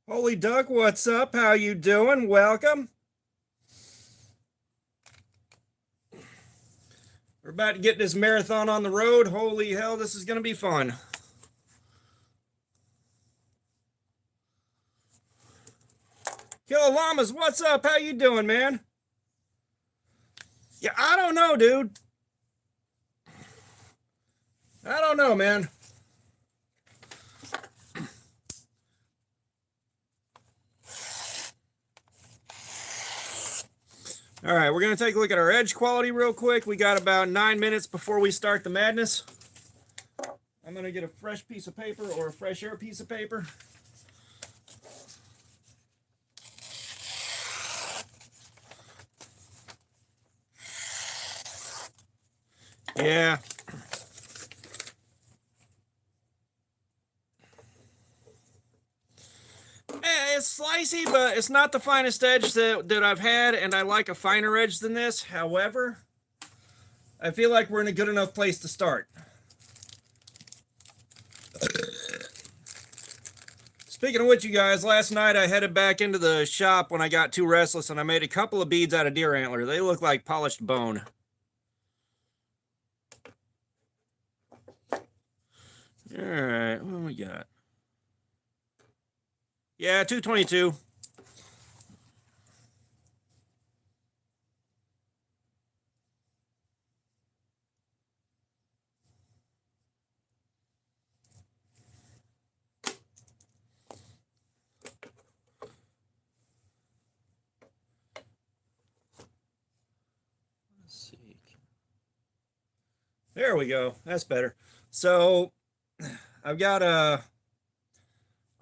Holy Duck, what's up? How you doing? Welcome. We're about to get this marathon on the road. Holy hell, this is going to be fun. Killer Llamas, what's up? How you doing, man? Yeah, I don't know, dude. I don't know, man. All right, we're going to take a look at our edge quality real quick. We got about 9 minutes before we start the madness. I'm going to get a fresh piece of paper or a fresh air piece of paper. Yeah. It's slicey, but it's not the finest edge that I've had, and I like a finer edge than this. However, I feel like we're in a good enough place to start. Speaking of which, you guys, last night I headed back into the shop when I got too restless, and I made a couple of beads out of deer antler. They look like polished bone. All right, what do we got? Yeah, 222. Let's see. There we go. That's better. So I've got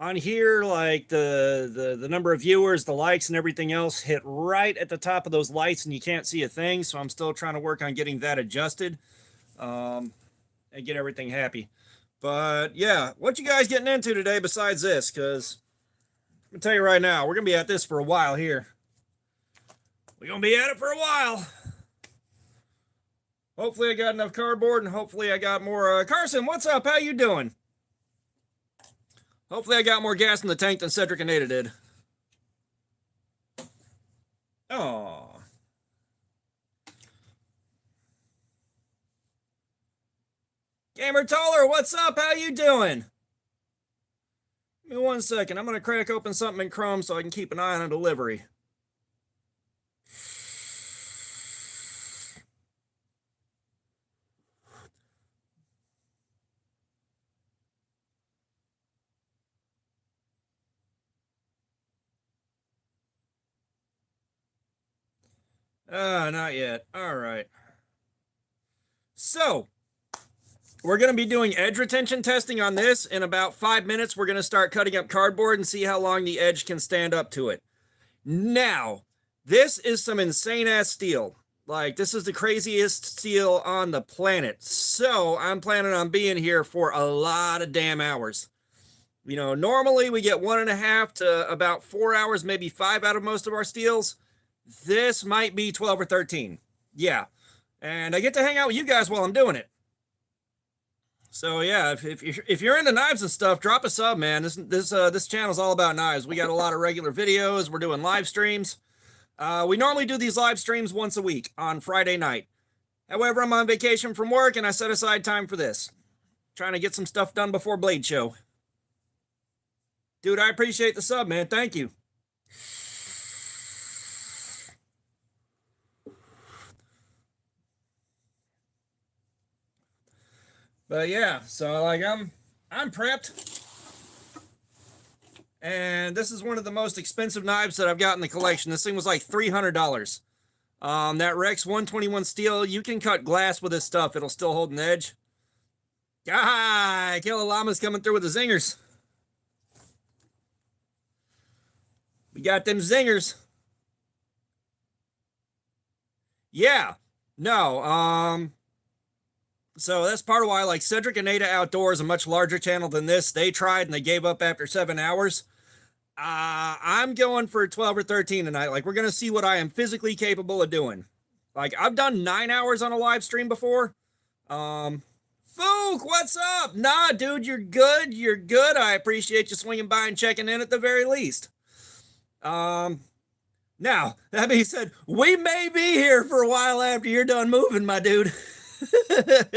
on here, like the number of viewers, the likes, and everything else hit right at the top of those lights, and you can't see a thing. So I'm still trying to work on getting that adjusted, and get everything happy. But yeah, what you guys getting into today besides this? Because I'm gonna tell you right now, we're gonna be at this for a while here. We're gonna be at it for a while. Hopefully I got enough cardboard, and hopefully I got more. Carson, what's up? How you doing? Hopefully I got more gas in the tank than Cedric and Ada did. Oh. Gamer Taller, what's up? How you doing? Give me 1 second. I'm going to crack open something in Chrome so I can keep an eye on a delivery. Not yet. All right. So, we're going to be doing edge retention testing on this. In about 5 minutes, we're going to start cutting up cardboard and see how long the edge can stand up to it. Now, this is some insane ass steel. Like, this is the craziest steel on the planet. So, I'm planning on being here for a lot of damn hours. You know, normally we get 1.5 to about 4 hours, maybe 5 out of most of our steels. This might be 12 or 13. Yeah. And I get to hang out with you guys while I'm doing it. So yeah, if you're into knives and stuff, drop a sub, man. This channel's all about knives. We got a lot of regular videos. We're doing live streams. We normally do these live streams once a week on Friday night. However, I'm on vacation from work and I set aside time for this. Trying to get some stuff done before Blade Show. Dude, I appreciate the sub, man. Thank you. But yeah, so like I'm prepped. And this is one of the most expensive knives that I've got in the collection. This thing was like $300. That Rex 121 steel, you can cut glass with this stuff. It'll still hold an edge. Ah, Killer Llama's coming through with the zingers. We got them zingers. Yeah. No, so that's part of why, like, Cedric and Ada Outdoors, a much larger channel than this, they tried and they gave up after 7 hours. I'm going for 12 or 13 tonight. Like, we're going to see what I am physically capable of doing. Like, I've done 9 hours on a live stream before. Fook, what's up? Nah, dude, you're good. You're good. I appreciate you swinging by and checking in at the very least. Now, that being said, we may be here for a while after you're done moving, my dude.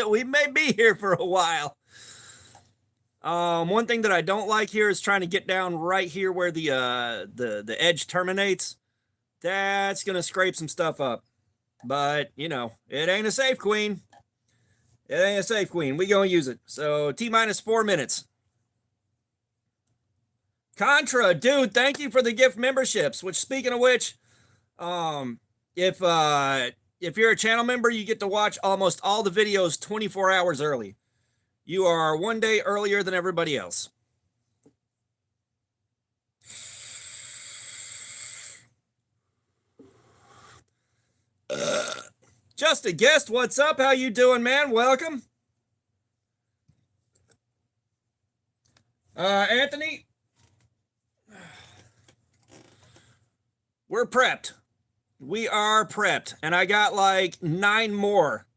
We may be here for a while. One thing that I don't like here is trying to get down right here where the edge terminates. That's gonna scrape some stuff up. But you know, it ain't a safe queen. It ain't a safe queen. We gonna use it. So T-minus 4 minutes. Contra, dude, thank you for the gift memberships. Which, speaking of which, if you're a channel member, you get to watch almost all the videos 24 hours early. You are 1 day earlier than everybody else. Just a guest. What's up? How you doing, man? Welcome. Anthony, we're prepped. We are prepped, and I got like 9 more.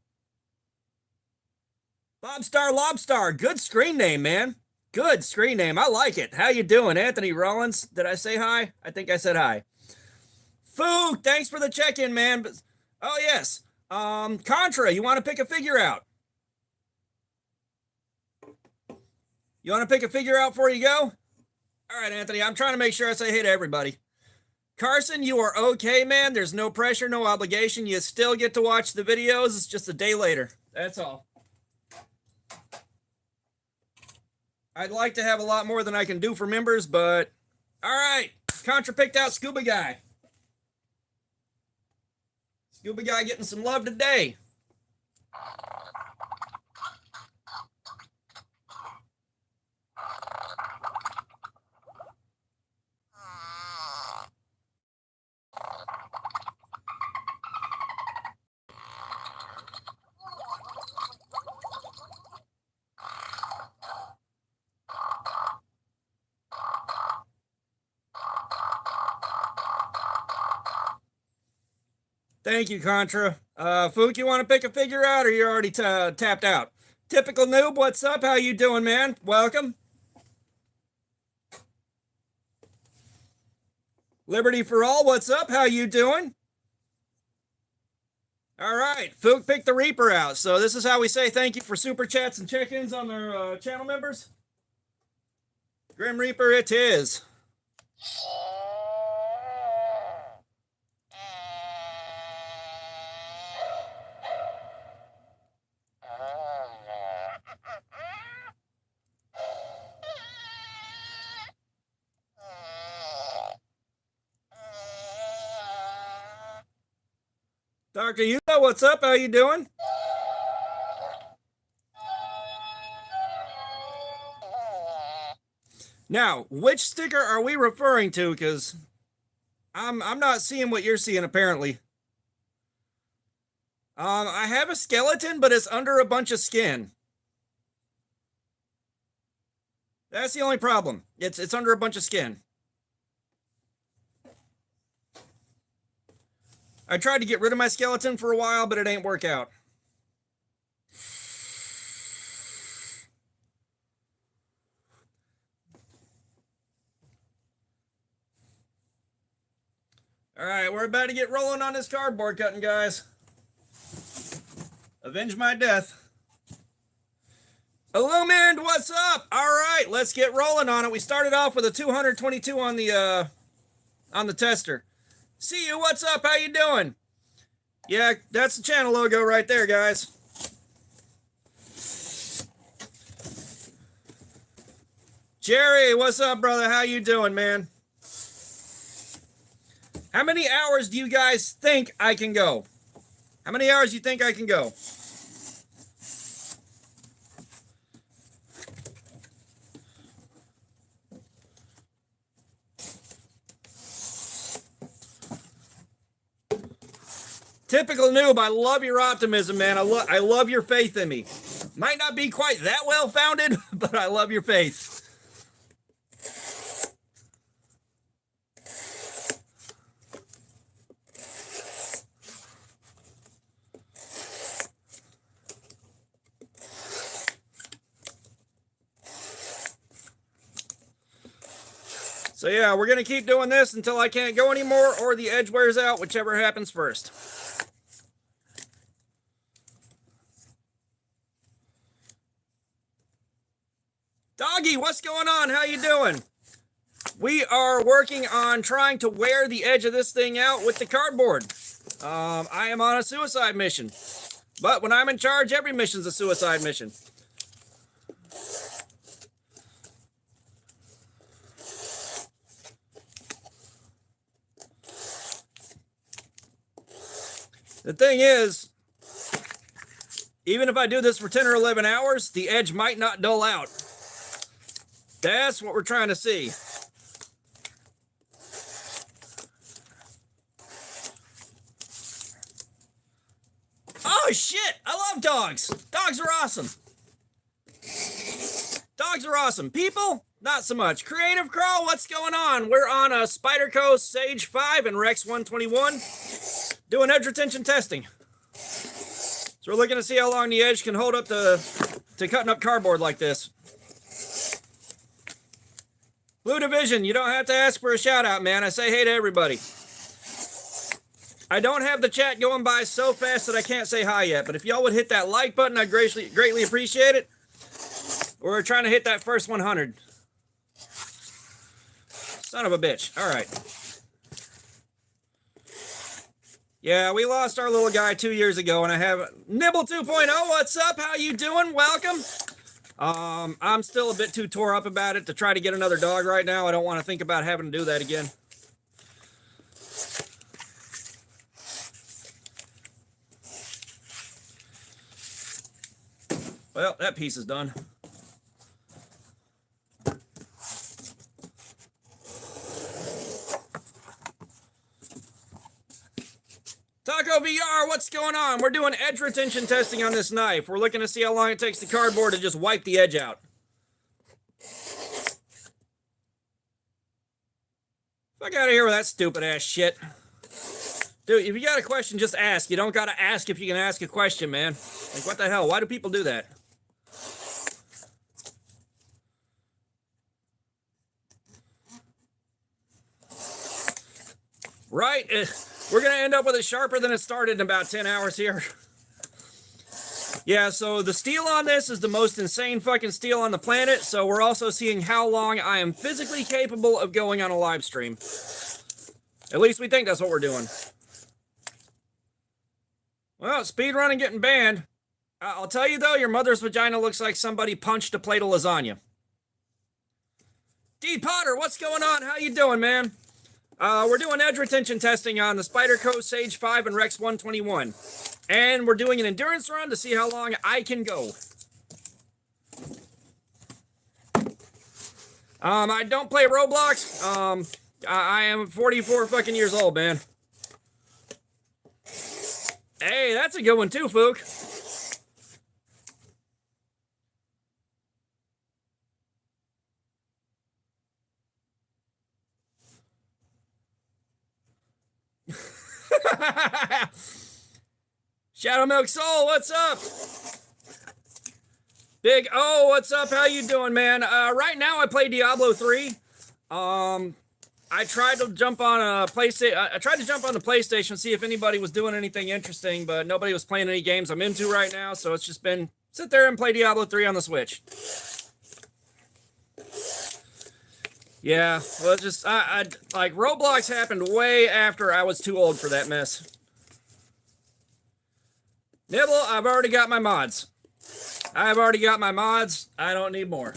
Lobstar, good screen name, man. Good screen name. I like it. How you doing, Anthony Rollins? Did I say hi? I think I said hi. Fook, thanks for the check-in, man. Oh yes. Contra, you want to pick a figure out? You want to pick a figure out before you go? All right, Anthony, I'm trying to make sure I say hey to everybody. Carson, you are okay, man. There's no pressure, no obligation. You still get to watch the videos. It's just a day later. That's all. I'd like to have a lot more than I can do for members, but all right. Contra picked out Scuba Guy. Scuba Guy getting some love today. Thank you, Contra. Fook, you want to pick a figure out, or you're already tapped out? Typical Noob, what's up? How you doing, man? Welcome. Liberty for All, what's up? How you doing? All right, Fook picked the Reaper out. So this is how we say thank you for super chats and check-ins on their channel members. Grim Reaper it is. Dr. Yuta, what's up? How you doing? Now, which sticker are we referring to? Because I'm not seeing what you're seeing, apparently. I have a skeleton, but it's under a bunch of skin. That's the only problem. It's under a bunch of skin. I tried to get rid of my skeleton for a while, but it ain't work out. All right, we're about to get rolling on this cardboard cutting, guys. Avenge my death. Illumined, what's up? All right, let's get rolling on it. We started off with a 222 on the tester. See you, what's up? How you doing? Yeah, that's the channel logo right there, guys. Jerry, what's up, brother? How you doing, man? How many hours do you guys think I can go? How many hours do you think I can go? Typical Noob, I love your optimism, man. I love your faith in me. Might not be quite that well-founded, but I love your faith. So yeah, we're gonna keep doing this until I can't go anymore or the edge wears out, whichever happens first. Doggy, what's going on? How you doing? We are working on trying to wear the edge of this thing out with the cardboard. I am on a suicide mission. But when I'm in charge, every mission's a suicide mission. The thing is, even if I do this for 10 or 11 hours, the edge might not dull out. That's what we're trying to see. Oh shit! I love dogs! Dogs are awesome! Dogs are awesome. People? Not so much. Creative Crow, what's going on? We're on a Spyderco Sage 5 and Rex 121 doing edge retention testing. So we're looking to see how long the edge can hold up to cutting up cardboard like this. Blue Division, you don't have to ask for a shout out, man. I say hey to everybody. I don't have the chat going by so fast that I can't say hi yet, but if y'all would hit that like button, I'd greatly appreciate it. We're trying to hit that first 100. Son of a bitch. All right. Yeah, we lost our little guy 2 years ago, and I have Nibble 2.0. What's up? How you doing? Welcome. I'm still a bit too tore up about it to try to get another dog right now. I don't want to think about having to do that again. Well, that piece is done. Taco VR, what's going on? We're doing edge retention testing on this knife. We're looking to see how long it takes the cardboard to just wipe the edge out. Fuck out of here with that stupid ass shit. Dude, if you got a question, just ask. You don't gotta ask if you can ask a question, man. Like, what the hell? Why do people do that? Right? We're going to end up with it sharper than it started in about 10 hours here. Yeah, so the steel on this is the most insane fucking steel on the planet, so we're also seeing how long I am physically capable of going on a live stream. At least we think that's what we're doing. Well, speedrunning getting banned. I'll tell you though, your mother's vagina looks like somebody punched a plate of lasagna. D. Potter, what's going on? How you doing, man? We're doing edge retention testing on the Spyderco Sage 5 and Rex 121. And we're doing an endurance run to see how long I can go. I don't play Roblox. I am 44 fucking years old, man. Hey, that's a good one too, Fook. Shadow Milk Soul, what's up? Big O, what's up? How you doing, man? Right now I play Diablo 3. I tried to jump on a PlayStation. I tried to jump on the PlayStation, see if anybody was doing anything interesting, but nobody was playing any games I'm into right now, so it's just been sit there and play Diablo 3 on the Switch. Yeah, well, it's just I like Roblox happened way after I was too old for that mess. Nibble, I've already got my mods. I don't need more.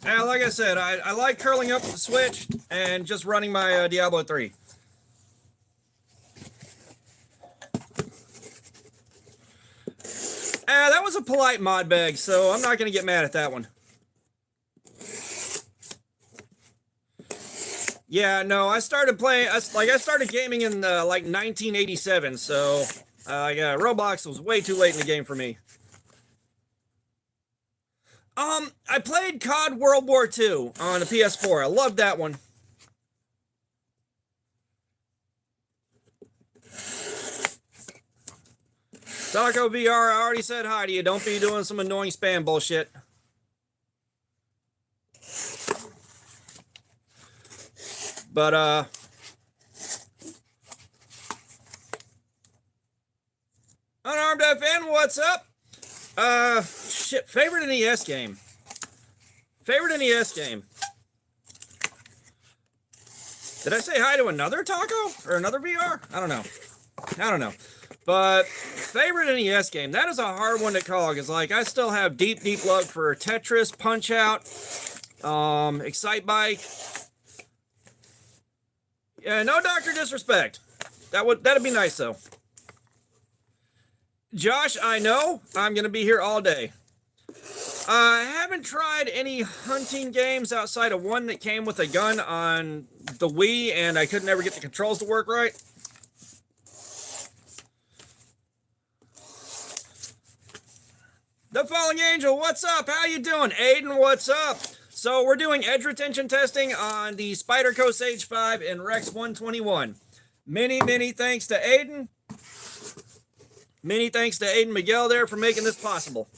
Now, like I said, I like curling up the Switch and just running my Diablo 3. That was a polite mod bag, so I'm not going to get mad at that one. Yeah, no, I started playing, I started gaming in like 1987, so yeah, Roblox was way too late in the game for me. I played COD World War II on the PS4. I loved that one. Taco VR, I already said hi to you. Don't be doing some annoying spam bullshit. But, Unarmed FN, what's up? Shit, favorite NES game. Favorite NES game. Did I say hi to another Taco? Or another VR? I don't know. But favorite NES game, that is a hard one to call, because like I still have deep love for Tetris, Punch Out, Excite-Bike. Yeah, no Dr. Disrespect. That'd be nice though. Josh, I know I'm gonna be here all day. I haven't tried any hunting games outside of one that came with a gun on the Wii, and I could never get the controls to work right. The Falling Angel, what's up? How you doing? Aiden, what's up? So we're doing edge retention testing on the Spyderco Sage 5 and Rex 121. Many thanks to Aiden. Many thanks to Aiden Miguel there for making this possible.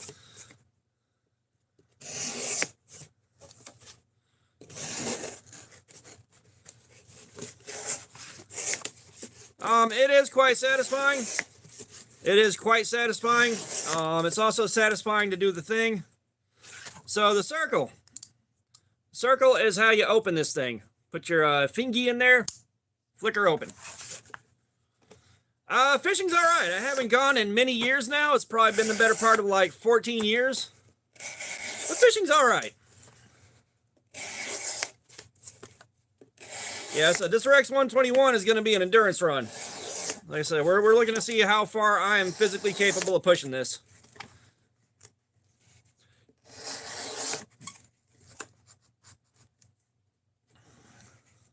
It is quite satisfying. It is quite satisfying. It's also satisfying to do the thing. So the circle. Circle is how you open this thing. Put your fingy in there, flicker open. Fishing's all right. I haven't gone in many years now. It's probably been the better part of like 14 years. But fishing's all right. Yeah, so this Rex 121 is going to be an endurance run. Like I said, we're looking to see how far I am physically capable of pushing this.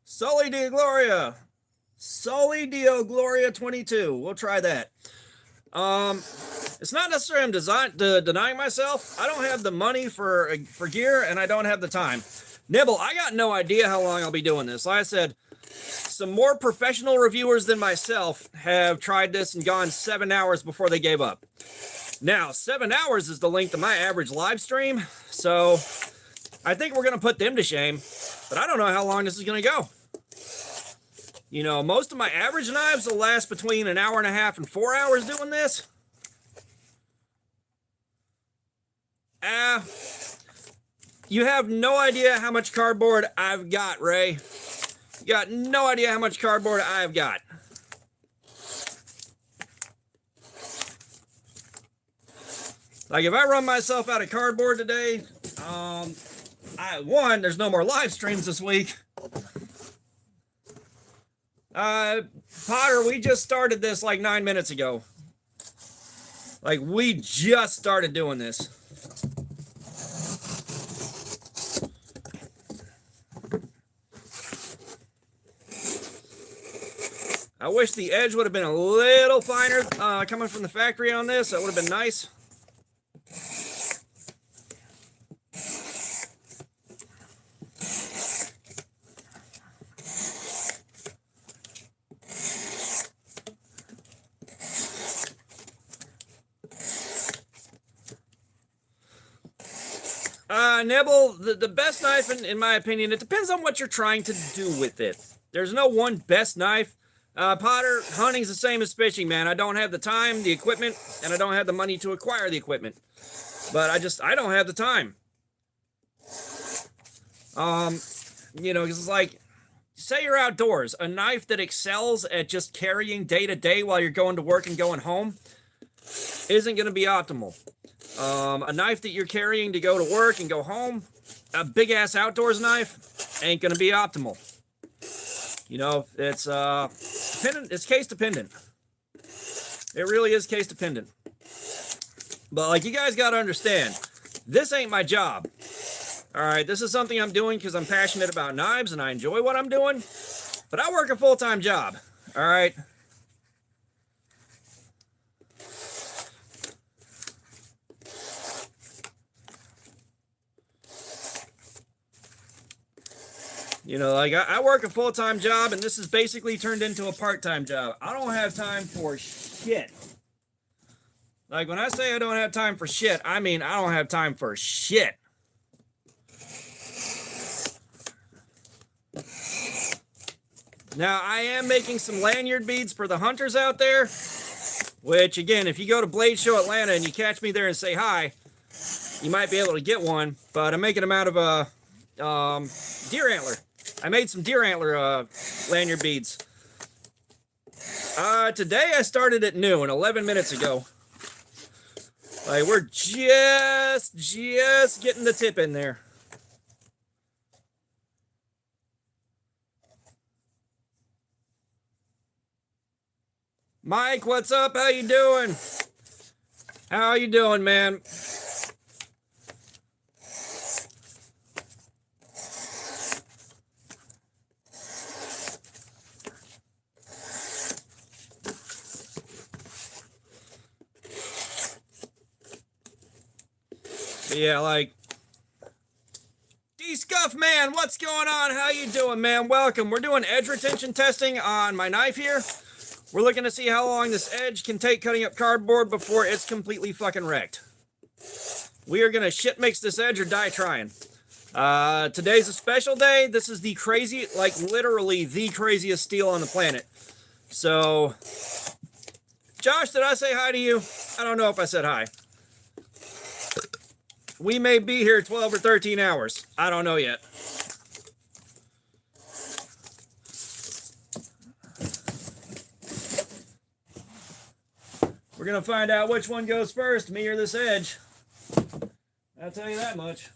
Sully Dio Gloria. Sully Dio Gloria 22. We'll try that. It's not necessarily I'm denying myself. I don't have the money for gear, and I don't have the time. Nibble, I got no idea how long I'll be doing this. Like I said, some more professional reviewers than myself have tried this and gone 7 hours before they gave up. Now, 7 hours is the length of my average live stream, so I think we're going to put them to shame, but I don't know how long this is going to go. You know, most of my average knives will last between an hour and a half and 4 hours doing this. You have no idea how much cardboard I've got, Ray. You got no idea how much cardboard I've got. Like, if I run myself out of cardboard today, there's no more live streams this week. Potter, we just started this like 9 minutes ago. Like, we just started doing this. I wish the edge would have been a little finer coming from the factory on this. That would have been nice. Nibble, the best knife, in my opinion, it depends on what you're trying to do with it. There's no one best knife. Potter, hunting's the same as fishing, man. I don't have the time, the equipment, and I don't have the money to acquire the equipment. But I don't have the time. You know, because it's like, say you're outdoors, a knife that excels at just carrying day to day while you're going to work and going home isn't going to be optimal. A knife that you're carrying to go to work and go home, a big ass outdoors knife, ain't going to be optimal. You know, it's dependent. It's case dependent. It really is case dependent. But like, you guys got to understand, this ain't my job. All right, this is something I'm doing because I'm passionate about knives and I enjoy what I'm doing. But I work a full-time job. All right. You know, like, I work a full-time job, and this is basically turned into a part-time job. I don't have time for shit. Like, when I say I don't have time for shit, I mean I don't have time for shit. Now, I am making some lanyard beads for the hunters out there, which, again, if you go to Blade Show Atlanta and you catch me there and say hi, you might be able to get one, but I'm making them out of a deer antler. I made some deer antler lanyard beads. Today I started at noon, 11 minutes ago. Like, we're just getting the tip in there. Mike, what's up? How you doing? How you doing, man? Yeah, like, D-Scuff, man, what's going on? How you doing, man? Welcome. We're doing edge retention testing on my knife here. We're looking to see how long this edge can take cutting up cardboard before it's completely fucking wrecked. We are going to shit mix this edge or die trying. Today's a special day. This is the crazy, like, literally the craziest steel on the planet. So, Josh, did I say hi to you? I don't know if I said hi. We may be here 12 or 13 hours. I don't know yet. We're going to find out which one goes first, me or this edge. I'll tell you that much.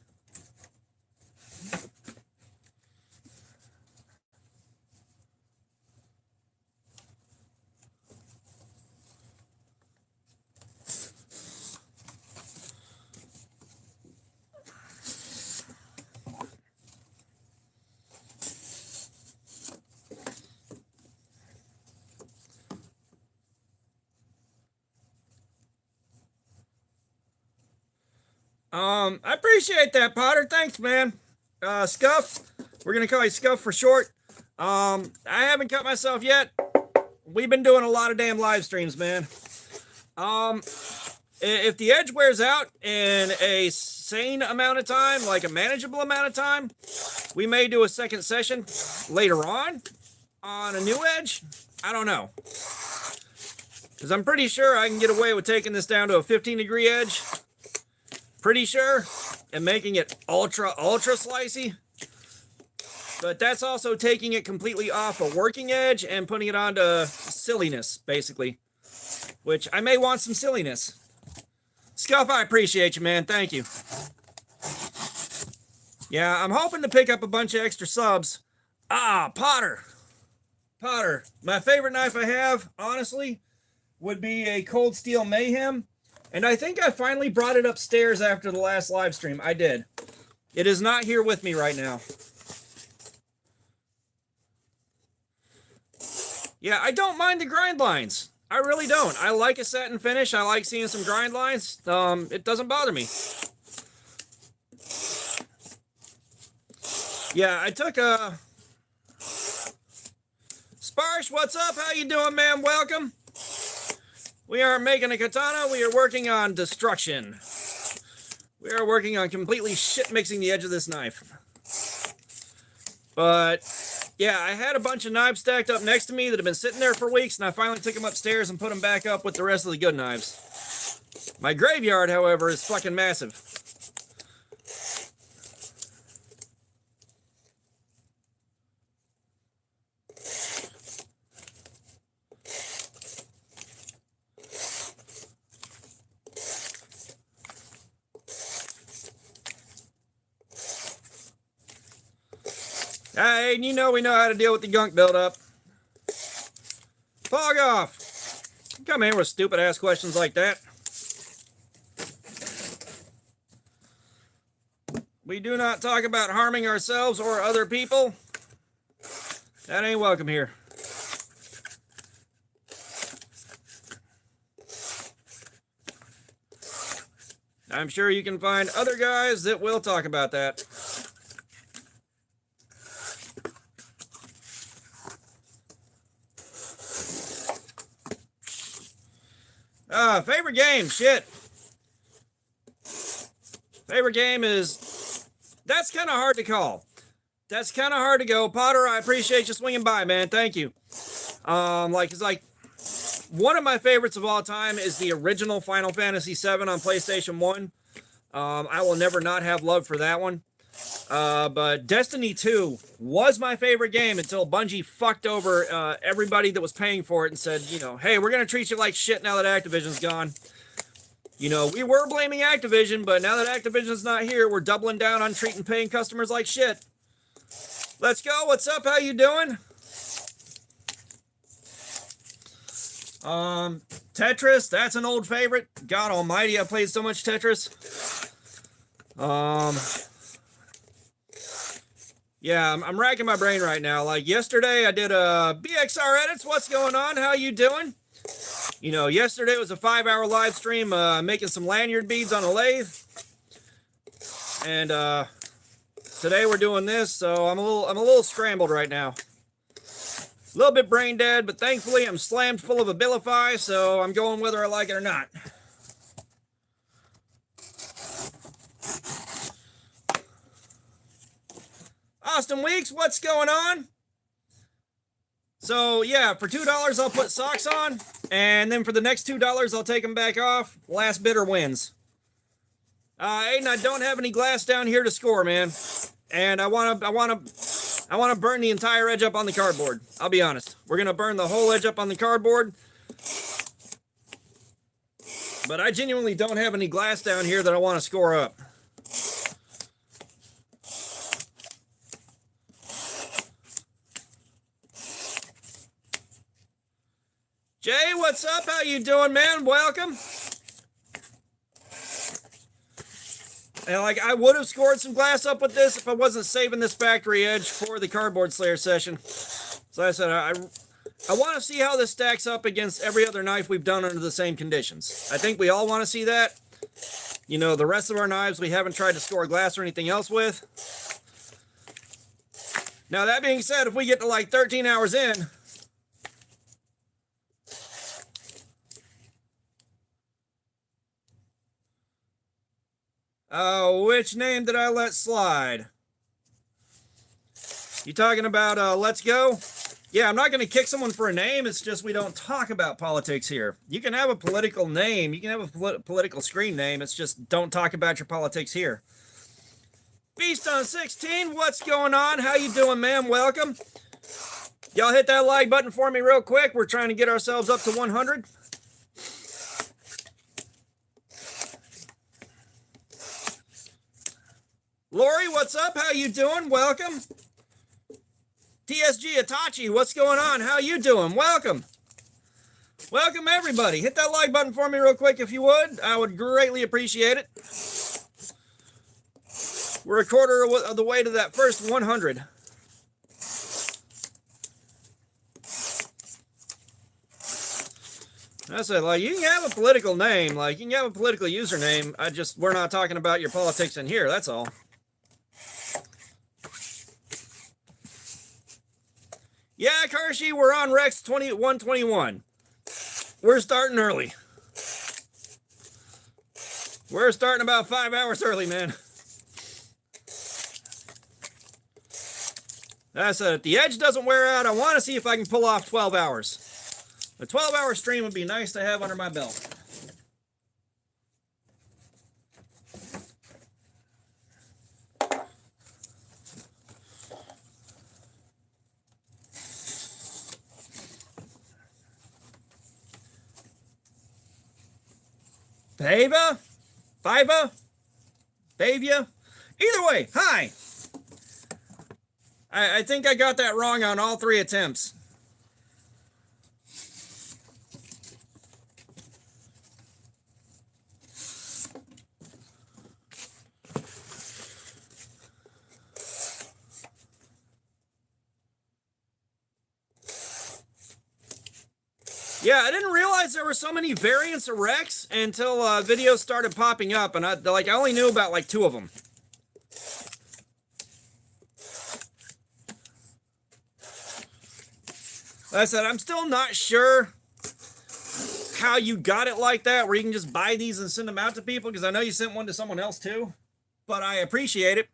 I appreciate that, Potter. Thanks, man. Scuff. We're going to call you Scuff for short. I haven't cut myself yet. We've been doing a lot of damn live streams, man. If the edge wears out in a sane amount of time, like a manageable amount of time, we may do a second session later on a new edge. I don't know. Because I'm pretty sure I can get away with taking this down to a 15-degree edge. Pretty sure. And making it ultra slicey. But that's also taking it completely off a working edge and putting it onto silliness, basically. Which I may want some silliness. Scuff, I appreciate you, man. Thank you. Yeah, I'm hoping to pick up a bunch of extra subs. Potter. Potter. My favorite knife I have, honestly, would be a Cold Steel Mayhem. And I think I finally brought it upstairs after the last live stream. I did. It is not here with me right now. Yeah, I don't mind the grind lines. I really don't. I like a satin finish. I like seeing some grind lines. It doesn't bother me. Yeah, I took a... Sparsh, what's up? How you doing, man? Welcome. We aren't making a katana. We are working on destruction. We are working on completely shit mixing the edge of this knife. But, yeah, I had a bunch of knives stacked up next to me that have been sitting there for weeks, and I finally took them upstairs and put them back up with the rest of the good knives. My graveyard, however, is fucking massive. Hey, you know we know how to deal with the gunk buildup. Fog off. Come here with stupid ass questions like that. We do not talk about harming ourselves or other people. That ain't welcome here. I'm sure you can find other guys that will talk about that. Favorite game, shit. Favorite game is, that's kind of hard to call. That's kind of hard to go. Potter, I appreciate you swinging by, man. Thank you. It's like one of my favorites of all time is the original Final Fantasy VII on PlayStation 1. I will never not have love for that one. But Destiny 2 was my favorite game until Bungie fucked over everybody that was paying for it and said, you know, hey, we're going to treat you like shit now that Activision's gone. You know, we were blaming Activision, but now that Activision's not here, we're doubling down on treating paying customers like shit. Let's go. What's up? How you doing? Tetris, that's an old favorite. God almighty, I played so much Tetris. Yeah, I'm racking my brain right now. Like yesterday, I did a BXR edits. What's going on? How you doing? You know, yesterday was a 5-hour live stream making some lanyard beads on a lathe. And today we're doing this, so I'm a little scrambled right now. A little bit brain dead, but thankfully I'm slammed full of Abilify, so I'm going whether I like it or not. Austin Weeks, what's going on? So yeah, for $2 I'll put socks on, and then for the next $2 I'll take them back off. Last bidder wins. Aiden, I don't have any glass down here to score, man, and I want to burn the entire edge up on the cardboard. I'll be honest, we're gonna burn the whole edge up on the cardboard, but I genuinely don't have any glass down here that I want to score up. Jay, what's up? How you doing, man? Welcome. And like, I would have scored some glass up with this if I wasn't saving this factory edge for the Cardboard Slayer session. So I said, I want to see how this stacks up against every other knife we've done under the same conditions. I think we all want to see that. You know, the rest of our knives we haven't tried to score glass or anything else with. Now, that being said, if we get to like 13 hours in, which name did I let slide? You talking about Let's Go? Yeah, I'm not going to kick someone for a name. It's just we don't talk about politics here. You can have a political name. You can have a political screen name. It's just don't talk about your politics here. Beast on 16, what's going on? How you doing, ma'am? Welcome. Y'all hit that like button for me real quick. We're trying to get ourselves up to 100. Lori, what's up? How you doing? Welcome. TSG Itachi, what's going on? How you doing? Welcome. Welcome, everybody. Hit that like button for me real quick if you would. I would greatly appreciate it. We're a quarter of the way to that first 100. I said, like, you can have a political name. Like, you can have a political username. We're not talking about your politics in here. That's all. Yeah, Kershey, we're on Rex 2121. We're starting early. We're starting about 5 hours early, man. I said, if the edge doesn't wear out, I want to see if I can pull off 12 hours. A 12-hour stream would be nice to have under my belt. Bavia? Either way, hi. I think I got that wrong on all 3 attempts. Yeah, I didn't realize there were so many variants of Rex until videos started popping up, and I only knew about like 2 of them. Like I said, I'm still not sure how you got it like that, where you can just buy these and send them out to people, because I know you sent one to someone else too, but I appreciate it.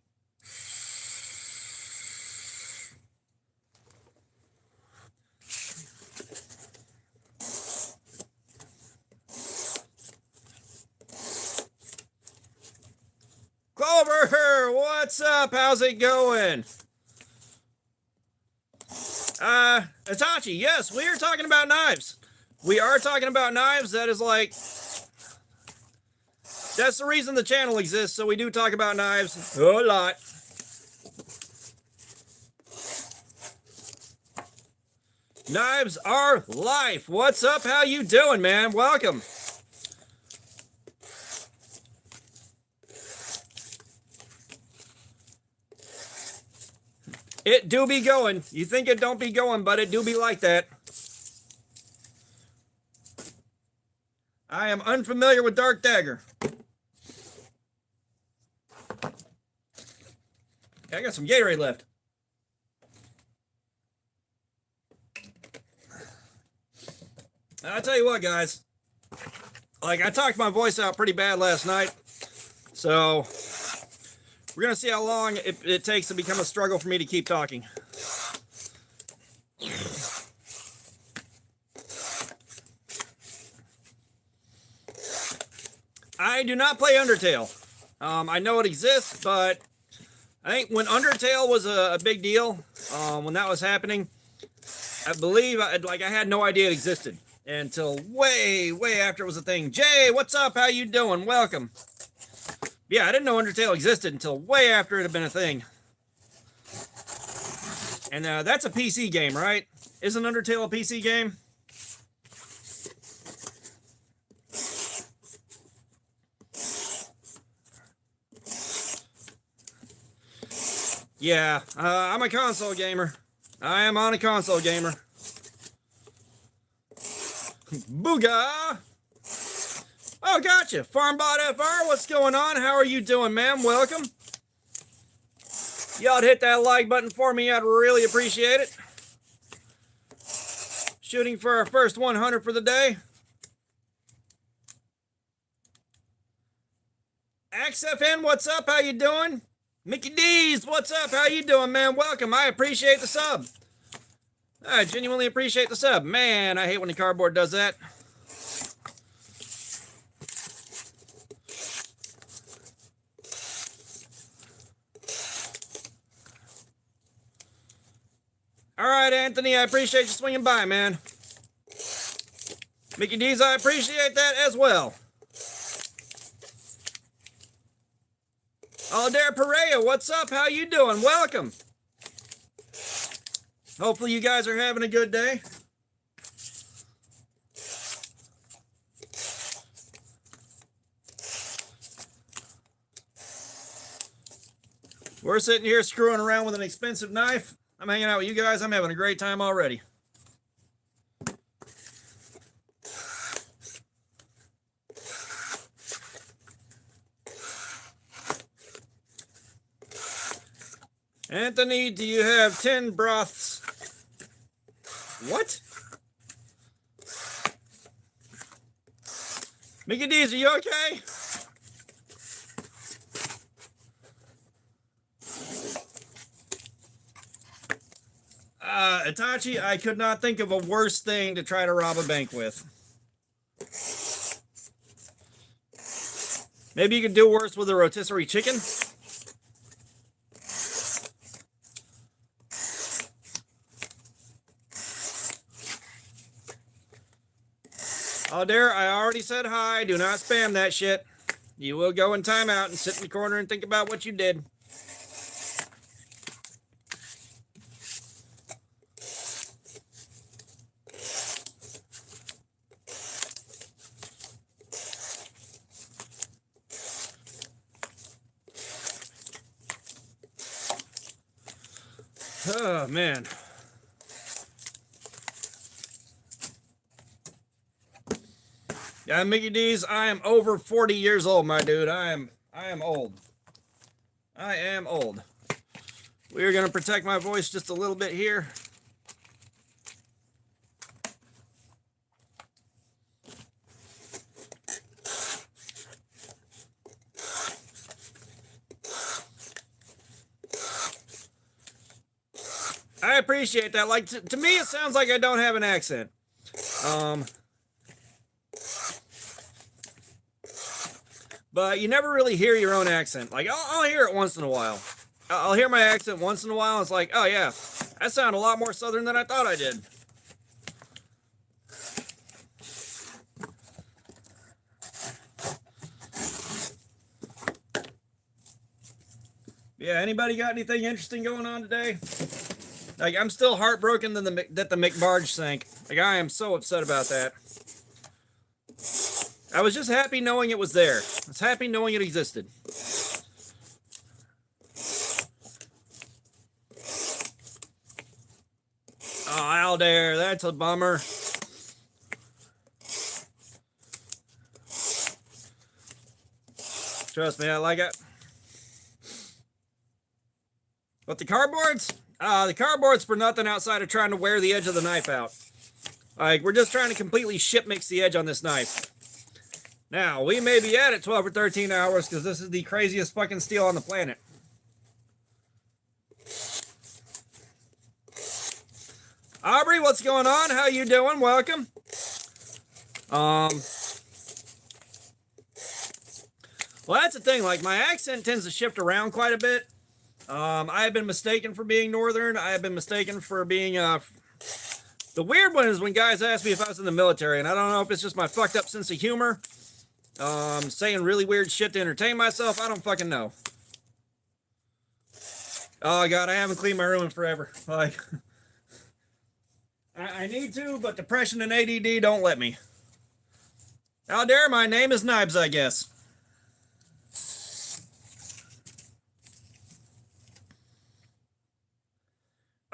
Clover, what's up? How's it going? Itachi, yes, we are talking about knives. We are talking about knives. That is like, that's the reason the channel exists, so we do talk about knives a lot. Knives are life. What's up? How you doing, man? Welcome. It do be going. You think it don't be going, but it do be like that. I am unfamiliar with Dark Dagger. I got some Gatorade left. I'll tell you what, guys. Like, I talked my voice out pretty bad last night. So, we're going to see how long it takes to become a struggle for me to keep talking. I do not play Undertale. I know it exists, but I think when Undertale was a big deal, when that was happening, I believe I had no idea it existed until way after it was a thing. Jay, what's up? How you doing? Welcome. Yeah, I didn't know Undertale existed until way after it had been a thing. And that's a PC game, right? Isn't Undertale a PC game? Yeah, I'm a console gamer. I am on a console gamer. Booga! Oh, gotcha. Farmbot FR, what's going on? How are you doing, ma'am? Welcome. Y'all hit that like button for me. I'd really appreciate it. Shooting for our first 100 for the day. XFN, what's up? How you doing? Mickey D's, what's up? How you doing, man? Welcome. I appreciate the sub. I genuinely appreciate the sub. Man, I hate when the cardboard does that. All right, Anthony, I appreciate you swinging by, man. Mickey D's, I appreciate that as well. Aldair Perea, what's up? How you doing? Welcome. Hopefully you guys are having a good day. We're sitting here screwing around with an expensive knife. I'm hanging out with you guys. I'm having a great time already. Anthony, do you have 10 broths? What? Mickey D's, are you okay? Itachi, I could not think of a worse thing to try to rob a bank with. Maybe you could do worse with a rotisserie chicken? Oh, dear, I already said hi. Do not spam that shit. You will go in timeout and sit in the corner and think about what you did. Oh, man. Yeah, Mickey D's, I am over 40 years old, my dude. I am old. I am old. We are going to protect my voice just a little bit here. I appreciate that. Like, to me, it sounds like I don't have an accent. But you never really hear your own accent. Like, I'll hear it once in a while. I'll hear my accent once in a while. It's like, oh yeah, I sound a lot more Southern than I thought I did. Yeah, anybody got anything interesting going on today? Like, I'm still heartbroken that the McBarge sank. Like, I am so upset about that. I was just happy knowing it was there. I was happy knowing it existed. Oh, Aldair, that's a bummer. Trust me, I like it. But the cardboards? The cardboard's for nothing outside of trying to wear the edge of the knife out. Like, we're just trying to completely ship mix the edge on this knife. Now, we may be at it 12 or 13 hours because this is the craziest fucking steel on the planet. Aubrey, what's going on? How you doing? Welcome. Well, that's the thing. Like, my accent tends to shift around quite a bit. I have been mistaken for being Northern. I have been mistaken for being, the weird one is when guys ask me if I was in the military, and I don't know if it's just my fucked up sense of humor, saying really weird shit to entertain myself. I don't fucking know. Oh, God, I haven't cleaned my room in forever. Like, I need to, but depression and ADD don't let me. Out there, my name is Nibes, I guess.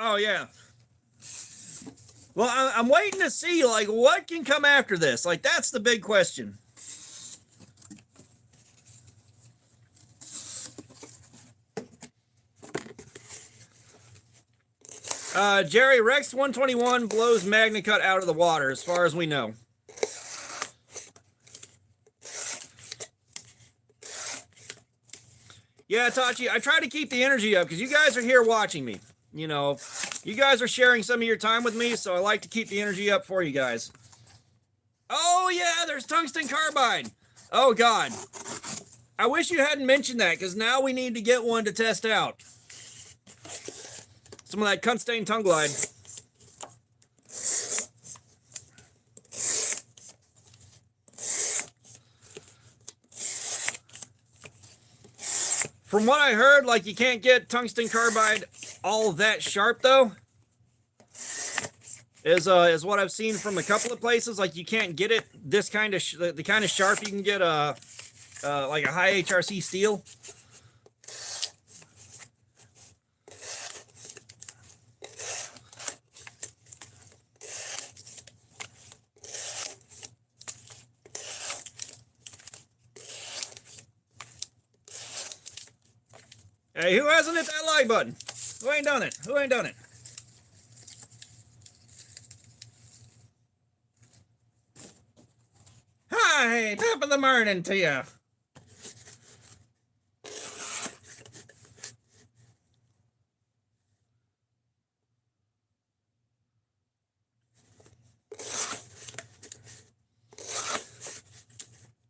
Oh, yeah. Well, I'm waiting to see, like, what can come after this. Like, that's the big question. Jerry, Rex 121 blows MagnaCut out of the water, as far as we know. Yeah, Tachi, I try to keep the energy up because you guys are here watching me. You know, you guys are sharing some of your time with me, so I like to keep the energy up for you guys. Oh, yeah, there's tungsten carbide. Oh, God. I wish you hadn't mentioned that because now we need to get one to test out. Some of that Kunstain tongue glide. From what I heard, like, you can't get tungsten carbide all that sharp, though. Is what I've seen from a couple of places. Like, you can't get it this kind of the kind of sharp you can get like a high HRC steel. Hey, who hasn't hit that like button? Who ain't done it? Who ain't done it? Hi, top of the morning to you.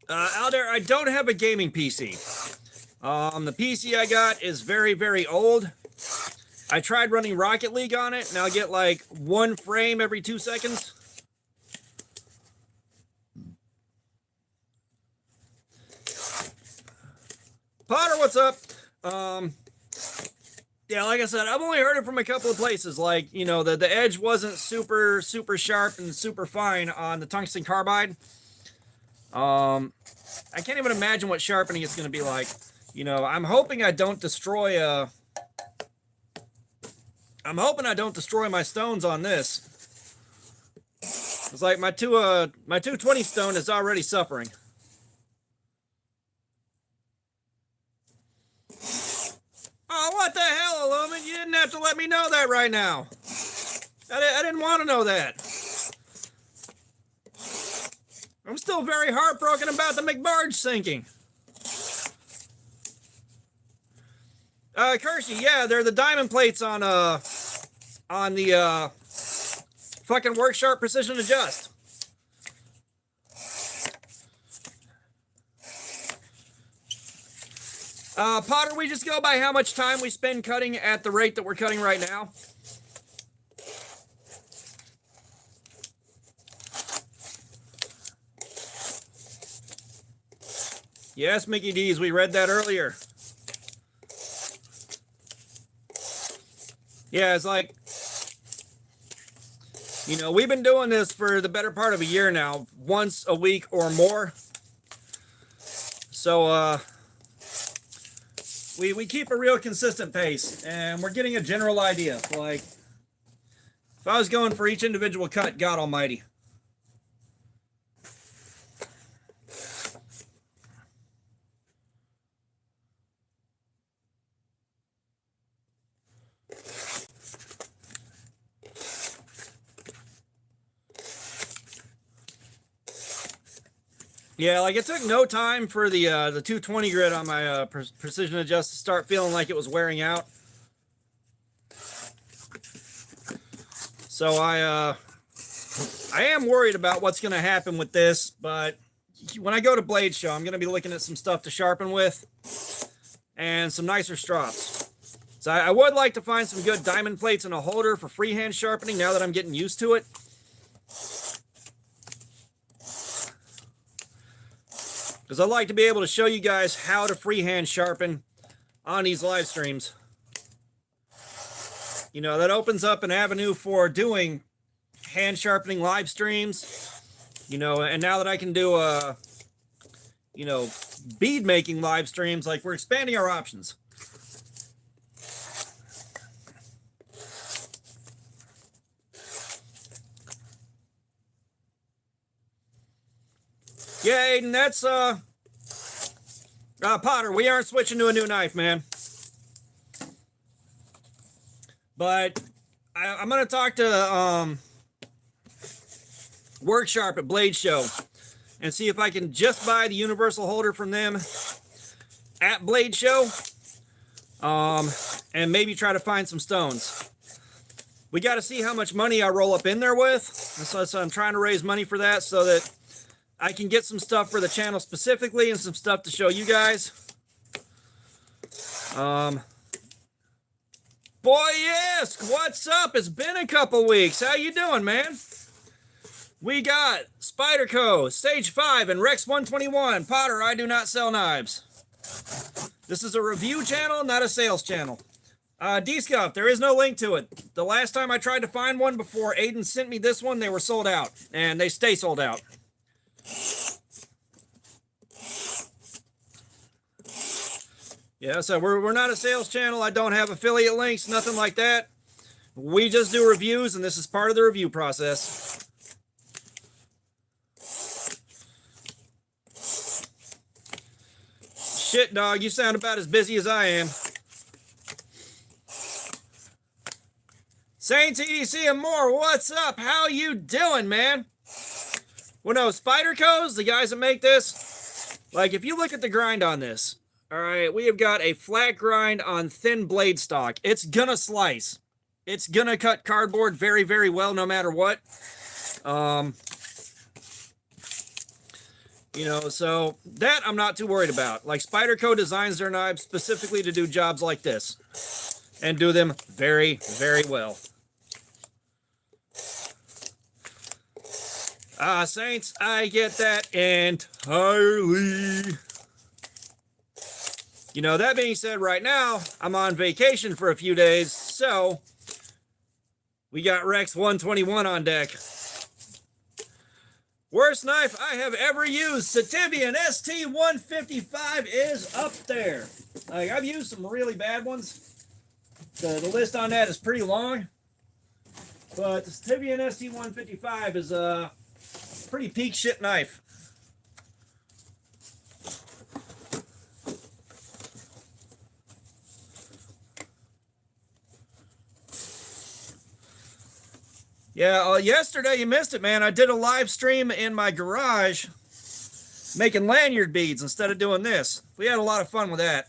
Alder, I don't have a gaming PC. The PC I got is very, very old. I tried running Rocket League on it, and I'll get like one frame every 2 seconds. Potter, what's up? Yeah, like I said, I've only heard it from a couple of places. Like, you know, the edge wasn't super sharp and super fine on the tungsten carbide. I can't even imagine what sharpening is going to be like. You know, I'm hoping I don't destroy my stones on this. It's like my 220 stone is already suffering. Oh, what the hell, Illumin? You didn't have to let me know that right now. I didn't want to know that. I'm still very heartbroken about the McBarge sinking. Kershey, yeah, they're the diamond plates on on the fucking Work Sharp Precision Adjust. Potter, we just go by how much time we spend cutting at the rate that we're cutting right now. Yes, Mickey D's, we read that earlier. Yeah, it's like, you know, we've been doing this for the better part of a year now, once a week or more. So, we keep a real consistent pace, and we're getting a general idea. Like, if I was going for each individual cut, God almighty. Yeah, like it took no time for the 220 grit on my Precision Adjust to start feeling like it was wearing out. So I am worried about what's going to happen with this, but when I go to Blade Show, I'm going to be looking at some stuff to sharpen with and some nicer strops. So I would like to find some good diamond plates and a holder for freehand sharpening now that I'm getting used to it. Because I'd like to be able to show you guys how to freehand sharpen on these live streams. You know, that opens up an avenue for doing hand sharpening live streams. You know, and now that I can do, you know, bead making live streams, like we're expanding our options. Yeah, Aiden, that's, Potter, we aren't switching to a new knife, man. But I'm going to talk to, Work Sharp at Blade Show and see if I can just buy the universal holder from them at Blade Show, and maybe try to find some stones. We got to see how much money I roll up in there with. So I'm trying to raise money for that so that I can get some stuff for the channel specifically and some stuff to show you guys. Boy, yes, what's up? It's been a couple weeks. How you doing, man? We got Spyderco, Stage 5, and Rex 121. Potter, I do not sell knives. This is a review channel, not a sales channel. D-Scuff, there is no link to it. The last time I tried to find one before Aiden sent me this one, they were sold out, and they stay sold out. Yeah, so we're not a sales channel. I don't have affiliate links, nothing like that. We just do reviews, and this is part of the review process. Shit, dog, you sound about as busy as I am. Saints, EDC, and more, what's up? How you doing, man? Well, no, Spyderco's, the guys that make this, like, if you look at the grind on this, all right, we have got a flat grind on thin blade stock. It's gonna slice. It's gonna cut cardboard very, very well no matter what. You know, so that I'm not too worried about. Like, Spyderco designs their knives specifically to do jobs like this and do them very, very well. Saints, I get that entirely. You know, that being said, right now, I'm on vacation for a few days, so we got Rex 121 on deck. Worst knife I have ever used, Sativian ST155 is up there. Like, I've used some really bad ones. The list on that is pretty long, but the Sativian ST155 is a pretty peak shit knife. Yeah, yesterday you missed it, man. I did a live stream in my garage making lanyard beads instead of doing this. We had a lot of fun with that.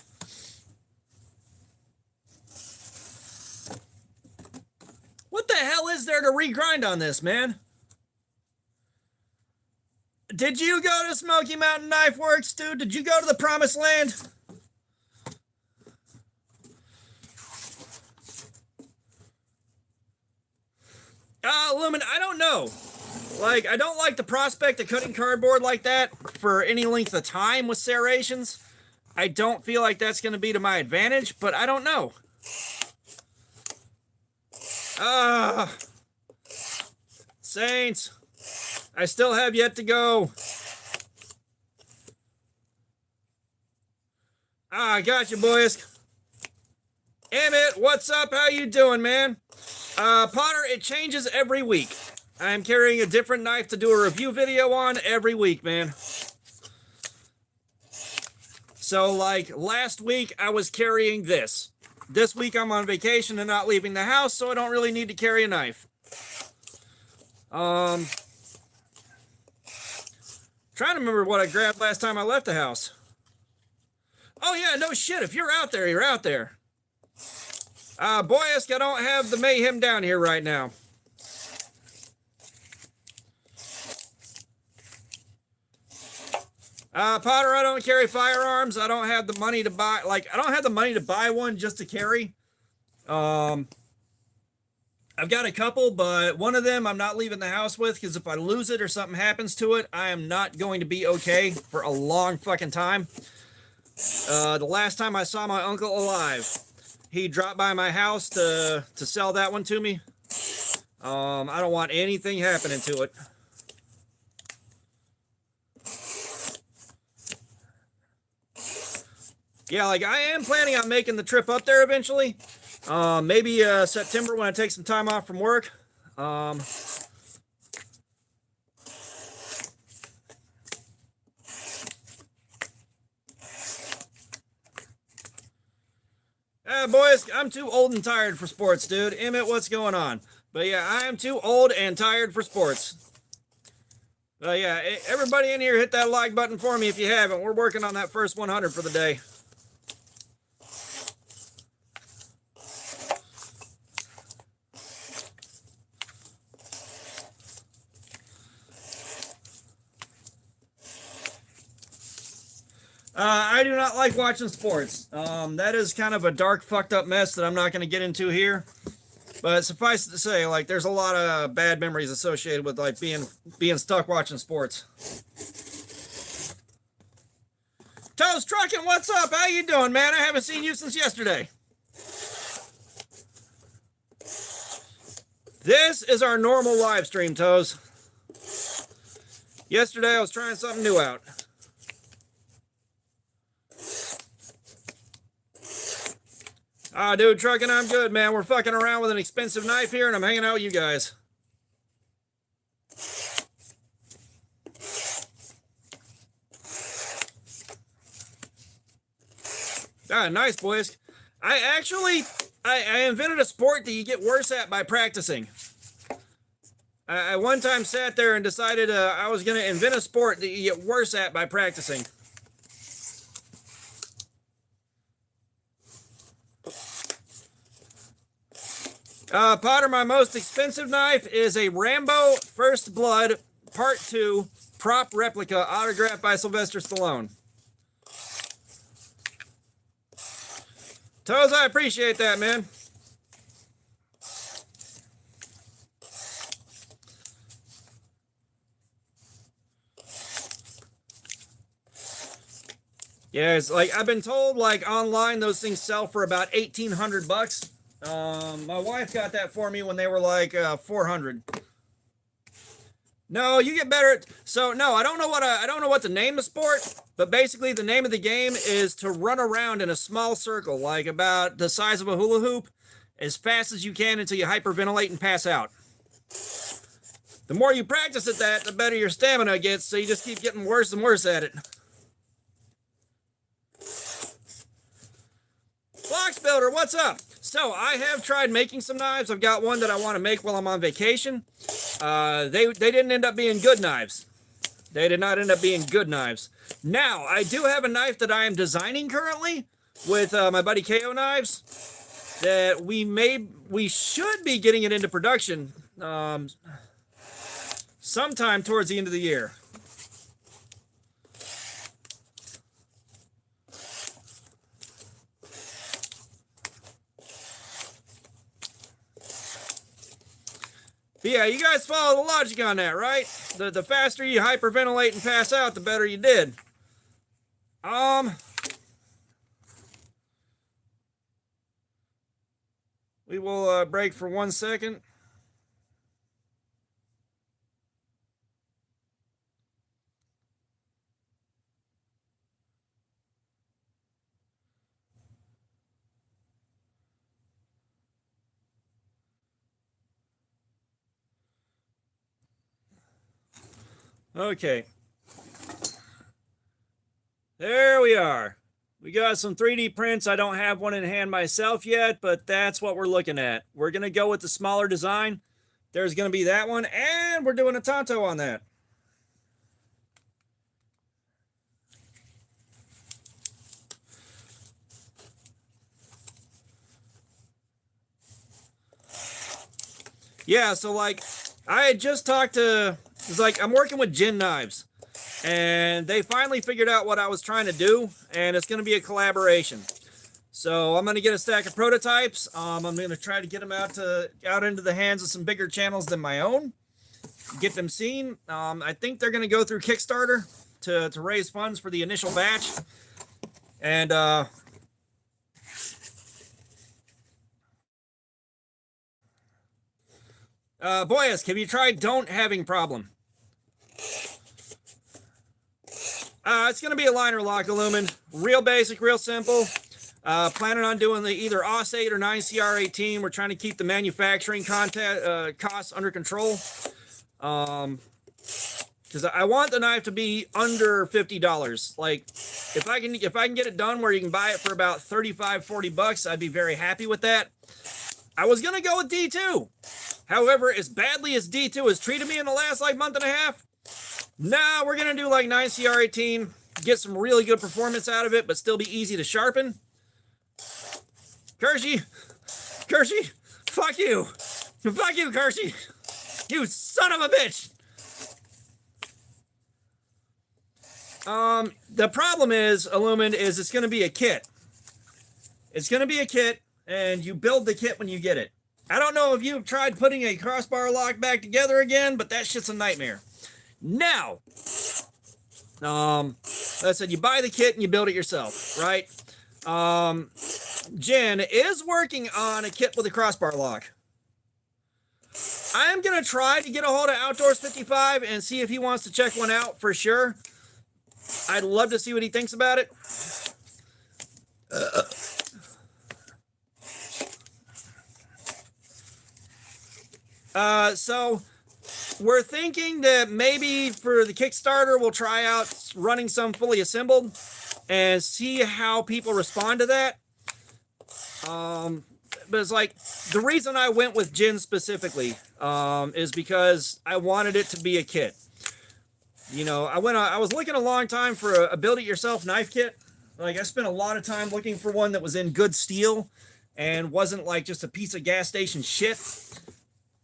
What What the hell is there to regrind on this, man? Did you go to Smoky Mountain Knife Works, dude? Did you go to the Promised Land? Lumen, I don't know. Like, I don't like the prospect of cutting cardboard like that for any length of time with serrations. I don't feel like that's going to be to my advantage, but I don't know. Saints, I still have yet to go. I got you, boys. Emmett, what's up? How you doing, man? Potter, it changes every week. I'm carrying a different knife to do a review video on every week, man. So, like, last week, I was carrying this. This week, I'm on vacation and not leaving the house, so I don't really need to carry a knife. Trying to remember what I grabbed last time I left the house. Oh, yeah, no shit. If you're out there, you're out there. Boyask, I don't have the Mayhem down here right now. Potter, I don't carry firearms. I don't have the money to buy, like, I don't have the money to buy one just to carry. I've got a couple, but one of them I'm not leaving the house with because if I lose it or something happens to it, I am not going to be okay for a long fucking time. The last time I saw my uncle alive, he dropped by my house to sell that one to me. I don't want anything happening to it. Yeah, like I am planning on making the trip up there eventually. Maybe September when I take some time off from work. Boys, I'm too old and tired for sports, dude. Emmett, what's going on? But yeah, I am too old and tired for sports. Yeah, everybody in here hit that like button for me if you haven't. We're working on that first 100 for the day. I do not like watching sports. That is kind of a dark, fucked up mess that I'm not going to get into here. But suffice it to say, like, there's a lot of bad memories associated with, like, being stuck watching sports. Toes Truckin', what's up? How you doing, man? I haven't seen you since yesterday. This is our normal live stream, Toes. Yesterday, I was trying something new out. Dude, Truckin', I'm good, man. We're fucking around with an expensive knife here, and I'm hanging out with you guys. Nice, boys. I invented a sport that you get worse at by practicing. I one time sat there and decided I was going to invent a sport that you get worse at by practicing. Potter, my most expensive knife is a Rambo First Blood Part 2 prop replica autographed by Sylvester Stallone. Toes, I appreciate that, man. Yeah, it's like I've been told, like online, those things sell for about $1,800. My wife got that for me when they were like 400. No, you get better. So no, I don't know what to name the sport, but basically the name of the game is to run around in a small circle, like about the size of a hula hoop, as fast as you can until you hyperventilate and pass out. The more you practice at that, the better your stamina gets, so you just keep getting worse and worse at it. Fox Builder, what's up? So I have tried making some knives. I've got one that I want to make while I'm on vacation. They didn't end up being good knives. They did not end up being good knives. Now, I do have a knife that I am designing currently with my buddy KO Knives. that we should be getting it into production sometime towards the end of the year. But yeah, you guys follow the logic on that, right? The faster you hyperventilate and pass out, the better you did. We will break for 1 second. Okay. There we are. We got some 3D prints. I don't have one in hand myself yet, but that's what we're looking at. We're going to go with the smaller design. There's going to be that one, and we're doing a Tonto on that. Yeah, so like I had just talked to, it's like I'm working with Jin Knives, and they finally figured out what I was trying to do, and it's going to be a collaboration. So I'm going to get a stack of prototypes. I'm going to try to get them out into the hands of some bigger channels than my own, get them seen. I think they're going to go through Kickstarter to raise funds for the initial batch, and Boyas, have you tried Don't Having Problem? It's going to be a liner lock Illumin. Real basic, real simple. Planning on doing the either AUS 8 or 9CR18. We're trying to keep the manufacturing costs under control. Because I want the knife to be under $50. Like, if I can get it done where you can buy it for about $35-$40, I'd be very happy with that. I was going to go with D2. However, as badly as D2 has treated me in the last like month and a half, nah, we're going to do like 9CR18, get some really good performance out of it, but still be easy to sharpen. Kershey, fuck you. Fuck you, Kershey. You son of a bitch. The problem is, Illumin, is it's going to be a kit. It's going to be a kit, and you build the kit when you get it. I don't know if you've tried putting a crossbar lock back together again, but that shit's a nightmare. Now, like I said, you buy the kit and you build it yourself, right? Jen is working on a kit with a crossbar lock. I'm going to try to get a hold of Outdoors 55 and see if he wants to check one out for sure. I'd love to see what he thinks about it. So we're thinking that maybe for the Kickstarter, we'll try out running some fully assembled and see how people respond to that. But it's like the reason I went with Jin specifically is because I wanted it to be a kit. You know, I was looking a long time for a build-it-yourself knife kit. Like, I spent a lot of time looking for one that was in good steel and wasn't like just a piece of gas station shit.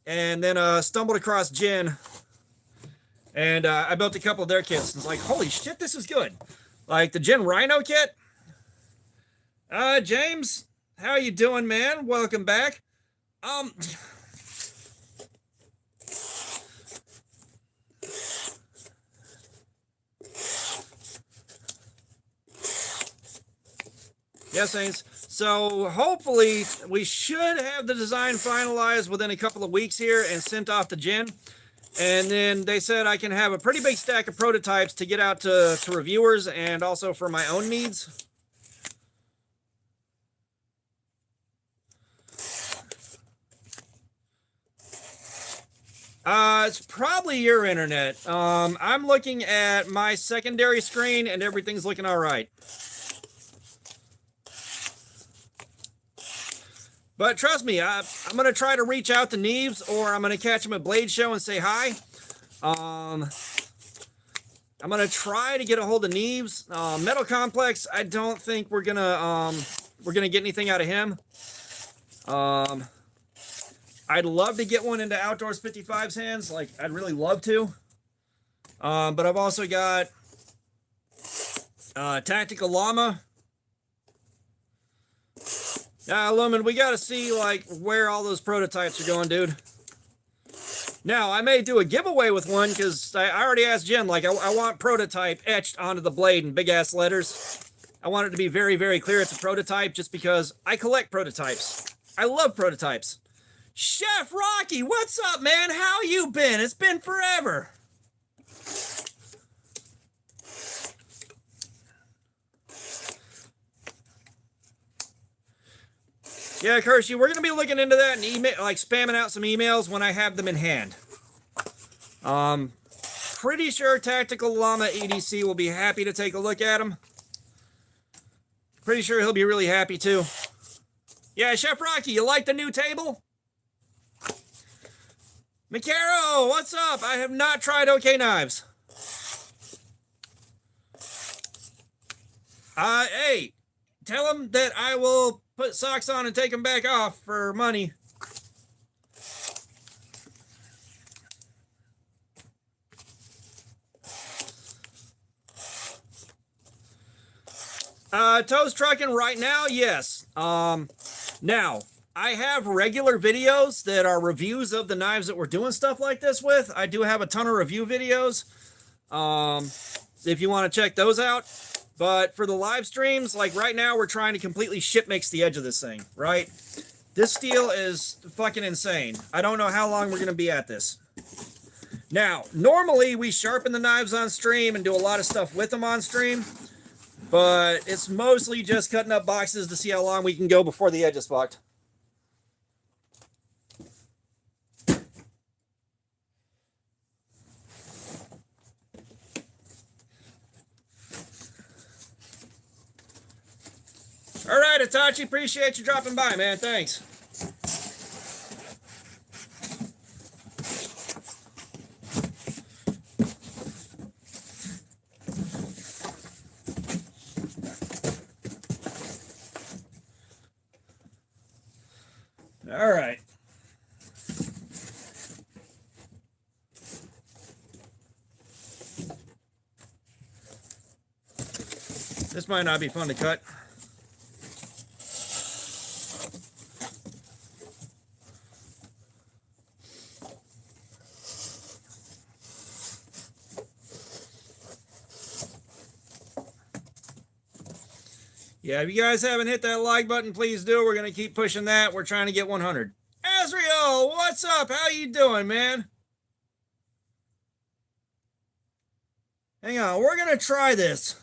And then stumbled across Jin, and I built a couple of their kits. It's like, holy shit, this is good. Like the Jin Rhino kit. James, how you doing, man? Welcome back. Yes, Saints. So hopefully we should have the design finalized within a couple of weeks here and sent off to Jin. And then they said I can have a pretty big stack of prototypes to get out to reviewers and also for my own needs. It's probably your internet. I'm looking at my secondary screen and everything's looking all right. But trust me, I'm going to try to reach out to Neves, or I'm going to catch him at Blade Show and say hi. I'm going to try to get a hold of Neves. Metal Complex, I don't think we're going to get anything out of him. I'd love to get one into Outdoors 55's hands. Like, I'd really love to. But I've also got Tactical Llama. Lumen, we got to see, like, where all those prototypes are going, dude. Now, I may do a giveaway with one, because I already asked Jen, like, I want prototype etched onto the blade in big-ass letters. I want it to be very, very clear it's a prototype, just because I collect prototypes. I love prototypes. Chef Rocky, what's up, man? How you been? It's been forever. Yeah, Kershey, we're going to be looking into that and spamming out some emails when I have them in hand. Pretty sure Tactical Llama EDC will be happy to take a look at them. Pretty sure he'll be really happy too. Yeah, Chef Rocky, you like the new table? Mikaro, what's up? I have not tried OK Knives. Hey, tell him that I will put socks on and take them back off for money. Toes trucking right now, yes. Now, I have regular videos that are reviews of the knives that we're doing stuff like this with. I do have a ton of review videos, if you want to check those out. But for the live streams, like right now, we're trying to completely ship mix the edge of this thing, right? This steel is fucking insane. I don't know how long we're going to be at this. Now, normally we sharpen the knives on stream and do a lot of stuff with them on stream. But it's mostly just cutting up boxes to see how long we can go before the edge is fucked. All right, Itachi, appreciate you dropping by, man. Thanks. All right. This might not be fun to cut. Yeah, if you guys haven't hit that like button, please do. We're going to keep pushing that. We're trying to get 100. Azriel, what's up? How you doing, man? Hang on, we're going to try this.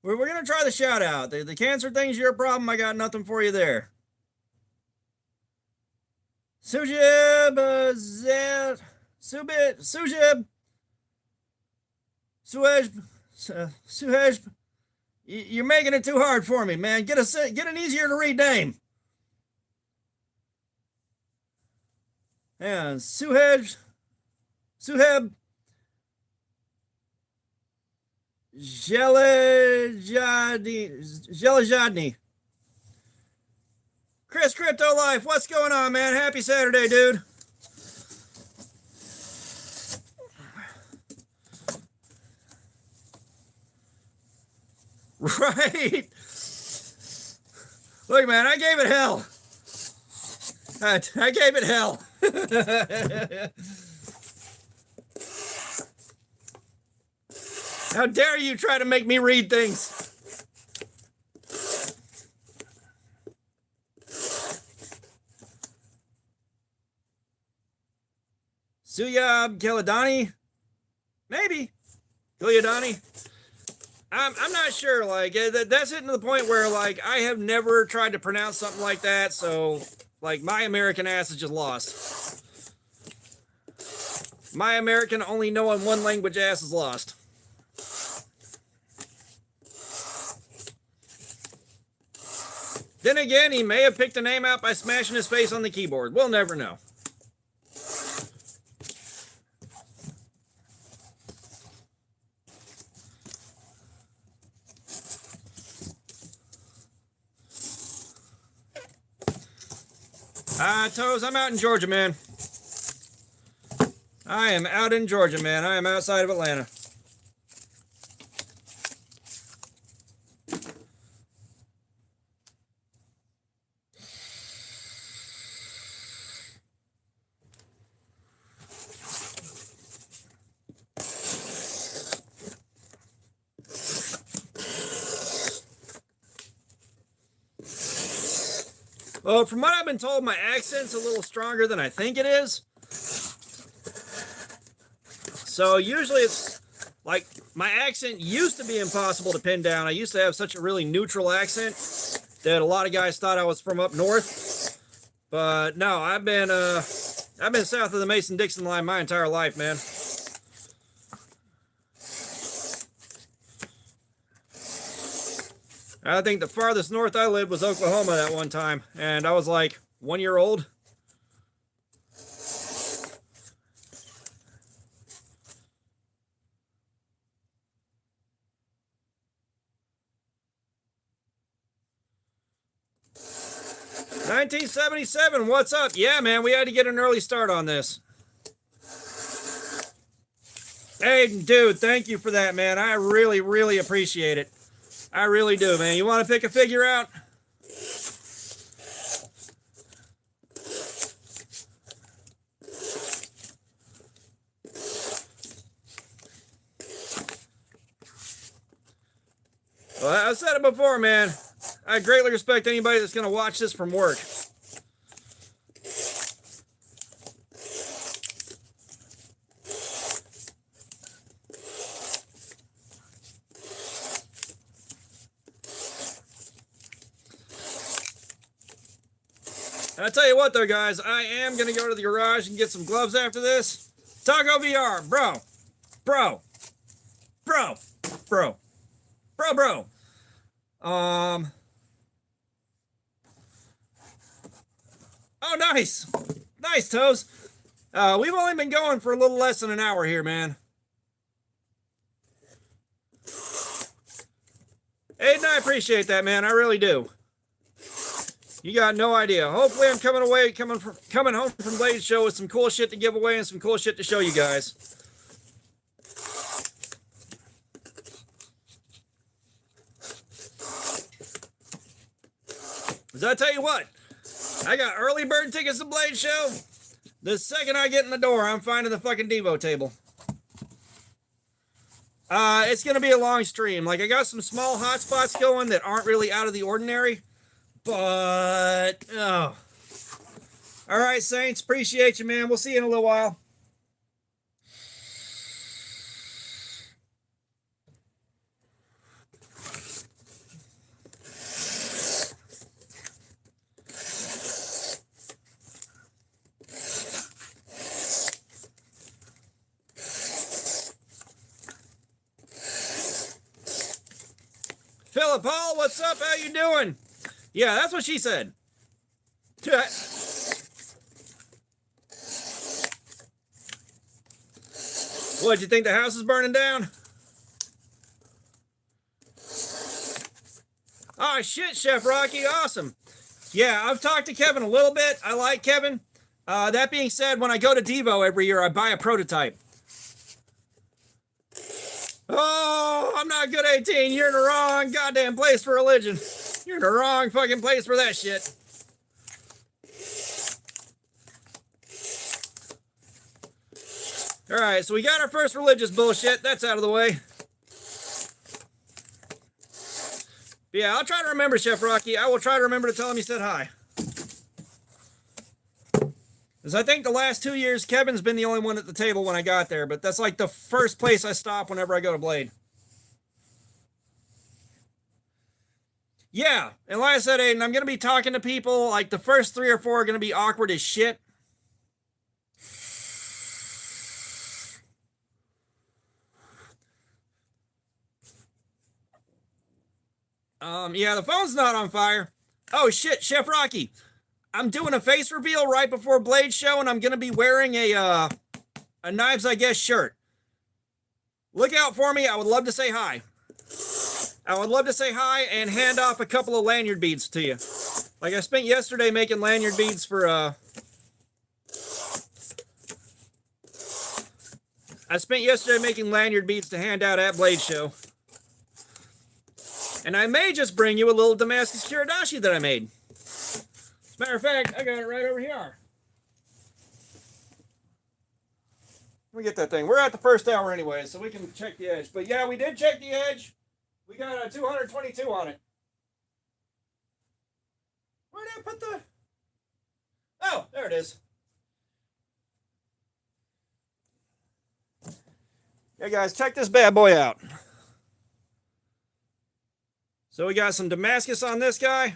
We're going to try the shout out. The cancer thing's your problem. I got nothing for you there. Sujib, Sujib. Suhej, you're making it too hard for me, man. Get an easier to read name. Yeah, Suheb, Jelajadny. Chris Crypto Life, what's going on, man? Happy Saturday, dude. Right? Look, man, I gave it hell. I gave it hell. How dare you try to make me read things? Suyab Kiladani? Maybe. Kiladani? I'm not sure. Like, that's hitting to the point where, like, I have never tried to pronounce something like that, so, like, my American ass is just lost. My American only knowing one language ass is lost. Then again, he may have picked a name out by smashing his face on the keyboard. We'll never know. Toes, I'm out in Georgia, man. I am out in Georgia, man. I am outside of Atlanta. Well, from what I've been told, my accent's a little stronger than I think it is. So usually it's like my accent used to be impossible to pin down. I used to have such a really neutral accent that a lot of guys thought I was from up north. But no, I've been south of the Mason-Dixon line my entire life, man. I think the farthest north I lived was Oklahoma that one time, and I was like 1 year old. $1977, what's up? Yeah, man, we had to get an early start on this. Hey, dude, thank you for that, man. I really, really appreciate it. I really do, man. You want to pick a figure out? Well, I've said it before, man. I greatly respect anybody that's going to watch this from work. And I tell you what, though, guys, I am going to go to the garage and get some gloves after this. Taco VR, bro. Oh, nice. Nice, Toes. We've only been going for a little less than an hour here, man. Aiden, I appreciate that, man. I really do. You got no idea. Hopefully I'm coming home from Blade Show with some cool shit to give away and some cool shit to show you guys. Because I tell you what, I got early bird tickets to Blade Show. The second I get in the door, I'm finding the fucking Devo table. It's going to be a long stream. Like, I got some small hotspots going that aren't really out of the ordinary. But, oh. All right, Saints. Appreciate you, man. We'll see you in a little while. Philip Hall, what's up? How you doing? Yeah, that's what she said. What, you think the house is burning down? Oh, shit, Chef Rocky. Awesome. Yeah, I've talked to Kevin a little bit. I like Kevin. That being said, when I go to Devo every year, I buy a prototype. Oh, I'm not good 18. You're in the wrong goddamn place for religion. You're in the wrong fucking place for that shit. All right, so we got our first religious bullshit. That's out of the way. But yeah, I'll try to remember, Chef Rocky. I will try to remember to tell him you said hi. Because I think the last 2 years, Kevin's been the only one at the table when I got there. But that's like the first place I stop whenever I go to Blade. Yeah, and like I said, Aiden, I'm going to be talking to people. Like, the first 3 or 4 are going to be awkward as shit. Yeah, the phone's not on fire. Oh, shit, Chef Rocky. I'm doing a face reveal right before Blade Show, and I'm going to be wearing a Knives I Guess shirt. Look out for me. I would love to say hi. I would love to say hi and hand off a couple of lanyard beads to you. Like I spent yesterday making lanyard beads for to hand out at Blade Show. And I may just bring you a little Damascus Kiridashi that I made. As a matter of fact, I got it right over here. Let me get that thing. We're at the first hour anyway, so we can check the edge. But yeah, we did check the edge. We got a 222 on it. Where did I put the... Oh, there it is. Yeah, guys, check this bad boy out. So we got some Damascus on this guy.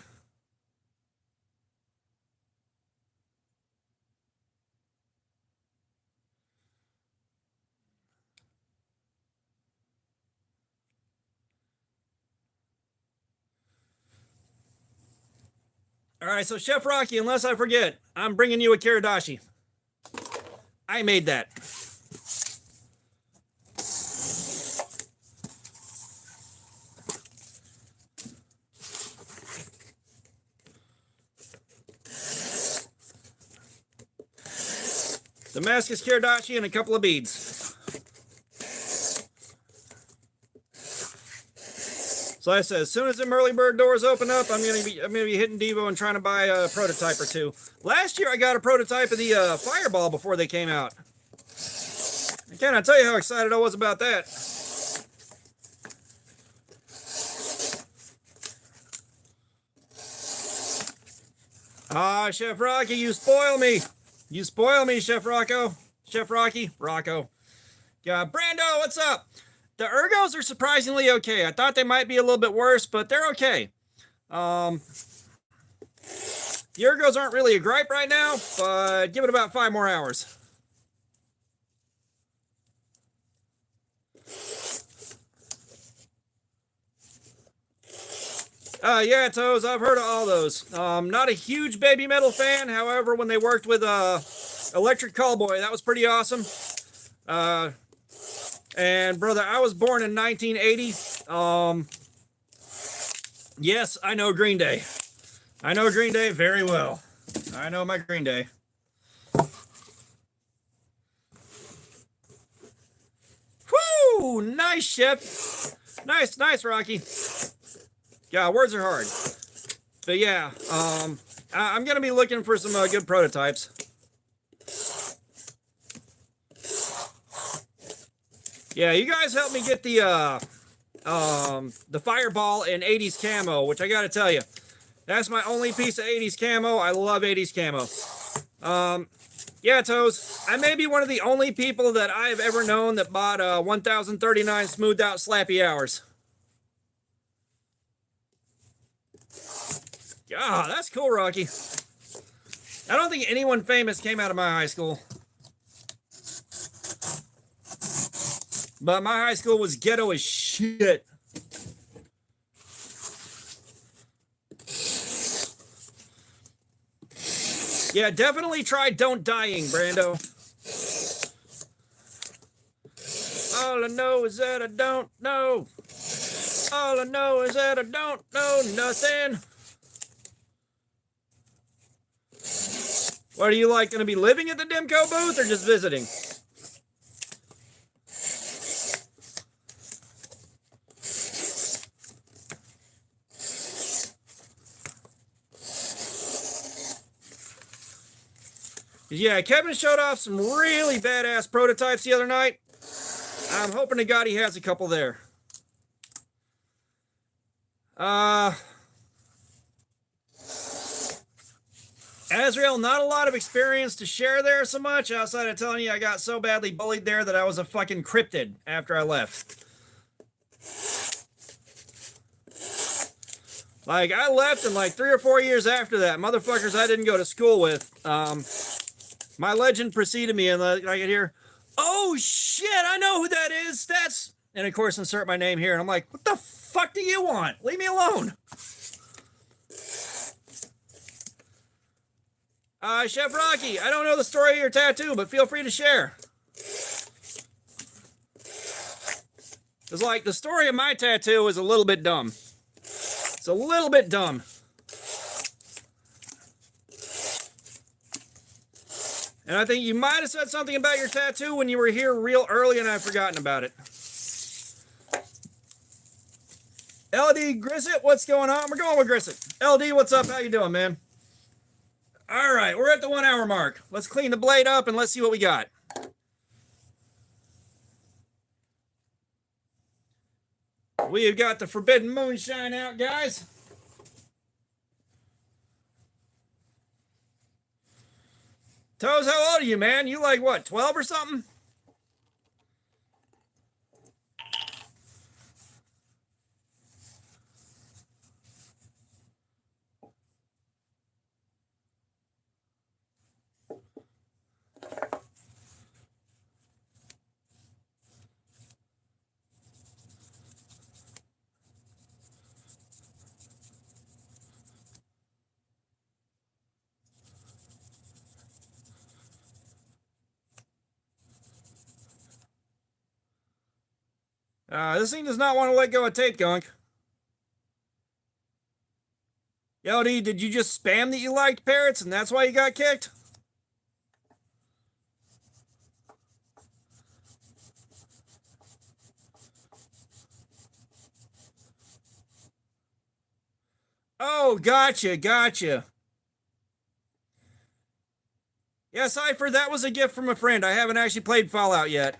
All right, so Chef Rocky, unless I forget, I'm bringing you a Kiridashi. I made that. Damascus Kiridashi and a couple of beads. So like I said, as soon as the early bird doors open up, I'm gonna be hitting Devo and trying to buy a prototype or two. Last year I got a prototype of the Fireball before they came out. I cannot tell you how excited I was about that. Ah, Chef Rocky, you spoil me. You spoil me, Chef Rocco. Chef Rocky, Rocco. Yeah, Brando, what's up? The Ergos are surprisingly okay. I thought they might be a little bit worse, but they're okay. The Ergos aren't really a gripe right now, but give it about 5 more hours. Yeah, Toes, I've heard of all those. Not a huge Baby Metal fan. However, when they worked with Electric Callboy, that was pretty awesome. And brother, I was born in 1980. Yes, I know Green Day. I know Green Day very well. I know my Green Day. Whoo! Nice, Chef. Nice, Rocky. Yeah, words are hard. But yeah, I'm gonna be looking for some good prototypes. Yeah, you guys helped me get the Fireball in 80s camo, which I gotta tell you, that's my only piece of 80s camo. I love 80s camo. Yeah, Toes, I may be one of the only people that I've ever known that bought 1039 smoothed out slappy hours. Yeah, that's cool, Rocky. I don't think anyone famous came out of my high school. But my high school was ghetto as shit. Yeah, definitely try Don't Dying, Brando. All I know is that I don't know. All I know is that I don't know nothing. What are you like, going to be living at the Dimco booth or just visiting? Yeah, Kevin showed off some really badass prototypes the other night. I'm hoping to God he has a couple there. Azrael, not a lot of experience to share there so much, outside of telling you I got so badly bullied there that I was a fucking cryptid after I left. Like, I left, and like 3 or 4 years after that, motherfuckers I didn't go to school with, my legend preceded me, and I could hear, "Oh shit, I know who that is. That's..." And of course, insert my name here, and I'm like, "What the fuck do you want? Leave me alone." Chef Rocky, I don't know the story of your tattoo, but feel free to share. It's like, the story of my tattoo is a little bit dumb. It's a little bit dumb. And I think you might have said something about your tattoo when you were here real early and I've forgotten about it. LD Grisset, what's going on? We're going with Grisset. LD, what's up? How you doing, man? All right, we're at the 1 hour mark. Let's clean the blade up and let's see what we got. We've got the Forbidden Moonshine out, guys. Toes, how old are you, man? You like what, 12 or something? This thing does not want to let go of tape gunk. Yodi, did you just spam that you liked parrots and that's why you got kicked? Oh, gotcha. Yeah, Cypher, that was a gift from a friend. I haven't actually played Fallout yet.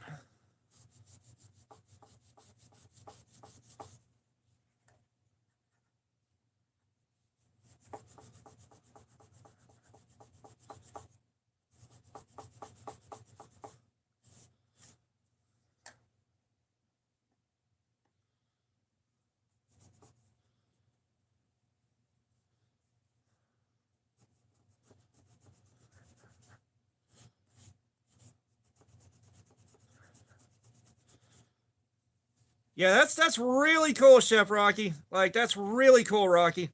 Yeah, that's really cool, Chef Rocky. Like, that's really cool, Rocky.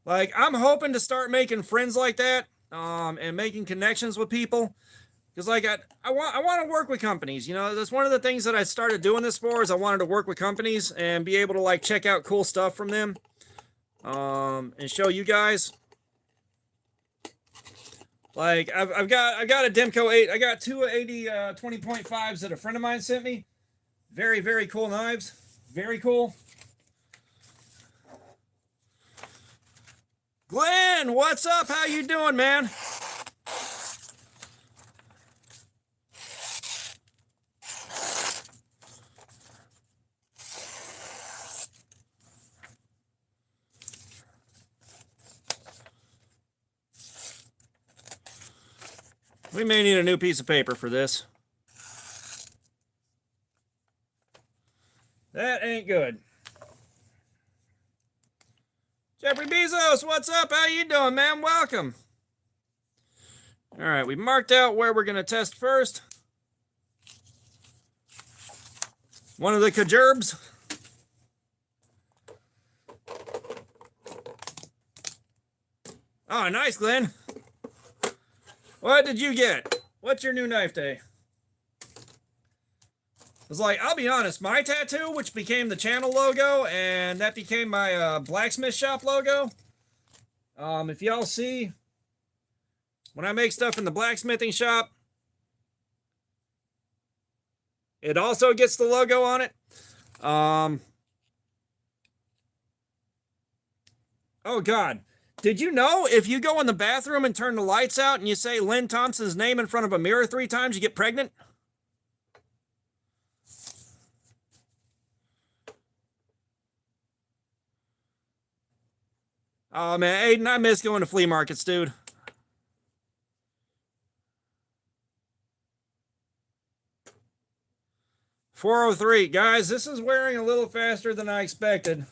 Like, I'm hoping to start making friends like that, and making connections with people. Because like I want to work with companies. You know, that's one of the things that I started doing this for, is I wanted to work with companies and be able to like check out cool stuff from them. And show you guys. Like I've got a Demco 8. I got two 80 20.5s that a friend of mine sent me. Very, very cool knives. Very cool. Glenn, what's up? How you doing, man? We may need a new piece of paper for this. That ain't good. Jeffrey Bezos, what's up? How you doing, man? Welcome. All right, we marked out where we're going to test first. One of the Kajerbs. Oh, nice, Glenn. What did you get? What's your new knife day? It's like, I'll be honest, my tattoo, which became the channel logo, and that became my blacksmith shop logo. If y'all see, when I make stuff in the blacksmithing shop, it also gets the logo on it. Oh, God. Did you know if you go in the bathroom and turn the lights out and you say Lynn Thompson's name in front of a mirror 3 times, you get pregnant? Oh, man, Aiden, I miss going to flea markets, dude. $403. Guys, this is wearing a little faster than I expected.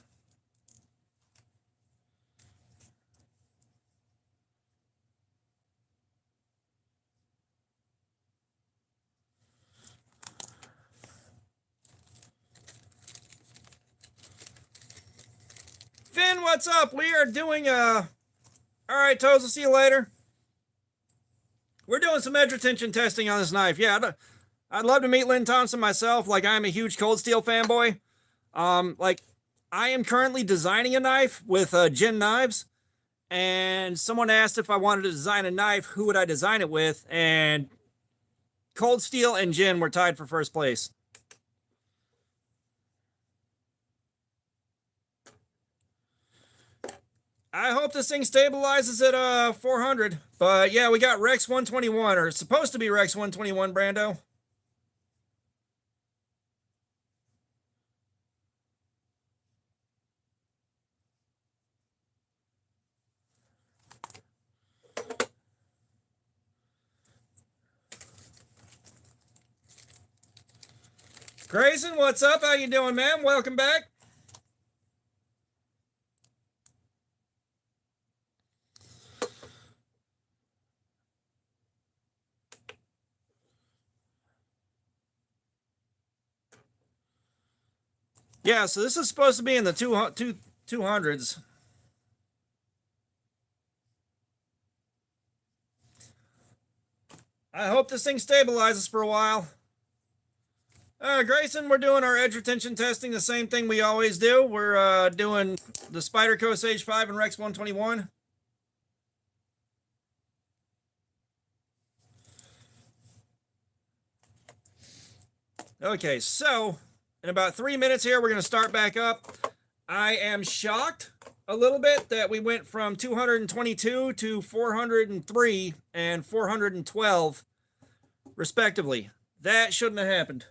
Finn, what's up? We are doing all right, Toes, I'll see you later. We're doing some edge retention testing on this knife. Yeah, I'd love to meet Lynn Thompson myself. Like, I'm a huge Cold Steel fanboy. Like, I am currently designing a knife with Jin Knives, and someone asked if I wanted to design a knife, who would I design it with? And Cold Steel and Jin were tied for first place. I hope this thing stabilizes at 400. But yeah, we got Rex 121, or it's supposed to be Rex 121, Brando. Grayson, what's up? How you doing, man? Welcome back. Yeah, so this is supposed to be in the 200s. I hope this thing stabilizes for a while. Grayson, we're doing our edge retention testing, the same thing we always do. We're doing the Spyderco Sage 5 and Rex 121. Okay, so in about 3 minutes here, we're going to start back up. I am shocked a little bit that we went from 222 to 403 and 412, respectively. That shouldn't have happened.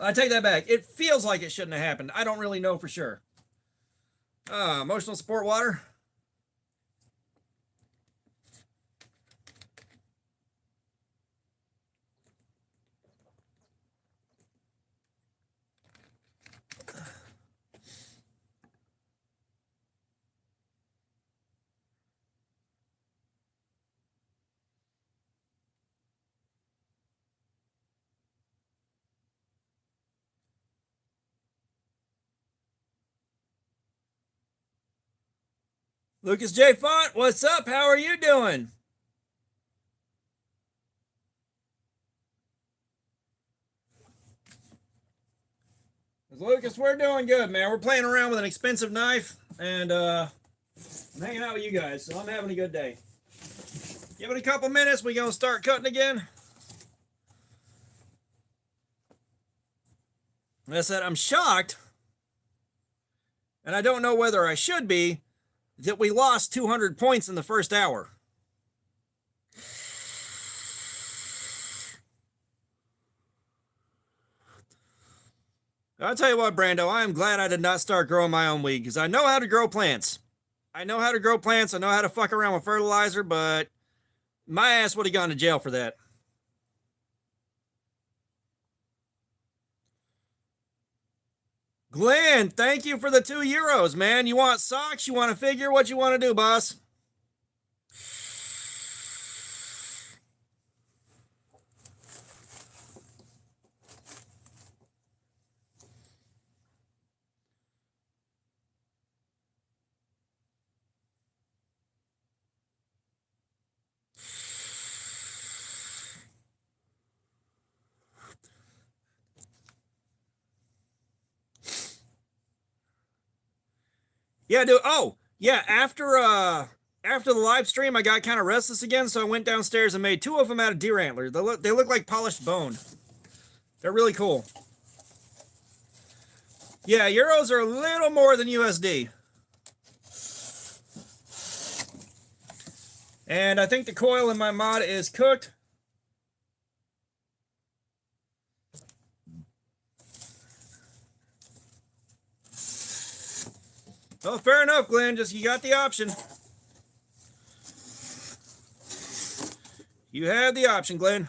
I take that back. It feels like it shouldn't have happened. I don't really know for sure. Emotional support water. Lucas J. Font, what's up? How are you doing? Lucas, we're doing good, man. We're playing around with an expensive knife, and I'm hanging out with you guys, so I'm having a good day. Give it a couple minutes, we're going to start cutting again. Like I said, I'm shocked, and I don't know whether I should be, that we lost 200 points in the first hour. I'll tell you what, Brando, I am glad I did not start growing my own weed, because I know how to grow plants. I know how to grow plants, I know how to fuck around with fertilizer, but my ass would have gone to jail for that. Glenn, thank you for the €2, man. You want socks? You want a figure? What you want to do, boss? Yeah, dude. Oh, yeah. After the live stream, I got kind of restless again, so I went downstairs and made 2 of them out of deer antler. They look like polished bone. They're really cool. Yeah, euros are a little more than USD. And I think the coil in my mod is cooked. Well, fair enough, Glenn. Just you got the option. You have the option, Glenn.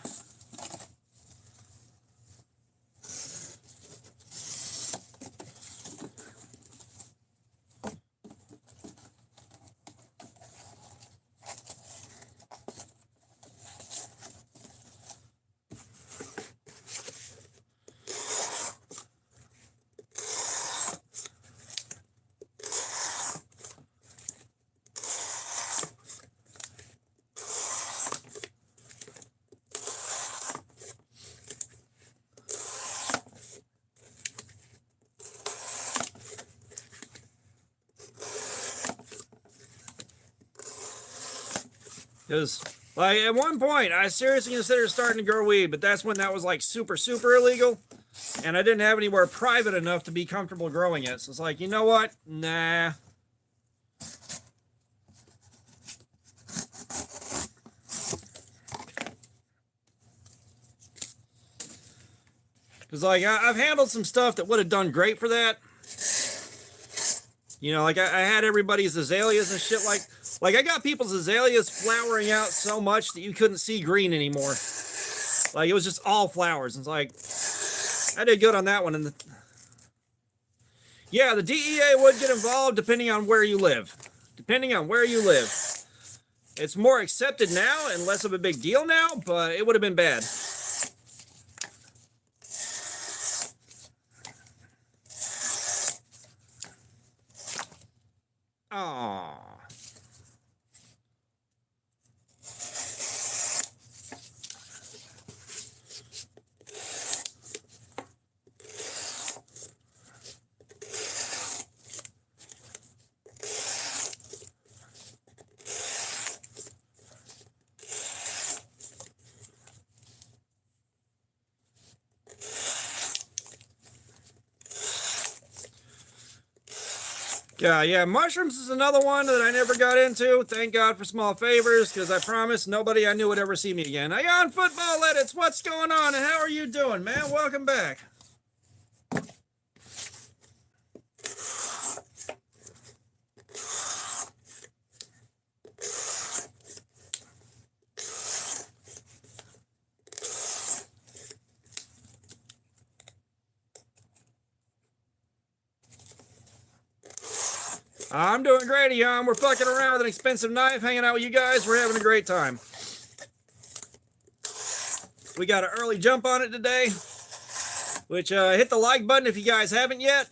Because, like, at one point, I seriously considered starting to grow weed, but that's when that was, like, super, super illegal. And I didn't have anywhere private enough to be comfortable growing it. So it's like, you know what? Nah. Because, like, I've handled some stuff that would have done great for that. You know, like, I had everybody's azaleas and shit like, I got people's azaleas flowering out so much that you couldn't see green anymore. Like, it was just all flowers. It's like, I did good on that one. And yeah, the DEA would get involved depending on where you live. Depending on where you live. It's more accepted now and less of a big deal now, but it would have been bad. Aww. Yeah, mushrooms is another one that I never got into. Thank God for small favors, because I promise nobody I knew would ever see me again. Ion Football Edits, what's going on and how are you doing, man? Welcome back. I'm doing great, Ian. We're fucking around with an expensive knife, hanging out with you guys. We're having a great time. We got an early jump on it today, which hit the like button if you guys haven't yet.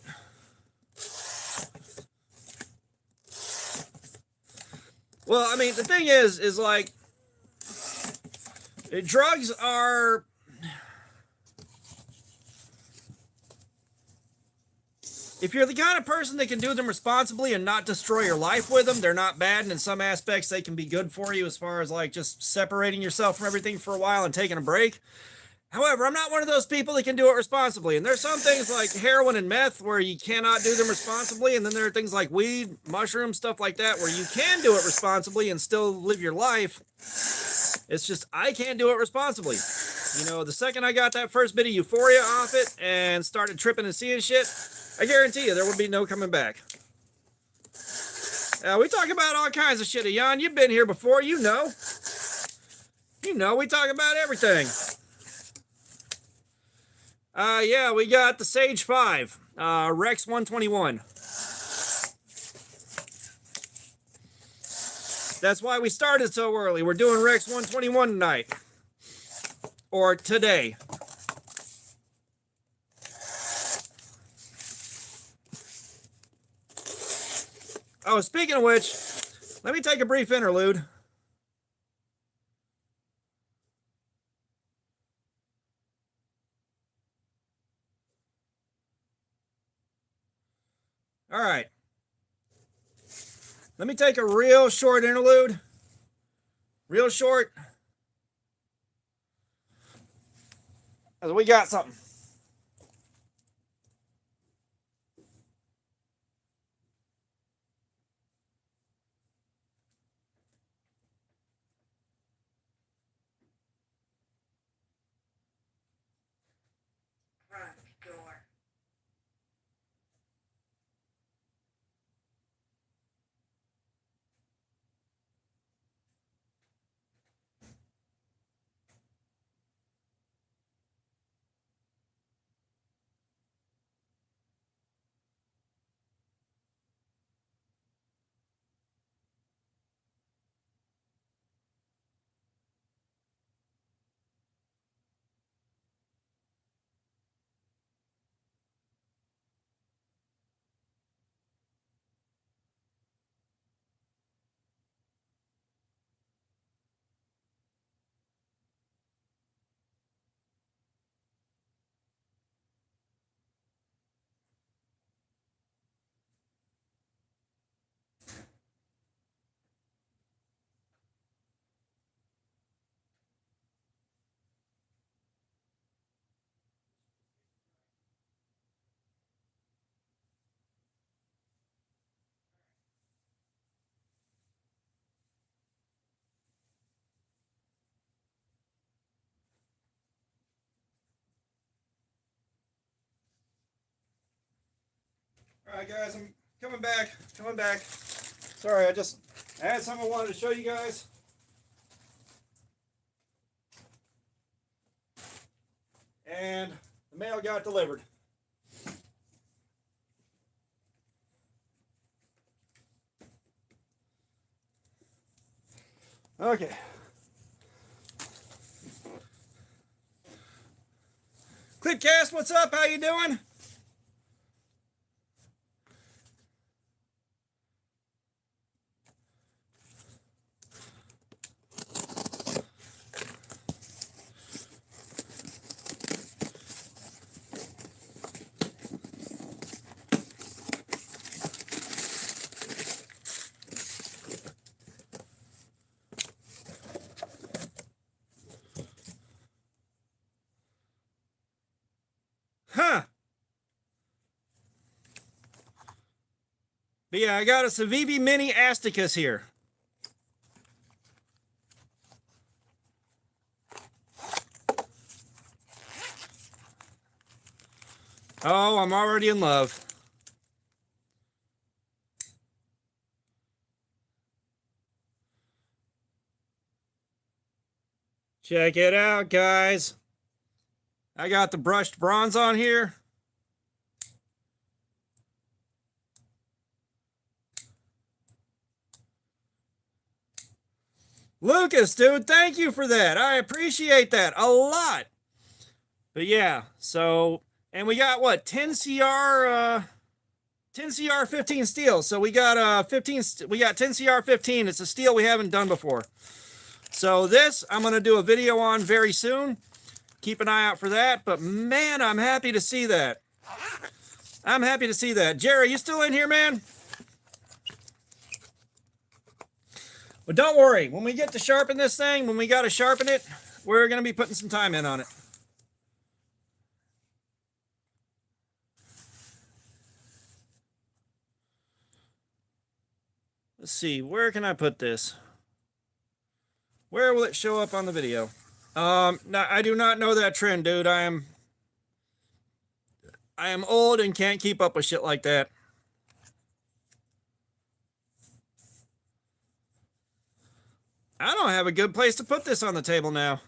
Well, I mean, the thing is like, drugs are... If you're the kind of person that can do them responsibly and not destroy your life with them, they're not bad, and in some aspects they can be good for you as far as like just separating yourself from everything for a while and taking a break. However, I'm not one of those people that can do it responsibly, and there's some things like heroin and meth where you cannot do them responsibly, and then there are things like weed, mushrooms, stuff like that where you can do it responsibly and still live your life. It's just I can't do it responsibly. You know, the second I got that first bit of euphoria off it and started tripping and seeing shit, I guarantee you there will be no coming back. We talk about all kinds of shit, Jan. You've been here before, you know. You know, we talk about everything. Yeah, we got the Sage 5, Rex 121. That's why we started so early. We're doing Rex 121 tonight. Or today. Oh, speaking of which, let me take a brief interlude. All right. Let me take a real short interlude. Real short. We got something. Front door. All right, guys, I'm coming back. Sorry, I had something I wanted to show you guys. And the mail got delivered. Okay. Clipcast, what's up? How you doing? Huh. But yeah, I got a Civivi Mini Asticus here. Oh, I'm already in love. Check it out, guys. I got the brushed bronze on here. Lucas, dude, thank you for that. I appreciate that a lot. But yeah, so, and we got what, 10 CR 15 steel. So we got 10 CR 15. It's a steel we haven't done before. So this I'm going to do a video on very soon. Keep an eye out for that. But man, I'm happy to see that. I'm happy to see that. Jerry, you still in here, man? But don't worry, when we get to sharpen this thing, when we got to sharpen it, we're going to be putting some time in on it. Let's see, where can I put this? Where will it show up on the video? No, I do not know that trend, dude. I am old and can't keep up with shit like that. I don't have a good place to put this on the table now.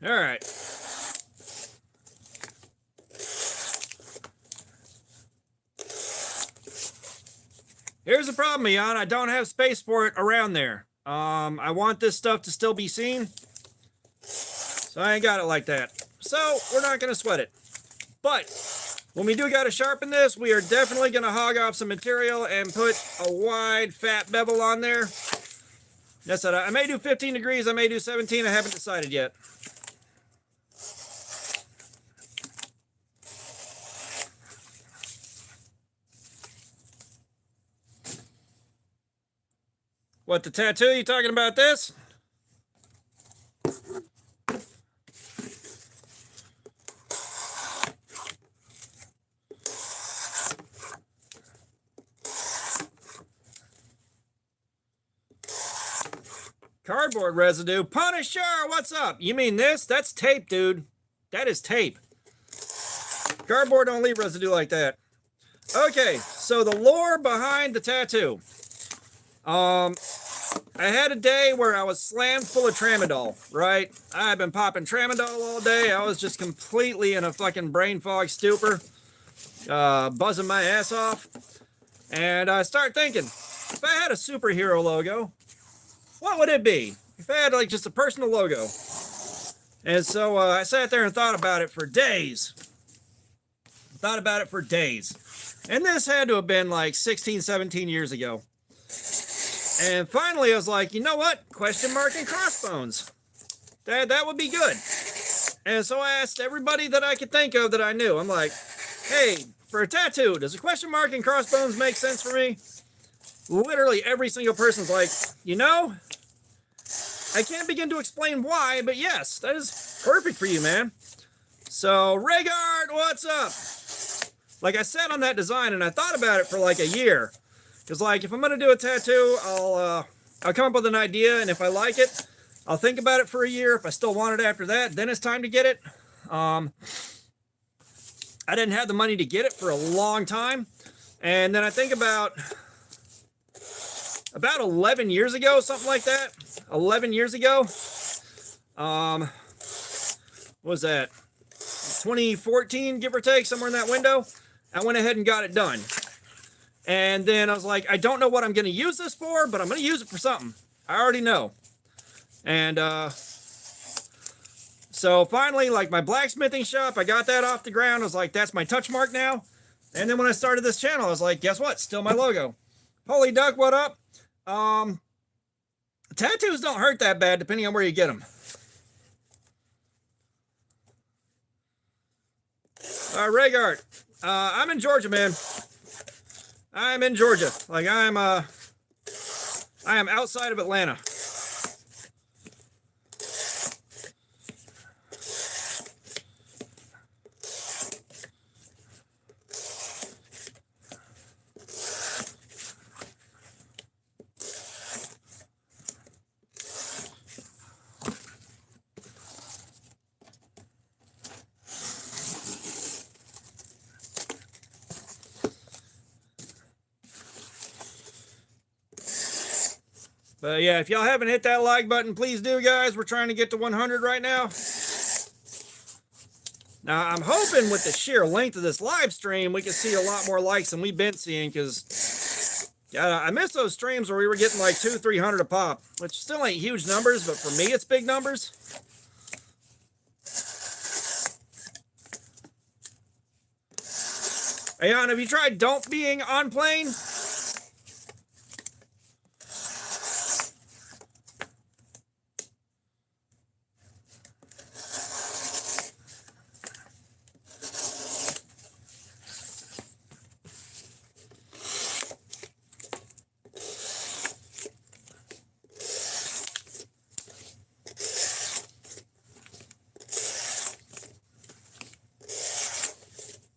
All right. Here's the problem, Ian. I don't have space for it around there. I want this stuff to still be seen. So I ain't got it like that. So we're not going to sweat it. But when we do got to sharpen this, we are definitely going to hog off some material and put a wide, fat bevel on there. That's it. I may do 15 degrees. I may do 17. I haven't decided yet. What, the tattoo? You talking about this? Cardboard residue. Punisher, what's up? You mean this? That's tape, dude. That is tape. Cardboard don't leave residue like that. Okay, so the lore behind the tattoo. I had a day where I was slammed full of Tramadol, right? I've been popping Tramadol all day. I was just completely in a fucking brain fog stupor, buzzing my ass off. And I start thinking, if I had a superhero logo, what would it be? If I had like just a personal logo. And so I sat there and thought about it for days. And this had to have been like 16, 17 years ago. And finally, I was like, you know what? Question mark and crossbones. That would be good. And so I asked everybody that I could think of that I knew. I'm like, hey, for a tattoo, does a question mark and crossbones make sense for me? Literally every single person's like, you know, I can't begin to explain why, but yes, that is perfect for you, man. So, Regard, what's up? like I sat on that design and I thought about it for like a year. Because like if I'm gonna do a tattoo, I'll come up with an idea, and if I like it, I'll think about it for a year. If I still want it after that, then it's time to get it. I didn't have the money to get it for a long time, and then I think about 11 years ago, something like that. 11 years ago. What was that? 2014, give or take, somewhere in that window. I went ahead and got it done. And then I was like, I don't know what I'm going to use this for, but I'm going to use it for something. I already know. And so finally, like my blacksmithing shop, I got that off the ground. I was like, that's my touch mark now. And then when I started this channel, I was like, guess what? Still my logo. Holy duck, what up? Tattoos don't hurt that bad depending on where you get them. Rhaegar, I'm in Georgia, man. I'm in Georgia. Like I am outside of Atlanta. But yeah, if y'all haven't hit that like button, please do, guys. We're trying to get to 100 right now. Now, I'm hoping with the sheer length of this live stream, we can see a lot more likes than we've been seeing, because I miss those streams where we were getting like 200-300 a pop, which still ain't huge numbers, but for me, it's big numbers. Hey, Jan, have you tried Don't Being on Plane?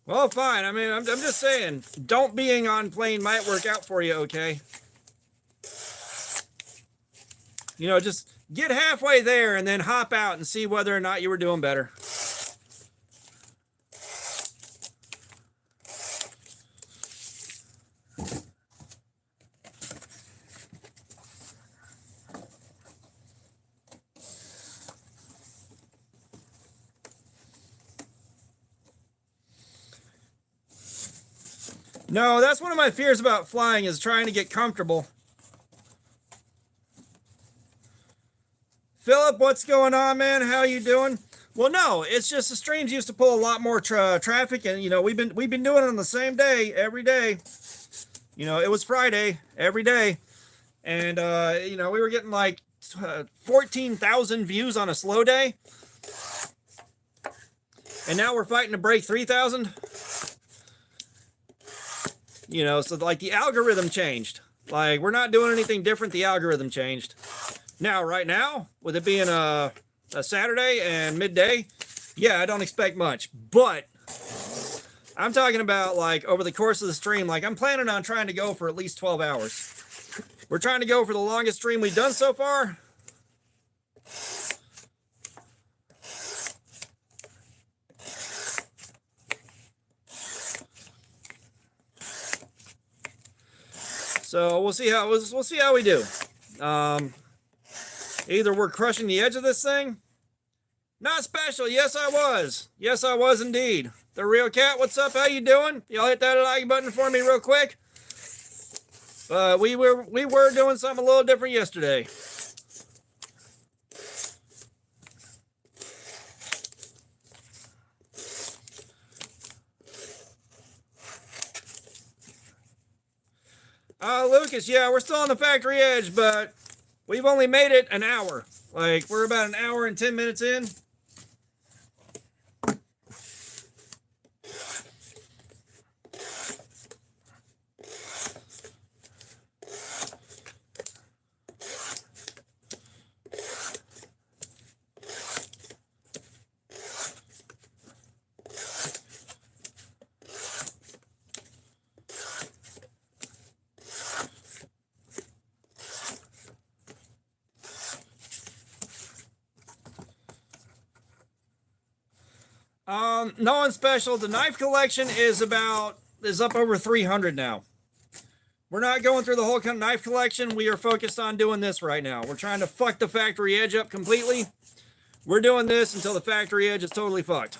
Well, fine. I mean, I'm just saying, Don't Being on Plane might work out for you, okay? You know, just get halfway there and then hop out and see whether or not you were doing better. No, that's one of my fears about flying, is trying to get comfortable. Philip, what's going on, man? How you doing? Well, no, it's just the streams used to pull a lot more traffic, and you know we've been doing it on the same day every day. You know, it was Friday every day, and you know we were getting like 14,000 views on a slow day, and now we're fighting to break 3,000. You know, so like the algorithm changed. Like we're not doing anything different. The algorithm changed. Now, right now, with it being a Saturday and midday, yeah, I don't expect much. But I'm talking about like over the course of the stream, like I'm planning on trying to go for at least 12 hours. We're trying to go for the longest stream we've done so far. So we'll see how we do. Either we're crushing the edge of this thing. Not special. Yes, I was. Yes, I was indeed. The Real Cat, what's up? How you doing? Y'all hit that like button for me real quick. We were doing something a little different yesterday. Lucas, yeah, we're still on the factory edge, but we've only made it an hour. Like, we're about an hour and 10 minutes in. No one special. The knife collection is up over 300 now. We're not going through the whole knife collection. We are focused on doing this right now. We're trying to fuck the factory edge up completely. We're doing this until the factory edge is totally fucked.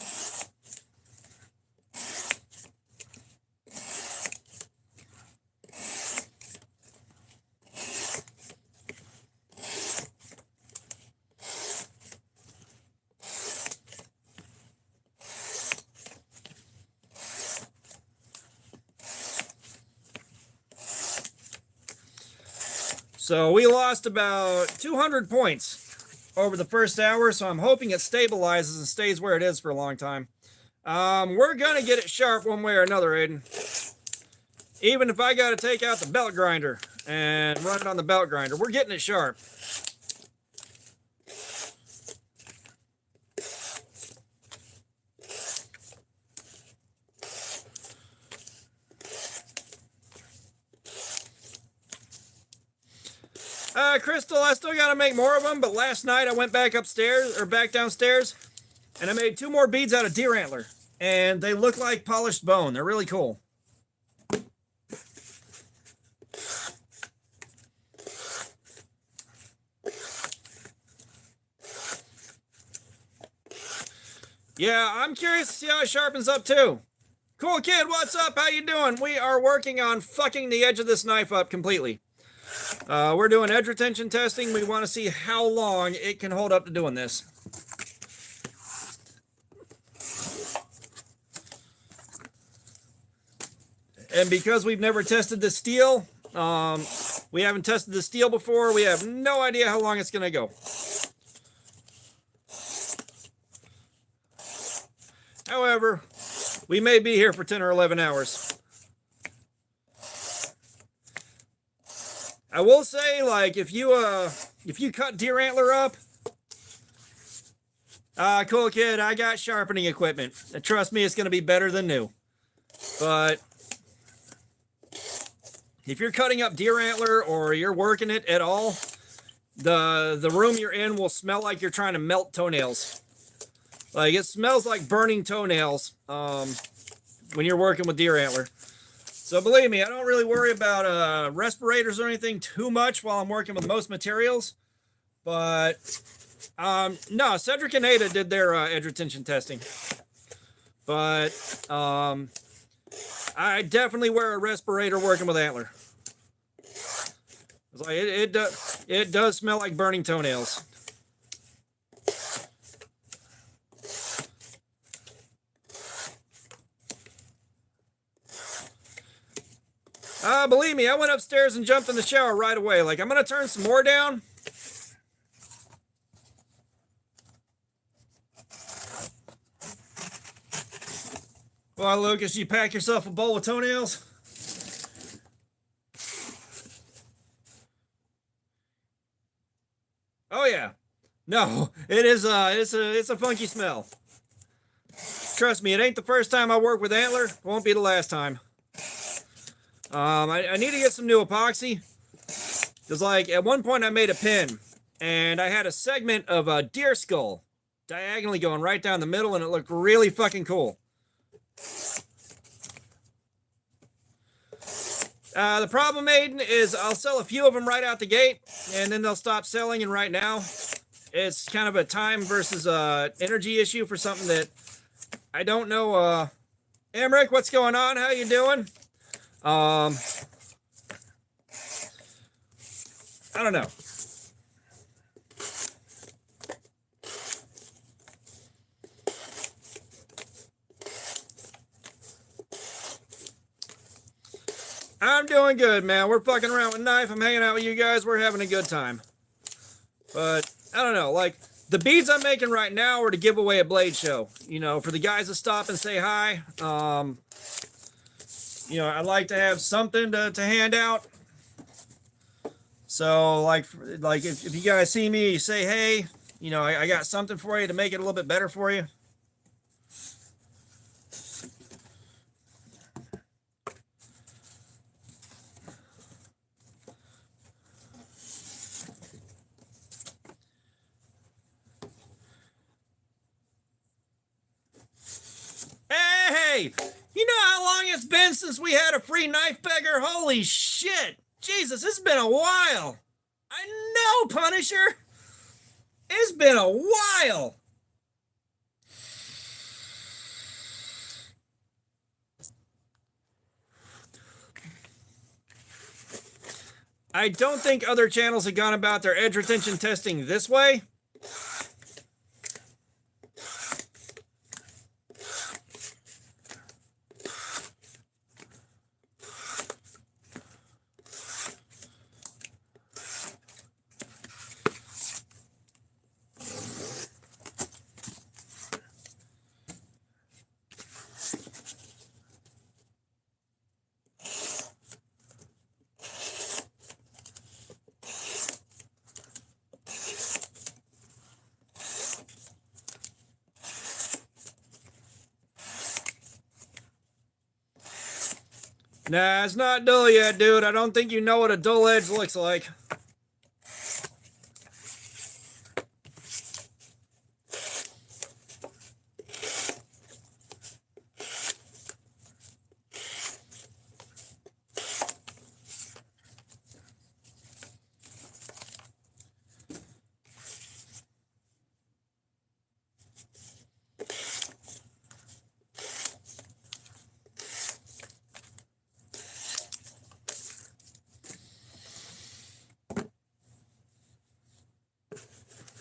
So we lost about 200 points over the first hour, so I'm hoping it stabilizes and stays where it is for a long time. We're going to get it sharp one way or another, Aiden. Even if I got to take out the belt grinder and run it on the belt grinder, we're getting it sharp. Crystal, I still got to make more of them, but last night I went back downstairs, and I made 2 more beads out of deer antler, and they look like polished bone. They're really cool. Yeah, I'm curious to see how it sharpens up too. Cool kid, what's up? How you doing? We are working on fucking the edge of this knife up completely. We're doing edge retention testing. We want to see how long it can hold up to doing this. And because we've never tested the steel, we haven't tested the steel before, we have no idea how long it's going to go. However, we may be here for 10 or 11 hours. I will say, like, if you cut deer antler up, cool kid, I got sharpening equipment. Trust me, it's going to be better than new. But if you're cutting up deer antler or you're working it at all, the room you're in will smell like you're trying to melt toenails. Like, it smells like burning toenails when you're working with deer antler. So believe me, I don't really worry about respirators or anything too much while I'm working with most materials. But no, Cedric and Ada did their edge retention testing. But I definitely wear a respirator working with antler. It's like it does smell like burning toenails. Believe me, I went upstairs and jumped in the shower right away. Like, I'm going to turn some more down. Well, Lucas, you pack yourself a bowl of toenails? Oh, yeah. No, it is, it's a funky smell. Trust me, it ain't the first time I work with antler. It won't be the last time. I need to get some new epoxy. Because, like, at one point I made a pin, and I had a segment of a deer skull diagonally going right down the middle, and it looked really fucking cool. The problem, Aiden, is I'll sell a few of them right out the gate, and then they'll stop selling, and right now, it's kind of a time versus energy issue for something that I don't know. Emmerich, what's going on? How you doing? I don't know. I'm doing good, man. We're fucking around with knife. I'm hanging out with you guys. We're having a good time. But I don't know, like, the beads I'm making right now are to give away at Blade Show. You know, for the guys to stop and say hi. You know, I'd like to have something to hand out. So, like if you guys see me, you say, hey, you know, I got something for you to make it a little bit better for you. Hey, you know how long it's been since we had a free knife beggar? Holy shit. Jesus, it's been a while. I know, Punisher. It's been a while. I don't think other channels have gone about their edge retention testing this way. Nah, it's not dull yet, dude. I don't think you know what a dull edge looks like.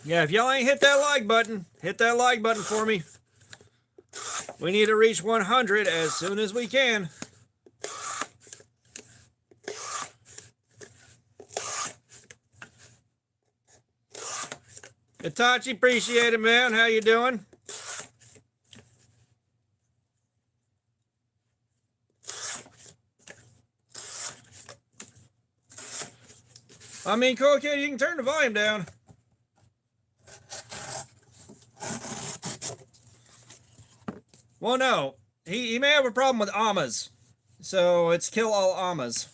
Yeah, if y'all ain't hit that like button, hit that like button for me. We need to reach 100 as soon as we can. Itachi, appreciate it, man. How you doing? I mean, cool kid, you can turn the volume down. Well, no. He may have a problem with Amas. So it's kill all Amas.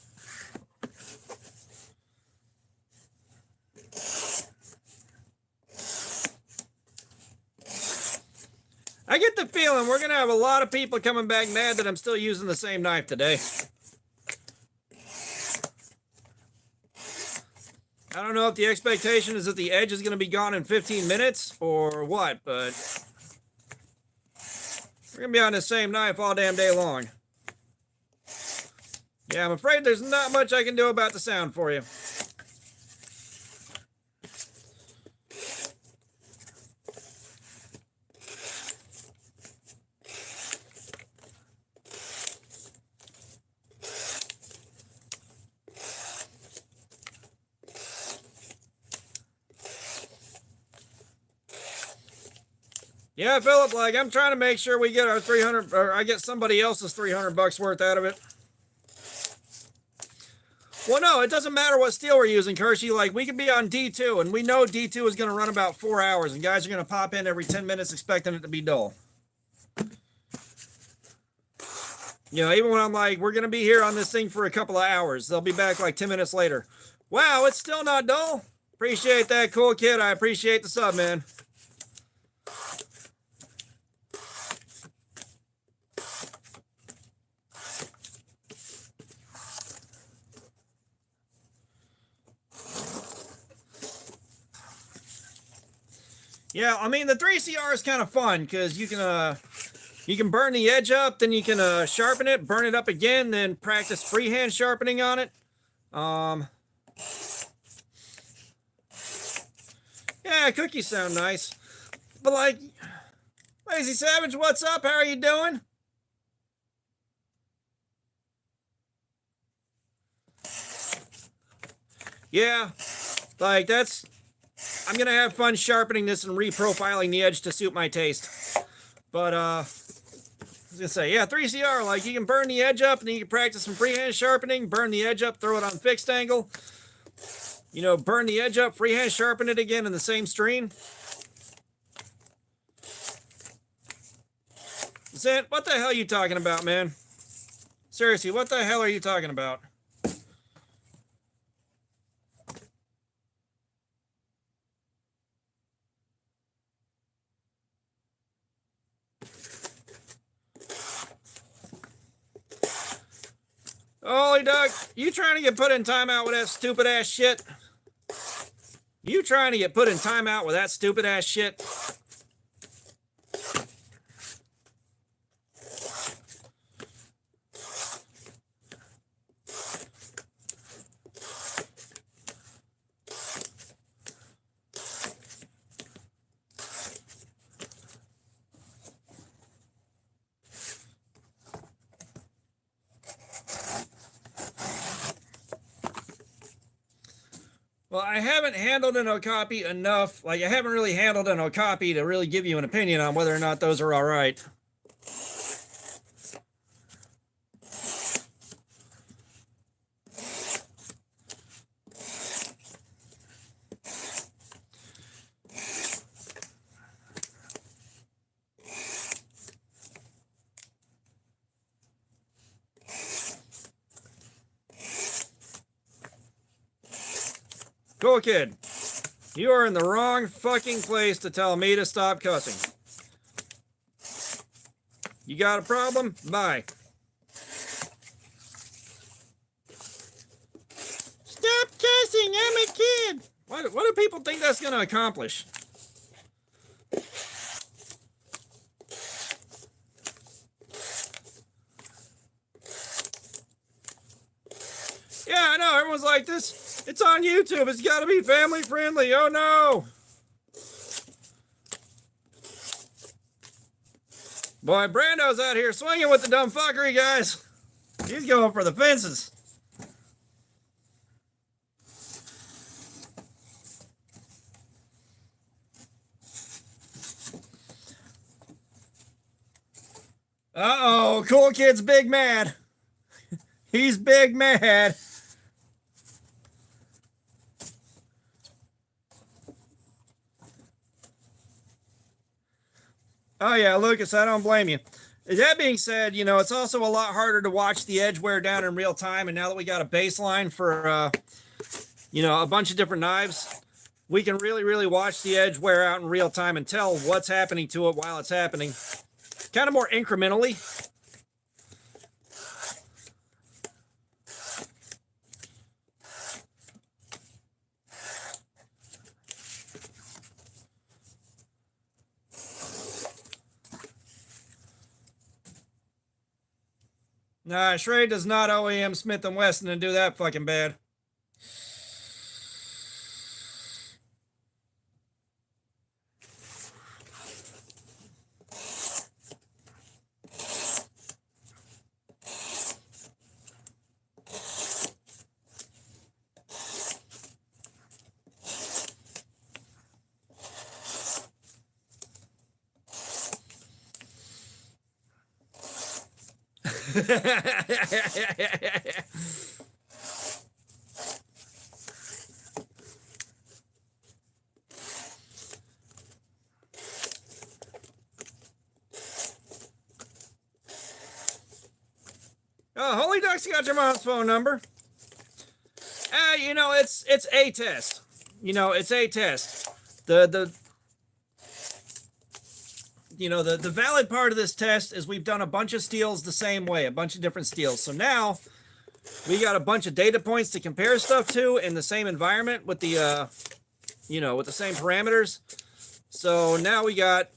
I get the feeling we're going to have a lot of people coming back mad that I'm still using the same knife today. I don't know if the expectation is that the edge is going to be gone in 15 minutes or what, but we're going to be on the same knife all damn day long. Yeah, I'm afraid there's not much I can do about the sound for you. Yeah, Philip, like, I'm trying to make sure we get our 300, or I get somebody else's 300 bucks worth out of it. Well, no, it doesn't matter what steel we're using, Kershey. Like, we could be on D2, and we know D2 is going to run about 4 hours, and guys are going to pop in every 10 minutes expecting it to be dull. You know, even when I'm like, we're going to be here on this thing for a couple of hours, they'll be back like 10 minutes later. Wow, it's still not dull? Appreciate that, cool kid. I appreciate the sub, man. Yeah, I mean, the 3CR is kind of fun because you can burn the edge up, then you can sharpen it, burn it up again, then practice freehand sharpening on it. Yeah, cookies sound nice. But like, Lazy Savage, what's up? How are you doing? Yeah, like I'm going to have fun sharpening this and reprofiling the edge to suit my taste. But, I was going to say, yeah, 3CR, like, you can burn the edge up, and then you can practice some freehand sharpening, burn the edge up, throw it on fixed angle. You know, burn the edge up, freehand sharpen it again in the same stream. Zent, what the hell are you talking about, man? Seriously, what the hell are you talking about? Holy duck, you trying to get put in timeout with that stupid ass shit? You trying to get put in timeout with that stupid ass shit? Well, I haven't handled an Okapi enough. Like, I haven't really handled an Okapi to really give you an opinion on whether or not those are all right. Cool kid. You are in the wrong fucking place to tell me to stop cussing. You got a problem? Bye. Stop cussing, I'm a kid. What do people think that's going to accomplish? Yeah, I know. Everyone's like this. It's on YouTube. It's got to be family friendly. Oh, no. Boy, Brando's out here swinging with the dumb fuckery, guys. He's going for the fences. Uh-oh, cool kid's big mad. He's big mad. Oh, yeah, Lucas, I don't blame you. That being said, you know, it's also a lot harder to watch the edge wear down in real time. And now that we got a baseline for, you know, a bunch of different knives, we can really watch the edge wear out in real time and tell what's happening to it while it's happening. Kind of more incrementally. Nah, Schrade does not OEM Smith & Wesson and do that fucking bad. Oh, Holy Duck's got your mom's phone number. You know, it's a test. You know, it's a test. The valid part of this test is we've done a bunch of steels the same way, a bunch of different steels. So now we got a bunch of data points to compare stuff to in the same environment with the, with the same parameters. So now we got,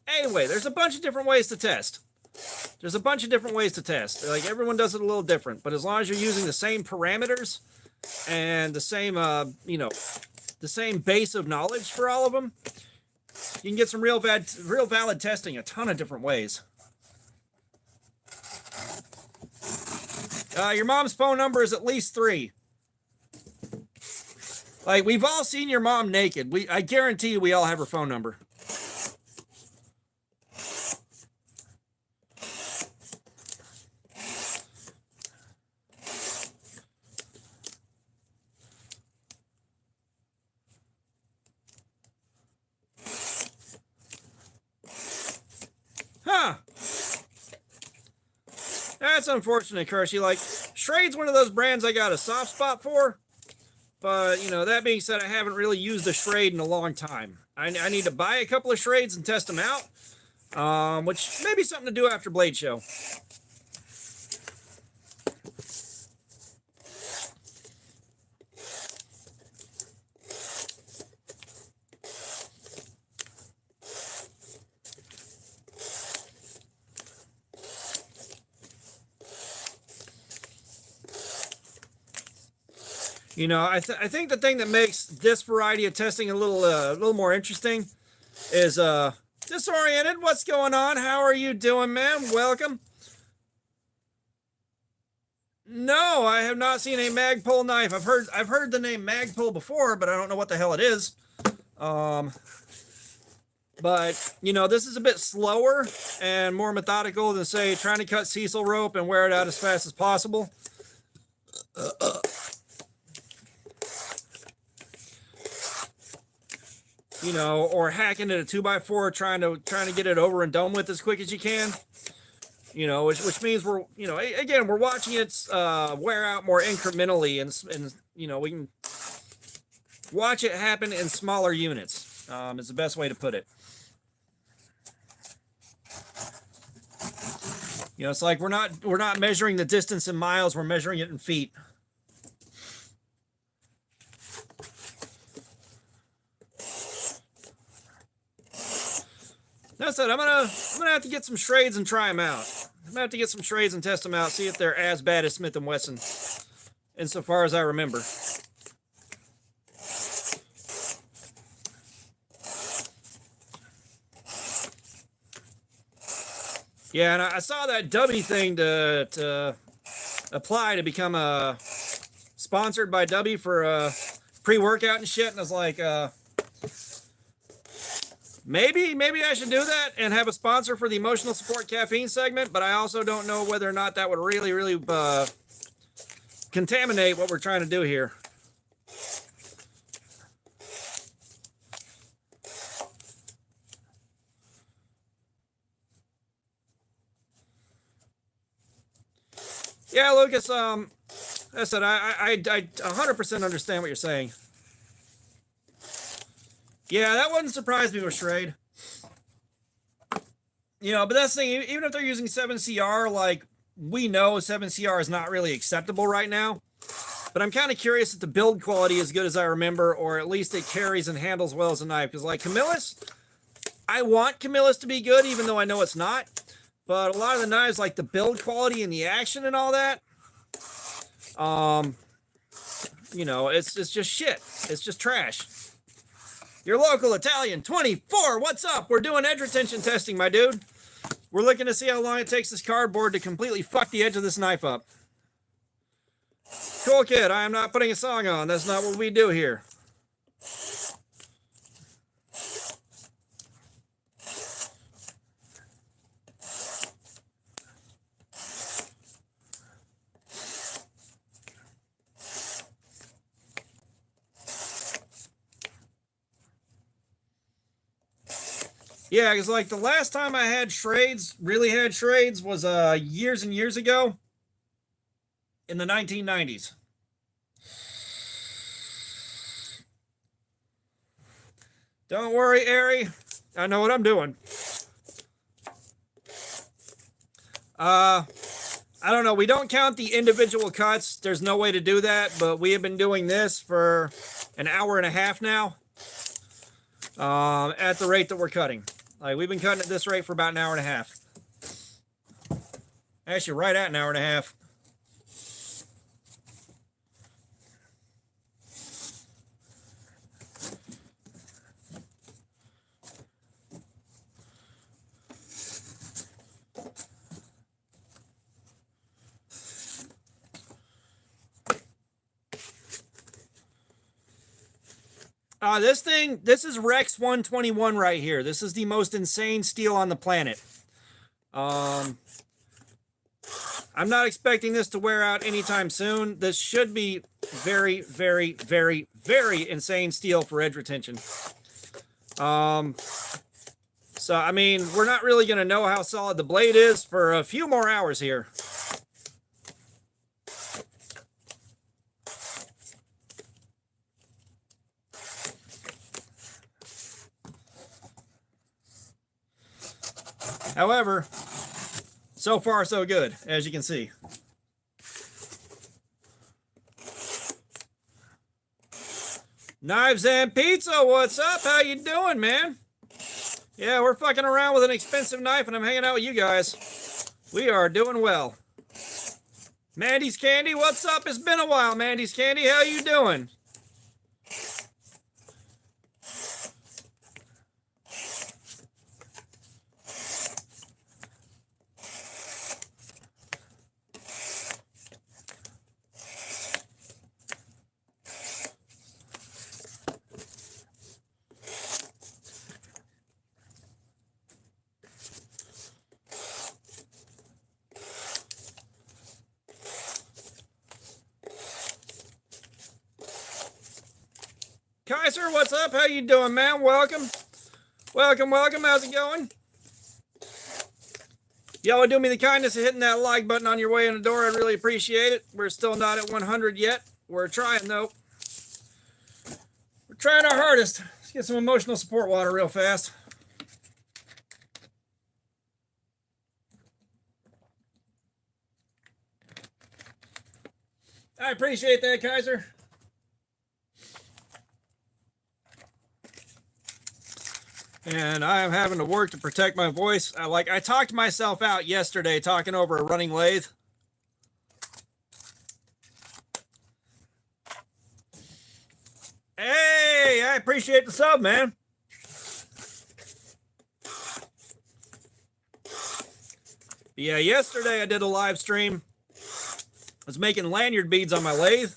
anyway, there's a bunch of different ways to test. There's a bunch of different ways to test. Like, everyone does it a little different, but as long as you're using the same parameters and the same, the same base of knowledge for all of them, you can get some real valid testing a ton of different ways. Your mom's phone number is at least 3. Like, we've all seen your mom naked. I guarantee you we all have her phone number. Huh. That's unfortunate, Kershey. Like, Schrade's one of those brands I got a soft spot for. But, you know, that being said, I haven't really used a Schrade in a long time. I need to buy a couple of Schrades and test them out. Which may be something to do after Blade Show. You know, I think the thing that makes this variety of testing a little more interesting is disoriented. What's going on? How are you doing, man? Welcome. No, I have not seen a Magpul knife. I've heard the name Magpul before, but I don't know what the hell it is. But you know, this is a bit slower and more methodical than say trying to cut Cecil rope and wear it out as fast as possible. You know, or hacking at a 2x4, trying to get it over and done with as quick as you can. You know, which means we're, you know, again, we're watching it wear out more incrementally, and you know, we can watch it happen in smaller units. Is the best way to put it. You know, it's like we're not measuring the distance in miles, we're measuring it in feet. That's it. I'm gonna have to get some Schrades and try them out. I'm gonna have to get some Schrades and test them out, see if they're as bad as Smith & Wesson, insofar as I remember. Yeah, and I saw that Dubby thing to apply to become sponsored by Dubby for pre-workout and shit, and I was like, maybe I should do that and have a sponsor for the emotional support caffeine segment, but I also don't know whether or not that would really contaminate what we're trying to do here. Yeah, Lucas, I said I 100% understand what you're saying. Yeah, that wouldn't surprise me with Schrade. You know, but that's the thing, even if they're using 7CR, like, we know 7CR is not really acceptable right now. But I'm kind of curious if the build quality is good as I remember, or at least it carries and handles well as a knife. Because, like, Camillus, I want Camillus to be good, even though I know it's not. But a lot of the knives, like the build quality and the action and all that, you know, it's just shit. It's just trash. Your local Italian 24, what's up? We're doing edge retention testing, my dude. We're looking to see how long it takes this cardboard to completely fuck the edge of this knife up. Cool kid, I am not putting a song on. That's not what we do here. Yeah, because like the last time I had Schrades, really had Schrades, was years and years ago in the 1990s. Don't worry, Ari. I know what I'm doing. I don't know. We don't count the individual cuts. There's no way to do that, but we have been doing this for an hour and a half now at the rate that we're cutting. Like, we've been cutting at this rate for about an hour and a half. Actually, right at an hour and a half. This is Rex 121 right here. This is the most insane steel on the planet. I'm not expecting this to wear out anytime soon. This should be very, very, very, very insane steel for edge retention. So, I mean, we're not really going to know how solid the blade is for a few more hours here. However, so far so good, as you can see. Knives and Pizza, what's up? How you doing, man? Yeah, we're fucking around with an expensive knife and I'm hanging out with you guys. We are doing well. Mandy's Candy, what's up? It's been a while, Mandy's Candy. How you doing? Kaiser, what's up? How you doing, man? Welcome. Welcome, welcome. How's it going? Y'all do me the kindness of hitting that like button on your way in the door. I'd really appreciate it. We're still not at 100 yet. We're trying, though. We're trying our hardest. Let's get some emotional support water real fast. I appreciate that, Kaiser. And I am having to work to protect my voice. I talked myself out yesterday talking over a running lathe. Hey, I appreciate the sub, man. Yeah, yesterday I did a live stream. I was making lanyard beads on my lathe.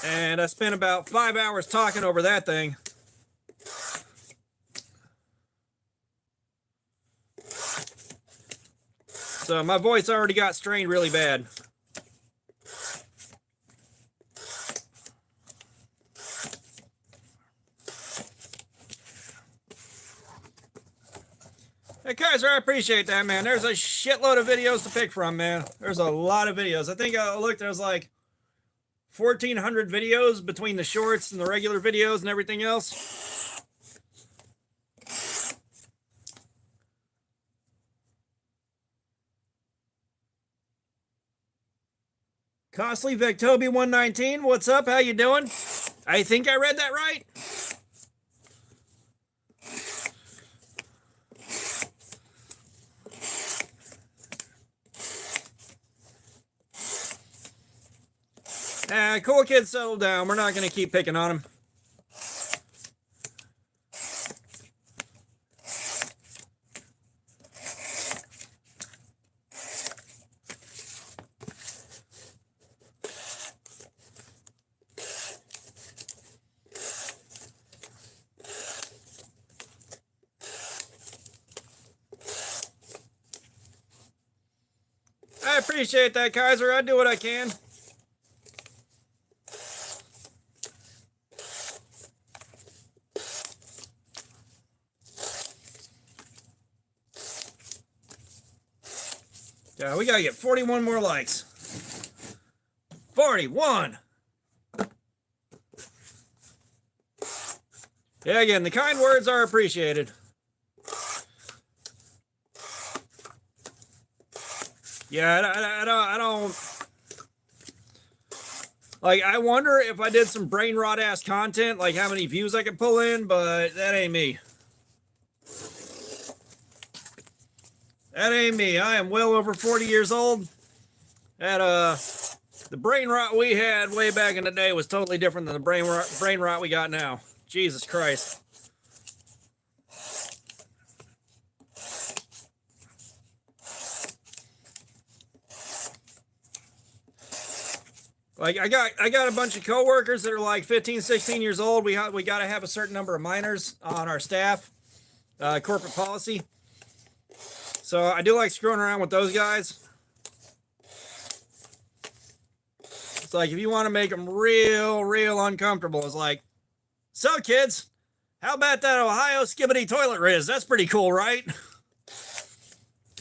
And I spent about 5 hours talking over that thing. So my voice already got strained really bad. Hey, Kaiser, I appreciate that, man. There's a shitload of videos to pick from, man. There's a lot of videos. I think I looked, there's like 1,400 videos between the shorts and the regular videos and everything else. Costly Victobi 119, what's up? How you doing? I think I read that right. Cool kids, settle down. We're not going to keep picking on them. I appreciate that, Kaiser. I do what I can. Yeah, we gotta get 41 more likes. 41. Yeah, again, the kind words are appreciated. Yeah, I don't like. I wonder if I did some brain rot ass content, like how many views I could pull in, but that ain't me. That ain't me. I am well over 40 years old. The brain rot we had way back in the day was totally different than the brain rot we got now. Jesus Christ. Like I got a bunch of coworkers that are like 15, 16 years old. We got to have a certain number of minors on our staff, corporate policy. So I do like screwing around with those guys. It's like if you want to make them real uncomfortable, it's like, so kids, how about that Ohio Skibbity toilet riz? That's pretty cool, right?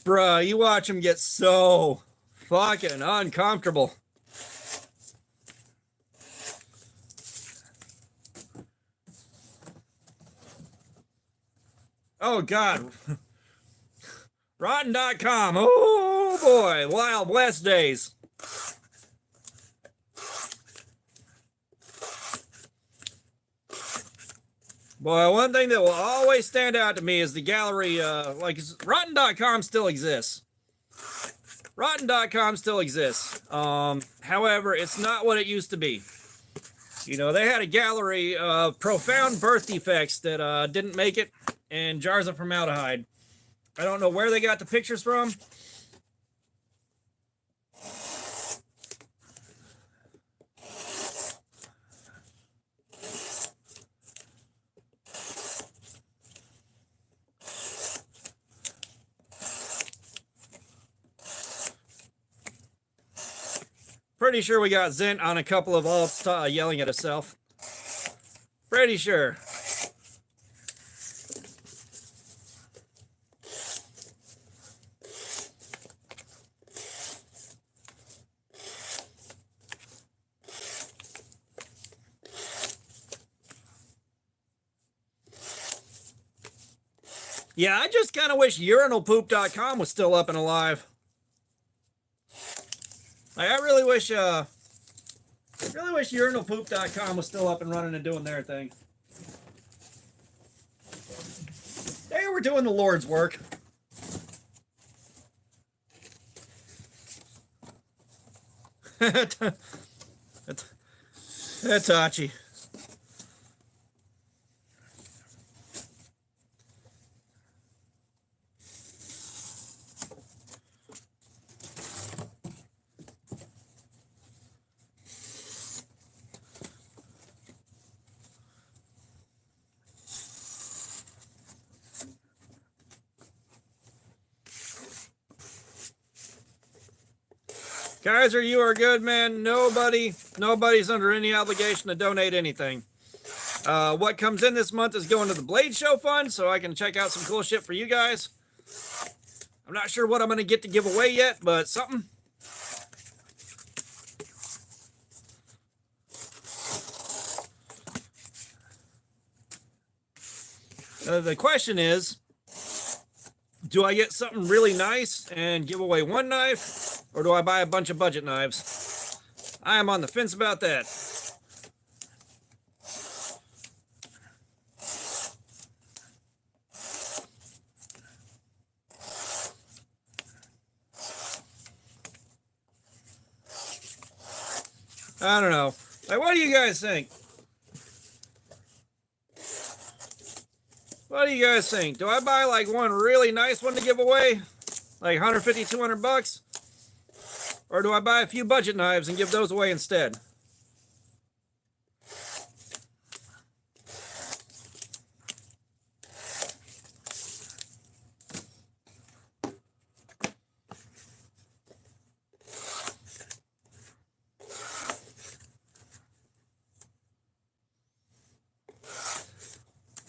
Bruh, you watch them get so fucking uncomfortable. Oh, God. Rotten.com. Oh, boy. Wild West days. Boy, one thing that will always stand out to me is the gallery. Rotten.com still exists. Rotten.com still exists. However, it's not what it used to be. You know, they had a gallery of profound birth defects that didn't make it, and jars of formaldehyde. I don't know where they got the pictures from. Pretty sure we got Zint on a couple of alts yelling at herself. Pretty sure. Yeah, I just kind of wish urinalpoop.com was still up and alive. I really wish urinalpoop.com was still up and running and doing their thing. They were doing the Lord's work. Hitachi. Kaiser, you are good, man. Nobody's under any obligation to donate anything. What comes in this month is going to the Blade Show Fund, so I can check out some cool shit for you guys. I'm not sure what I'm going to get to give away yet, but something. The question is, do I get something really nice and give away one knife, or do I buy a bunch of budget knives? I am on the fence about that. I don't know. Like, what do you guys think? What do you guys think? Do I buy like one really nice one to give away? Like 150, 200 bucks? Or do I buy a few budget knives and give those away instead?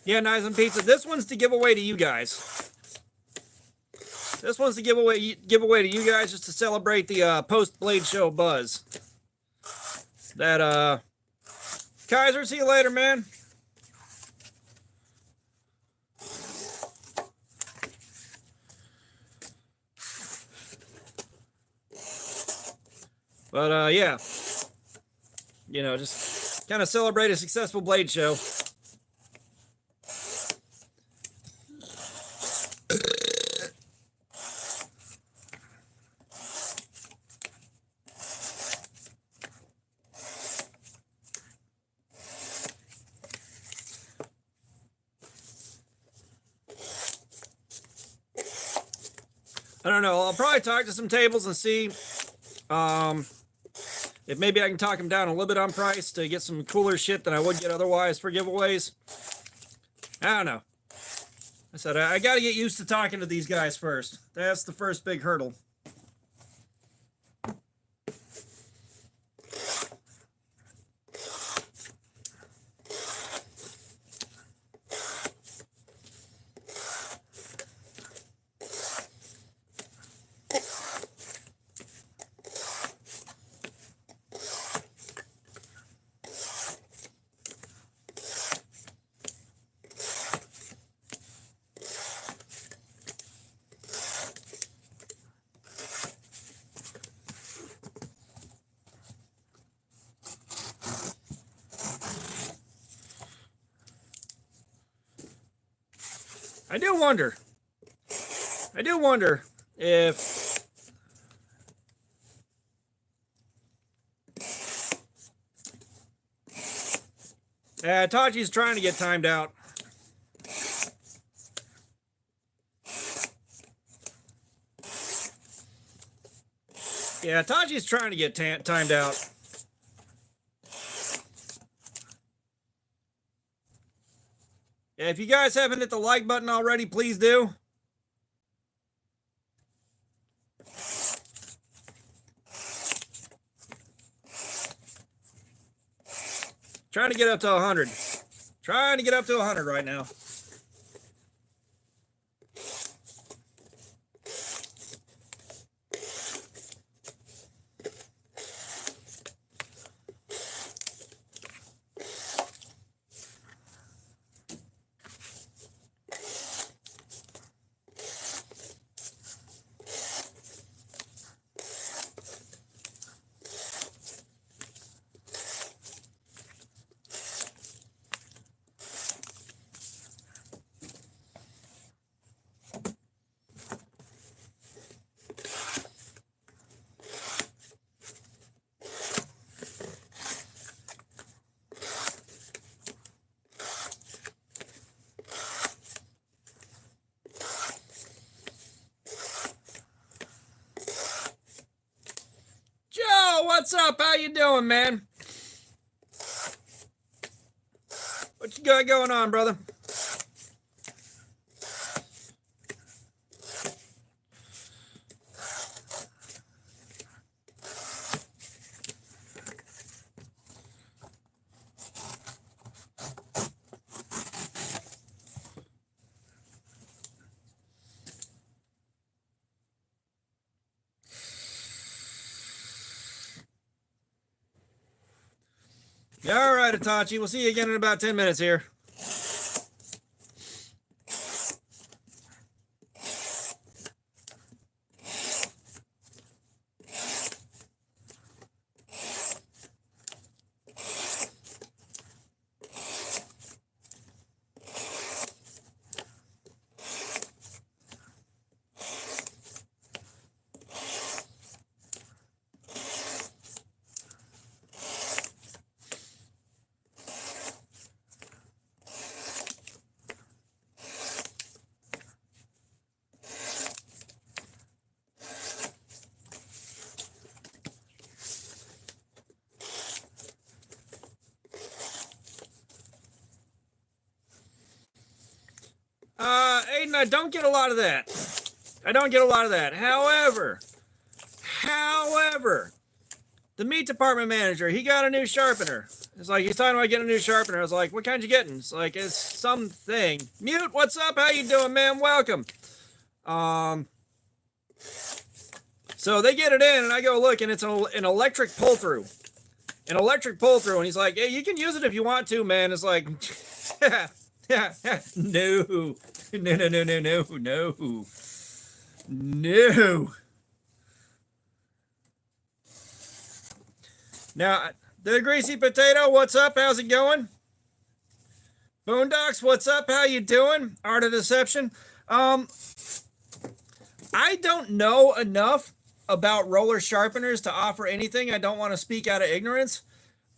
Yeah, Knives and Pizza. This one's to give away to you guys. This one's to give away to you guys just to celebrate the post Blade Show buzz. That Kaiser, see you later, man. But yeah. You know, just kind of celebrate a successful Blade Show. I don't know. I'll probably talk to some tables and see if maybe I can talk them down a little bit on price to get some cooler shit than I would get otherwise for giveaways. I don't know. I said I got to get used to talking to these guys first. That's the first big hurdle. I do wonder if Tachi's trying to get timed out. Yeah, Tachi's trying to get timed out. Yeah, if you guys haven't hit the like button already, please do. Trying to get up to 100. Trying to get up to 100 right now. What's up? How you doing, man? What you got going on, brother? All right, Itachi. We'll see you again in about 10 minutes here. Aiden, I don't get a lot of that. However, the meat department manager, he got a new sharpener. It's like, he's talking about getting a new sharpener. I was like, what kind you getting? It's like, it's something. Mute, what's up? How you doing, man? Welcome. So they get it in, and I go look, and it's an electric pull-through. And he's like, hey, you can use it if you want to, man. It's like, no. Now, the Greasy Potato, what's up? How's it going? Boondocks, what's up? How you doing? Art of Deception. I don't know enough about roller sharpeners to offer anything. I don't want to speak out of ignorance.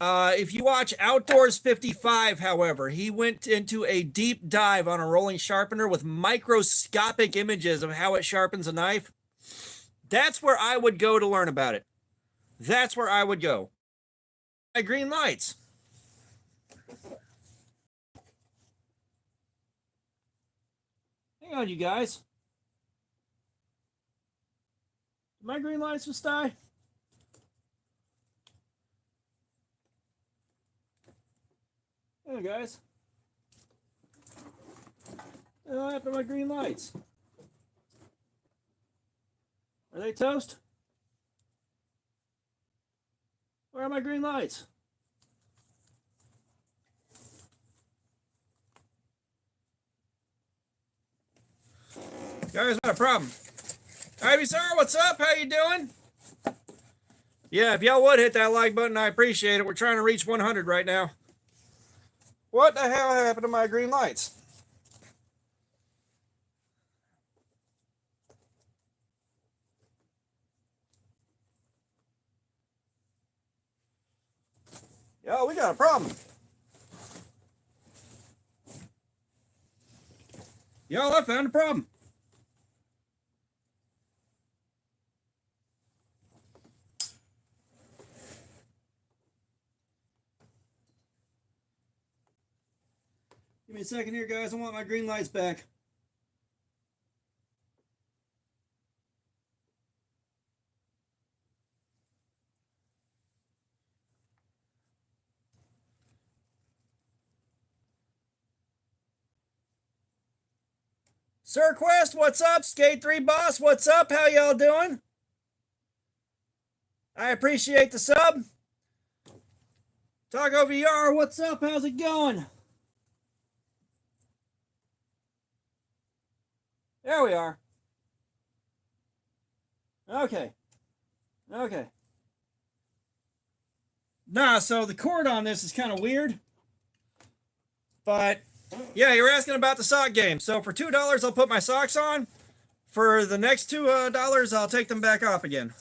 If you watch Outdoors 55, however, he went into a deep dive on a rolling sharpener with microscopic images of how it sharpens a knife. That's where I would go to learn about it. That's where I would go. My green lights. Hang on, you guys. My green lights just die? Hey, guys. What happened to my green lights? Are they toast? Where are my green lights? Guys, not a problem. Ivy Sir, what's up? How you doing? Yeah, if y'all would hit that like button, I appreciate it. We're trying to reach 100 right now. What the hell happened to my green lights? Yo, we got a problem. Y'all, I found a problem. Give me a second here, guys. I want my green lights back. Sir Quest, what's up? Skate 3 Boss, what's up? How y'all doing? I appreciate the sub. Taco VR, what's up? How's it going? There we are. Okay. Okay. Nah, so the cord on this is kind of weird. But, yeah, you're asking about the sock game. So for $2, I'll put my socks on. For the next $2, I'll take them back off again.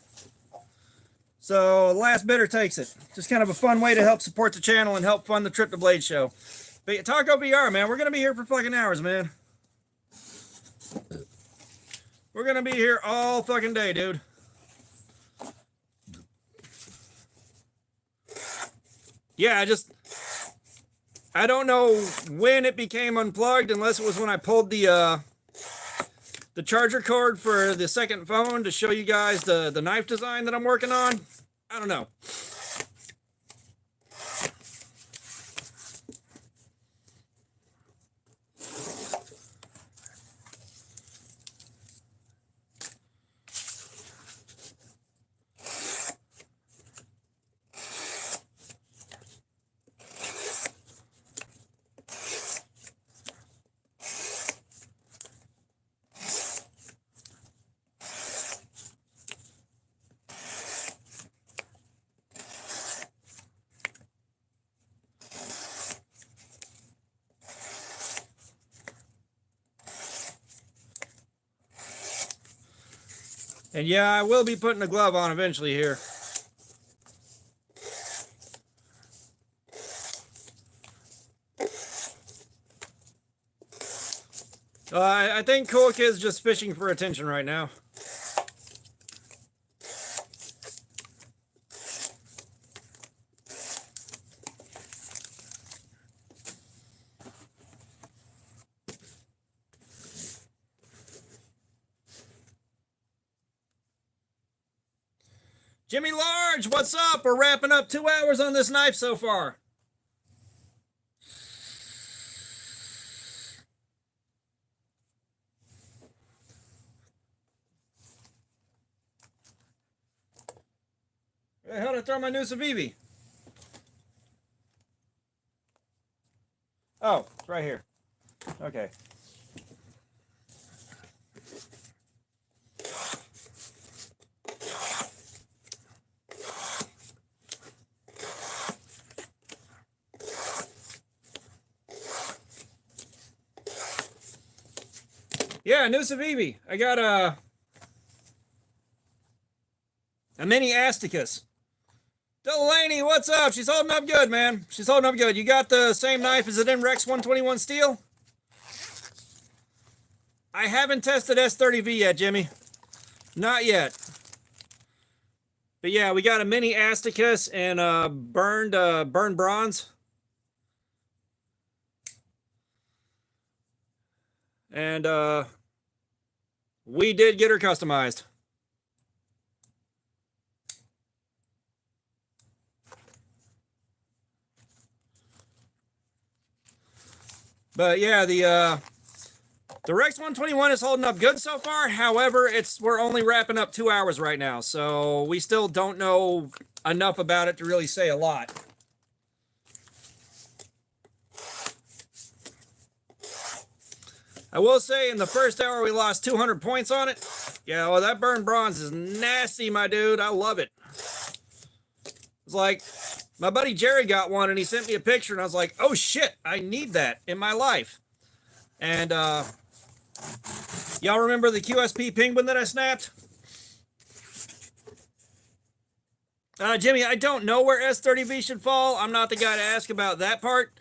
So last bidder takes it. Just kind of a fun way to help support the channel and help fund the Trip to Blade show. But Taco VR, man, we're going to be here for fucking hours, man. We're going to be here all fucking day, dude. Yeah, I don't know when it became unplugged, unless it was when I pulled the charger cord for the second phone to show you guys the knife design that I'm working on. I don't know. And yeah, I will be putting a glove on eventually here. I think Cool Kid's just fishing for attention right now. Jimmy Large, what's up? We're wrapping up 2 hours on this knife so far. Where the hell did I throw my new Civivi? Oh, it's right here. Okay. Yeah, new Civivi. I got a mini Asticus. Delaney, what's up? She's holding up good, man. She's holding up good. You got the same knife as it in Rex 121 steel? I haven't tested S30V yet, Jimmy. Not yet. But yeah, we got a mini Asticus and burned bronze. And we did get her customized. But yeah, the Rex 121 is holding up good so far. However, we're only wrapping up 2 hours right now, so we still don't know enough about it to really say a lot. I will say in the first hour we lost 200 points on it. Yeah, well, that burned bronze is nasty, my dude. I love it. It's like my buddy Jerry got one and he sent me a picture and I was like, oh shit, I need that in my life. And y'all remember the QSP penguin that I snapped? Jimmy, I don't know where S30V should fall. I'm not the guy to ask about that part.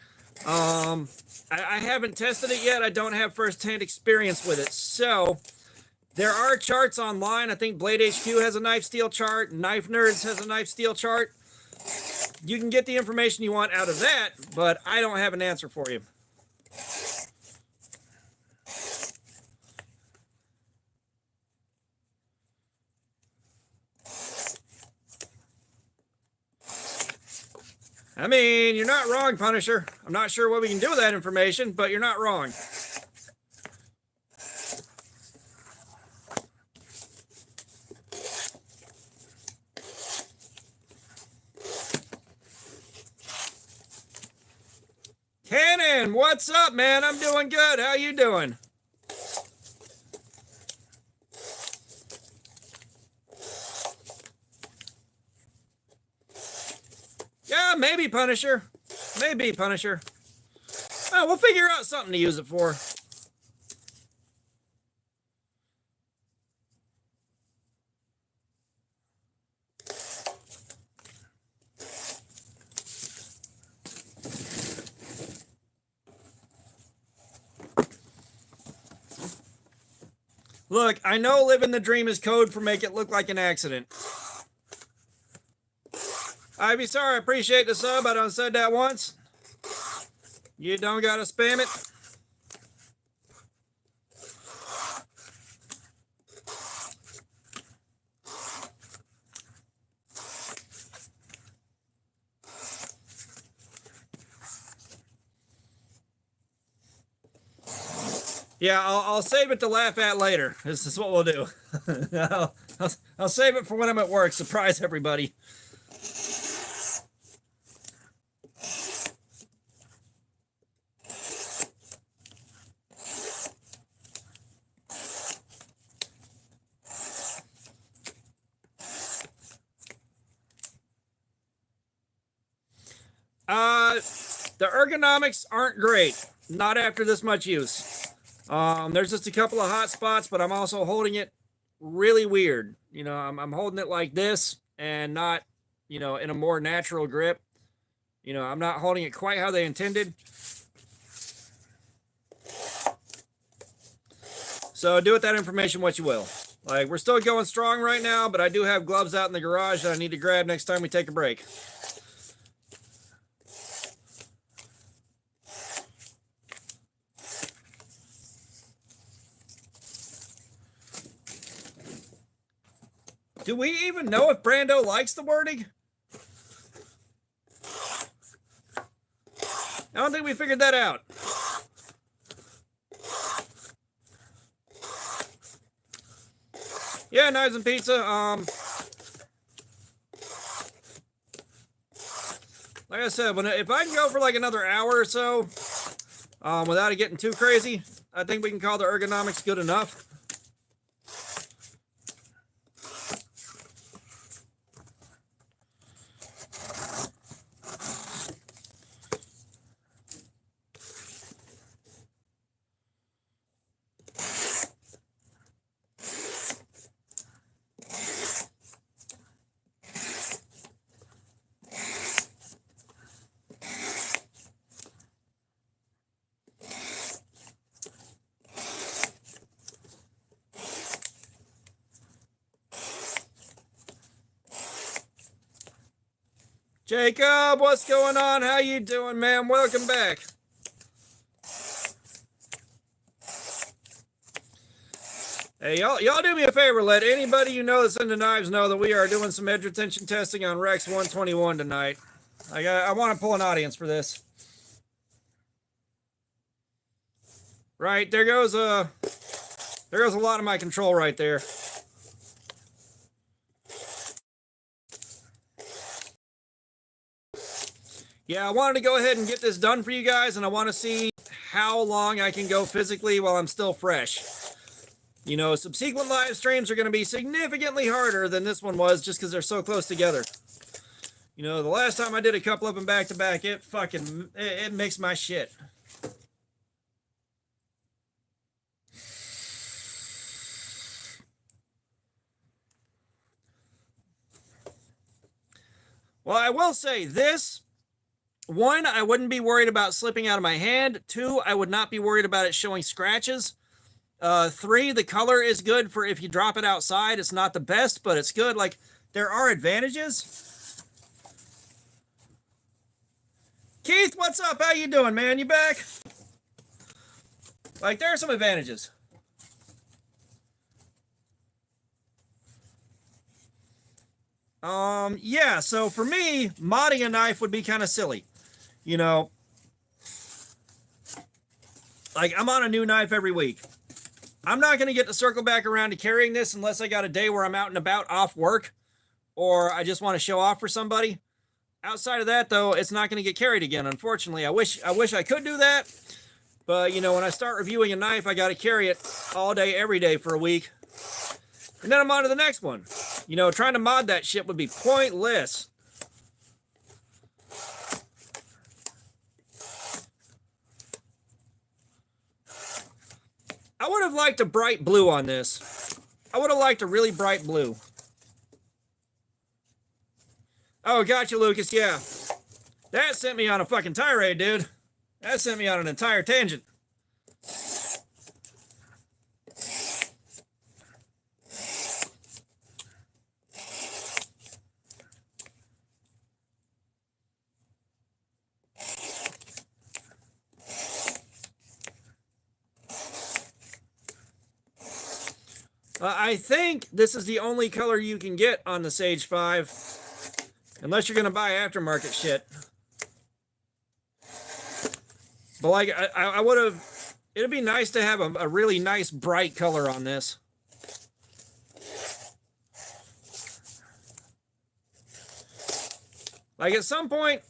I haven't tested it yet. I don't have first-hand experience with it. So there are charts online. I think Blade HQ has a knife steel chart. Knife Nerds has a knife steel chart. You can get the information you want out of that, but I don't have an answer for you. I mean, you're not wrong, Punisher. I'm not sure what we can do with that information, but you're not wrong. Cannon, what's up, man? I'm doing good. How you doing? Yeah, maybe Punisher. Maybe Punisher. Oh, we'll figure out something to use it for. Look, I know living the dream is code for make it look like an accident. I'd be sorry, I appreciate the sub. I done said that once. You don't gotta spam it. Yeah, I'll save it to laugh at later. This is what we'll do. I'll save it for when I'm at work. Surprise everybody. The ergonomics aren't great. Not after this much use. There's just a couple of hot spots, but I'm also holding it really weird. You know, I'm holding it like this and not, you know, in a more natural grip. You know, I'm not holding it quite how they intended. So do with that information what you will. Like, we're still going strong right now, but I do have gloves out in the garage that I need to grab next time we take a break. Do we even know if Brando likes the wording? I don't think we figured that out. Yeah, knives and pizza. Like I said, if I can go for like another hour or so, without it getting too crazy, I think we can call the ergonomics good enough. Jacob, what's going on? How you doing, man? Welcome back. Hey, y'all do me a favor. Let anybody you know that's into knives know that we are doing some edge retention testing on Rex 121 tonight. I want to pull an audience for this. Right, there goes a lot of my control right there. Yeah, I wanted to go ahead and get this done for you guys, and I want to see how long I can go physically while I'm still fresh. You know, subsequent live streams are going to be significantly harder than this one was just because they're so close together. You know, the last time I did a couple of them back to back, it makes my shit. Well, I will say this one, I wouldn't be worried about slipping out of my hand. Two, I would not be worried about it showing scratches. Three, the color is good for if you drop it outside. It's not the best, but it's good. Like, there are advantages. Keith, what's up? How you doing, man? You back? Like, there are some advantages. Yeah, so for me, modding a knife would be kind of silly. You know, like, I'm on a new knife every week. I'm not going to get to circle back around to carrying this unless I got a day where I'm out and about off work or I just want to show off for somebody. Outside of that, though, it's not going to get carried again, unfortunately. I wish I could do that. But, you know, when I start reviewing a knife, I got to carry it all day, every day for a week. And then I'm on to the next one. You know, trying to mod that shit would be pointless. I would have liked a bright blue on this. I would have liked a really bright blue. Oh, gotcha, Lucas. Yeah. That sent me on a fucking tirade, dude. That sent me on an entire tangent. I think this is the only color you can get on the Sage 5. Unless you're going to buy aftermarket shit. But like, I would have... It'd be nice to have a really nice bright color on this. Like at some point...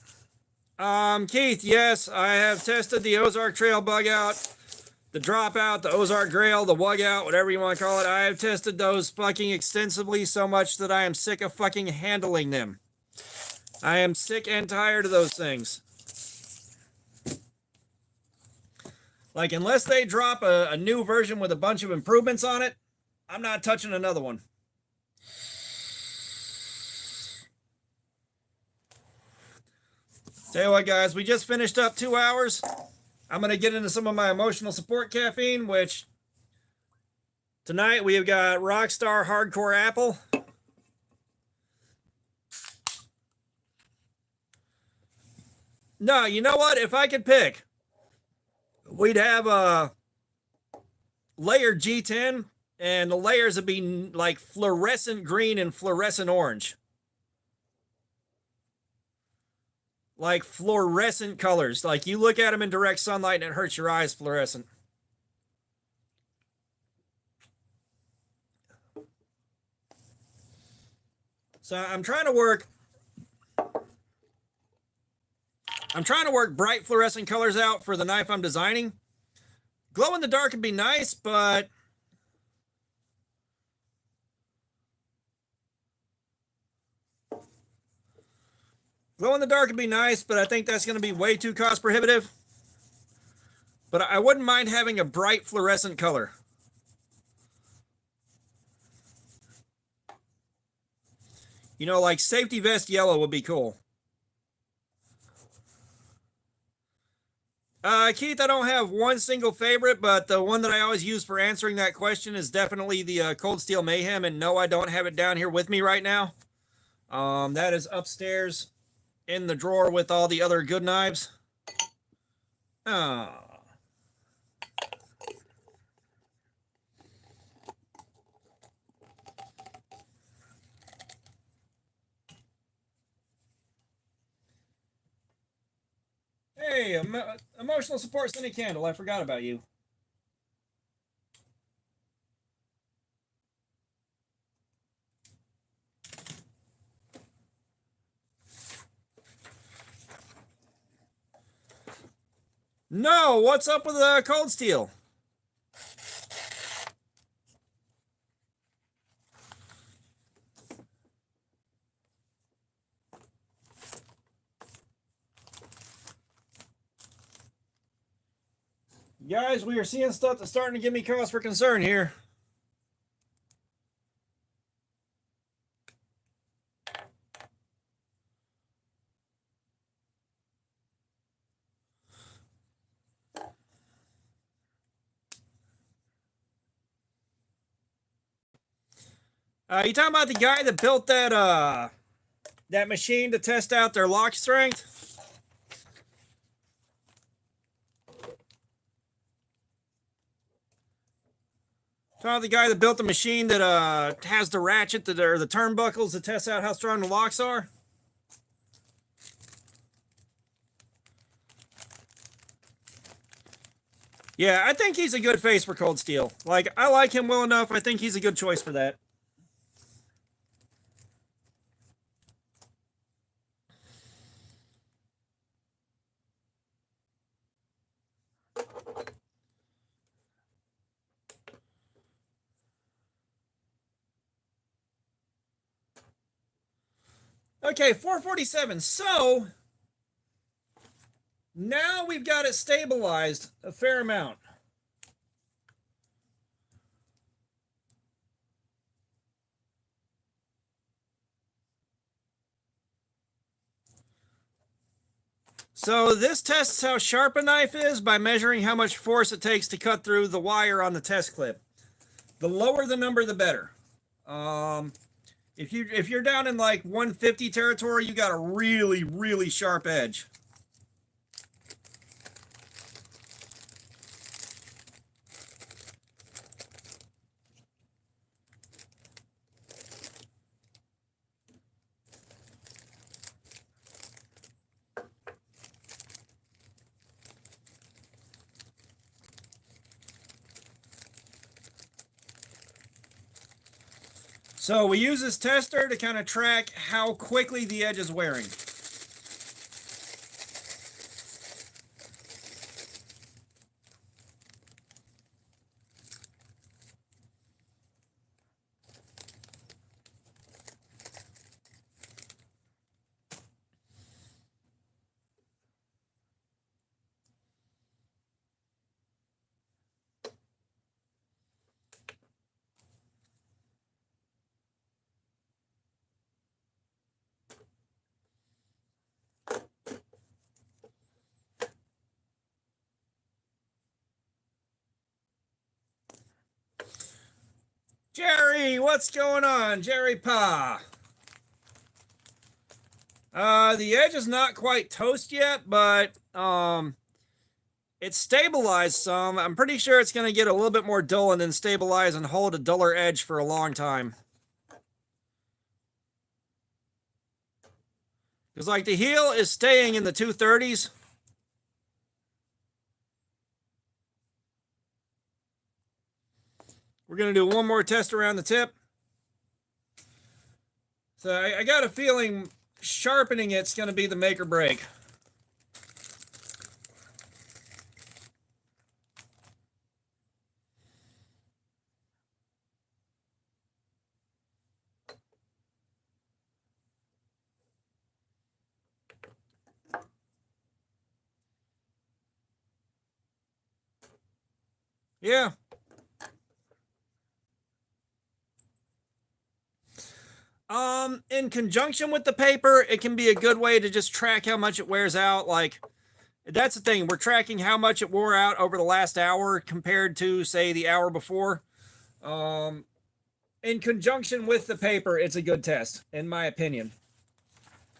Keith, yes, I have tested the Ozark Trail bug out. The Dropout, the Ozark Grail, the Wug Out, whatever you want to call it. I have tested those fucking extensively so much that I am sick of fucking handling them. I am sick and tired of those things. Like, unless they drop a new version with a bunch of improvements on it, I'm not touching another one. Tell you what, guys, we just finished up 2 hours. I'm going to get into some of my emotional support caffeine, which tonight we have got Rockstar Hardcore Apple. No, you know what? If I could pick, we'd have a layered G10, and the layers would be like fluorescent green and fluorescent orange. Like fluorescent colors. Like you look at them in direct sunlight and it hurts your eyes fluorescent. So I'm trying to work bright fluorescent colors out for the knife I'm designing. Glow in the dark would be nice, but glow in the dark would be nice, but I think that's going to be way too cost prohibitive. But I wouldn't mind having a bright fluorescent color. You know, like safety vest yellow would be cool. Keith, I don't have one single favorite, but the one that I always use for answering that question is definitely the Cold Steel Mayhem. And no, I don't have it down here with me right now. That is upstairs in the drawer with all the other good knives. Oh. Hey, emotional support Sunny Candle. I forgot about you. No, what's up with Cold Steel? Guys, we are seeing stuff that's starting to give me cause for concern here. You talking about the guy that built that machine to test out their lock strength? Talking about the guy that built the machine that has the ratchet that are the turnbuckles to test out how strong the locks are? Yeah, I think he's a good face for Cold Steel. Like, I like him well enough. I think he's a good choice for that. Okay, 447. So now we've got it stabilized a fair amount. So this tests how sharp a knife is by measuring how much force it takes to cut through the wire on the test clip. The lower the number, the better. If you're down in like 150 territory, you got a really, really sharp edge. So we use this tester to kind of track how quickly the edge is wearing. Jerry, what's going on? Jerry Pa. The edge is not quite toast yet, but it's stabilized some. I'm pretty sure it's going to get a little bit more dull and then stabilize and hold a duller edge for a long time. Because like the heel is staying in the 230s. We're going to do one more test around the tip. So I got a feeling sharpening it's going to be the make or break. Yeah. In conjunction with the paper, it can be a good way to just track how much it wears out. Like, that's the thing. We're tracking how much it wore out over the last hour compared to, say, the hour before. In conjunction with the paper, it's a good test, in my opinion.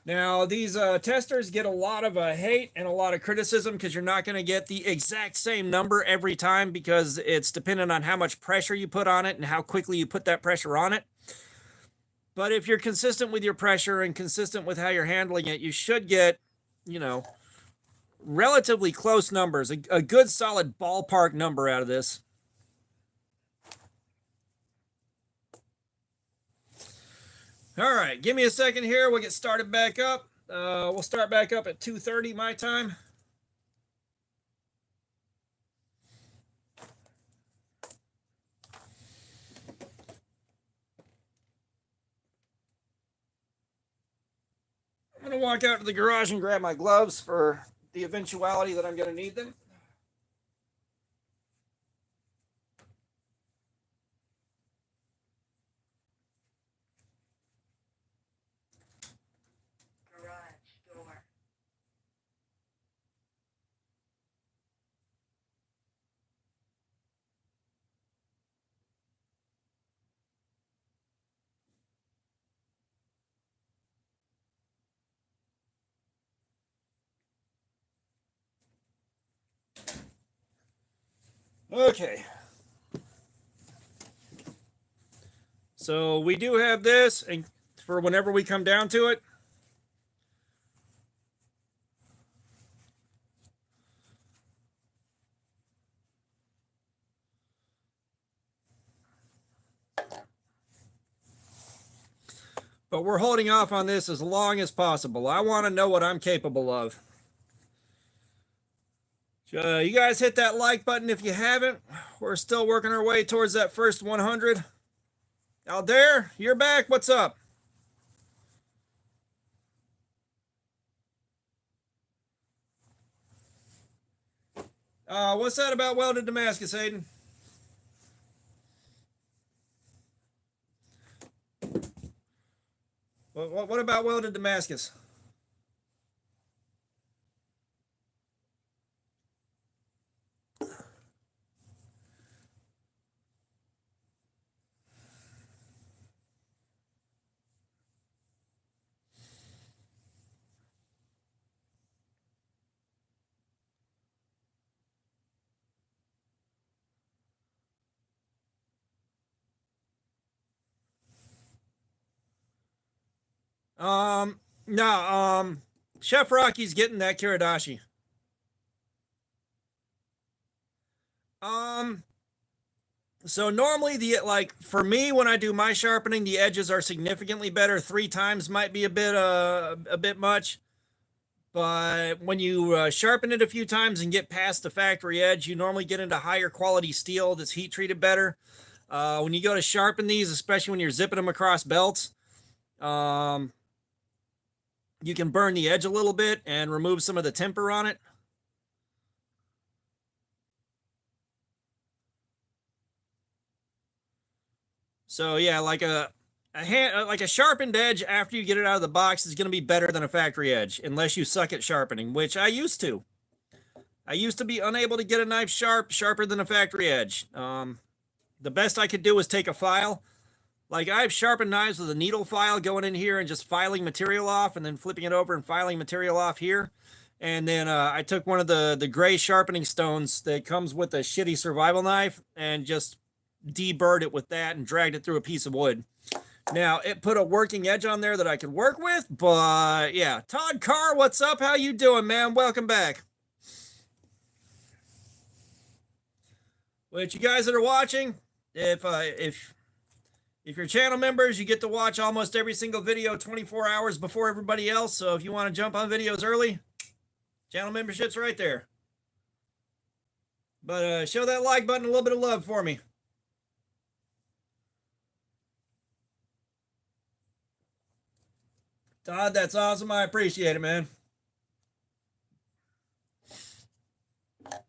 Now, these testers get a lot of hate and a lot of criticism because you're not going to get the exact same number every time because it's dependent on how much pressure you put on it and how quickly you put that pressure on it. But if you're consistent with your pressure and consistent with how you're handling it, you should get, you know, relatively close numbers, a good solid ballpark number out of this. All right, give me a second here. We'll get started back up. We'll start back up at 2:30 my time. I'm going to walk out to the garage and grab my gloves for the eventuality that I'm going to need them. Okay. So we do have this, and for whenever we come down to it. But we're holding off on this as long as possible. I want to know what I'm capable of. You guys hit that like button if you haven't. We're still working our way towards that first 100. Out there, you're back. What's up? What's that about welded Damascus, Hayden? What about welded Damascus? No, Chef Rocky's getting that Kiradashi. So normally for me when I do my sharpening, the edges are significantly better. 3 times might be a bit much. But when you sharpen it a few times and get past the factory edge, you normally get into higher quality steel that's heat treated better. When you go to sharpen these, especially when you're zipping them across belts, you can burn the edge a little bit and remove some of the temper on it. So yeah, like a sharpened edge after you get it out of the box is going to be better than a factory edge, unless you suck at sharpening, which I used to. I used to be unable to get a knife sharper than a factory edge. The best I could do was take a file. Like I've sharpened knives with a needle file going in here and just filing material off and then flipping it over and filing material off here. And then I took one of the gray sharpening stones that comes with a shitty survival knife and just deburred it with that and dragged it through a piece of wood. Now, it put a working edge on there that I could work with, but yeah. Todd Carr, what's up? How you doing, man? Welcome back. Which you guys that are watching, if you're channel members, you get to watch almost every single video 24 hours before everybody else. So if you want to jump on videos early, channel membership's right there. But show that like button a little bit of love for me. Todd, that's awesome. I appreciate it, man. Oh, man.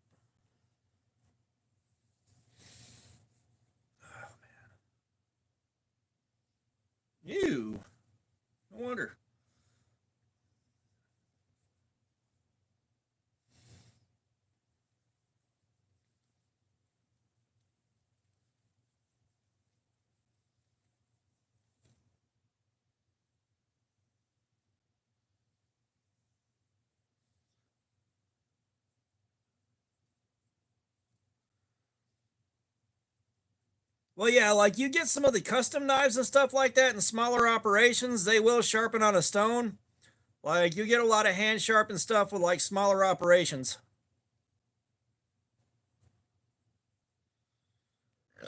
Ew. No wonder. Well, yeah, like you get some of the custom knives and stuff like that in smaller operations, they will sharpen on a stone. Like you get a lot of hand sharpened stuff with like smaller operations.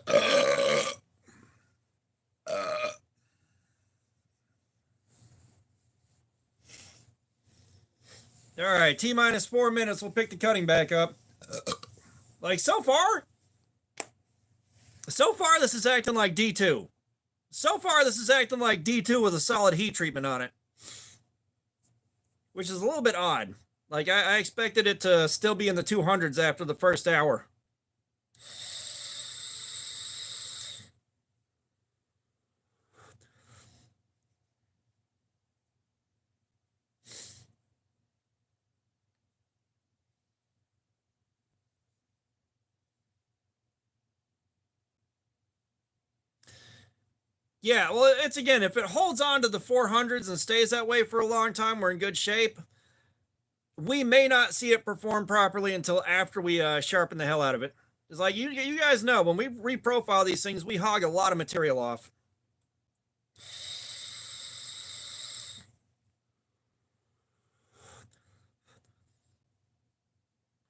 All right, T minus 4 minutes. We'll pick the cutting back up. Like so far, this is acting like D2. So far, this is acting like D2 with a solid heat treatment on it, which is a little bit odd. Like I expected it to still be in the 200s after the first hour. Yeah, well, it's again, if it holds on to the 400s and stays that way for a long time, we're in good shape. We may not see it perform properly until after we sharpen the hell out of it. It's like you guys know when we reprofile these things, we hog a lot of material off.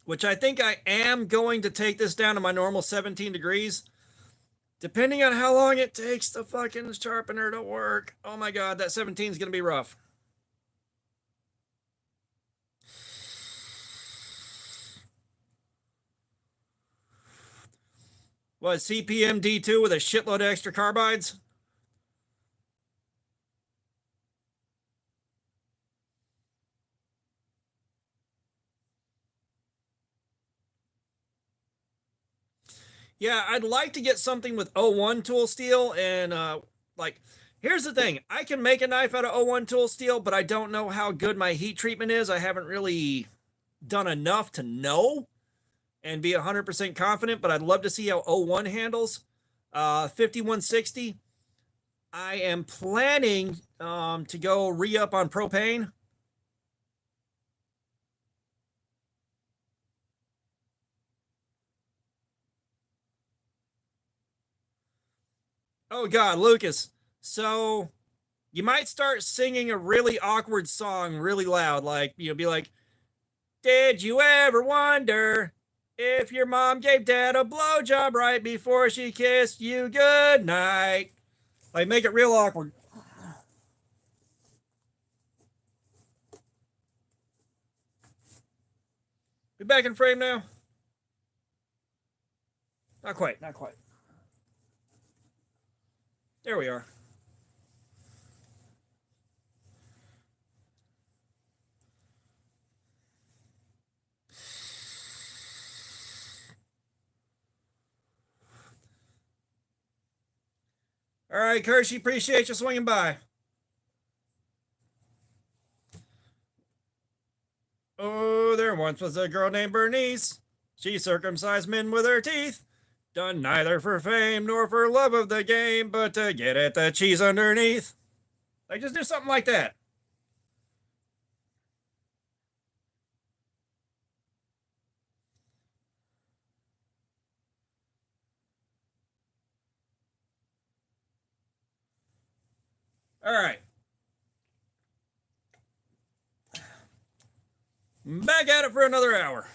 Which I think I am going to take this down to my normal 17 degrees. Depending on how long it takes the fucking sharpener to work. Oh my god, that 17 is going to be rough. What, CPM D2 with a shitload of extra carbides? Yeah, I'd like to get something with O1 tool steel and like here's the thing. I can make a knife out of O1 tool steel, but I don't know how good my heat treatment is. I haven't really done enough to know and be 100% confident, but I'd love to see how O1 handles. 5160. I am planning to go re-up on propane. Oh God, Lucas. So you might start singing a really awkward song really loud, like you'll be like, "Did you ever wonder if your mom gave dad a blowjob right before she kissed you goodnight?" Like make it real awkward. We back in frame now? Not quite, not quite. There we are. All right, Kershey, appreciate you swinging by. Oh, there once was a girl named Bernice. She circumcised men with her teeth. Done neither for fame nor for love of the game, but to get at the cheese underneath. Like, just do something like that. All right. Back at it for another hour.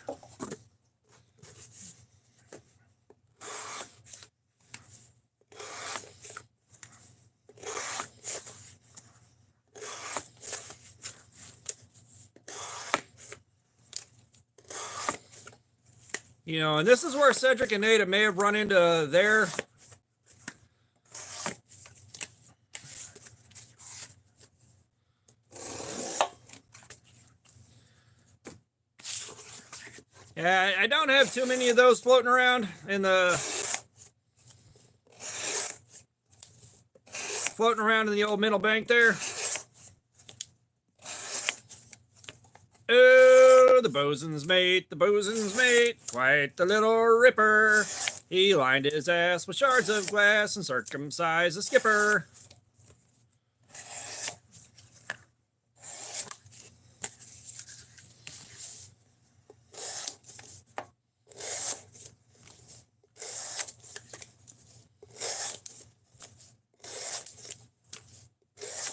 You know, and this is where Cedric and Nada may have run into their yeah, I don't have too many of those floating around in the old middle bank there. Oh, the bosun's mate, quite the little ripper. He lined his ass with shards of glass and circumcised the skipper.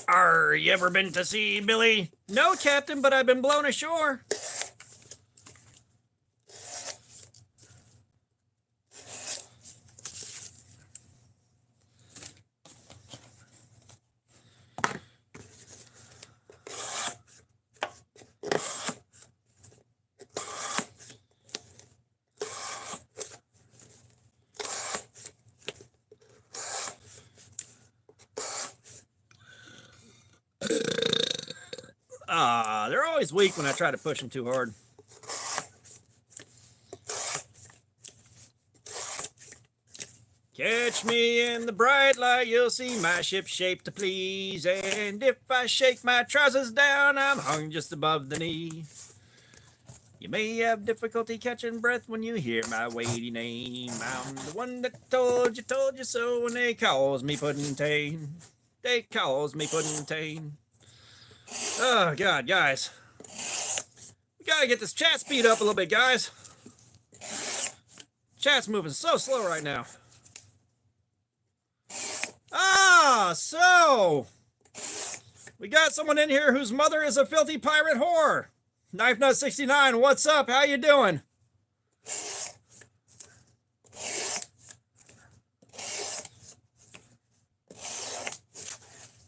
Are you ever been to sea, Billy? No, Captain, but I've been blown ashore. They're always weak when I try to push them too hard. Catch me in the bright light, you'll see my ship shaped to please. And if I shake my trousers down, I'm hung just above the knee. You may have difficulty catching breath when you hear my weighty name. I'm the one that told you so, and they calls me Puddin'. They calls me Puddin'. Oh, God, guys. We gotta get this chat speed up a little bit, guys. Chat's moving so slow right now. Ah, so we got someone in here whose mother is a filthy pirate whore. Knife Nut 69, what's up? How you doing?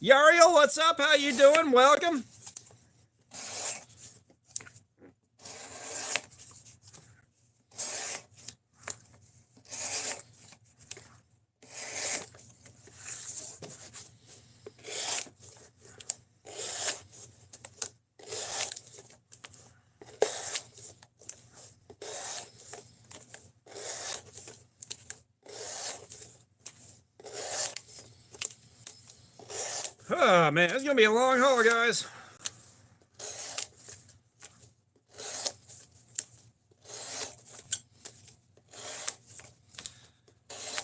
Yariel, what's up? How you doing? Welcome. Oh man, it's gonna be a long haul, guys.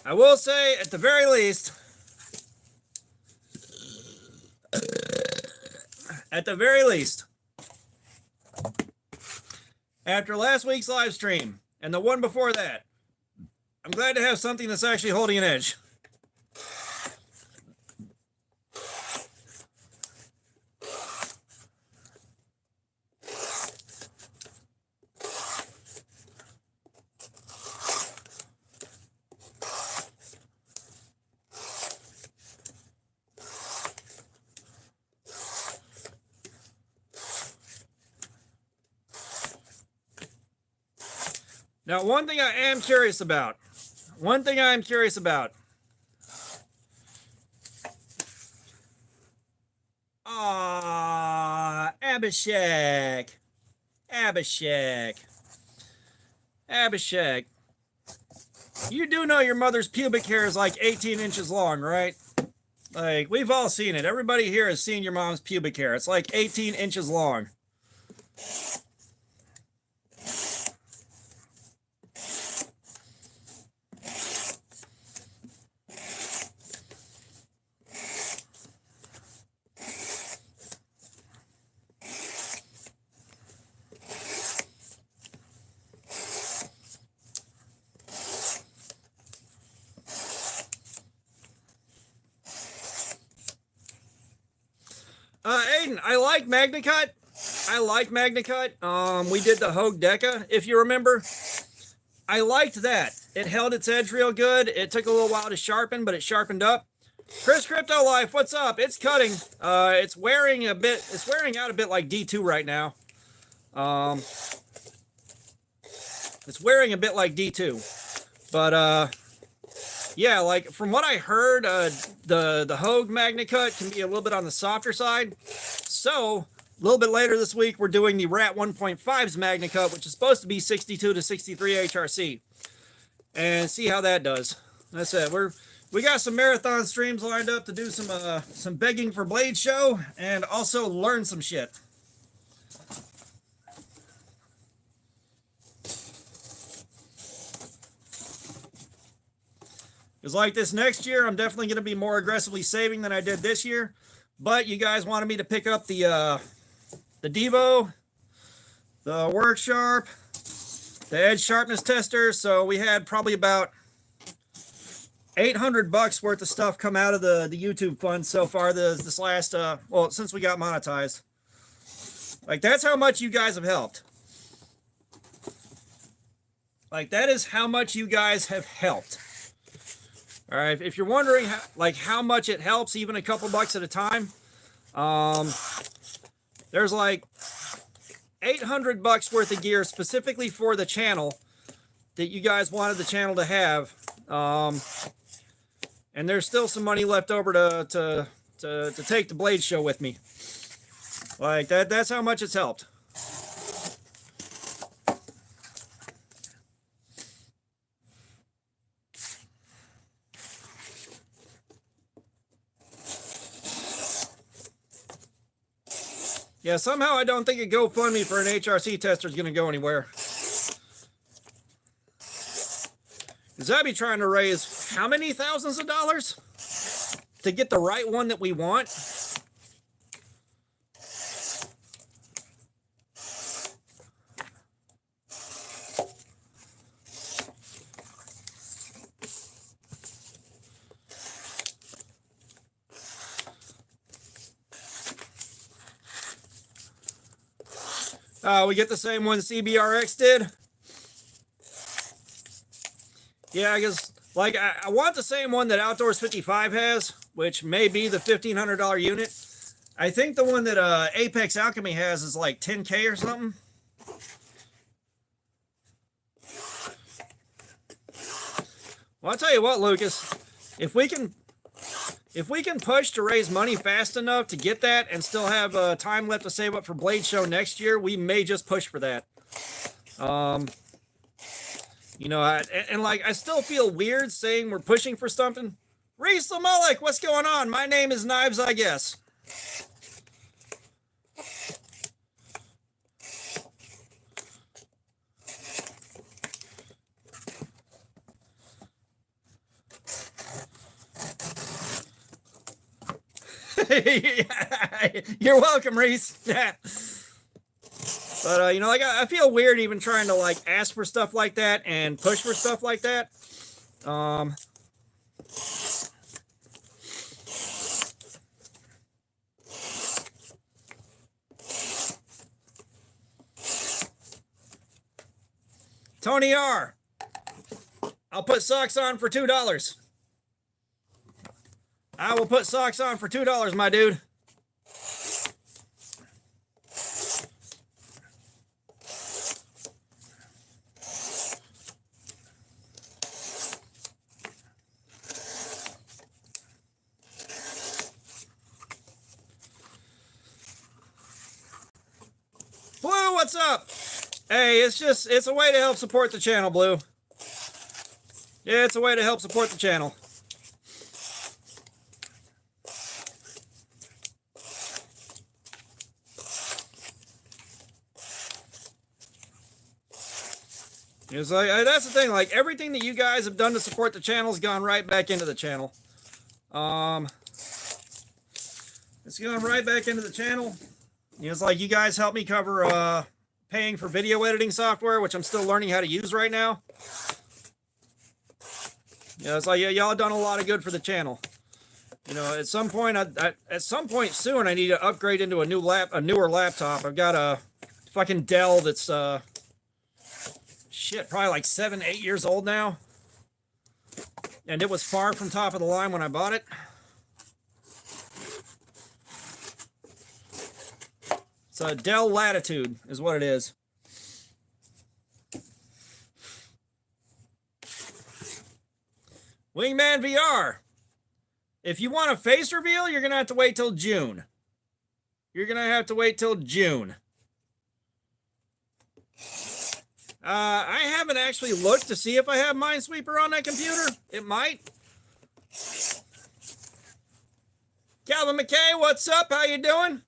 I will say, at the very least, after last week's live stream and the one before that, I'm glad to have something that's actually holding an edge. Now, one thing I am curious about. Abhishek. You do know your mother's pubic hair is like 18 inches long, right? Like, we've all seen it. Everybody here has seen your mom's pubic hair. It's like 18 inches long. Aiden, I like MagnaCut. We did the Hogue Deca, if you remember. I liked that. It held its edge real good. It took a little while to sharpen, but it sharpened up. Chris Crypto Life, what's up? It's cutting. It's wearing out a bit like D2 right now. It's wearing a bit like D2. But yeah, like from what I heard, the Hogue MagnaCut can be a little bit on the softer side. So a little bit later this week, we're doing the Rat 1.5's MagnaCut, which is supposed to be 62 to 63 HRC, and see how that does. That's it. We got some marathon streams lined up to do some begging for Blade Show and also learn some shit. Because like this next year, I'm definitely going to be more aggressively saving than I did this year. But you guys wanted me to pick up the Devo, the Work Sharp, the Edge Sharpness Tester. So we had probably about $800 worth of stuff come out of the YouTube fund so far this last, well, since we got monetized. Like, that's how much you guys have helped. Like, that is how much you guys have helped. All right, if you're wondering how much it helps, even a couple bucks at a time, there's like $800 worth of gear specifically for the channel that you guys wanted the channel to have, and there's still some money left over to take the Blade Show with me. Like that's how much it's helped. Yeah, somehow I don't think a GoFundMe for an HRC tester is going to go anywhere. Because I'd be trying to raise how many thousands of dollars to get the right one that we want? We get the same one CBRX did. Yeah, because like I want the same one that Outdoors 55 has, which may be the $1,500 unit. I think the one that Apex Alchemy has is like 10K or something. Well, I'll tell you what, Lucas, if we can push to raise money fast enough to get that and still have time left to save up for Blade Show next year, we may just push for that. You know, I still feel weird saying we're pushing for something. Reese Lamalek, what's going on? My name is Knives, I guess. You're welcome, Reese. But you know, like I feel weird even trying to like ask for stuff like that and push for stuff like that. Tony R. I'll put socks on for $2. I will put socks on for $2, my dude. Blue, what's up? Hey, it's a way to help support the channel, Blue. Yeah, it's a way to help support the channel. It's like, that's the thing, like everything that you guys have done to support the channel has gone right back into the channel. It's going right back into the channel. It's like you guys helped me cover paying for video editing software, which I'm still learning how to use right now. Yeah, it's like y'all done a lot of good for the channel. You know, at some point, at some point soon, I need to upgrade into a newer laptop. I've got a fucking Dell that's shit, probably like 7, 8 years old now, and it was far from top of the line when I bought it. It's a Dell Latitude, is what it is. Wingman VR. If you want a face reveal, you're going to have to wait till June. You're going to have to wait till June. I haven't actually looked to see if I have Minesweeper on that computer. It might. Calvin McKay, what's up? How you doing?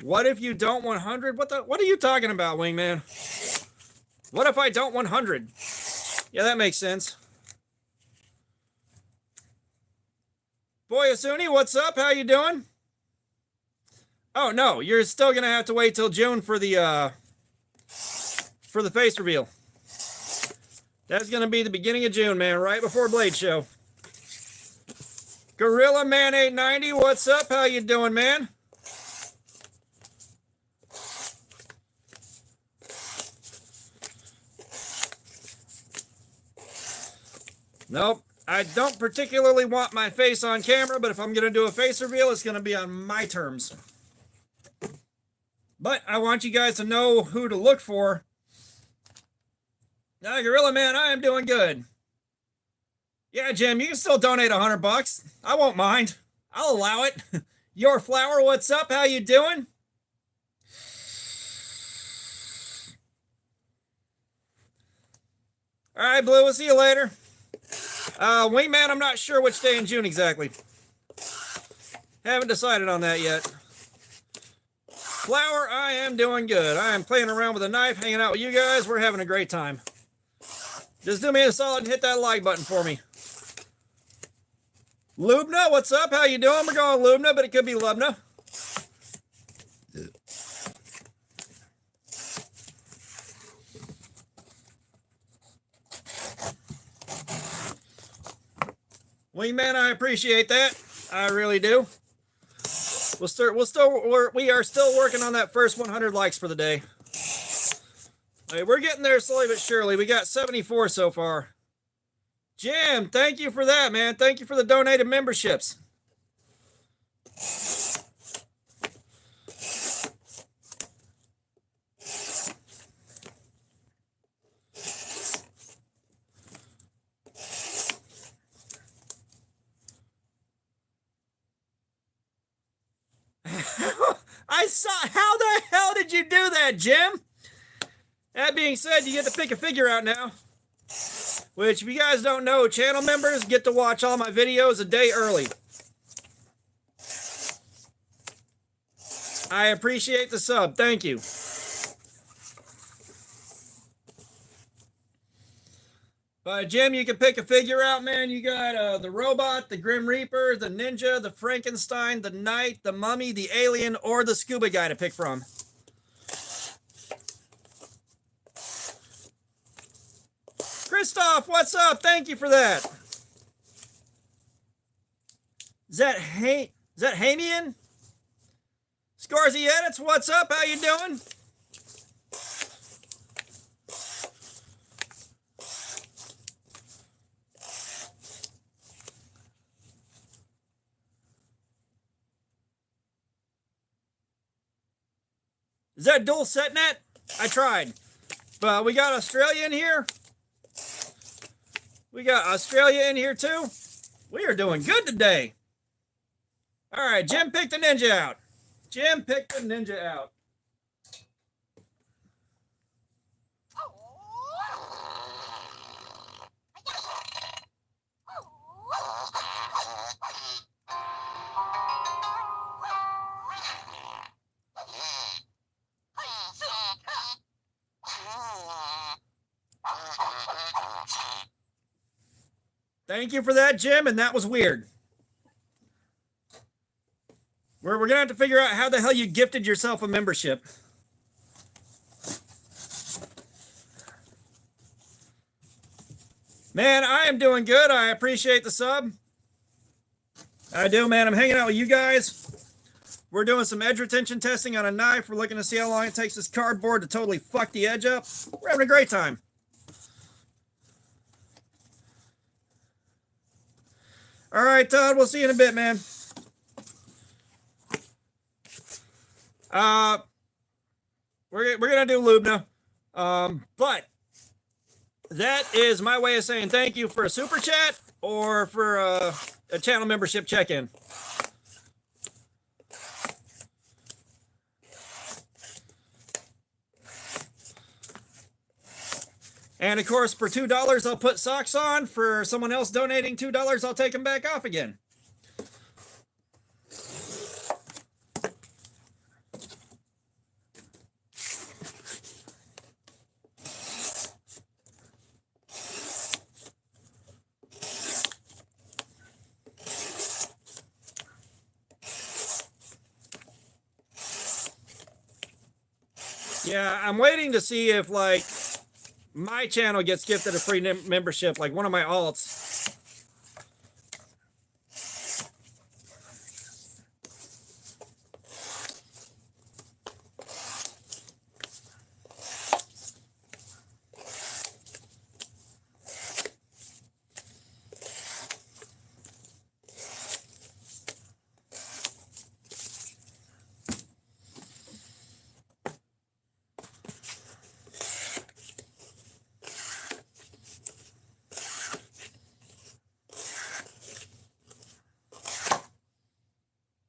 What if you don't 100? What are you talking about, Wingman? What if I don't 100? Yeah, that makes sense. Boy Asuni, what's up? How you doing? Oh no, you're still gonna have to wait till June for the face reveal. That's gonna be the beginning of June, man, right before Blade Show. Gorilla Man 890, what's up? How you doing, man? Nope, I don't particularly want my face on camera, but if I'm going to do a face reveal, it's going to be on my terms. But I want you guys to know who to look for. Now, Gorilla Man, I am doing good. Yeah, Jim, you can still donate $100. I won't mind. I'll allow it. Your Flower, what's up? How you doing? All right, Blue, we'll see you later. Wingman, I'm not sure which day in June exactly. Haven't decided on that yet. Flower, I am doing good. I am playing around with a knife, hanging out with you guys. We're having a great time. Just do me a solid and hit that like button for me. Lubna, what's up? How you doing? We're going Lubna, but it could be Lubna. Wingman, I appreciate that. I really do. We are still working on that first 100 likes for the day. Hey, we're getting there slowly but surely. We got 74 so far. Jim, thank you for that, man. Thank you for the donated memberships. I saw. How the hell did you do that, Jim? That being said, you get to pick a figure out now. Which, if you guys don't know, channel members get to watch all my videos a day early. I appreciate the sub. Thank you. But Jim, you can pick a figure out, man. You got the robot, the Grim Reaper, the ninja, the Frankenstein, the knight, the mummy, the alien, or the scuba guy to pick from. Christoph, what's up? Thank you for that. Is that Hamian? Scarzy Edits, what's up? How you doing? Is that dual set net? I tried. But we got Australia in here. We got Australia in here too. We are doing good today. All right, Jim picked the ninja out. Jim picked the ninja out. Thank you for that, Jim, and that was weird. We're going to have to figure out how the hell you gifted yourself a membership. Man, I am doing good. I appreciate the sub. I do, man. I'm hanging out with you guys. We're doing some edge retention testing on a knife. We're looking to see how long it takes this cardboard to totally fuck the edge up. We're having a great time. All right, Todd, we'll see you in a bit, man. We're going to do Lubna. But that is my way of saying thank you for a super chat or for a channel membership check-in. And of course, for $2, I'll put socks on. For someone else donating $2, I'll take them back off again. Yeah, I'm waiting to see if, like, my channel gets gifted a free membership, like one of my alts.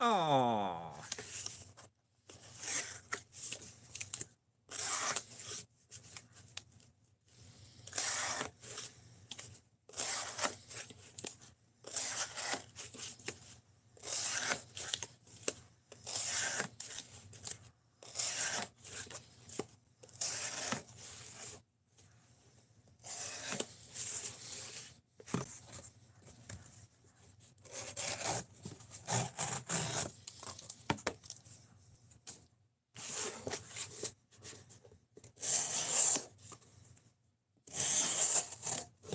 Aww.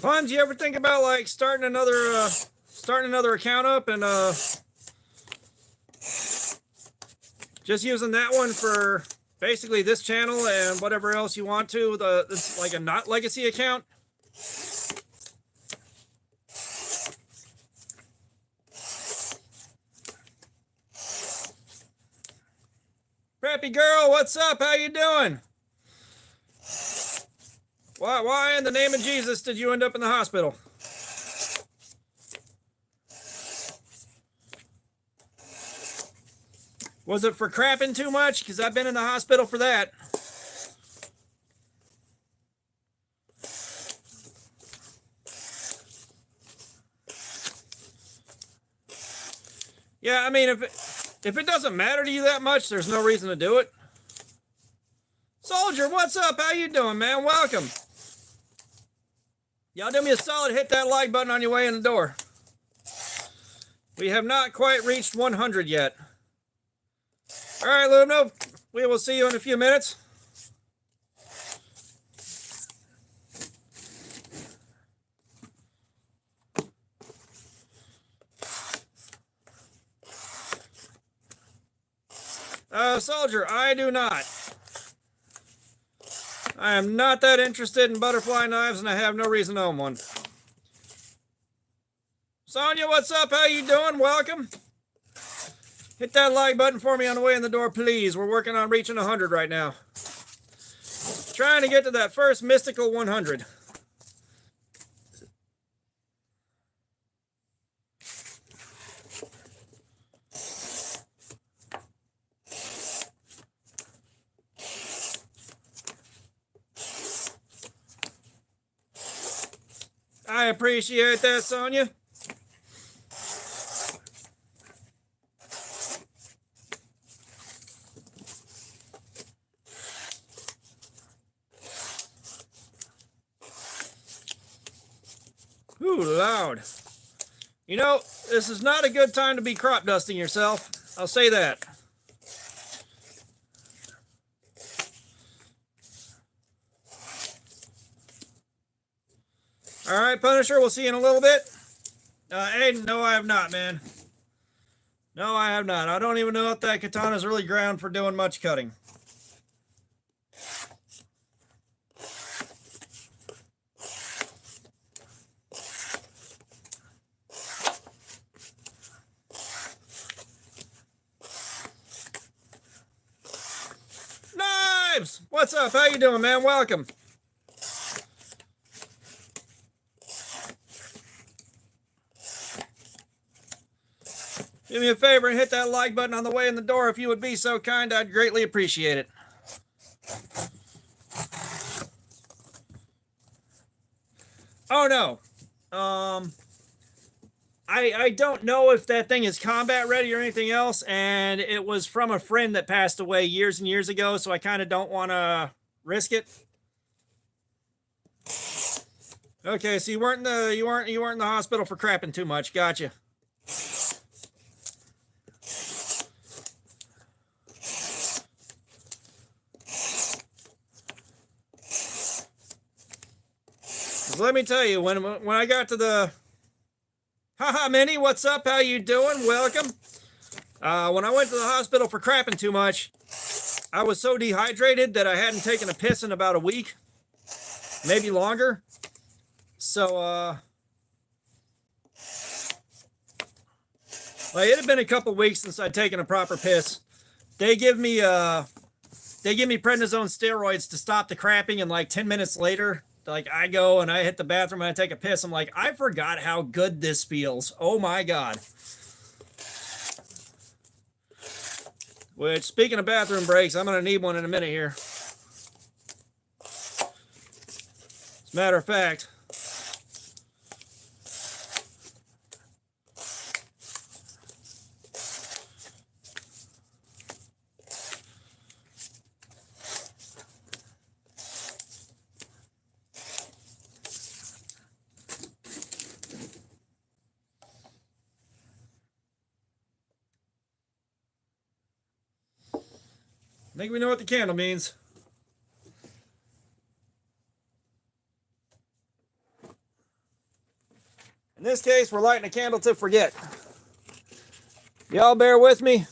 Pons, you ever think about like starting another account up and Just using that one for basically this channel and whatever else you want to. It's like a not legacy account. Preppy girl, what's up? How you doing? Why in the name of Jesus did you end up in the hospital? Was it for crapping too much? Because I've been in the hospital for that. Yeah, I mean, if it doesn't matter to you that much, there's no reason to do it. Soldier, what's up? How you doing, man? Welcome. Y'all do me a solid, hit that like button on your way in the door. We have not quite reached 100 yet. All right, Lumno, we will see you in a few minutes. Soldier, I do not. I am not that interested in butterfly knives, and I have no reason to own one. Sonia, what's up? How you doing? Welcome. Hit that like button for me on the way in the door, please. We're working on reaching 100 right now. Trying to get to that first mystical 100. I appreciate that, Sonia. Ooh, loud. You know, this is not a good time to be crop dusting yourself. I'll say that. All right, Punisher, we'll see you in a little bit. Aiden, no, I have not, man. No, I have not. I don't even know if that katana is really ground for doing much cutting. Knives! What's up? How you doing, man? Welcome. Do me a favor and hit that like button on the way in the door if you would be so kind. I'd greatly appreciate it. Oh, no. I don't know if that thing is combat ready or anything else, and it was from a friend that passed away years and years ago, so I kind of don't want to risk it. Okay, so you weren't in the hospital for crapping too much. Gotcha. Let me tell you, when I got to the haha Minnie, what's up? How you doing? Welcome. When I went to the hospital for crapping too much, I was so dehydrated that I hadn't taken a piss in about a week, maybe longer. So like, it had been a couple weeks since I'd taken a proper piss. They give me prednisone steroids to stop the crapping, and like 10 minutes later, like, I go and I hit the bathroom and I take a piss. I'm like, I forgot how good this feels. Oh my God. Which, speaking of bathroom breaks, I'm going to need one in a minute here. As a matter of fact, I think we know what the candle means. In this case, we're lighting a candle to forget. Y'all bear with me.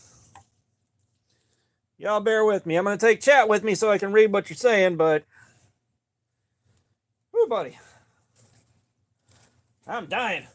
Y'all bear with me. I'm going to take chat with me so I can read what you're saying, but. Woo, buddy. I'm dying.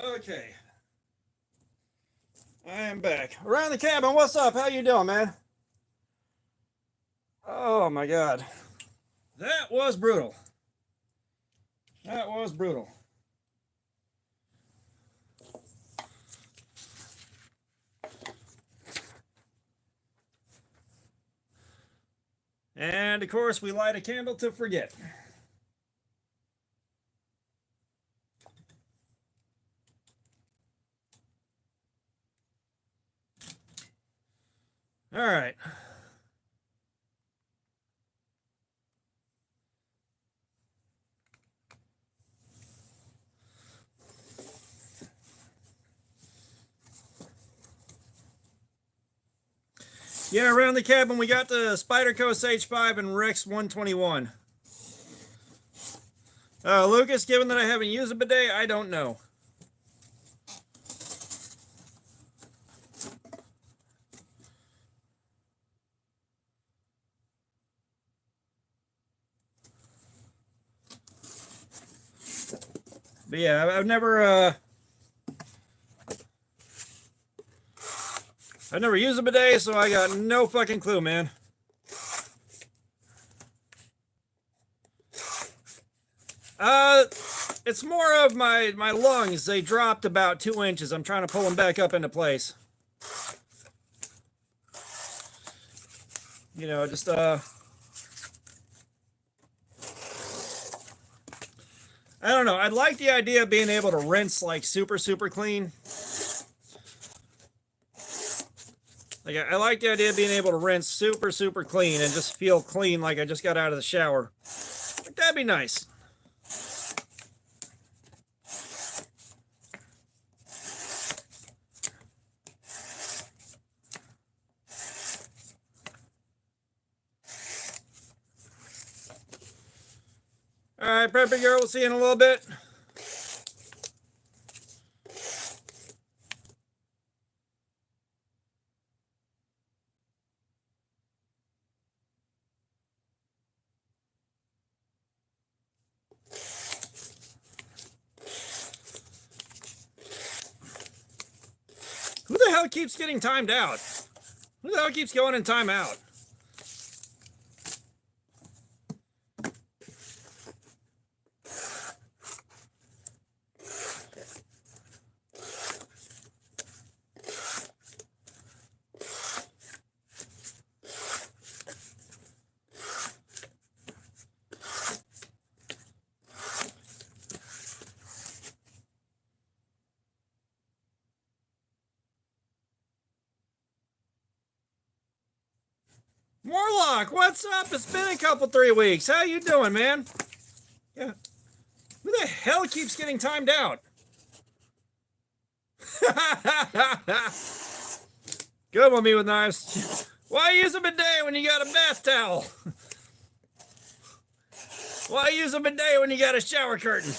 Okay. I am back. Around the cabin, what's up? How you doing, man? Oh my god. That was brutal. That was brutal. And of course, we light a candle to forget. All right. Yeah, around the cabin, we got the Spyderco H5 and Rex 121. Lucas, given that I haven't used a bidet, I don't know. But yeah, I've never used a bidet, so I got no fucking clue, man. It's more of my lungs. They dropped about 2 inches. I'm trying to pull them back up into place. You know, just I don't know. I'd like the idea of being able to rinse like super clean. Like I like the idea of being able to rinse super clean and just feel clean like I just got out of the shower. Like, that'd be nice. All right, Preppy Girl, we'll see you in a little bit. Who the hell keeps getting timed out? Who the hell keeps going in timeout? Morlock, what's up? It's been a couple 3 weeks. How you doing, man? Yeah. Who the hell keeps getting timed out? Good one, me with knives. Why use a bidet when you got a bath towel? Why use a bidet when you got a shower curtain?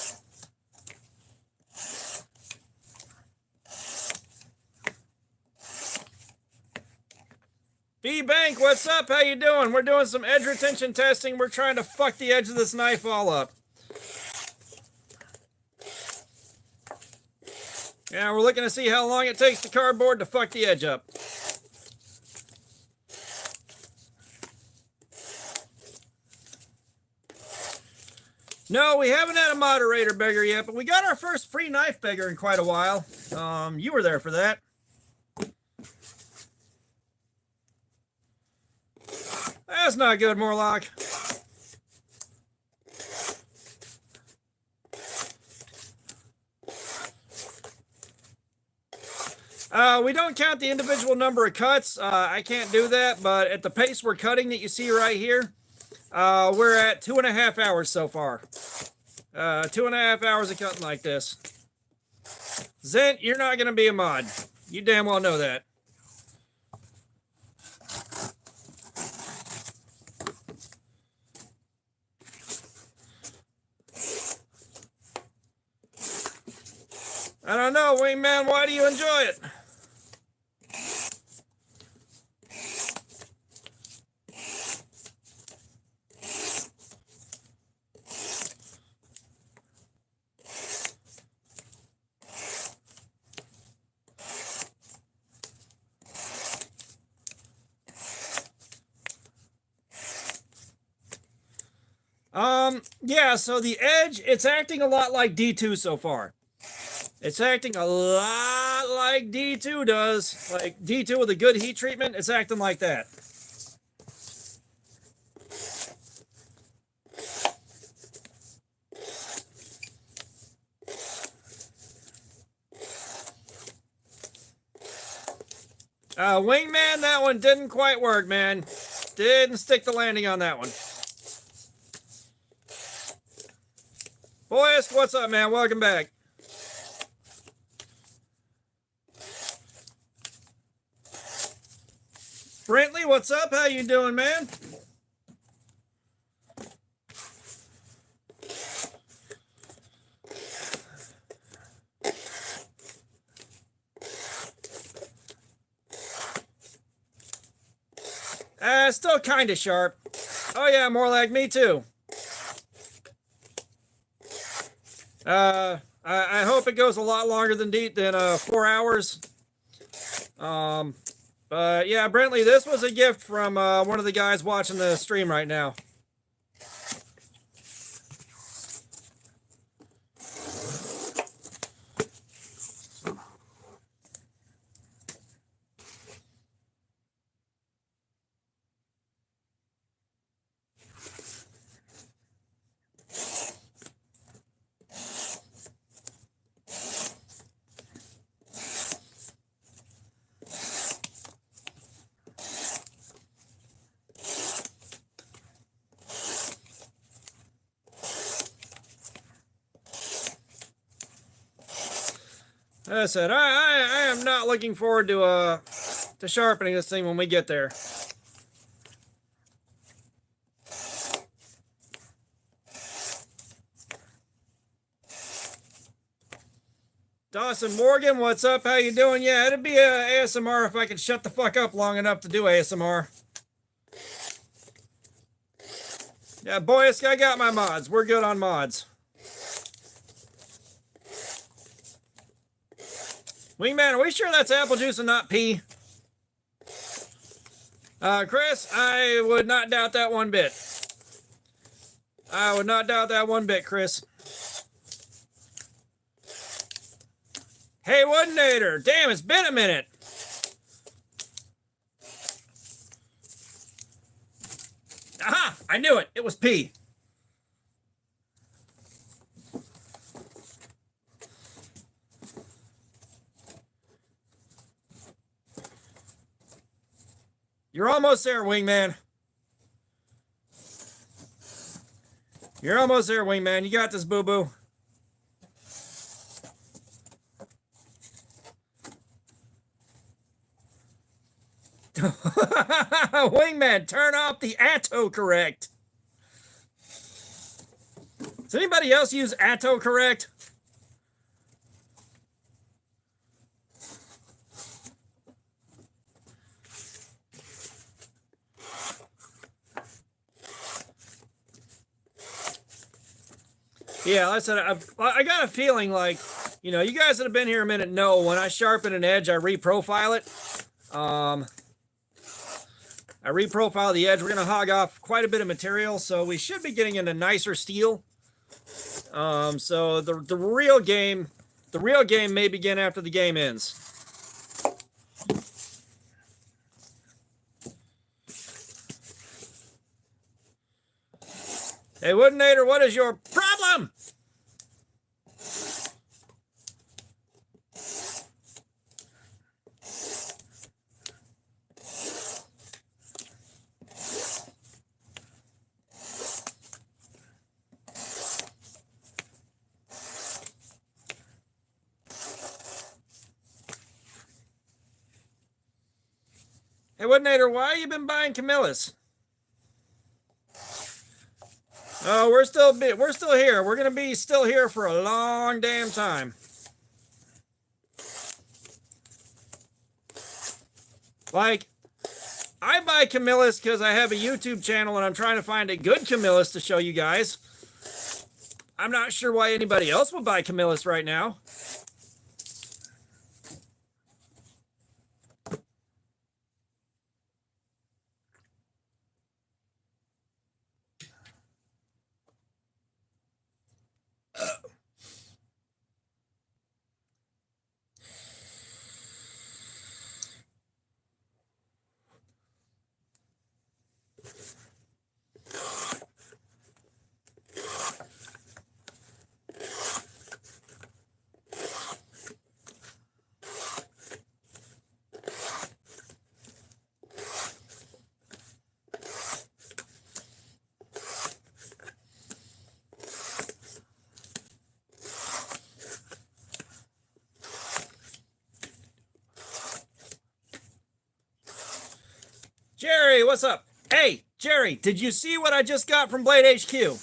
B-Bank, what's up? How you doing? We're doing some edge retention testing. We're trying to fuck the edge of this knife all up. Yeah, we're looking to see how long it takes the cardboard to fuck the edge up. No, we haven't had a moderator beggar yet, but we got our first free knife beggar in quite a while. You were there for that. That's not good, Morlock. We don't count the individual number of cuts. I can't do that, but at the pace we're cutting that you see right here, we're at 2.5 hours so far. 2.5 hours of cutting like this. Zent, you're not going to be a mod. You damn well know that. I don't know, Wingman, why do you enjoy it? Yeah, so the Edge, it's acting a lot like D2 so far. It's acting a lot like D2 does. Like D2 with a good heat treatment, it's acting like that. Wingman, that one didn't quite work, man. Didn't stick the landing on that one. Boys, what's up, man? Welcome back. Brentley, what's up? How you doing, man? Still kind of sharp. Oh yeah, more like me too. I hope it goes a lot longer than 4 hours. But yeah, Brentley, this was a gift from one of the guys watching the stream right now. As I said, I am not looking forward to sharpening this thing when we get there. Dawson Morgan, what's up? How you doing? Yeah, it'd be ASMR if I could shut the fuck up long enough to do ASMR. Yeah, boys, I got my mods. We're good on mods. Wingman, are we sure that's apple juice and not pee? Chris, I would not doubt that one bit. I would not doubt that one bit, Chris. Hey, Woodenator. Damn, it's been a minute. Aha! I knew it. It was pee. You're almost there, Wingman. You're almost there, Wingman. You got this, boo-boo. Wingman, turn off the autocorrect. Does anybody else use autocorrect? Yeah, like I said, I got a feeling like, you know, you guys that have been here a minute know when I sharpen an edge, I reprofile it. I reprofile the edge. We're going to hog off quite a bit of material, so we should be getting into nicer steel. So the real game may begin after the game ends. Hey, Woodenator, what is your problem? Hey, Woodenator, why have you been buying Camillus? Oh, we're still here. We're gonna be still here for a long damn time. Like, I buy Camillus because I have a YouTube channel and I'm trying to find a good Camillus to show you guys. I'm not sure why anybody else would buy Camillus right now. Jerry, what's up? Hey, Jerry, did you see what I just got from Blade HQ?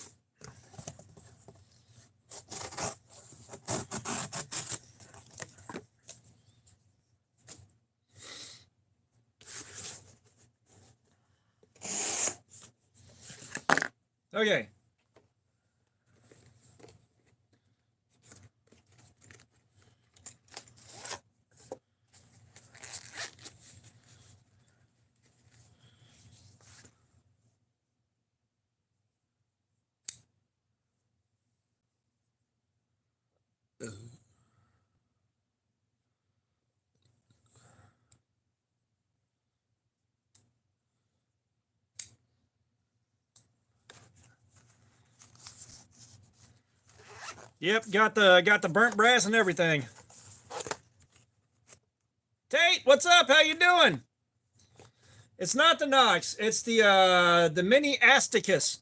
Okay. Yep, got the burnt brass and everything. Tate, what's up? How you doing? It's not the Nox, it's the mini Asticus.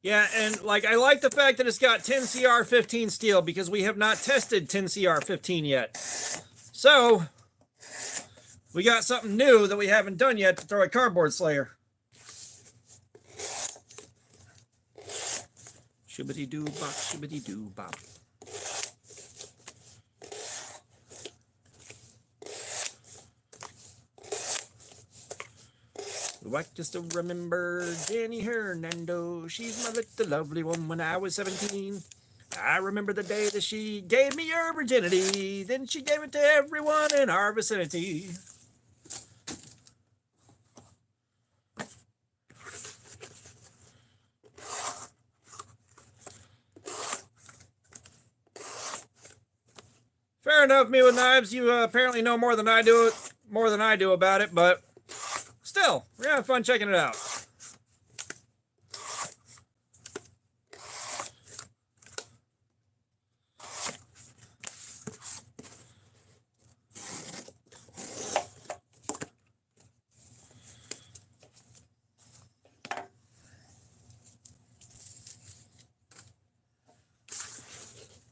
Yeah, and like I like the fact that it's got 10CR15 steel because we have not tested 10CR15 yet. So we got something new that we haven't done yet to throw at Cardboard Slayer. Shibbity doo bop, shibbity doo bop. I can still remember Jenny Hernando. She's my little lovely one when I was 17. I remember the day that she gave me her virginity. Then she gave it to everyone in our vicinity. Fair enough, me with knives. You apparently know more than I do about it, but still, we're having fun checking it out.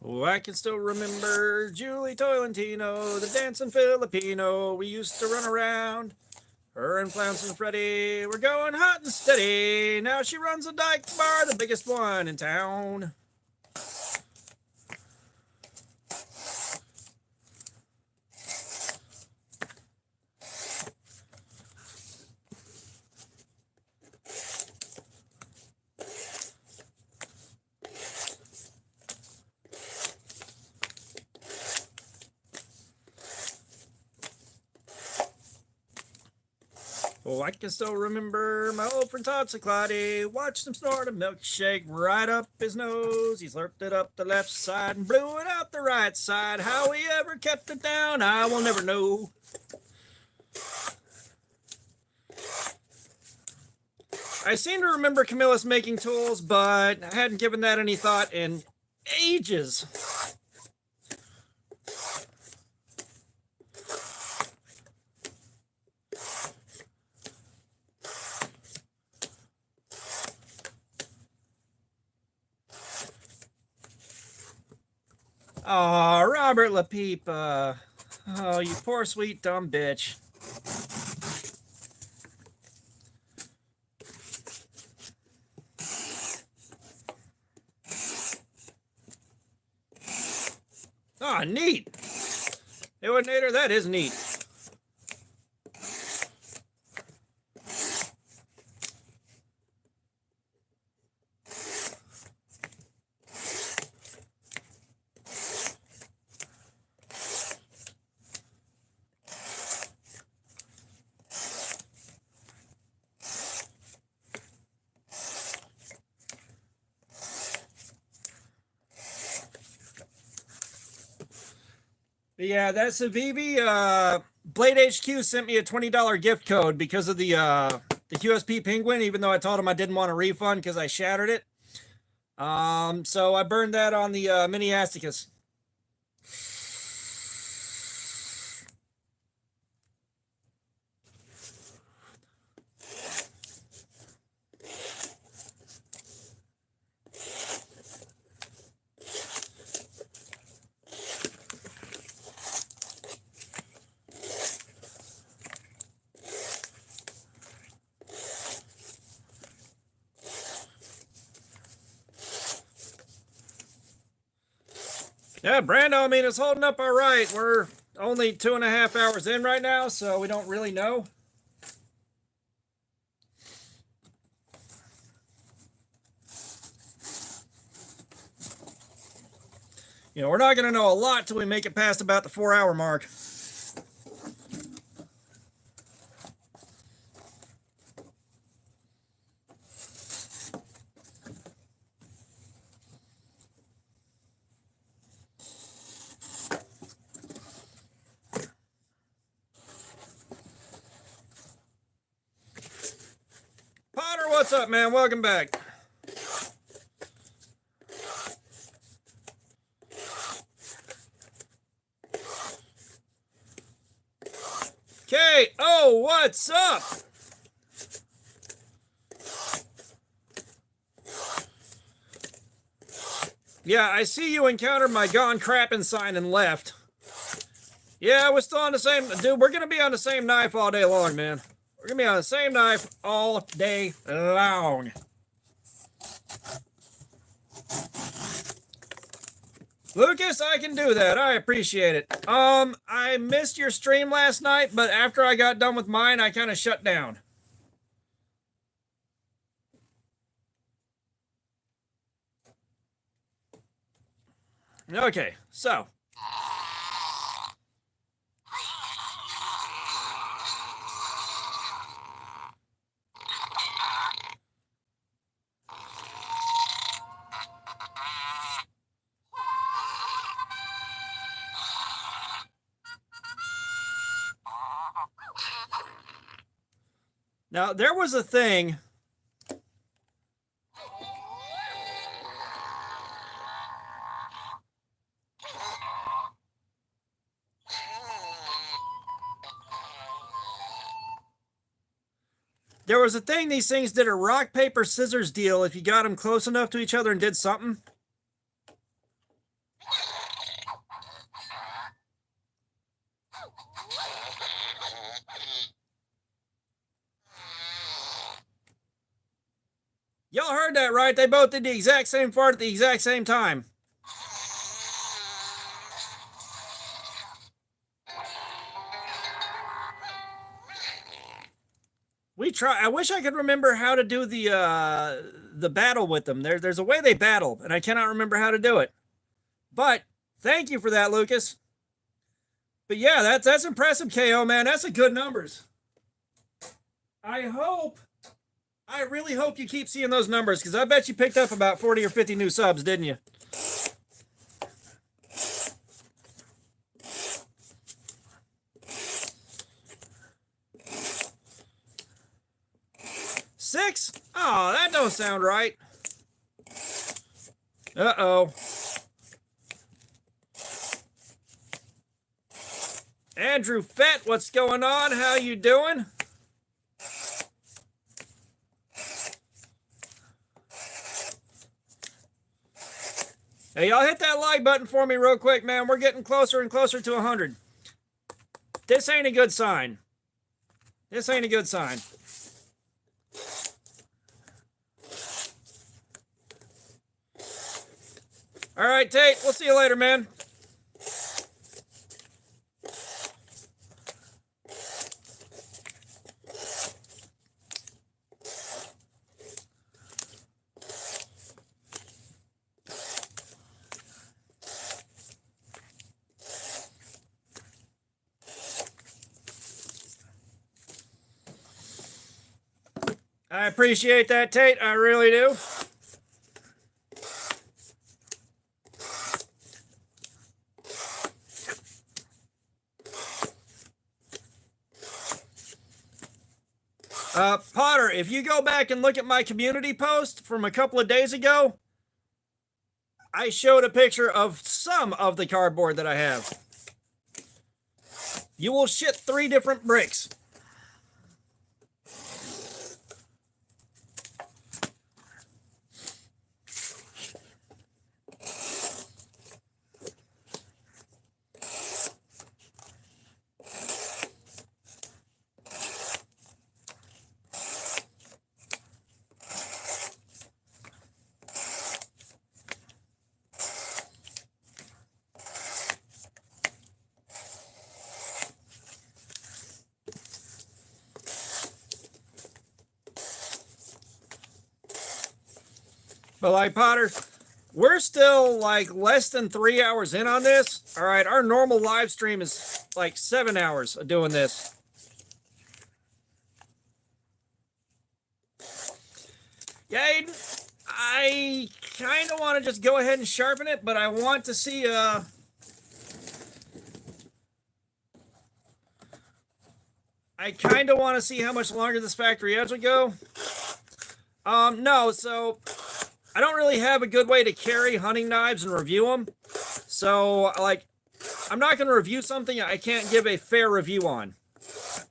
Oh, I can still remember Julie Tolentino, the dancing Filipino. We used to run around. Her and Flounce and Freddy were going hot and steady. Now she runs a dyke bar, the biggest one in town. Oh, I can still remember my old friend Todd Ciclotti. Watched him snort a milkshake right up his nose. He slurped it up the left side and blew it out the right side. How he ever kept it down, I will never know. I seem to remember Camillus making tools, but I hadn't given that any thought in ages. Oh, Robert LaPeep. Oh, you poor sweet dumb bitch. Oh, neat. Hey, what, Nader? That is neat. Yeah, that Civivi Blade HQ sent me a $20 gift code because of the QSP Penguin, even though I told him I didn't want a refund because I shattered it. So I burned that on the Mini Asticus. Yeah, Brando, I mean, it's holding up all right. We're only 2.5 hours in right now, so we don't really know. You know, we're not going to know a lot till we make it past about the 4-hour mark. Potter, what's up, man? Welcome back. Okay, oh, what's up? Yeah, I see you encountered my gone crapping sign and left. Yeah, we're still on the same, dude, we're gonna be on the same knife all day long, man. We're gonna be on the same knife all day long. Lucas, I can do that. I appreciate it. I missed your stream last night, but after I got done with mine, I kind of shut down. Okay, so. Now, there was a thing. There was a thing these things did a rock, paper, scissors deal if you got them close enough to each other and did something. Y'all heard that, right? They both did the exact same fart at the exact same time. We try. I wish I could remember how to do the battle with them. There's a way they battle, and I cannot remember how to do it. But thank you for that, Lucas. But yeah, that's impressive, KO, man. That's a good numbers. I really hope you keep seeing those numbers, because I bet you picked up about 40 or 50 new subs, didn't you? Six? Oh, that don't sound right. Uh-oh. Andrew Fett, what's going on? How you doing? Hey, y'all hit that like button for me real quick, man. We're getting closer and closer to 100. This ain't a good sign. This ain't a good sign. All right, Tate, we'll see you later, man. I appreciate that, Tate. I really do. Potter, if you go back and look at my community post from a couple of days ago, I showed a picture of some of the cardboard that I have. You will shit 3 different bricks. But like Potter, we're still like less than 3 hours in on this. All right, our normal live stream is like 7 hours of doing this. Yeah, I kind of want to just go ahead and sharpen it, but I want to see I kind of want to see how much longer this factory edge will go. No, so I don't really have a good way to carry hunting knives and review them. So, like, I'm not going to review something I can't give a fair review on.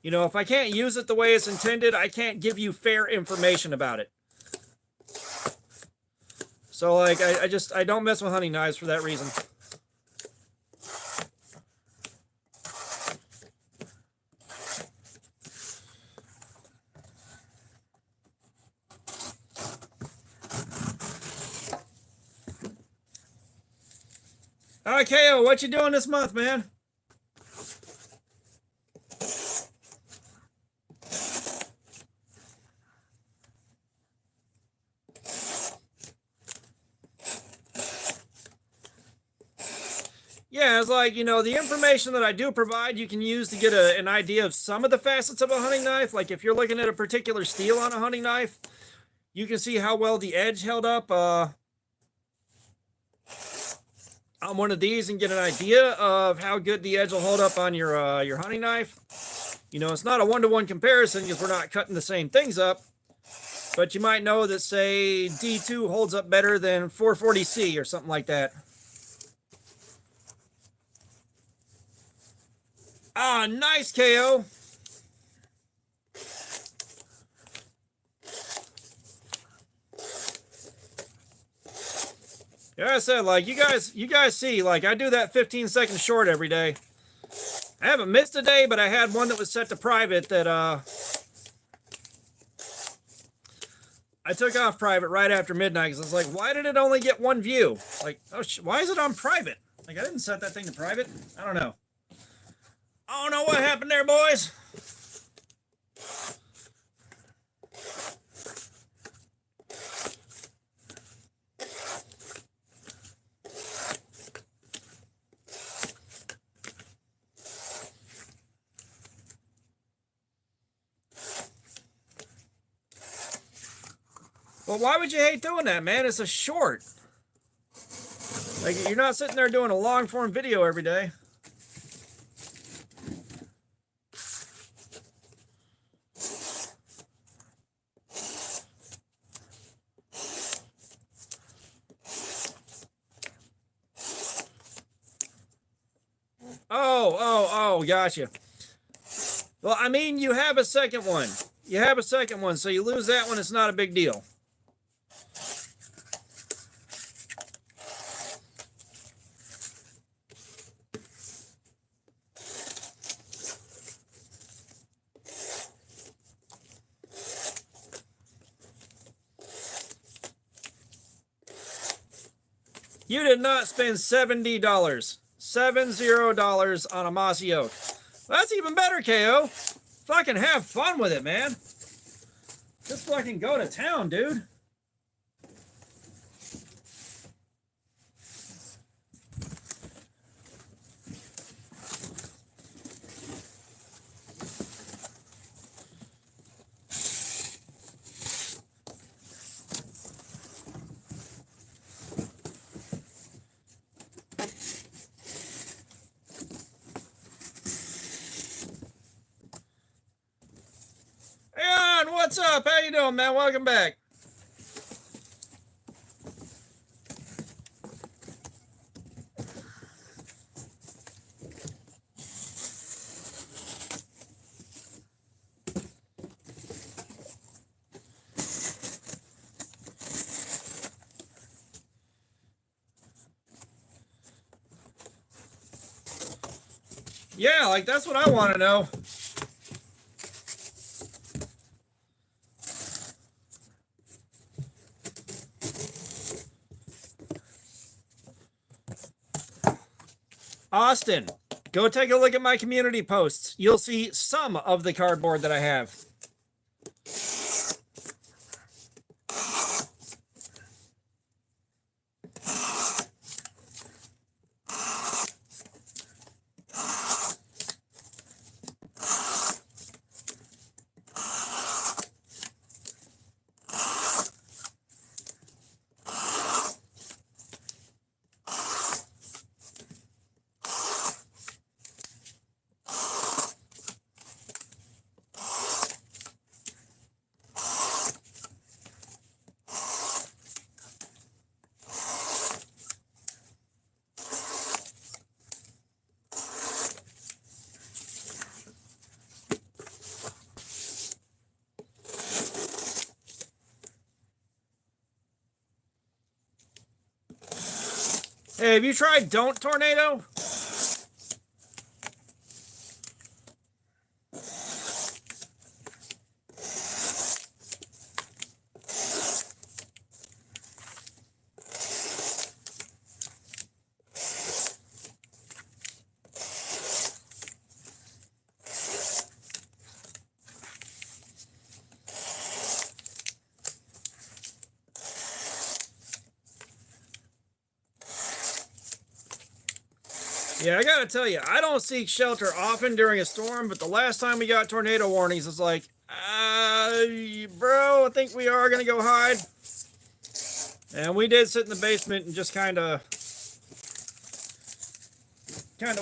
You know, if I can't use it the way it's intended, I can't give you fair information about it. So, like, I don't mess with hunting knives for that reason. KO, what you doing this month, man? Yeah, it's like, you know, the information that I do provide, you can use to get an idea of some of the facets of a hunting knife. Like if you're looking at a particular steel on a hunting knife, you can see how well the edge held up on one of these and get an idea of how good the edge will hold up on your hunting knife. You know, it's not a one-to-one comparison because we're not cutting the same things up, but you might know that, say, D2 holds up better than 440C or something like that. Ah, nice, KO. Yeah, I said, like, you guys see, like, I do that 15-second short every day. I haven't missed a day, but I had one that was set to private that I took off private right after midnight because I was like, why did it only get 1 view? Like, oh, why is it on private? Like, I didn't set that thing to private. I don't know. I don't know what happened there, boys. Well, why would you hate doing that, man? It's a short. Like, you're not sitting there doing a long form video every day. Oh, gotcha. Well, I mean, you have a second one. You have a second one, so you lose that one, it's not a big deal. You did not spend $70. $70 on a mossy oak. That's even better, KO. Fucking have fun with it, man. Just fucking go to town, dude. what's up? How you doing, man? Welcome back. Yeah, like that's what I want to know. Austin, go take a look at my community posts. You'll see some of the cardboard that I have. Hey, have you tried Don't Tornado? Yeah, I gotta tell you, I don't seek shelter often during a storm, but the last time we got tornado warnings, it's like, bro, I think we are gonna go hide. And we did sit in the basement and just kind of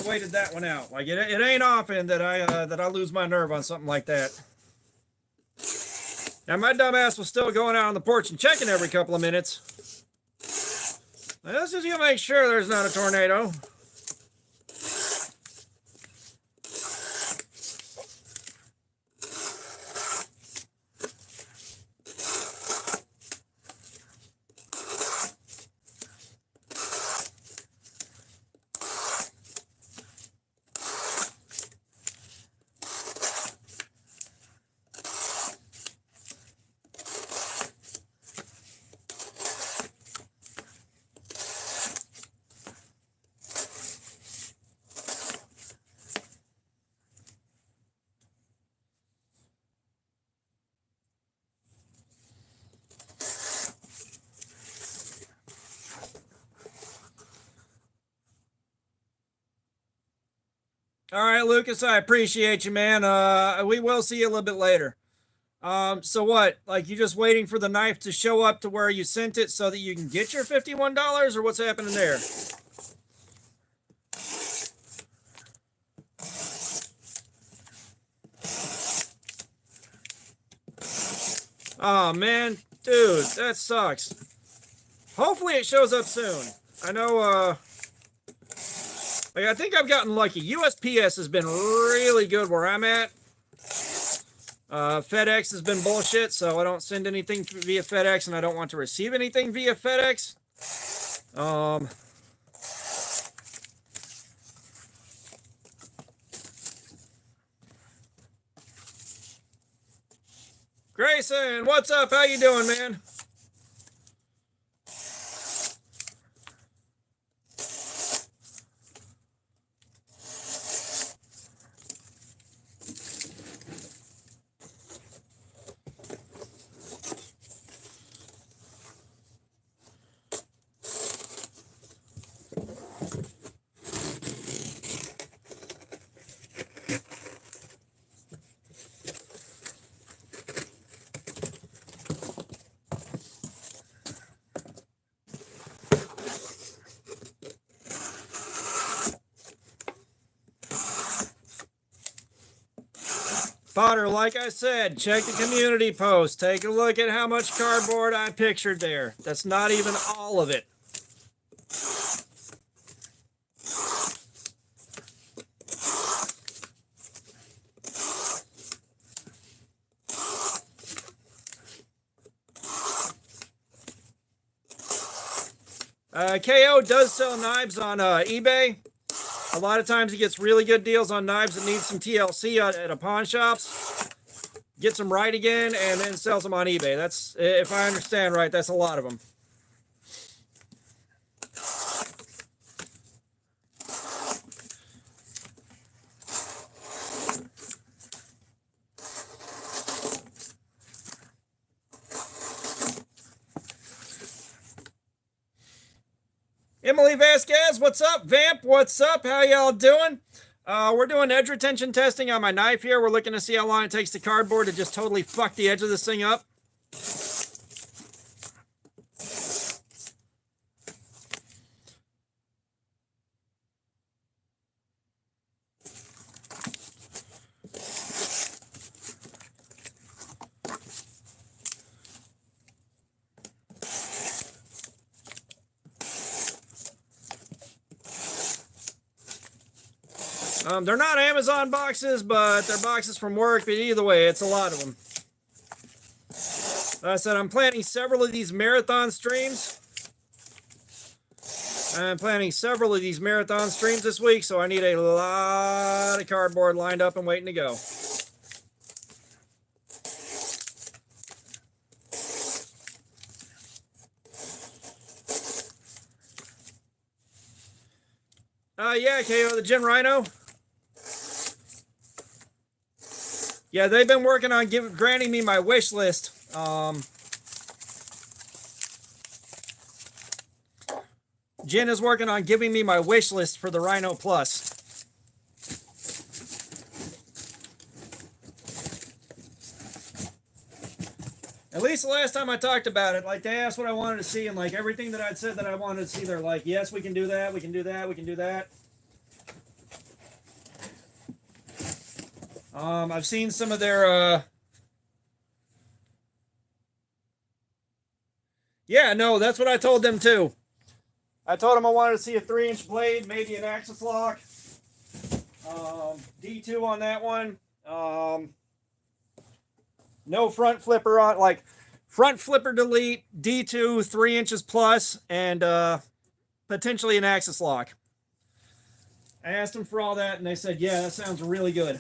waited that one out. Like it ain't often that I lose my nerve on something like that. Now my dumbass was still going out on the porch and checking every couple of minutes. Now, let's just gonna make sure there's not a tornado. All right, Lucas, I appreciate you, man. We will see you a little bit later. So what? Like you just waiting for the knife to show up to where you sent it so that you can get your $51, or what's happening there? Oh man, dude, that sucks. Hopefully it shows up soon. I know like I think I've gotten lucky. USPS has been really good where I'm at. FedEx has been bullshit, so I don't send anything via FedEx, and I don't want to receive anything via FedEx. Grayson, what's up? How you doing, man? Potter, like I said, check the community post. Take a look at how much cardboard I pictured there. That's not even all of it. KO does sell knives on eBay. A lot of times he gets really good deals on knives that need some TLC at a pawn shops. Gets them right again and then sells them on eBay. That's, if I understand right, that's a lot of them. Emily Vasquez, what's up? Vamp, what's up? How y'all doing? We're doing edge retention testing on my knife here. We're looking to see how long it takes the cardboard to just totally fuck the edge of this thing up. They're not Amazon boxes, but they're boxes from work. But either way, it's a lot of them. Like I said, I'm planning several of these marathon streams. I'm planning several of these marathon streams this week, so I need a lot of cardboard lined up and waiting to go. Yeah, KO, the Gin Rhino. Yeah, they've been working on granting me my wish list. Jen is working on giving me my wish list for the Rhino Plus. At least the last time I talked about it, like they asked what I wanted to see, and like everything that I'd said that I wanted to see, they're like, yes, we can do that, we can do that, we can do that. I've seen some of their, yeah, no, that's what I told them too. I told them I wanted to see a 3-inch blade, maybe an axis lock, D2 on that one, no front flipper on, like front flipper delete, D2, 3 inches plus, and potentially an axis lock. I asked them for all that, and they said, yeah, that sounds really good.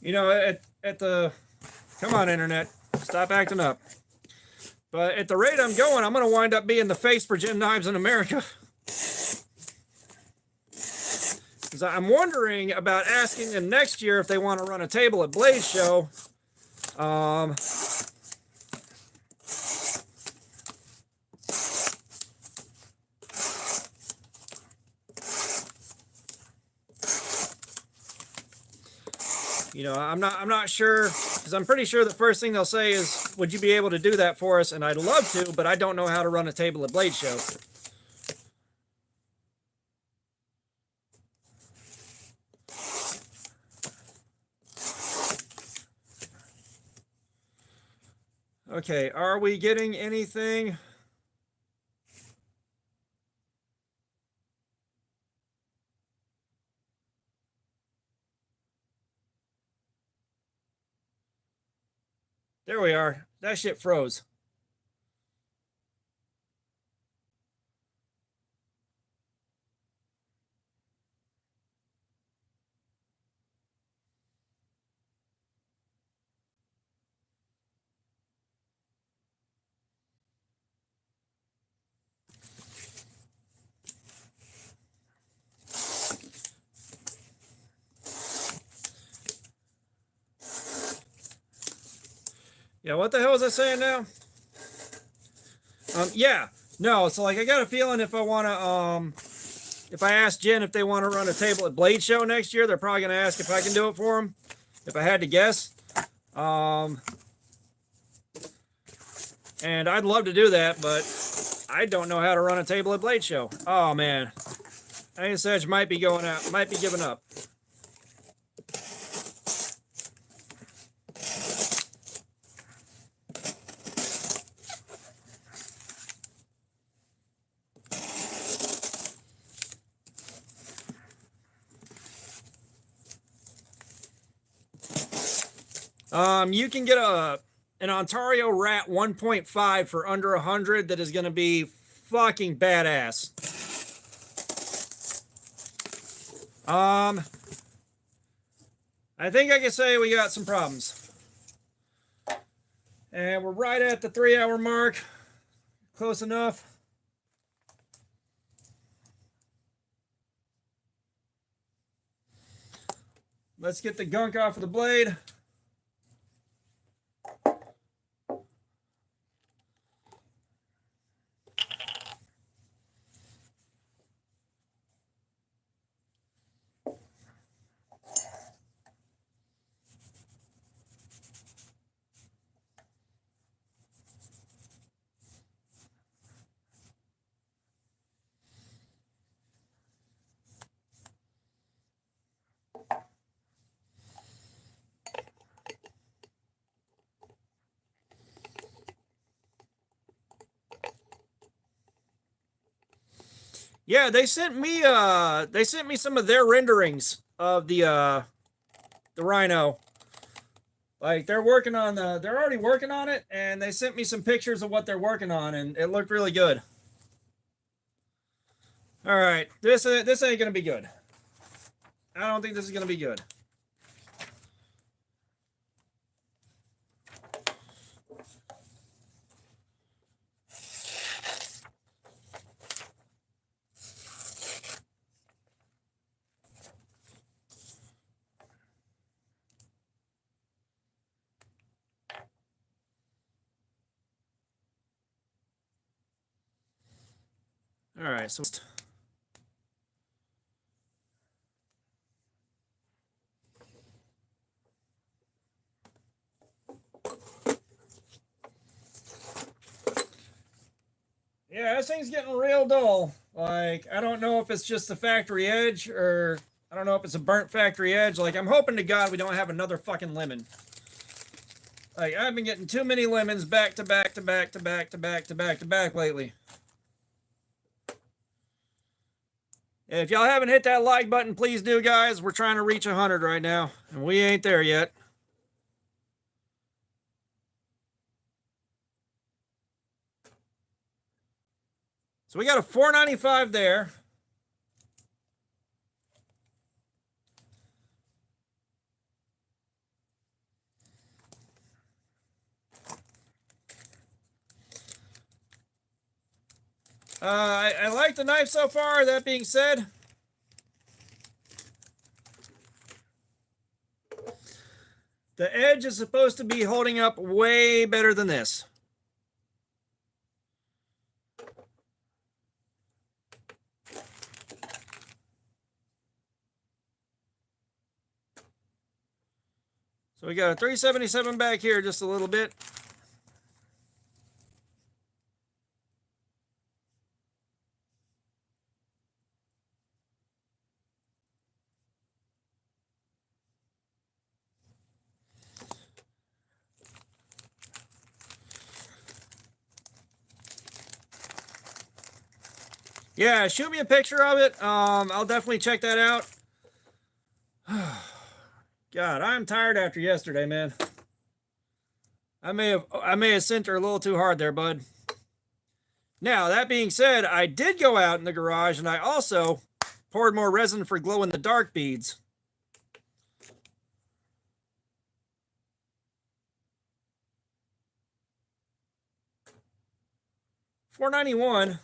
You know, at the, come on, internet, stop acting up. But at the rate I'm going, I'm going to wind up being the face for Gin Knives in America. Because I'm wondering about asking them next year if they want to run a table at Blade Show. You know, I'm not sure, because I'm pretty sure the first thing they'll say is, would you be able to do that for us? And I'd love to, but I don't know how to run a table at Blade Show. Okay, are we getting anything? There we are. That shit froze. Yeah, what the hell was I saying now? Yeah. No, so like I got a feeling if I want to if I ask Jen if they want to run a table at Blade Show next year, they're probably going to ask if I can do it for them. If I had to guess. And I'd love to do that, but I don't know how to run a table at Blade Show. Oh man. Ice Edge might be going out, might be giving up. You can get an Ontario Rat 1.5 for under 100 that is going to be fucking badass. I think I can say we got some problems. And we're right at the 3-hour mark. Close enough. Let's get the gunk off of the blade. Yeah, they sent me some of their renderings of the Rhino. Like they're already working on it, and they sent me some pictures of what they're working on, and it looked really good. All right, this ain't gonna be good. I don't think this is gonna be good. All right, so yeah, this thing's getting real dull. Like, I don't know if it's just the factory edge or I don't know if it's a burnt factory edge. Like, I'm hoping to God we don't have another fucking lemon. Like, I've been getting too many lemons back to back to back to back to back to back to back lately. If y'all haven't hit that like button, please do, guys. We're trying to reach 100 right now, and we ain't there yet. So we got a 495 there. I like the knife so far. That being said, the edge is supposed to be holding up way better than this. So we got a 377 back here just a little bit. Yeah, shoot me a picture of it. I'll definitely check that out. God, I'm tired after yesterday, man. I may have sent her a little too hard there, bud. Now, that being said, I did go out in the garage and I also poured more resin for glow in the dark beads. $4.91.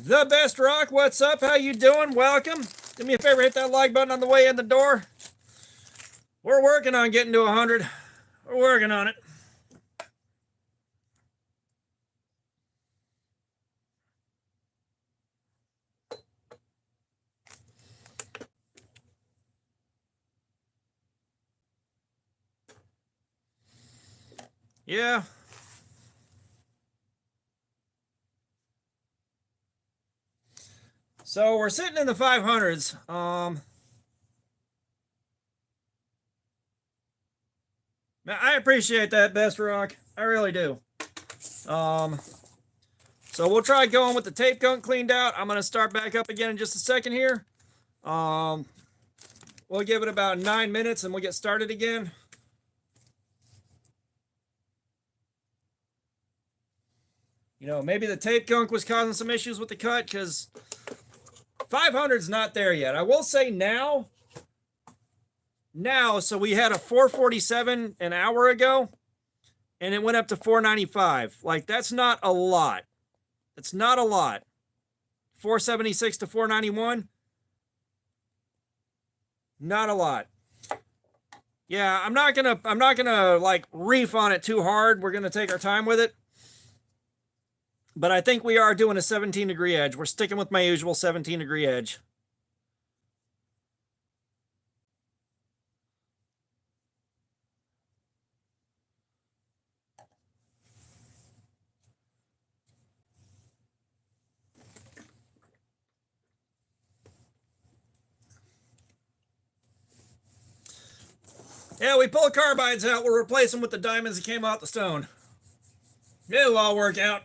The Best Rock, what's up? How you doing? Welcome. Do me a favor, hit that like button on the way in the door. We're working on getting to 100. We're working on it. Yeah. So we're sitting in the 500s. I appreciate that, Best Rock. I really do. So we'll try going with the tape gunk cleaned out. I'm going to start back up again in just a second here. We'll give it about 9 minutes and we'll get started again. You know, maybe the tape gunk was causing some issues with the cut because 500's not there yet. I will say now, so we had a 447 an hour ago and it went up to 495. Like, that's not a lot. It's not a lot. 476 to 491. Not a lot. Yeah, I'm not gonna like reef on it too hard. We're gonna take our time with it. But I think we are doing a 17-degree edge. We're sticking with my usual 17-degree edge. Yeah, we pull carbides out. We'll replace them with the diamonds that came out the stone. It'll all work out.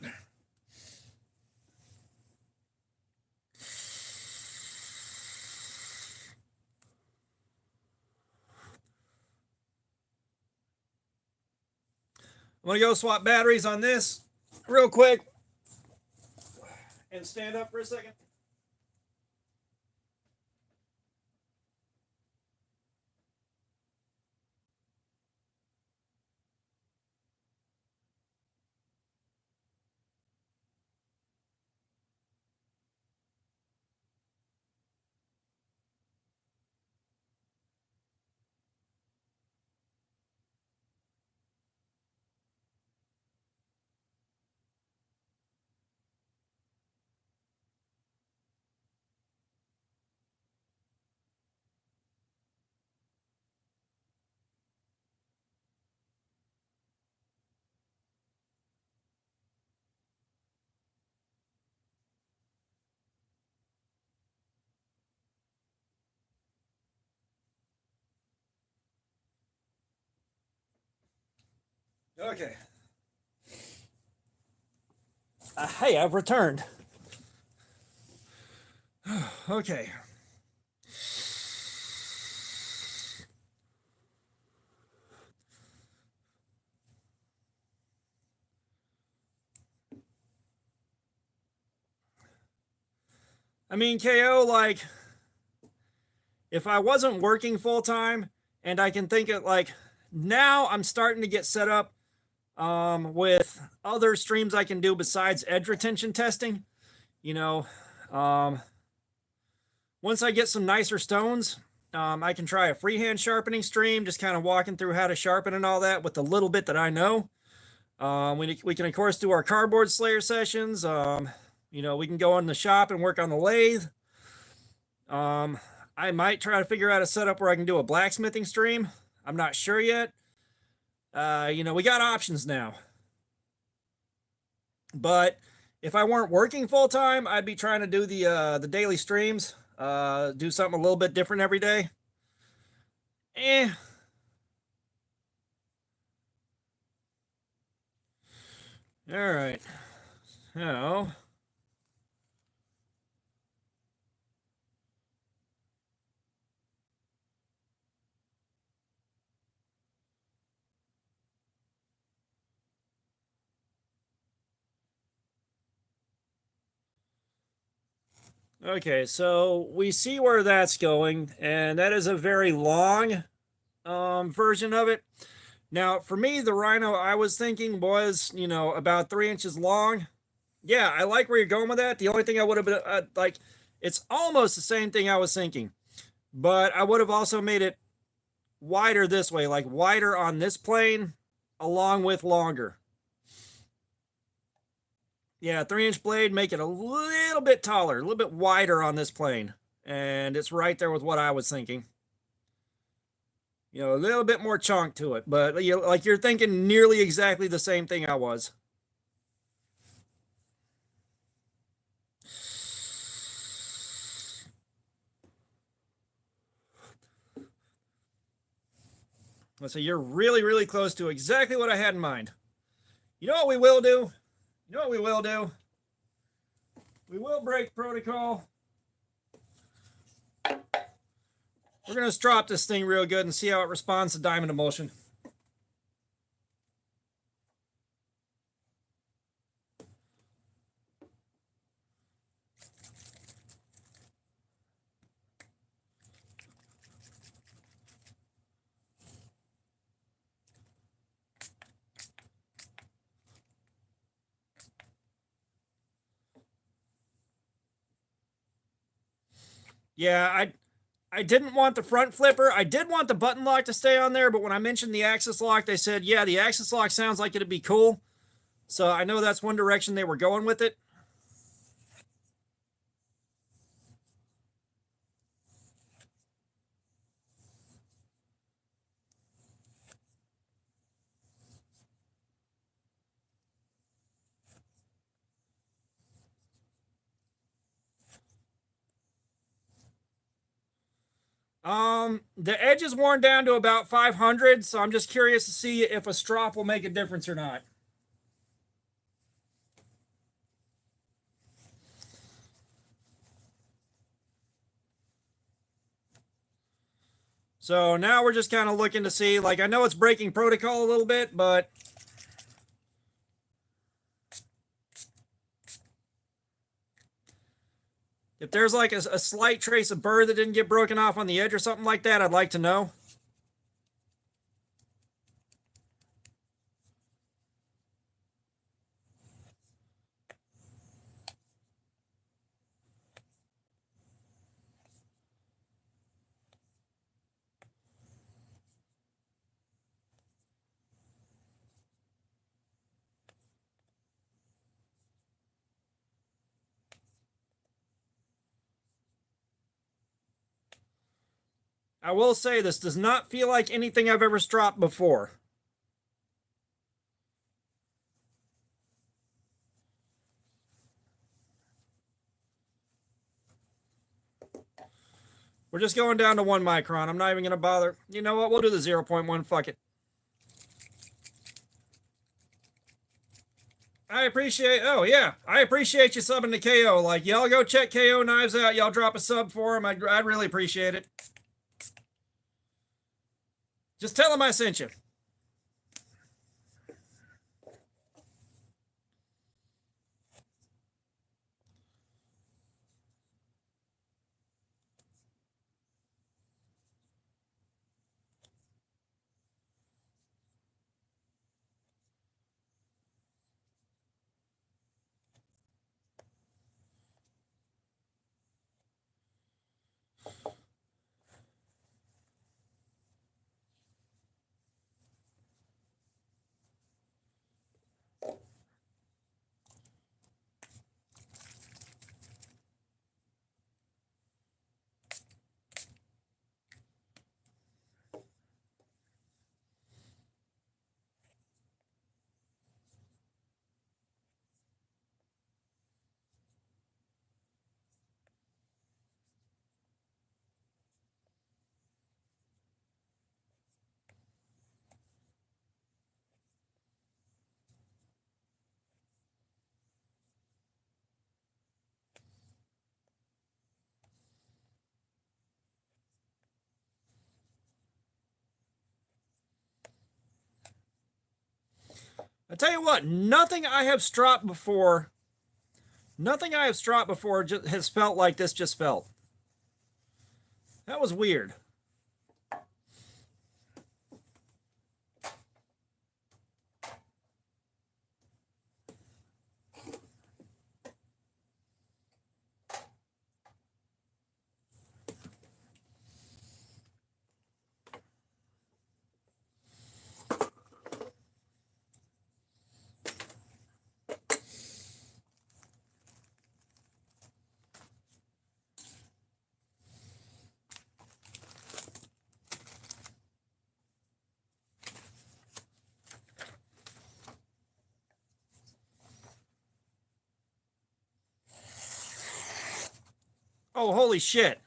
I'm going to go swap batteries on this real quick and stand up for a second. Okay. Hey, I've returned. Okay. I mean, KO, like, if I wasn't working full time and I can think it like now I'm starting to get set up with other streams I can do besides edge retention testing. You know, once I get some nicer stones, I can try a freehand sharpening stream, just kind of walking through how to sharpen and all that with the little bit that I know. We can, of course, do our cardboard slayer sessions. You know, we can go in the shop and work on the lathe. I might try to figure out a setup where I can do a blacksmithing stream. I'm not sure yet. You know, we got options now. But if I weren't working full time, I'd be trying to do the daily streams. Do something a little bit different every day. All right. So. Okay, so we see where that's going, and that is a very long version of it. Now, for me, the rhino I was thinking was, you know, about 3 inches long. Yeah, I like where you're going with that. The only thing I would have been like, it's almost the same thing I was thinking, but I would have also made it wider this way, like wider on this plane along with longer. Yeah, 3-inch blade, make it a little bit taller, a little bit wider on this plane. And it's right there with what I was thinking. You know, a little bit more chunk to it, but like you're thinking nearly exactly the same thing I was. Let's say you're really, really close to exactly what I had in mind. You know what we will do? You know what we will do? We will break protocol. We're going to strop this thing real good and see how it responds to diamond emulsion. Yeah, I didn't want the front flipper. I did want the button lock to stay on there, but when I mentioned the axis lock, they said, yeah, the axis lock sounds like it'd be cool. So I know that's one direction they were going with it. The edge is worn down to about 500, so I'm just curious to see if a strop will make a difference or not. So now we're just kind of looking to see, like, I know it's breaking protocol a little bit, but if there's like a slight trace of burr that didn't get broken off on the edge or something like that, I'd like to know. I will say this does not feel like anything I've ever stropped before. We're just going down to 1 micron. I'm not even going to bother. You know what? We'll do the 0.1. Fuck it. I appreciate. Oh yeah, I appreciate you subbing to KO. Like y'all go check KO Knives out. Y'all drop a sub for him. I'd really appreciate it. Just tell him I sent you. I tell you what, nothing I have stropped before, just has felt like this just felt. That was weird. Holy shit.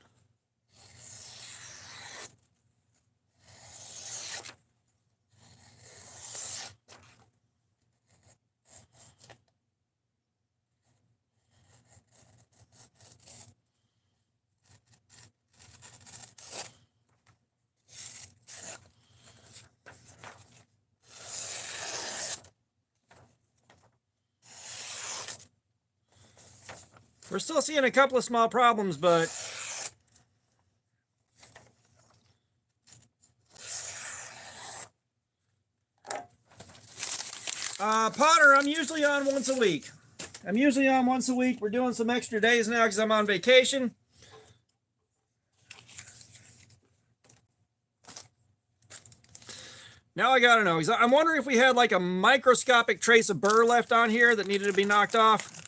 We're still seeing a couple of small problems, but Potter, I'm usually on once a week. We're doing some extra days now because I'm on vacation. Now I gotta know. I'm wondering if we had like a microscopic trace of burr left on here that needed to be knocked off.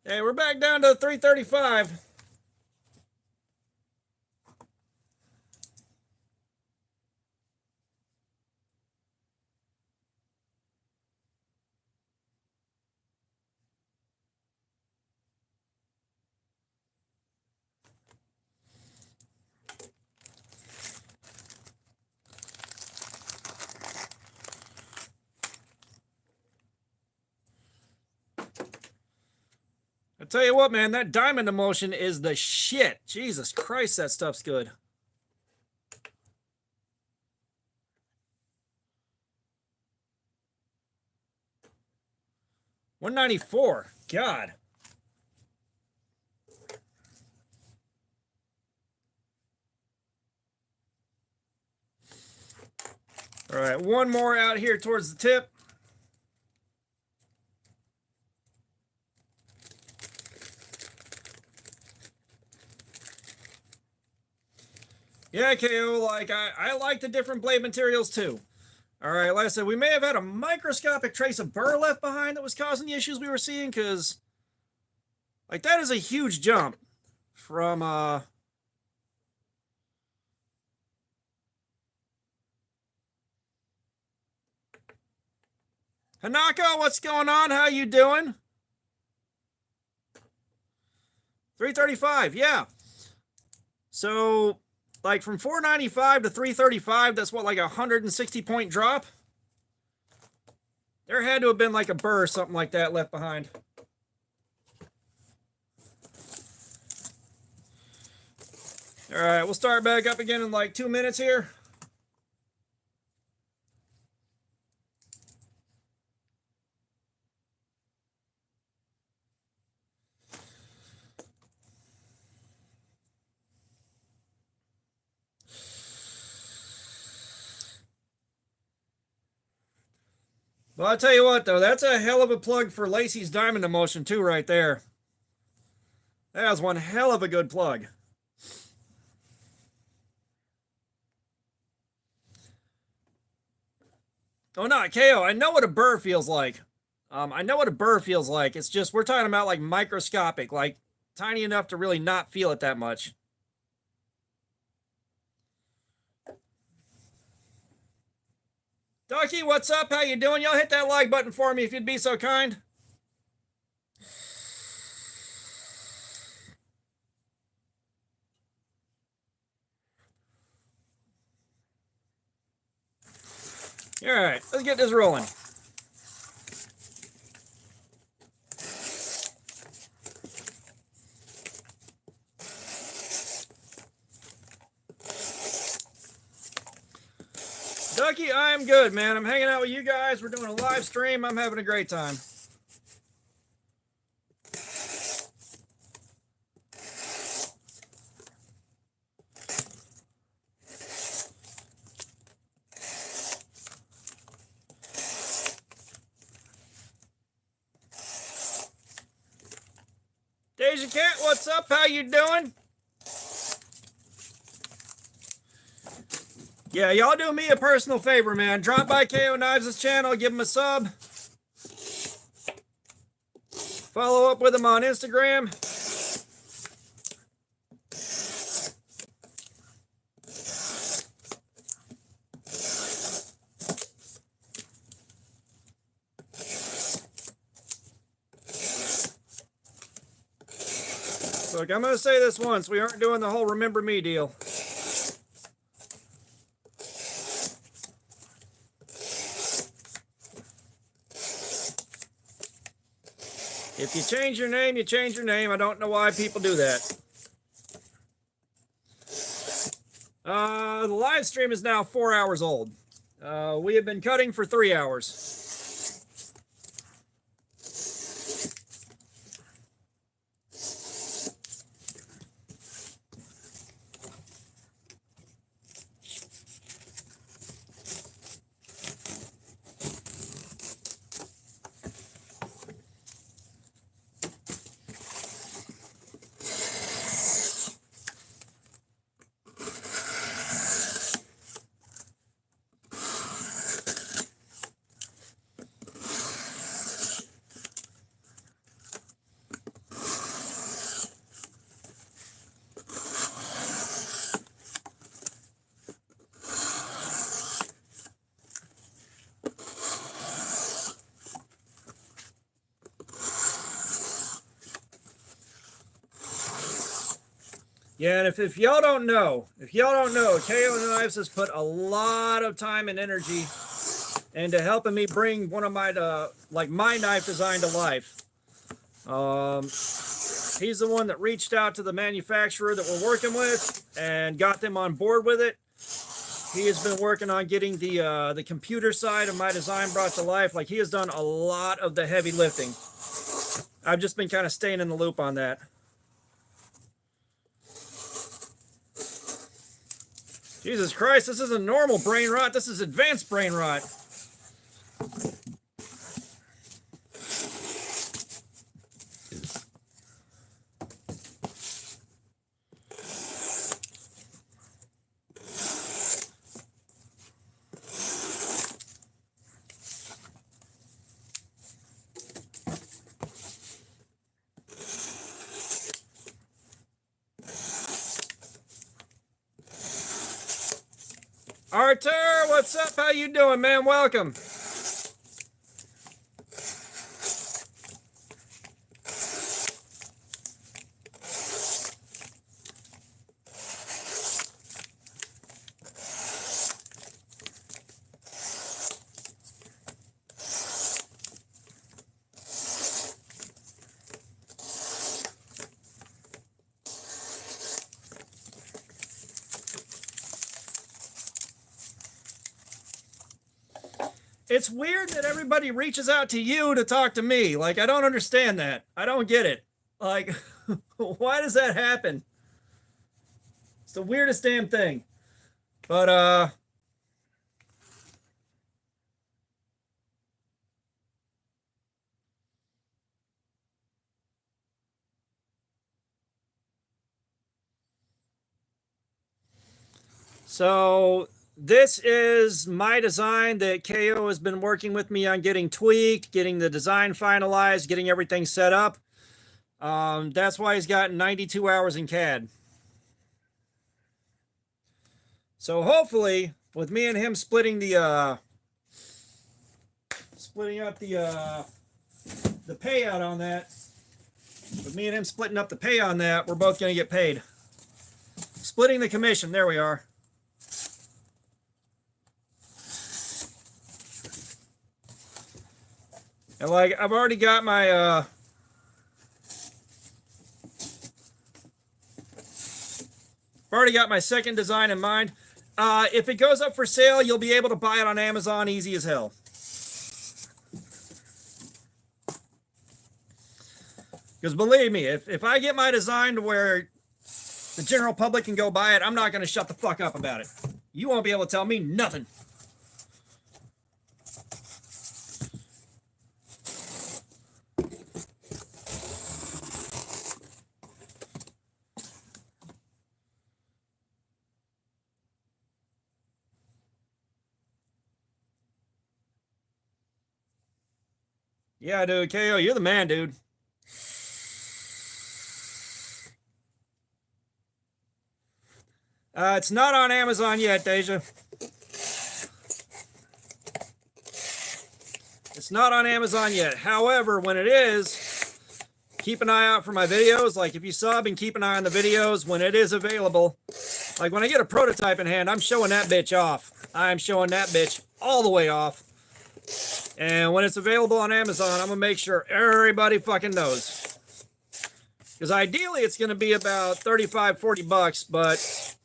Hey, we're back down to 335. I tell you what, man, that diamond emulsion is the shit. Jesus Christ, that stuff's good. $194. God. All right, one more out here towards the tip. Yeah, KO, like I like the different blade materials too. All right, like I said, we may have had a microscopic trace of burr left behind that was causing the issues we were seeing, because like that is a huge jump from Hanako, what's going on? How you doing? 335, yeah. So like from 495 to 335, that's what, like a 160 point drop? There had to have been like a burr or something like that left behind. All right, we'll start back up again in like 2 minutes here. Well, I'll tell you what, though, that's a hell of a plug for Lacey's diamond emulsion, too, right there. That was one hell of a good plug. Oh, no, KO, I know what a burr feels like. I know what a burr feels like. It's just, we're talking about, like, microscopic, like, tiny enough to really not feel it that much. Ducky, what's up? How you doing? Y'all hit that like button for me if you'd be so kind. All right, let's get this rolling. Ducky, I'm good, man. I'm hanging out with you guys. We're doing a live stream. I'm having a great time. Deja Cat, what's up? How you doing? Yeah, y'all do me a personal favor, man. Drop by KO Knives' channel, give him a sub. Follow up with him on Instagram. Look, I'm going to say this once. We aren't doing the whole remember me deal. If you change your name, you change your name. I don't know why people do that. The live stream is now 4 hours old. We have been cutting for 3 hours. Yeah, and if y'all don't know, KO Knives has put a lot of time and energy into helping me bring one of my my knife design to life. He's the one that reached out to the manufacturer that we're working with and got them on board with it. He has been working on getting the computer side of my design brought to life. Like, he has done a lot of the heavy lifting. I've just been kind of staying in the loop on that. Jesus Christ, this isn't normal brain rot. This is advanced brain rot. Artur, what's up? How you doing, man? Welcome. It's weird that everybody reaches out to you to talk to me. Like, I don't understand that. I don't get it. Like, why does that happen? It's the weirdest damn thing. But, so this is my design that KO has been working with me on getting tweaked, getting the design finalized, getting everything set up. That's why he's got 92 hours in CAD. So hopefully, with me and him splitting up the payout on that, we're both going to get paid. Splitting the commission, there we are. And like, I've already got my second design in mind. If it goes up for sale, you'll be able to buy it on Amazon easy as hell. Because believe me, if I get my design to where the general public can go buy it, I'm not going to shut the fuck up about it. You won't be able to tell me nothing. Yeah, dude, KO, you're the man, dude. It's not on Amazon yet, Deja. It's not on Amazon yet. However, when it is, keep an eye out for my videos. Like if you sub and keep an eye on the videos when it is available. Like when I get a prototype in hand, I'm showing that bitch off. I'm showing that bitch all the way off. And when it's available on Amazon, I'm gonna make sure everybody fucking knows. Because ideally it's gonna be about 35, 40 bucks, but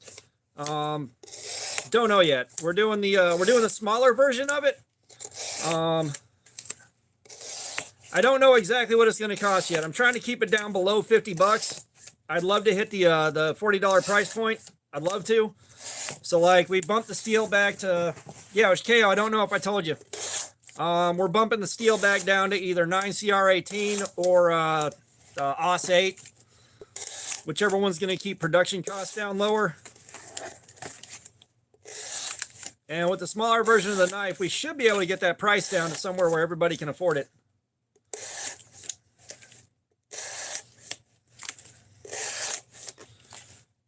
don't know yet. We're doing the smaller version of it. I don't know exactly what it's going to cost yet. I'm trying to keep it down below 50 bucks. I'd love to hit the $40 price point. I'd love to. So like we bumped the steel back to, yeah, it was KO. I don't know if I told you. We're bumping the steel back down to either 9CR18 or AUS 8. Whichever one's going to keep production costs down lower. And with the smaller version of the knife, we should be able to get that price down to somewhere where everybody can afford it.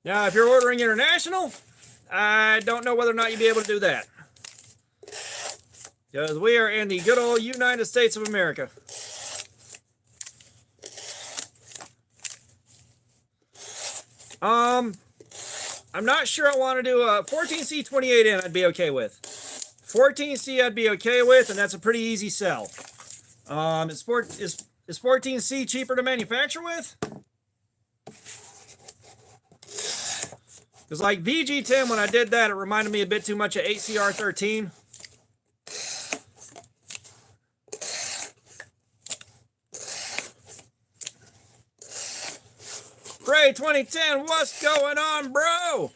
Now, if you're ordering international, I don't know whether or not you'll be able to do that. Because we are in the good old United States of America. I'm not sure I want to do a 14C 28N. I'd be okay with 14C. I'd be okay with, and that's a pretty easy sell. Is 14C cheaper to manufacture with? Because like VG10, when I did that, it reminded me a bit too much of 8CR13. Bray 2010, what's going on, bro?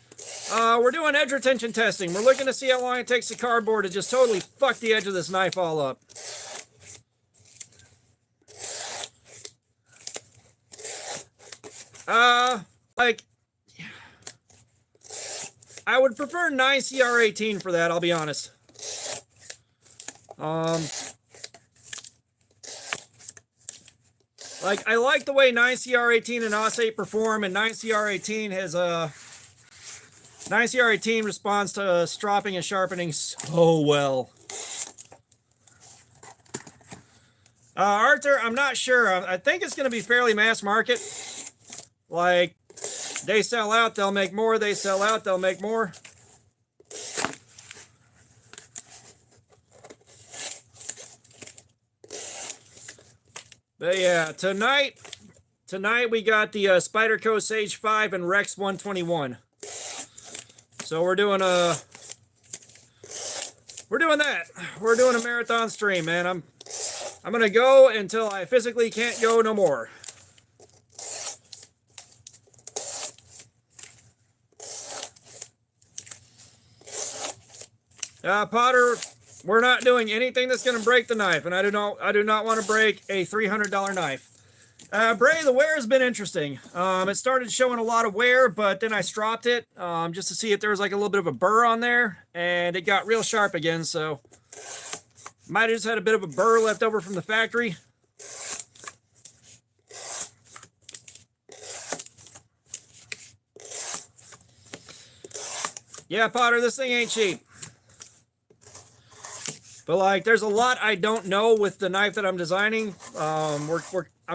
We're doing edge retention testing. We're looking to see how long it takes the cardboard to just totally fuck the edge of this knife all up. Like, I would prefer 9CR18 for that, I'll be honest. Like, I like the way 9CR18 and AUS 8 perform, and 9CR18 has 9CR18 responds to stropping and sharpening so well. Arthur, I'm not sure. I think it's going to be fairly mass market. Like, they sell out, they'll make more. They sell out, they'll make more. But yeah, tonight we got the Spyderco Sage 5 and Rex 121. So we're doing that. We're doing a marathon stream, man. I'm gonna go until I physically can't go no more. Potter, we're not doing anything that's gonna break the knife, and I do not want to break a $300 knife. Bray, the wear has been interesting. It started showing a lot of wear, but then I stropped it just to see if there was like a little bit of a burr on there, and it got real sharp again, so might have just had a bit of a burr left over from the factory. Yeah, Potter, this thing ain't cheap. But like, there's a lot I don't know with the knife that I'm designing. I'm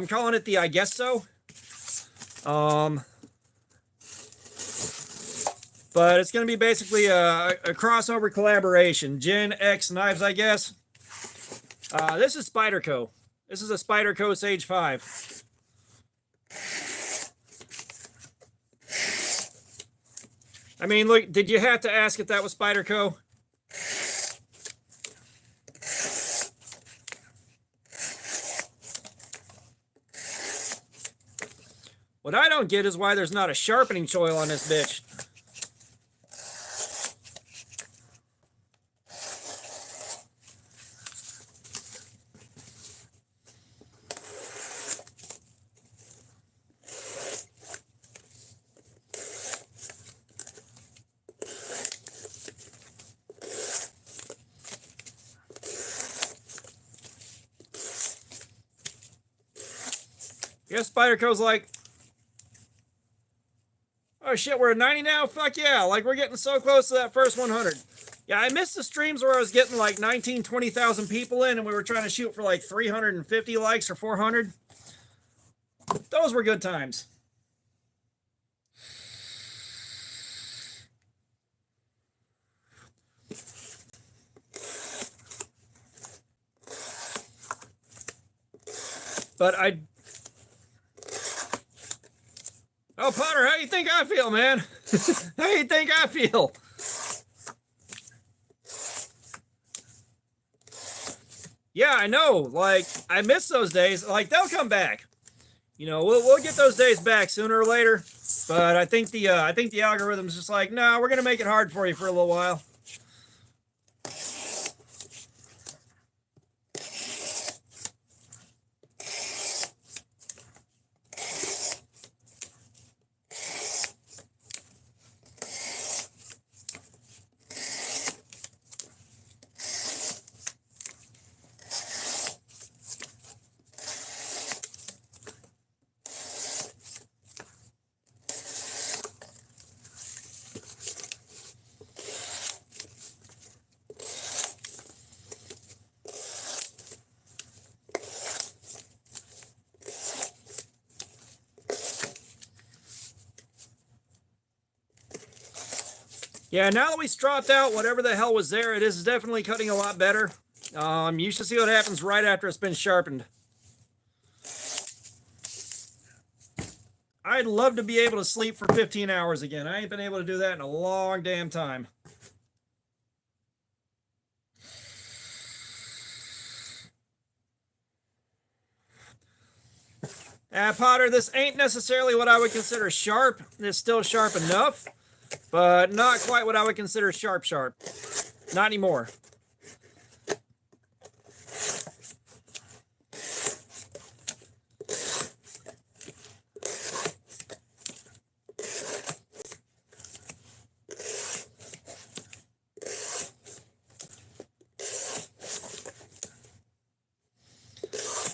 calling it the I guess so. But it's going to be basically a crossover collaboration. Gen X knives, I guess. This is Spyderco. This is a Spyderco Sage 5. I mean, look, did you have to ask if that was Spyderco? What I don't get is why there's not a sharpening choil on this bitch. Yes, Spyderco's like, oh shit, we're at 90 now? Fuck yeah, like we're getting so close to that first 100. Yeah, I missed the streams where I was getting like 19, 20,000 people in and we were trying to shoot for like 350 likes or 400. Those were good times. But oh, Potter, how you think I feel, man? How you think I feel? Yeah, I know. Like, I miss those days. Like, they'll come back. You know, we'll get those days back sooner or later. But I think the algorithm's just like, no, we're gonna make it hard for you for a little while. Yeah, now that we stropped out whatever the hell was there, it is definitely cutting a lot better. You should see what happens right after it's been sharpened. I'd love to be able to sleep for 15 hours again. I ain't been able to do that in a long damn time. Potter, this ain't necessarily what I would consider sharp. It's still sharp enough, but not quite what I would consider sharp. Not anymore.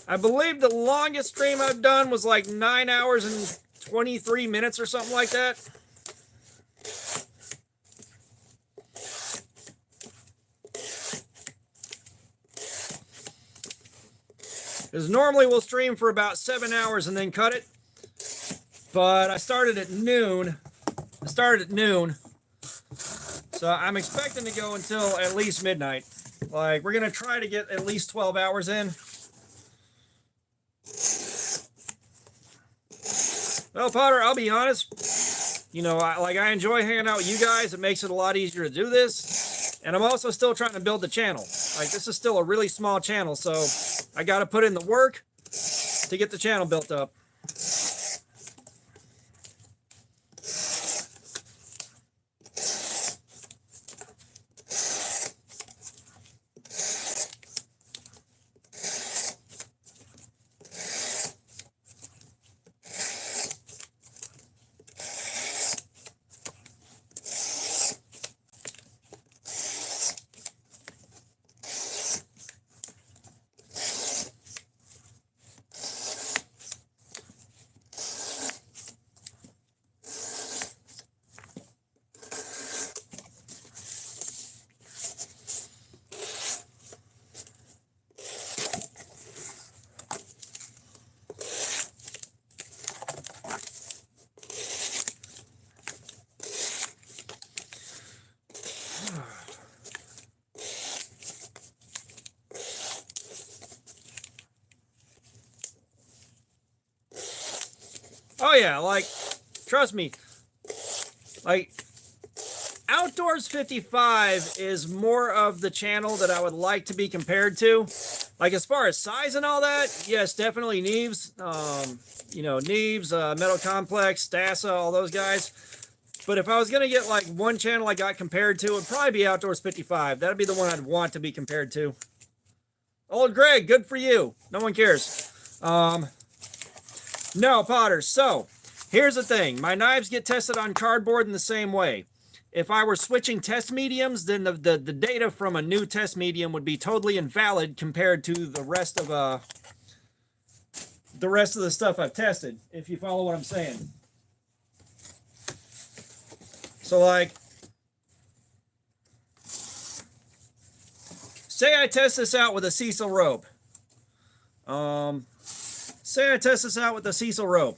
I believe the longest stream I've done was like 9 hours and 23 minutes or something like that. Because normally we'll stream for about 7 hours and then cut it. But I started at noon. So I'm expecting to go until at least midnight. Like, we're going to try to get at least 12 hours in. Well, Potter, I'll be honest. You know, I enjoy hanging out with you guys. It makes it a lot easier to do this. And I'm also still trying to build the channel. Like, this is still a really small channel, so I got to put in the work to get the channel built up. Oh yeah, like, trust me, like, Outdoors 55 is more of the channel that I would like to be compared to. Like, as far as size and all that, yes, definitely Neebs. You know, Neebs, Metal Complex, Stassa, all those guys. But if I was going to get, like, one channel I got compared to, it would probably be Outdoors 55. That'd be the one I'd want to be compared to. Old Greg, good for you. No one cares. No, Potter. So, here's the thing. My knives get tested on cardboard in the same way. If I were switching test mediums, then the data from a new test medium would be totally invalid compared to the rest of the stuff I've tested, if you follow what I'm saying. So, like, say I test this out with a Cecil rope. Say say I test this out with the Cecil rope.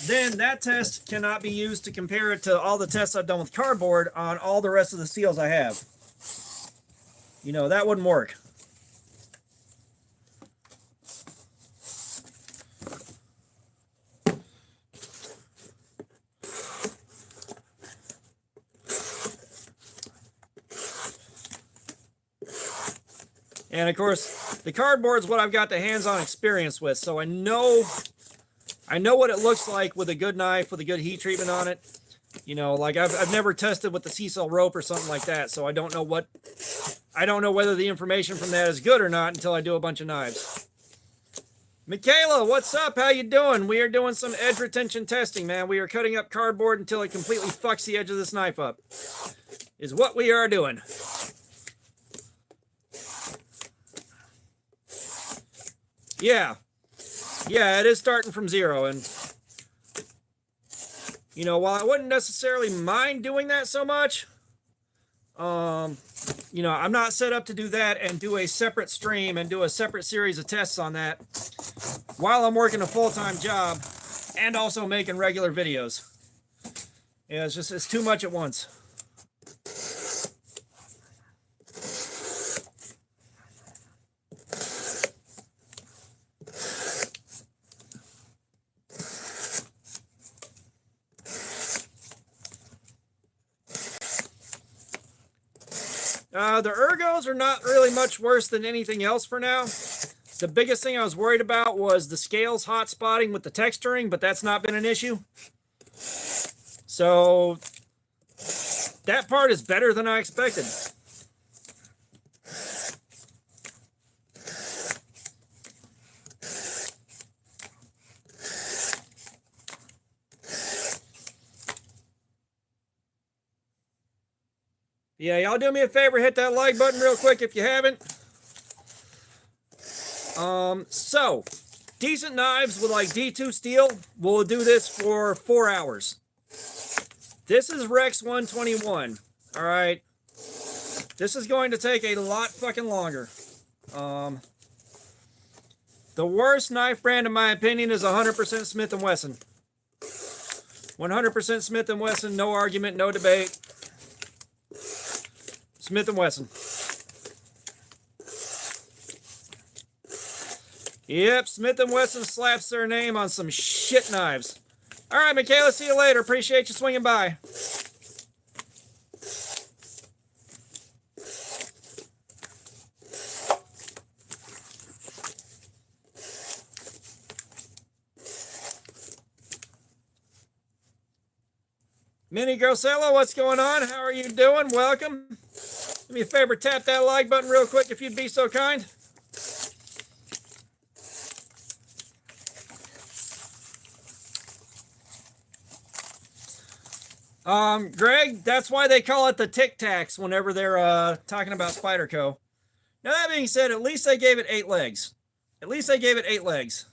Then that test cannot be used to compare it to all the tests I've done with cardboard on all the rest of the seals I have. You know, that wouldn't work. And of course, the cardboard's what I've got the hands-on experience with, so I know what it looks like with a good knife, with a good heat treatment on it. You know, like I've never tested with the Cecil rope or something like that, so I don't know whether the information from that is good or not until I do a bunch of knives. Michaela, what's up? How you doing? We are doing some edge retention testing, man. We are cutting up cardboard until it completely fucks the edge of this knife up. Is what we are doing. Yeah, it is starting from zero, and you know, while I wouldn't necessarily mind doing that so much, you know, I'm not set up to do that and do a separate stream and do a separate series of tests on that while I'm working a full-time job and also making regular videos. Yeah, it's too much at once. The ergos are not really much worse than anything else for now. The biggest thing I was worried about was the scales hot spotting with the texturing, but that's not been an issue. So that part is better than I expected. Yeah, y'all do me a favor, hit that like button real quick if you haven't. So, decent knives with like D2 steel, we'll do this for 4 hours. This is Rex 121, all right? This is going to take a lot fucking longer. The worst knife brand, in my opinion, is 100% Smith & Wesson. 100% Smith & Wesson, no argument, no debate. Smith & Wesson. Yep, Smith & Wesson slaps their name on some shit knives. All right, Michaela, see you later. Appreciate you swinging by. Minnie Grossello, what's going on? How are you doing? Welcome. Do me a favor, tap that like button real quick if you'd be so kind. Greg, that's why they call it the Tic Tacs whenever they're talking about Spyderco. Now that being said, at least they gave it 8 legs. At least they gave it 8 legs.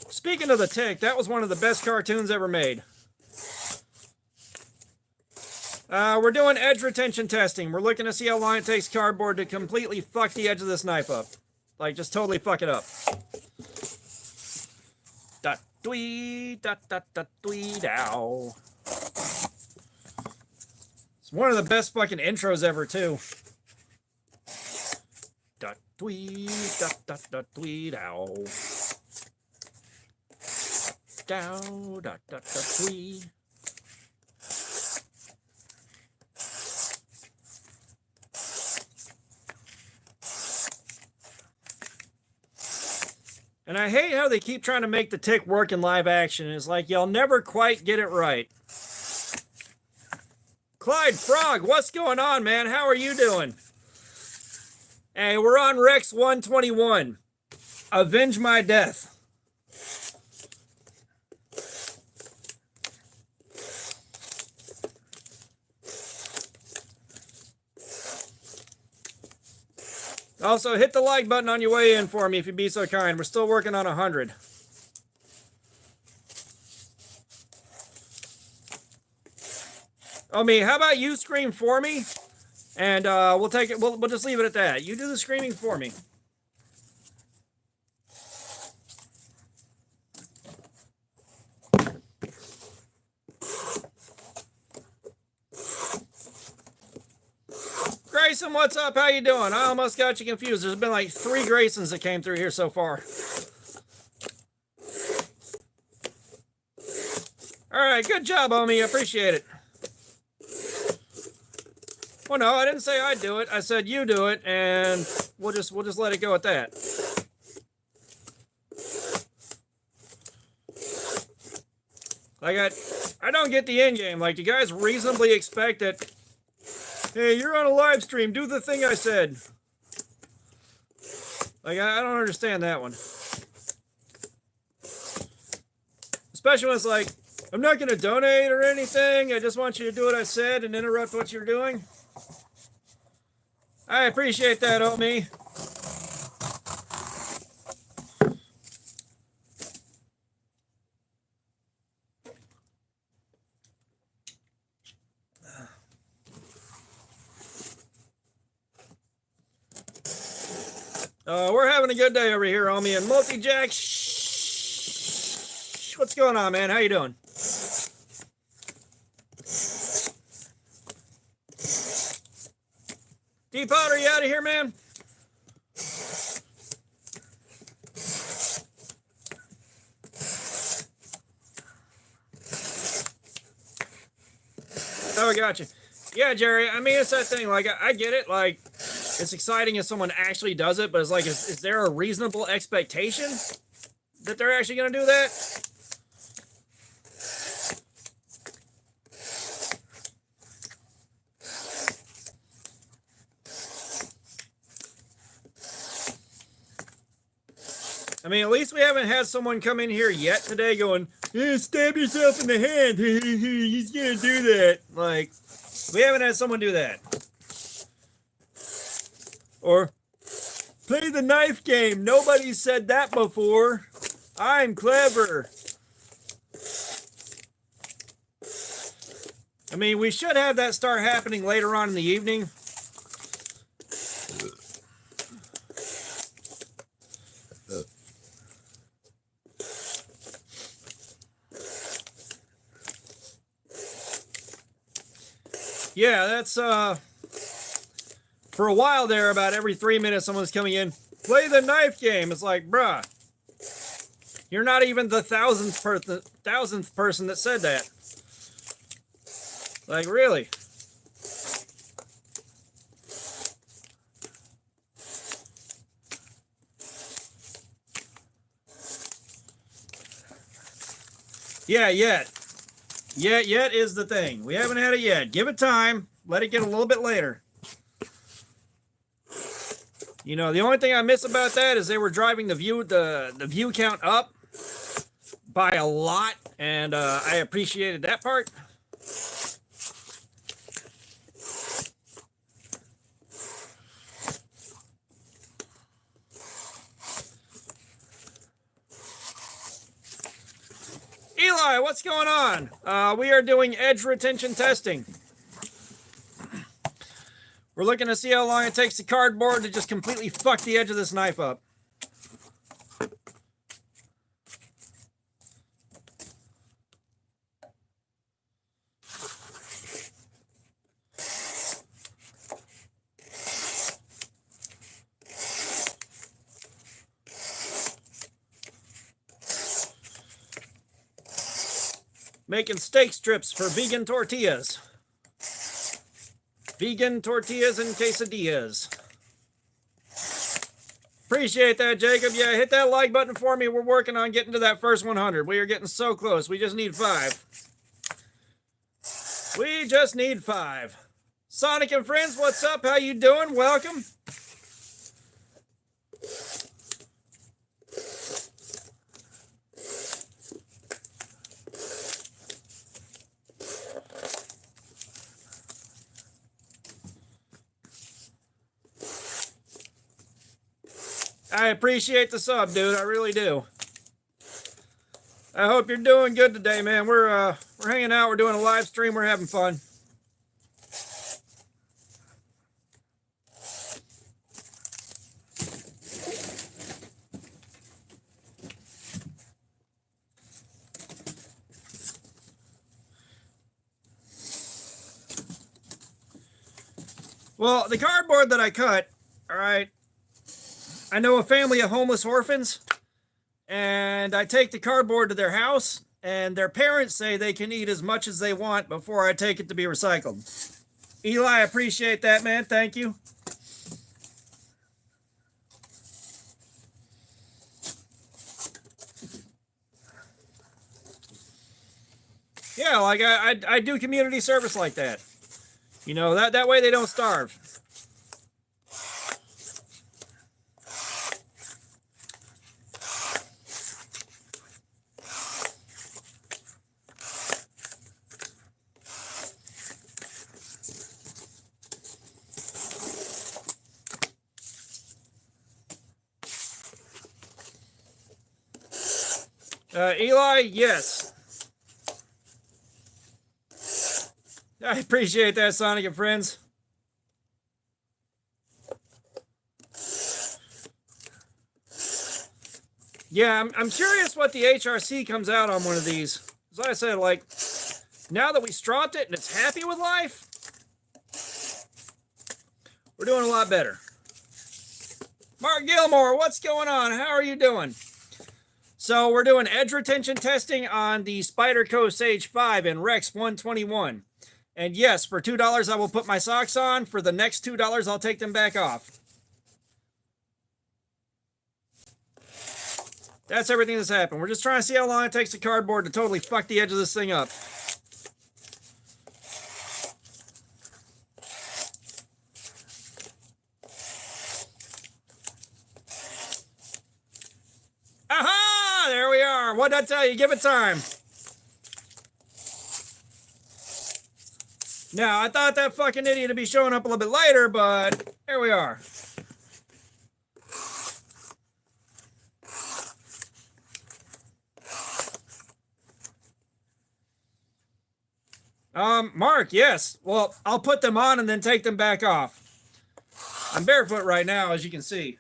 Speaking of the Tick, that was one of the best cartoons ever made. We're doing edge retention testing. We're looking to see how long it takes cardboard to completely fuck the edge of this knife up. Like, just totally fuck it up. Dot dwee, dot dot dot dwee dow. It's one of the best fucking intros ever, too. Dot dwee, dot dot dot dwee dow. Dow, dot dot dot dwee. And I hate how they keep trying to make the Tick work in live action. It's like, y'all never quite get it right. Clyde Frog, what's going on, man? How are you doing? Hey, we're on Rex 121. Avenge my death. Also, hit the like button on your way in for me if you'd be so kind. We're still working on 100. Oh, me, how about you scream for me? And we'll take it. We'll just leave it at that. You do the screaming for me. Grayson, what's up? How you doing? I almost got you confused. There's been like 3 Graysons that came through here so far. All right, good job, Omi. I appreciate it. Well, no, I didn't say I'd do it. I said you do it, and we'll just let it go at that. Like I don't get the end game. Like, do you guys reasonably expect that? Hey, you're on a live stream. Do the thing I said. Like, I don't understand that one. Especially when it's like, I'm not going to donate or anything. I just want you to do what I said and interrupt what you're doing. I appreciate that, Omi. We're having a good day over here, Omi, and Multi-Jack. What's going on, man? How you doing? D-Pot, are you out of here, man? Oh, I got you. Yeah, Jerry. I mean, it's that thing. Like, I get it. Like, it's exciting if someone actually does it, but it's like, is there a reasonable expectation that they're actually going to do that? I mean, at least we haven't had someone come in here yet today going, stab yourself in the hand. He's going to do that. Like, we haven't had someone do that. Or, play the knife game. Nobody said that before. I'm clever. I mean, we should have that start happening later on in the evening. Yeah, that's for a while there, about every 3 minutes someone's coming in, play the knife game. It's like, bruh, you're not even the thousandth person that said that. Like, really? Yeah, yet is the thing. We haven't had it yet. Give it time. Let it get a little bit later. You know, the only thing I miss about that is they were driving the view count up by a lot, and I appreciated that part. Eli, what's going on? We are doing edge retention testing. We're looking to see how long it takes the cardboard to just completely fuck the edge of this knife up. Making steak strips for vegan tortillas. Vegan tortillas and quesadillas. Appreciate that, Jacob. Yeah, hit that like button for me. We're working on getting to that first 100. We are getting so close. We just need 5. We just need 5. Sonic and friends, what's up? How you doing? Welcome. I appreciate the sub, dude. I really do. I hope you're doing good today, man. We're hanging out. We're doing a live stream. We're having fun. Well, the cardboard that I cut, all right, I know a family of homeless orphans, and I take the cardboard to their house, and their parents say they can eat as much as they want before I take it to be recycled. Eli, I appreciate that, man. Thank you. Yeah, like I do community service like that. You know, that way they don't starve. Eli, yes. I appreciate that, Sonic and friends. Yeah, I'm curious what the HRC comes out on one of these. As I said, like, now that we stropped it and it's happy with life, we're doing a lot better. Mark Gilmore, what's going on? How are you doing? So we're doing edge retention testing on the Spyderco Sage 5 and Rex 121. And yes, for $2 I will put my socks on. For the next $2 I'll take them back off. That's everything that's happened. We're just trying to see how long it takes the cardboard to totally fuck the edge of this thing up. Aha! There we are. What'd I tell you? Give it time. Now, I thought that fucking idiot would be showing up a little bit later, but here we are. Mark, yes. Well, I'll put them on and then take them back off. I'm barefoot right now, as you can see.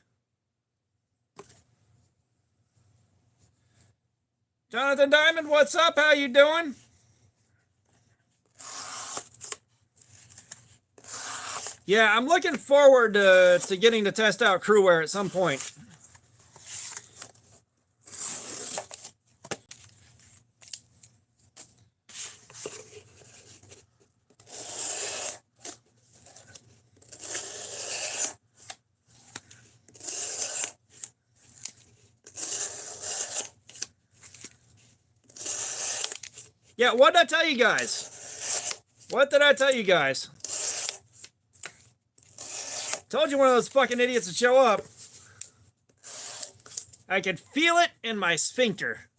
Jonathan Diamond, what's up? How you doing? Yeah, I'm looking forward to getting to test out Crewwear at some point. Yeah, what did I tell you guys? What did I tell you guys? Told you one of those fucking idiots would show up. I could feel it in my sphincter.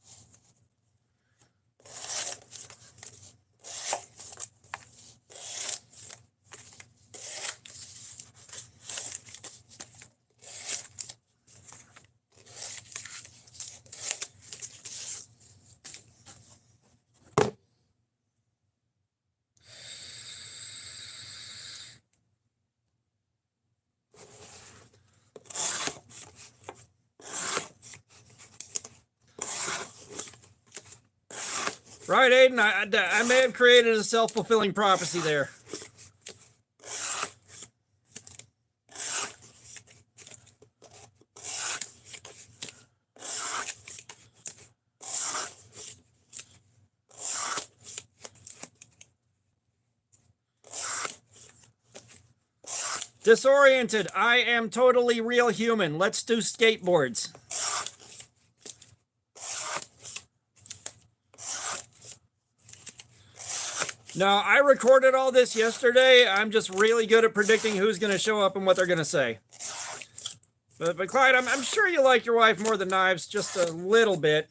Right, Aiden? I may have created a self-fulfilling prophecy there. Disoriented. I am totally real human. Let's do skateboards. No, I recorded all this yesterday. I'm just really good at predicting who's going to show up and what they're going to say. But Clyde, I'm sure you like your wife more than knives, just a little bit.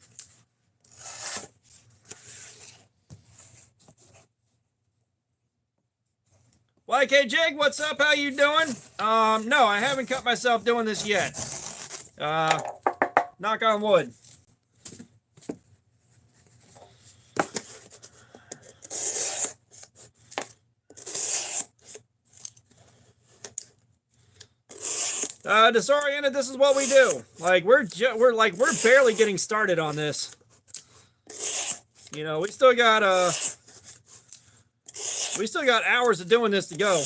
YK Jig, what's up? How you doing? No, I haven't cut myself doing this yet. Knock on wood. Disoriented, this is what we do. Like we're barely getting started on this. You know, we still got hours of doing this to go.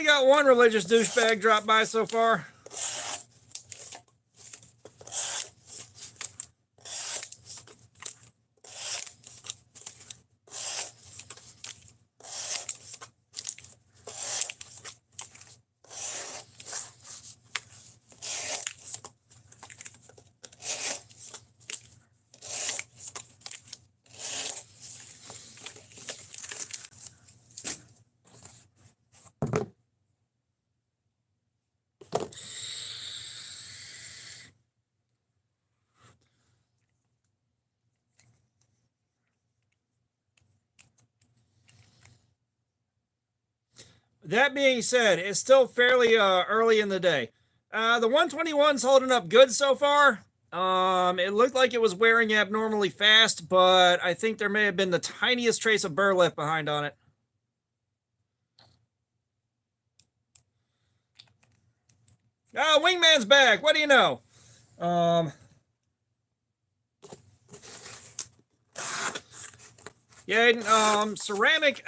got one religious douchebag drop by so far. That being said, it's still fairly early in the day. The 121's holding up good so far. It looked like it was wearing abnormally fast, but I think there may have been the tiniest trace of burr left behind on it. Oh, Wingman's back. What do you know? Yeah, ceramic.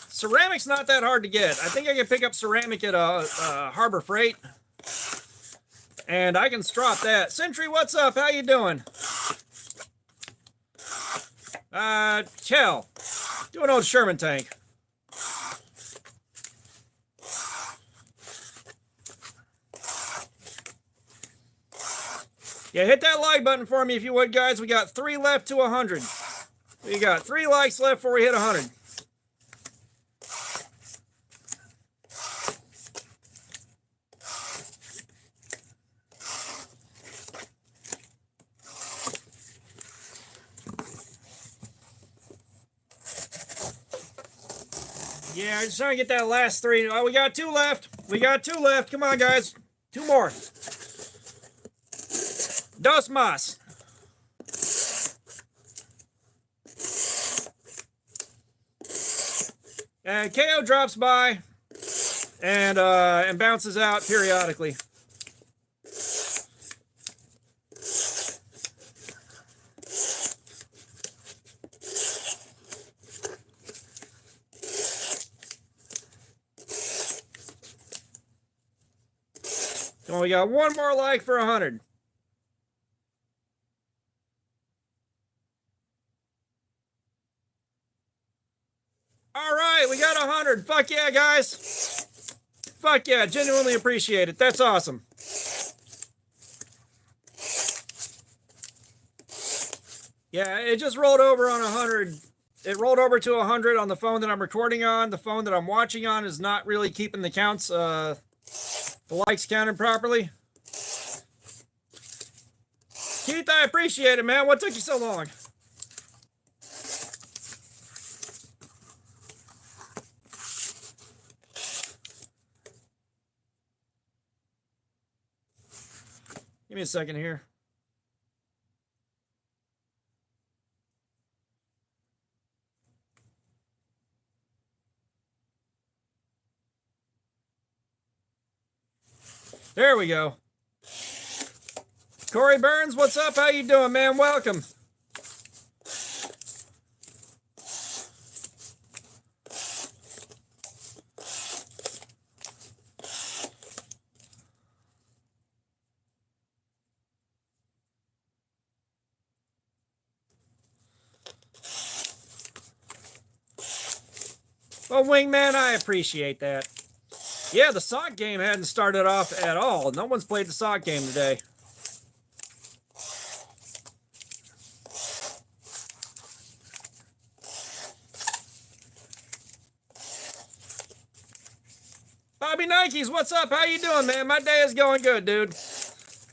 Ceramic's not that hard to get. I think I can pick up ceramic at Harbor Freight, and I can strop that. Sentry, what's up? How you doing? Kel, do an old Sherman tank. Yeah, hit that like button for me if you would, guys. We got 3 left to 100. We got 3 likes left before we hit 100. Yeah, I'm just trying to get that last 3. Oh, we got 2 left. We got 2 left. Come on, guys. 2 more. Dos más. And KO drops by and bounces out periodically. So we got 1 more like for 100. All right, we got 100. Fuck yeah, guys. Fuck yeah, genuinely appreciate it. That's awesome. Yeah, it just rolled over on 100. It rolled over to 100 on the phone that I'm recording on. The phone that I'm watching on is not really keeping the counts, the likes counted properly. Keith, I appreciate it, man. What took you so long? Give me a second here. There we go. Corey Burns, what's up? How you doing, man? Welcome. Well, Wingman, I appreciate that. Yeah, the sock game hadn't started off at all. No one's played the sock game today. Bobby Nikes, what's up? How you doing, man? My day is going good, dude.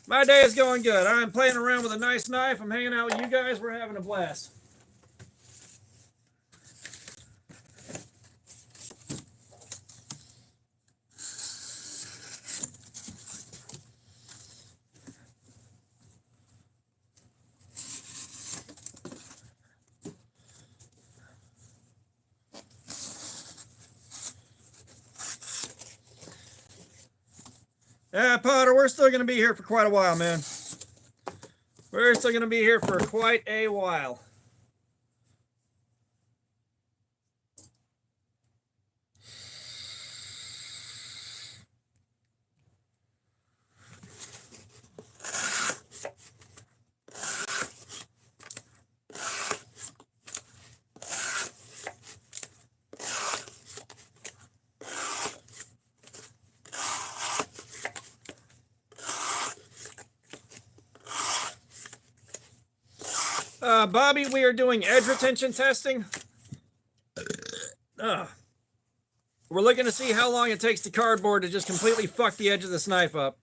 My day is going good. I'm playing around with a nice knife. I'm hanging out with you guys. We're having a blast. Yeah, Potter, we're still going to be here for quite a while, man. We're still going to be here for quite a while. Bobby, we are doing edge retention testing. We're looking to see how long it takes the cardboard to just completely fuck the edge of this knife up.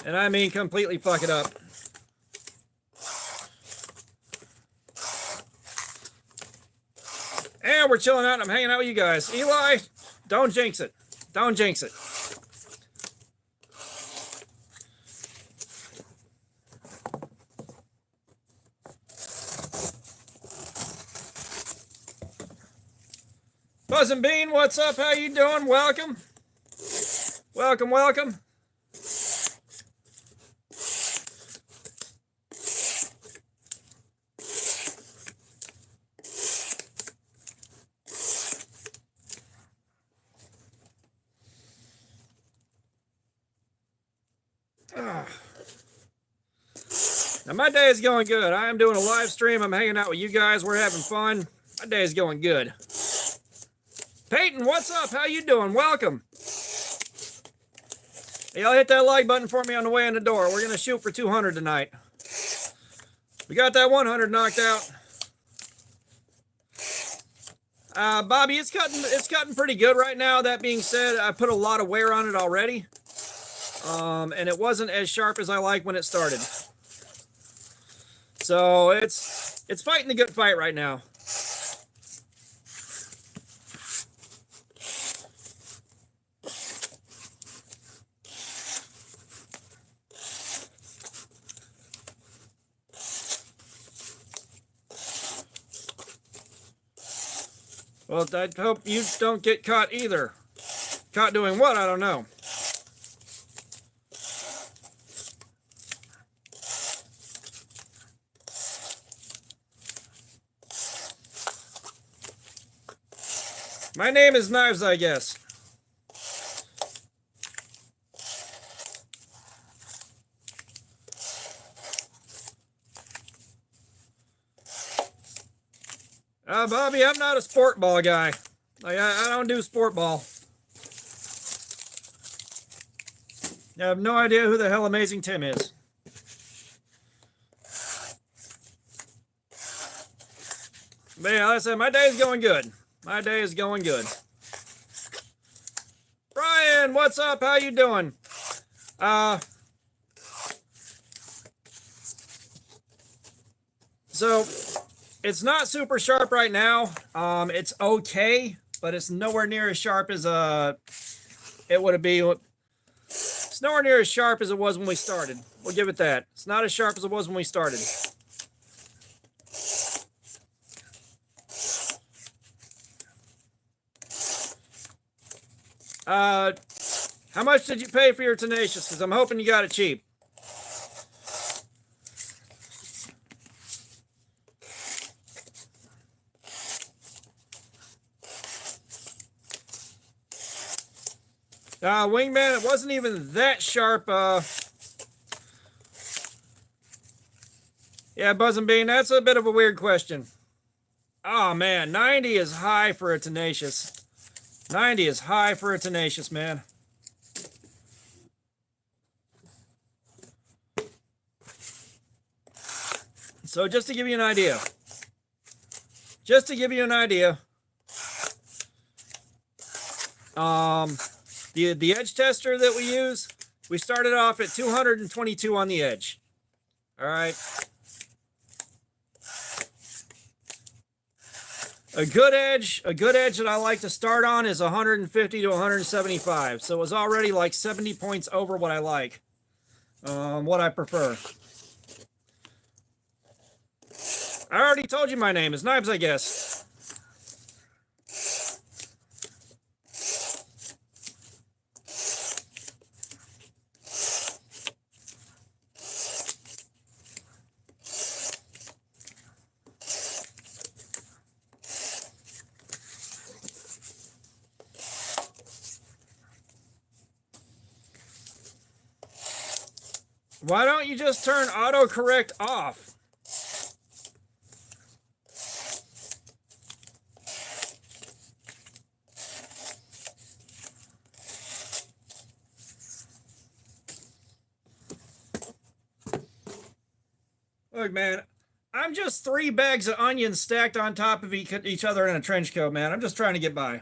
And I mean completely fuck it up. And we're chilling out and I'm hanging out with you guys. Eli, don't jinx it. Don't jinx it. Buzz and Bean, what's up? How you doing? Welcome. Welcome, welcome. Now my day is going good. I am doing a live stream. I'm hanging out with you guys. We're having fun. My day is going good. Peyton, what's up? How you doing? Welcome. Hey, y'all hit that like button for me on the way in the door. We're gonna shoot for 200 tonight. We got that 100 knocked out. Bobby, it's cutting pretty good right now. That being said, I put a lot of wear on it already. And it wasn't as sharp as I like when it started. So it's fighting the good fight right now. Well, I hope you don't get caught either. Caught doing what? I don't know. My name is Knives, I guess. Bobby, I'm not a sport ball guy. Like, I don't do sport ball. I have no idea who the hell Amazing Tim is. But yeah, like I said, my day is going good. My day is going good. Brian, what's up? How you doing? So it's not super sharp right now. It's okay, but it's nowhere near as sharp as it would be. It's nowhere near as sharp as it was when we started. We'll give it that. It's not as sharp as it was when we started. How much did you pay for your Tenacious? Because I'm hoping you got it cheap. Wingman, it wasn't even that sharp. Yeah, Buzz and Bean, that's a bit of a weird question. Oh, man, 90 is high for a Tenacious. 90 is high for a Tenacious, man. So just to give you an idea. The edge tester that we use, we started off at 222 on the edge. All right. A good edge that I like to start on is 150 to 175. So it was already like 70 points over what I like, what I prefer. I already told you my name is Knives, I guess. Why don't you just turn autocorrect off? Look, man, I'm just 3 bags of onions stacked on top of each other in a trench coat, man. I'm just trying to get by.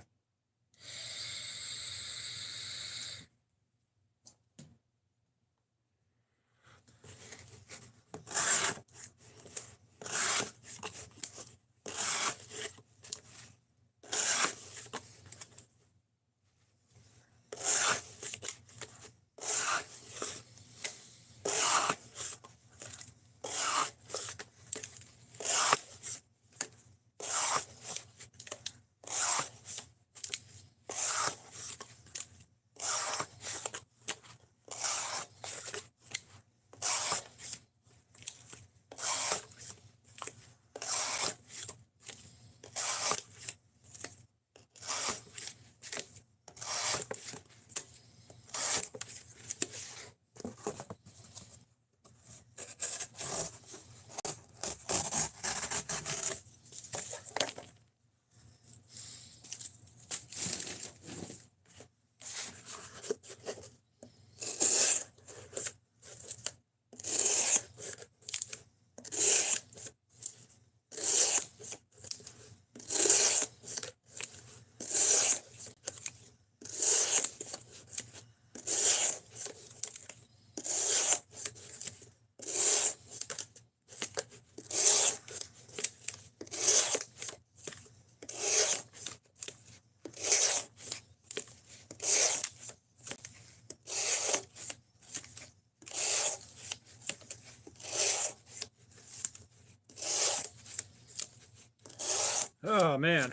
Oh, man.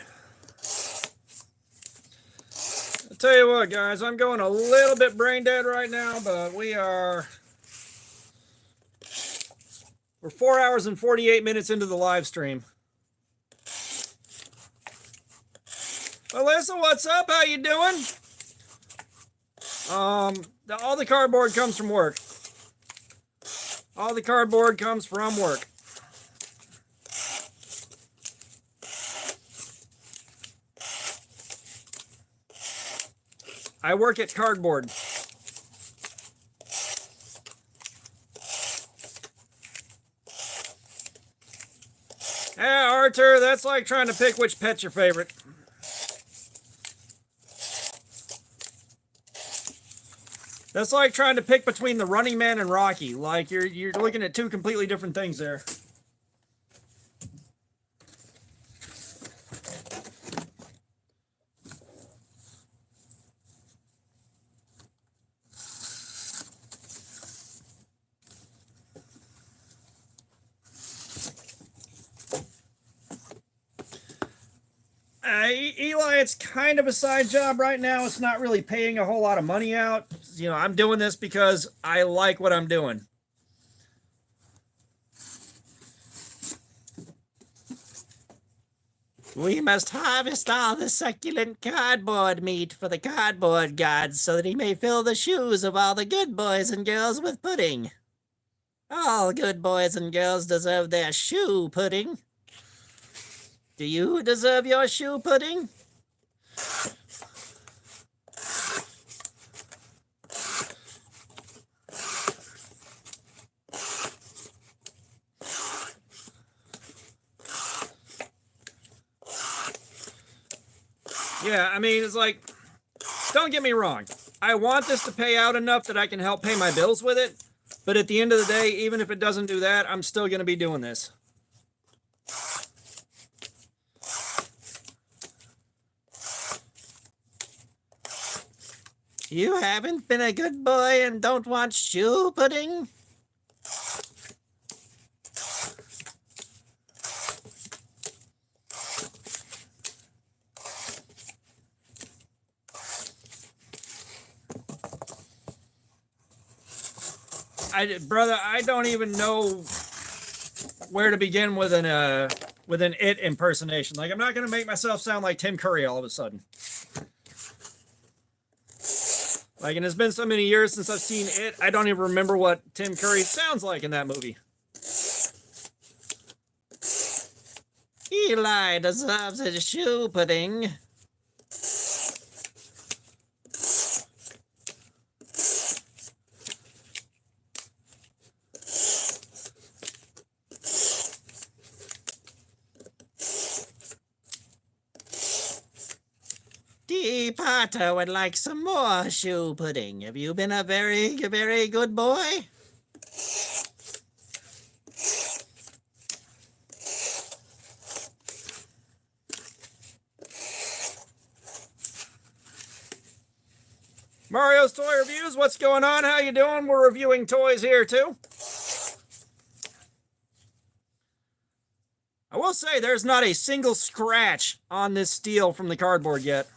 I'll tell you what, guys, I'm going a little bit brain dead right now, but we're 4 hours and 48 minutes into the live stream. Alyssa, what's up? How you doing? All the cardboard comes from work. All the cardboard comes from work. I work at cardboard. Yeah, Arthur, that's like trying to pick which pet's your favorite. That's like trying to pick between the Running Man and Rocky. Like you're looking at 2 completely different things there. Eli, it's kind of a side job right now. It's not really paying a whole lot of money out. You know, I'm doing this because I like what I'm doing. We must harvest all the succulent cardboard meat for the cardboard gods so that he may fill the shoes of all the good boys and girls with pudding. All good boys and girls deserve their shoe pudding. Do you deserve your shoe pudding? Yeah, I mean, it's like, don't get me wrong. I want this to pay out enough that I can help pay my bills with it. But at the end of the day, even if it doesn't do that, I'm still going to be doing this. You haven't been a good boy and don't want shoe pudding? Brother, I don't even know where to begin with an It impersonation. Like, I'm not going to make myself sound like Tim Curry all of a sudden. Like, and it's been so many years since I've seen It, I don't even remember what Tim Curry sounds like in that movie. Eli deserves his shoe pudding. Otto would like some more shoe pudding. Have you been a very, very good boy? Mario's Toy Reviews, what's going on? How you doing? We're reviewing toys here too. I will say there's not a single scratch on this steel from the cardboard yet.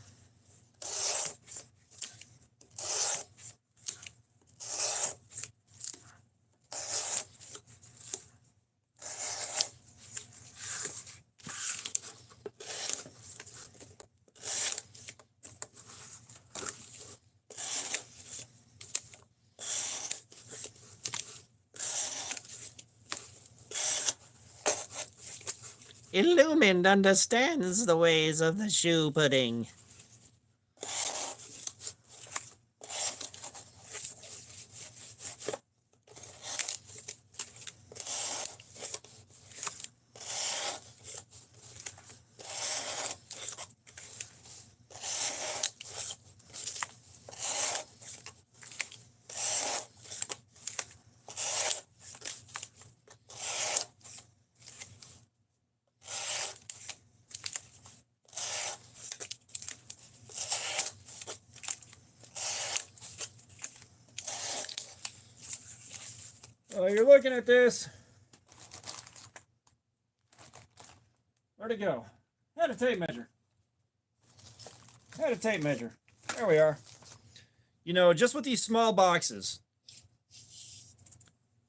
Illumined understands the ways of the shoe pudding. You're looking at this. Where'd it go? Had a tape measure. Had a tape measure. There we are. You know, just with these small boxes,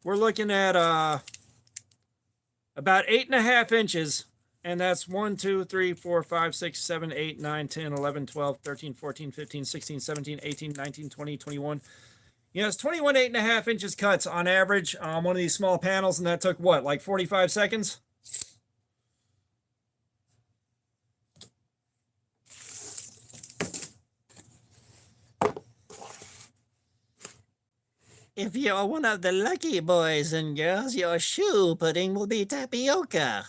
we're looking at about 8.5 inches, and that's 1, 2, 3, 4, 5, 6, 7, 8, 9, 10, 11, 12, 13, 14, 15, 16, 17, 18, 19, 20, 21. You know, it's 21 8.5 inches cuts on average on one of these small panels, and that took what, like 45 seconds? If you're one of the lucky boys and girls, your shoe pudding will be tapioca.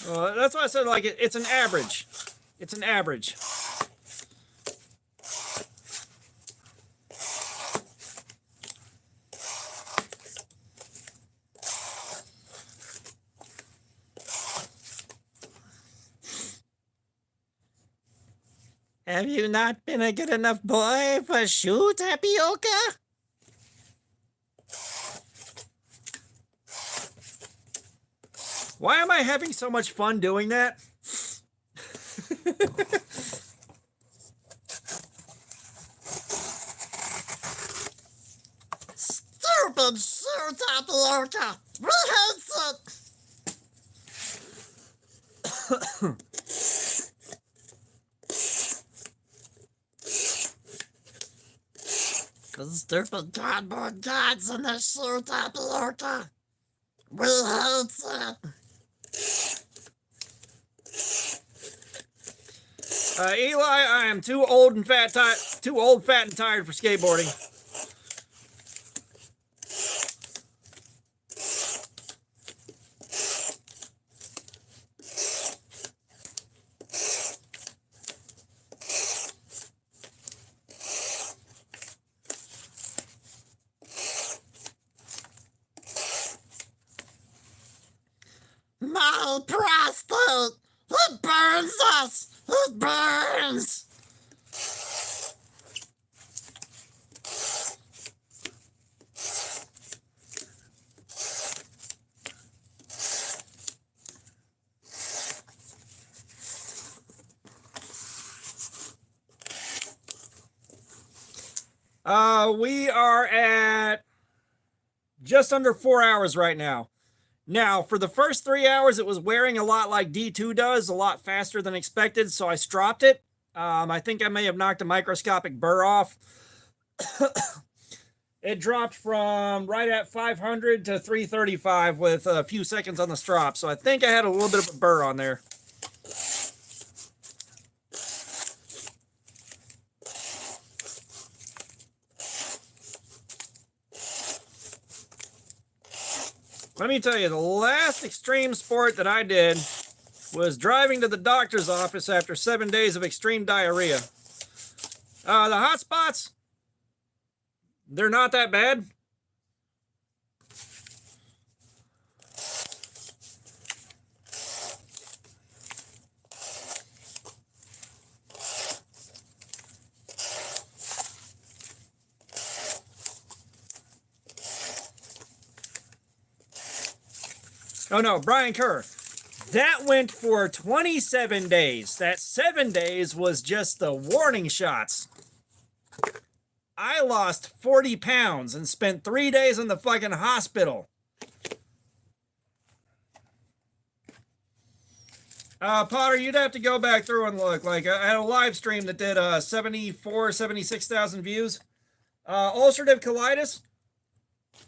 Well, that's why I said, like, it's an average. It's an average. Have you not been a good enough boy for shoe tapioca? Why am I having so much fun doing that? Stupid shoe tapioca! We hate it! Cause stupid cardboard gods and the shoe tapioca! We hate it! Eli, I am too old, fat, and tired for skateboarding. My prostate! It burns us! It burns! We are at just under 4 hours right now. Now, for the first 3 hours, it was wearing a lot like D2 does, a lot faster than expected, so I stropped it. I think I may have knocked a microscopic burr off. It dropped from right at 500 to 335 with a few seconds on the strop, so I think I had a little bit of a burr on there. Let me tell you, the last extreme sport that I did was driving to the doctor's office after 7 days of extreme diarrhea. The hot spots, they're not that bad. Oh no, Brian Kerr. That went for 27 days. That 7 days was just the warning shots. I lost 40 pounds and spent 3 days in the fucking hospital. Potter, you'd have to go back through and look. Like, I had a live stream that did 76,000 views. Ulcerative colitis.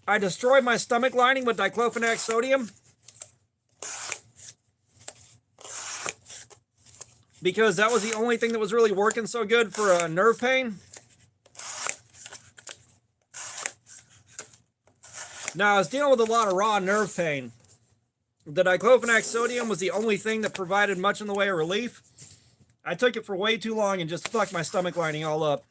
I destroyed my stomach lining with diclofenac sodium. Because that was the only thing that was really working so good for nerve pain. Now, I was dealing with a lot of raw nerve pain. The diclofenac sodium was the only thing that provided much in the way of relief. I took it for way too long and just fucked my stomach lining all up.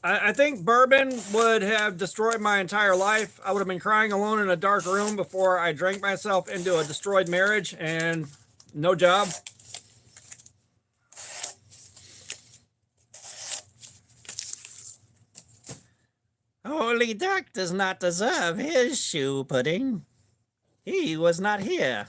I think bourbon would have destroyed my entire life. I would have been crying alone in a dark room before I drank myself into a destroyed marriage and no job. Holy Duck does not deserve his shoe pudding. He was not here.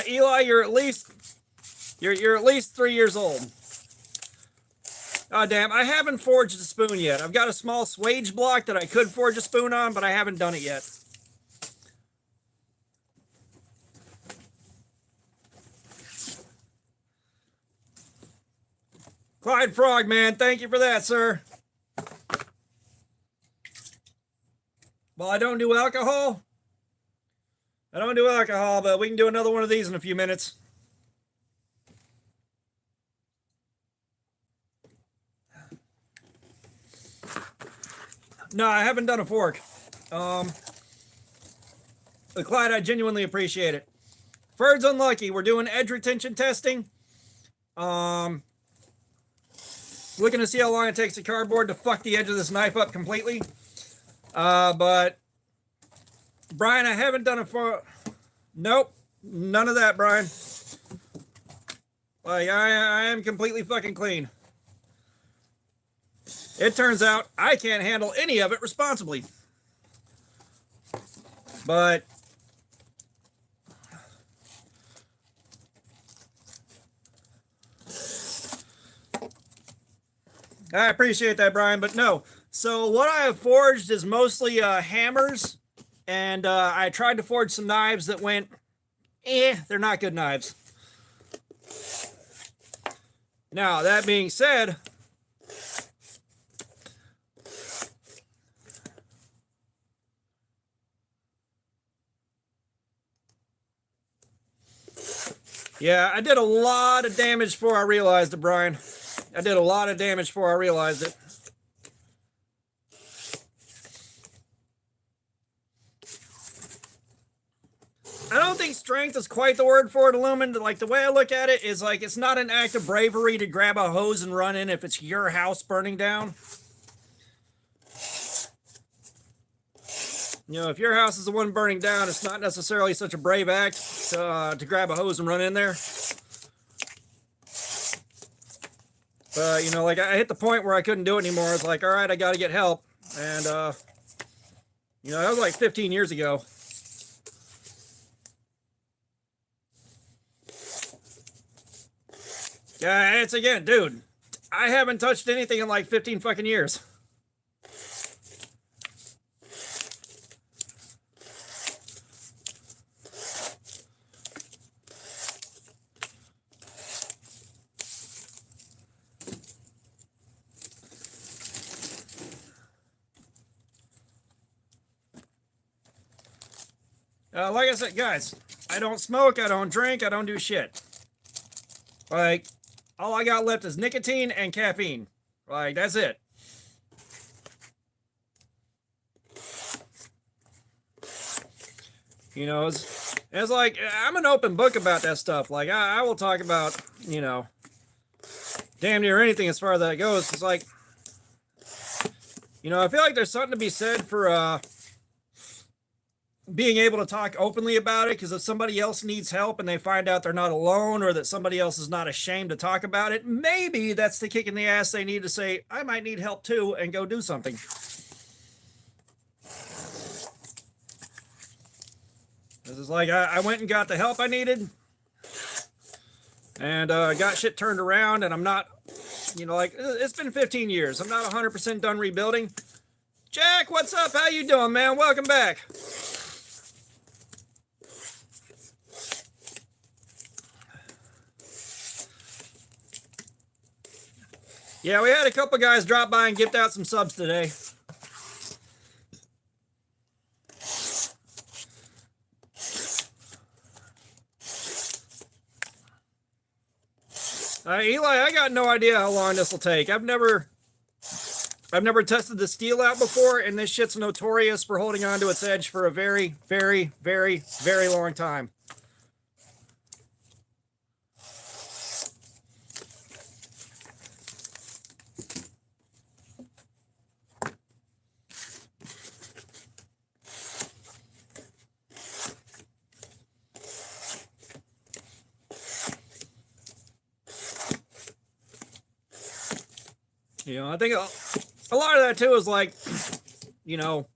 Eli, you're at least 3 years old. Oh damn, I haven't forged a spoon yet. I've got a small swage block that I could forge a spoon on, but I haven't done it yet. Clyde Frogman, thank you for that, sir. Well, I don't do alcohol. But we can do another one of these in a few minutes. No, I haven't done a fork. Clyde, I genuinely appreciate it. Ferd's unlucky. We're doing edge retention testing. Looking to see how long it takes the cardboard to fuck the edge of this knife up completely. But Brian, I haven't done it for. Nope, none of that, Brian. Like I am completely fucking clean. It turns out I can't handle any of it responsibly. But I appreciate that, Brian, but no. So what I have forged is mostly hammers, and I tried to forge some knives that went, they're not good knives. Now, that being said, Yeah, I did a lot of damage before I realized it, Brian. I did a lot of damage before I realized it. I don't think strength is quite the word for it, Illumin. Like, the way I look at it is like it's not an act of bravery to grab a hose and run in if it's your house burning down. You know, if your house is the one burning down, it's not necessarily such a brave act to grab a hose and run in there. But, you know, like, I hit the point where I couldn't do it anymore. It's like, all right, I got to get help. And, you know, that was like 15 years ago. Yeah, it's again, dude, I haven't touched anything in like 15 fucking years. Like I said, guys, I don't smoke, I don't drink, I don't do shit. Like, all I got left is nicotine and caffeine. Like, that's it. You know, it's like, I'm an open book about that stuff. Like, I will talk about, you know, damn near anything as far as that goes. It's like, you know, I feel like there's something to be said for, being able to talk openly about it, because if somebody else needs help and they find out they're not alone, or that somebody else is not ashamed to talk about it, maybe that's the kick in the ass they need to say, I might need help too, and go do something. This is like, I went and got the help I needed, and got shit turned around, and I'm not, you know, like, it's been 15 years. I'm not 100% done rebuilding. Jack, what's up? How you doing, man? Welcome back. Yeah, we had a couple guys drop by and gift out some subs today. Eli, I got no idea how long this will take. I've never tested the steel out before, and this shit's notorious for holding on to its edge for a very, very, very, very long time. You know, I think a lot of that too is like, you know,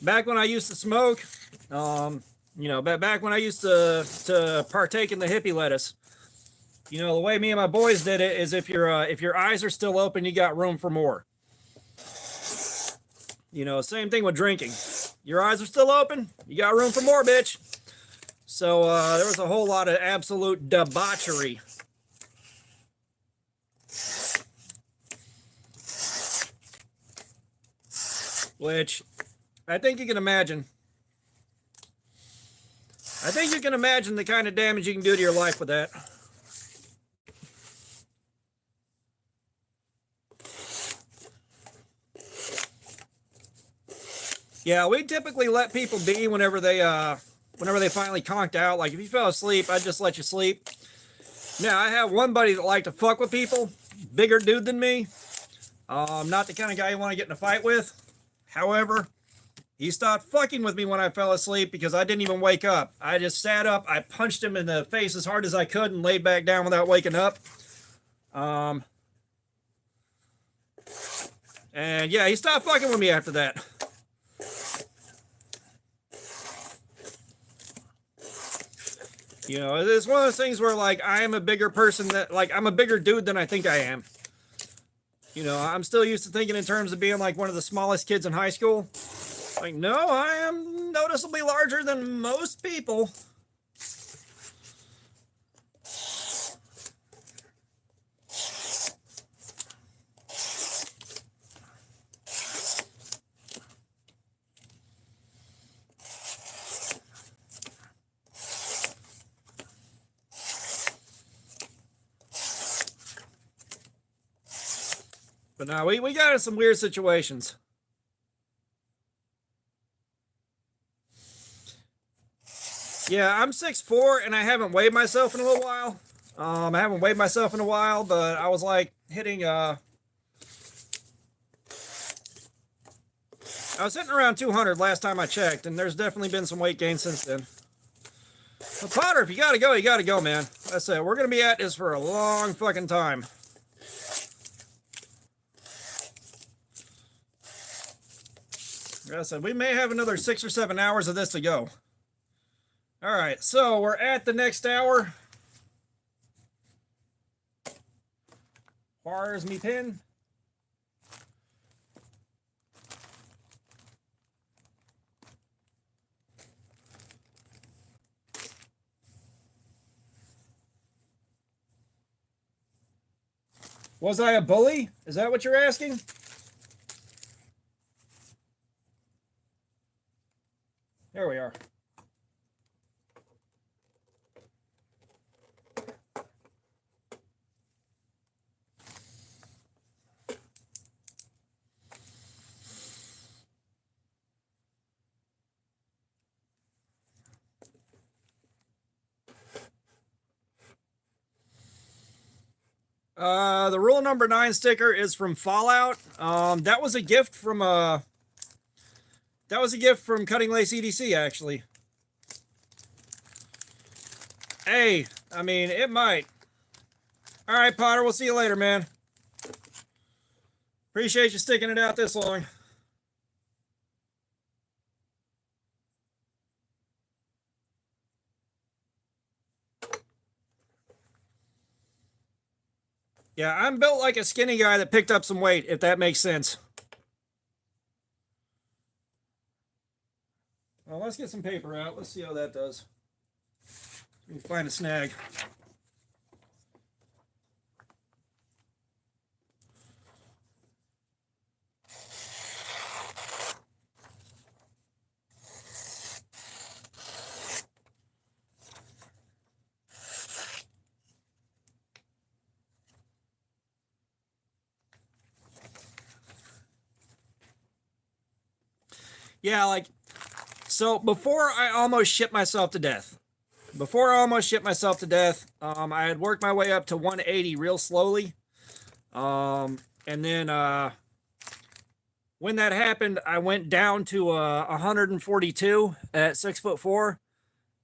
back when I used to smoke, you know, back when I used to partake in the hippie lettuce, you know, the way me and my boys did it is if your eyes are still open, you got room for more. You know, same thing with drinking. Your eyes are still open, you got room for more, bitch. So there was a whole lot of absolute debauchery. Which I think you can imagine. I think you can imagine the kind of damage you can do to your life with that. Yeah, we typically let people be whenever they finally conked out. Like, if you fell asleep, I'd just let you sleep. Now, I have one buddy that liked to fuck with people, bigger dude than me. Not the kind of guy you want to get in a fight with. However, he stopped fucking with me when I fell asleep because I didn't even wake up. I just sat up, I punched him in the face as hard as I could and laid back down without waking up. And yeah, he stopped fucking with me after that. You know, it's one of those things where, like, I am a bigger person I'm a bigger dude than I think I am. You know, I'm still used to thinking in terms of being like one of the smallest kids in high school. Like, no, I am noticeably larger than most people. But no, we got in some weird situations. Yeah, I'm 6'4" and I haven't weighed myself in a little while. I haven't weighed myself in a while, but I was like hitting I was hitting around 200 last time I checked, and there's definitely been some weight gain since then. But Potter, if you gotta go, you gotta go, man. That's it. We're gonna be at this for a long fucking time. Like I said, we may have another 6 or 7 hours of this to go. All right, so we're at the next hour. Where's me pin? Was I a bully? Is that what you're asking? There we are. The rule number 9 sticker is from Fallout. That was a gift from Cutting Lace EDC, actually. Hey, I mean, it might. All right, Potter, we'll see you later, man. Appreciate you sticking it out this long. Yeah, I'm built like a skinny guy that picked up some weight, if that makes sense. Well, let's get some paper out. Let's see how that does. We can find a snag. Yeah, like, so before I almost shit myself to death, I had worked my way up to 180 real slowly. And then when that happened, I went down to 142 at 6'4".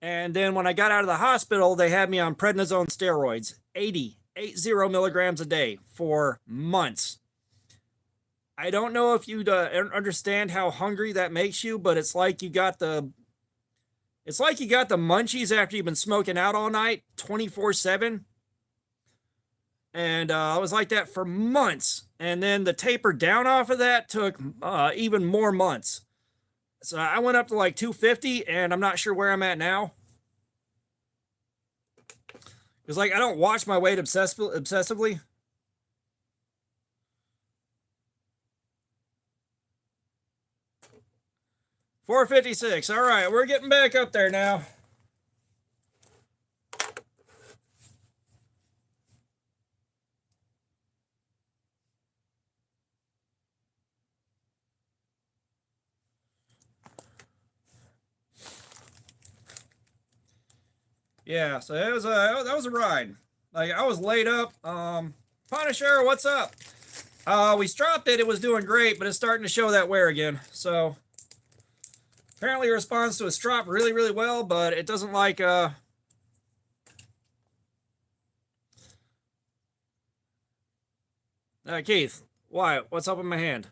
And then when I got out of the hospital, they had me on prednisone steroids, 80 milligrams a day for months. I don't know if you understand how hungry that makes you, but it's like you got the munchies after you've been smoking out all night, 24/7. And I was like that for months. And then the taper down off of that took even more months. So I went up to like 250, and I'm not sure where I'm at now. It's like I don't watch my weight obsessively. $456. All right, we're getting back up there now. Yeah, so that was a ride. Like I was laid up. Punisher, what's up? We stropped it. It was doing great, but it's starting to show that wear again. So apparently it responds to a strop really, really well, but it doesn't like Keith, why? What's up with my hand?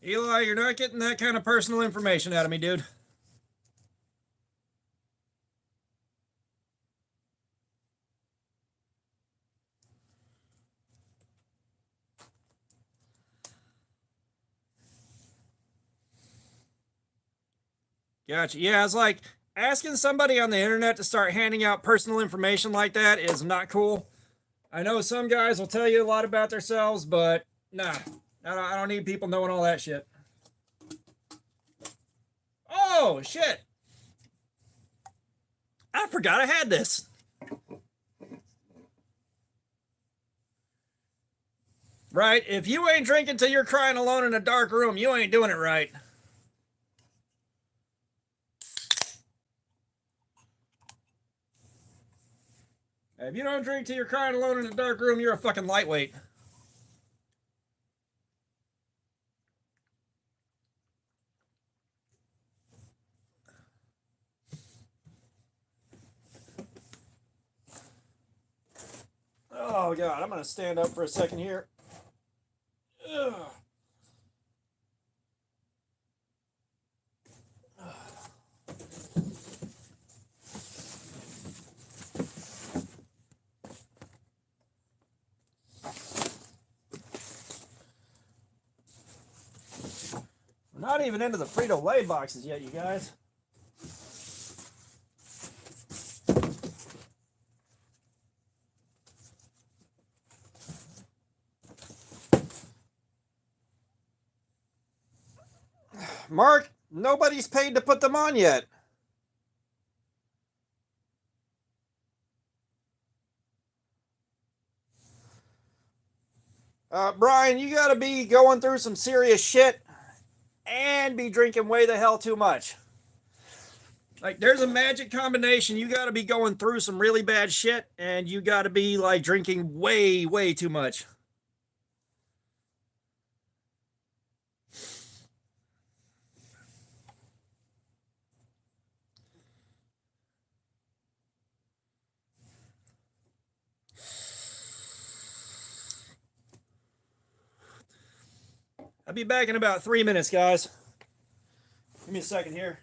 Eli, you're not getting that kind of personal information out of me, dude. Gotcha. Yeah, it's like Asking somebody on the internet to start handing out personal information like that is not cool. I know some guys will tell you a lot about themselves, but nah, I don't need people knowing all that shit. Oh, shit. I forgot I had this. Right? If you ain't drinking till you're crying alone in a dark room, you ain't doing it right. If you don't drink till you're crying alone in a dark room, you're a fucking lightweight. Oh, God. I'm going to stand up for a second here. Ugh. We're not even into the Frito-Lay boxes yet, you guys. Mark, nobody's paid to put them on yet. Brian, you gotta be going through some serious shit and be drinking way the hell too much. Like, there's a magic combination. You gotta be going through some really bad shit, and you gotta be, like, drinking way, way too much. I'll be back in about 3 minutes, guys. Give me a second here.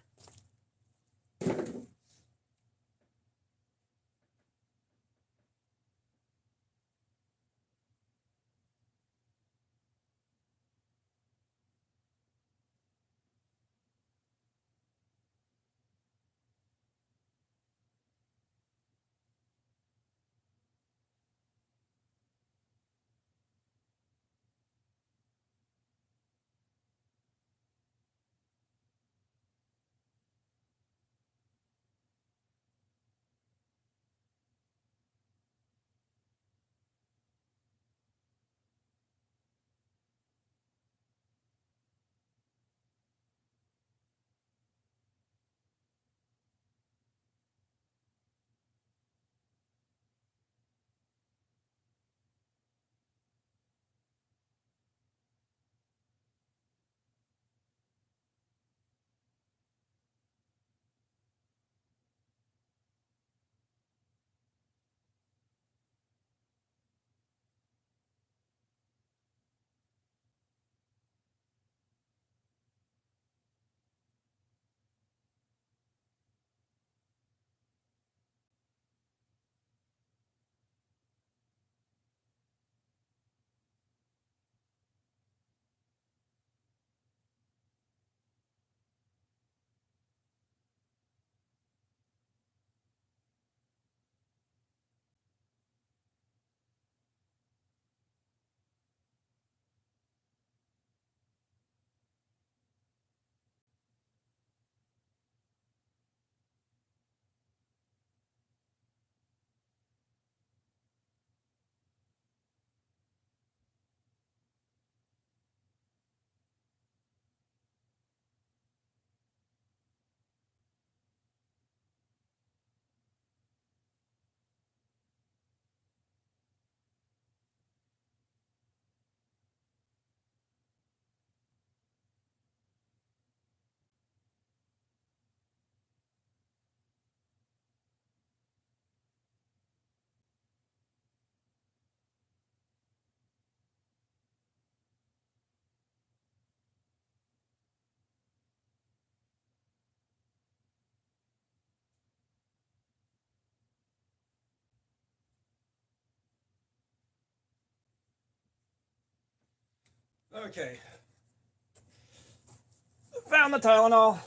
Okay. Found the Tylenol.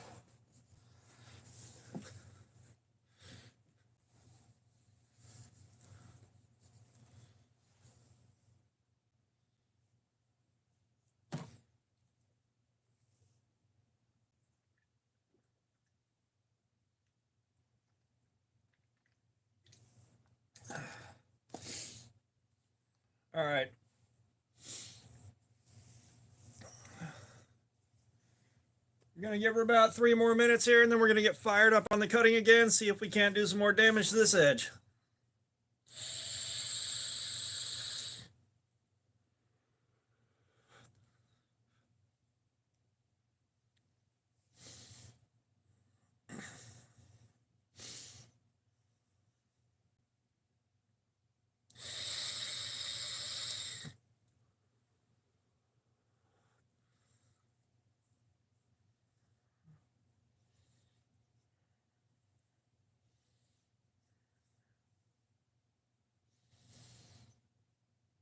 All right. We're going to give her about 3 more minutes here, and then we're going to get fired up on the cutting again, see if we can't do some more damage to this edge.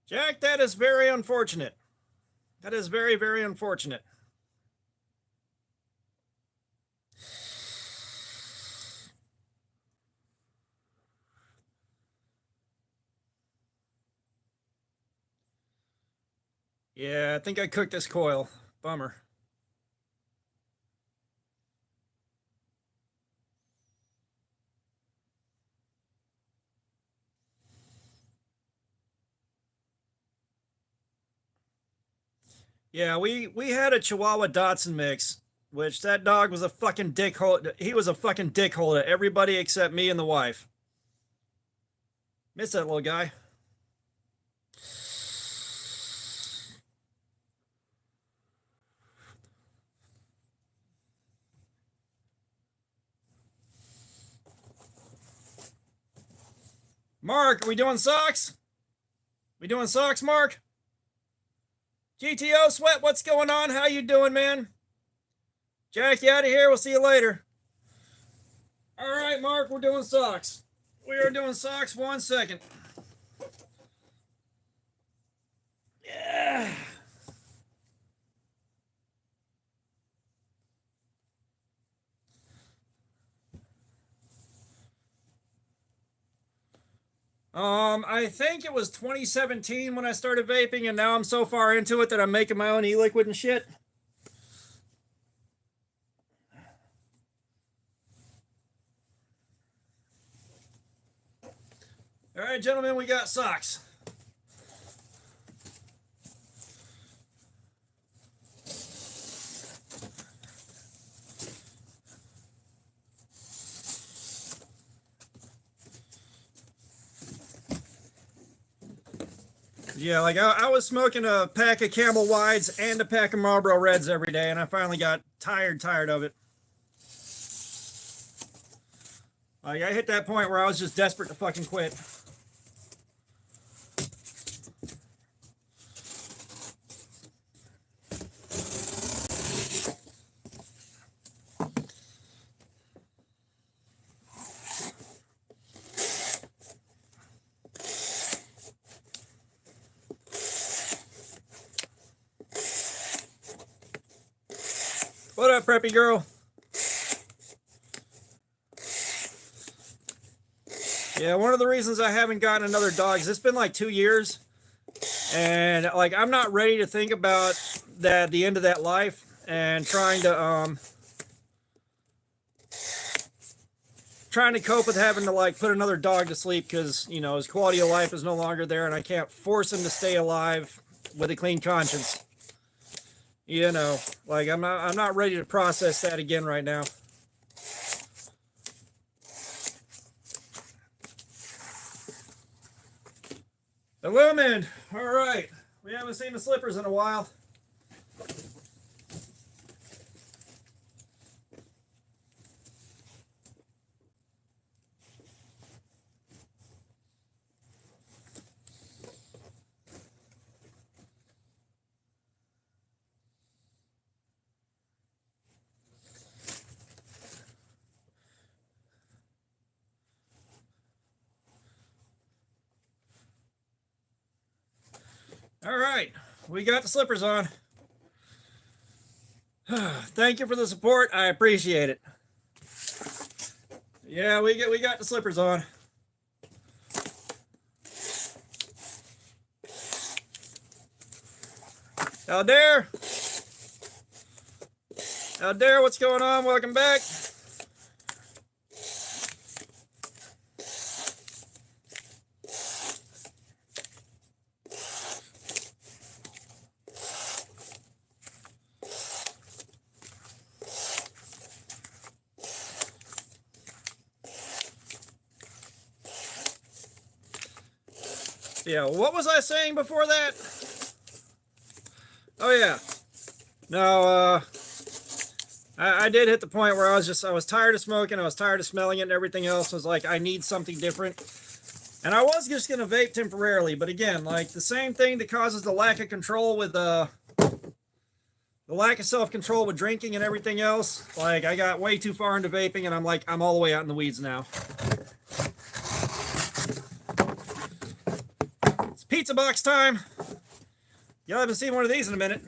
Jack, that is very unfortunate. That is very, very unfortunate. Yeah, I think I cooked this coil. Bummer. Yeah, we had a Chihuahua Dotson mix, which that dog was a fucking dickhole. He was a fucking dickhole to everybody except me and the wife. Miss that little guy. Mark, are we doing socks? We doing socks, Mark? GTO Sweat, what's going on? How you doing, man? Jack, you out of here. We'll see you later. All right, Mark, we're doing socks. We are doing socks. 1 second. Yeah. I think it was 2017 when I started vaping, and now I'm so far into it that I'm making my own e-liquid and shit. All right, gentlemen, we got socks. Yeah, like I was smoking a pack of Camel Wides and a pack of Marlboro Reds every day, and I finally got tired of it. Like I hit that point where I was just desperate to fucking quit. What up, preppy girl? Yeah, one of the reasons I haven't gotten another dog is it's been like 2 years, and like I'm not ready to think about that the end of that life and trying to cope with having to like put another dog to sleep because you know his quality of life is no longer there, and I can't force him to stay alive with a clean conscience. You know, like I'm not ready to process that again right now. Illumined. All right. We haven't seen the slippers in a while. All right, we got the slippers on. Thank you for the support. I appreciate it. Yeah, we got the slippers on. Aldair, what's going on? Welcome back. Yeah, what was I saying before that? Oh yeah. No, I did hit the point where I was tired of smoking, I was tired of smelling it, and everything else. I was like, I need something different. And I was just gonna vape temporarily, but again, like the same thing that causes the lack of control with the lack of self-control with drinking and everything else. Like I got way too far into vaping, and I'm all the way out in the weeds now. It's pizza box time. Y'all haven't seen one of these in a minute.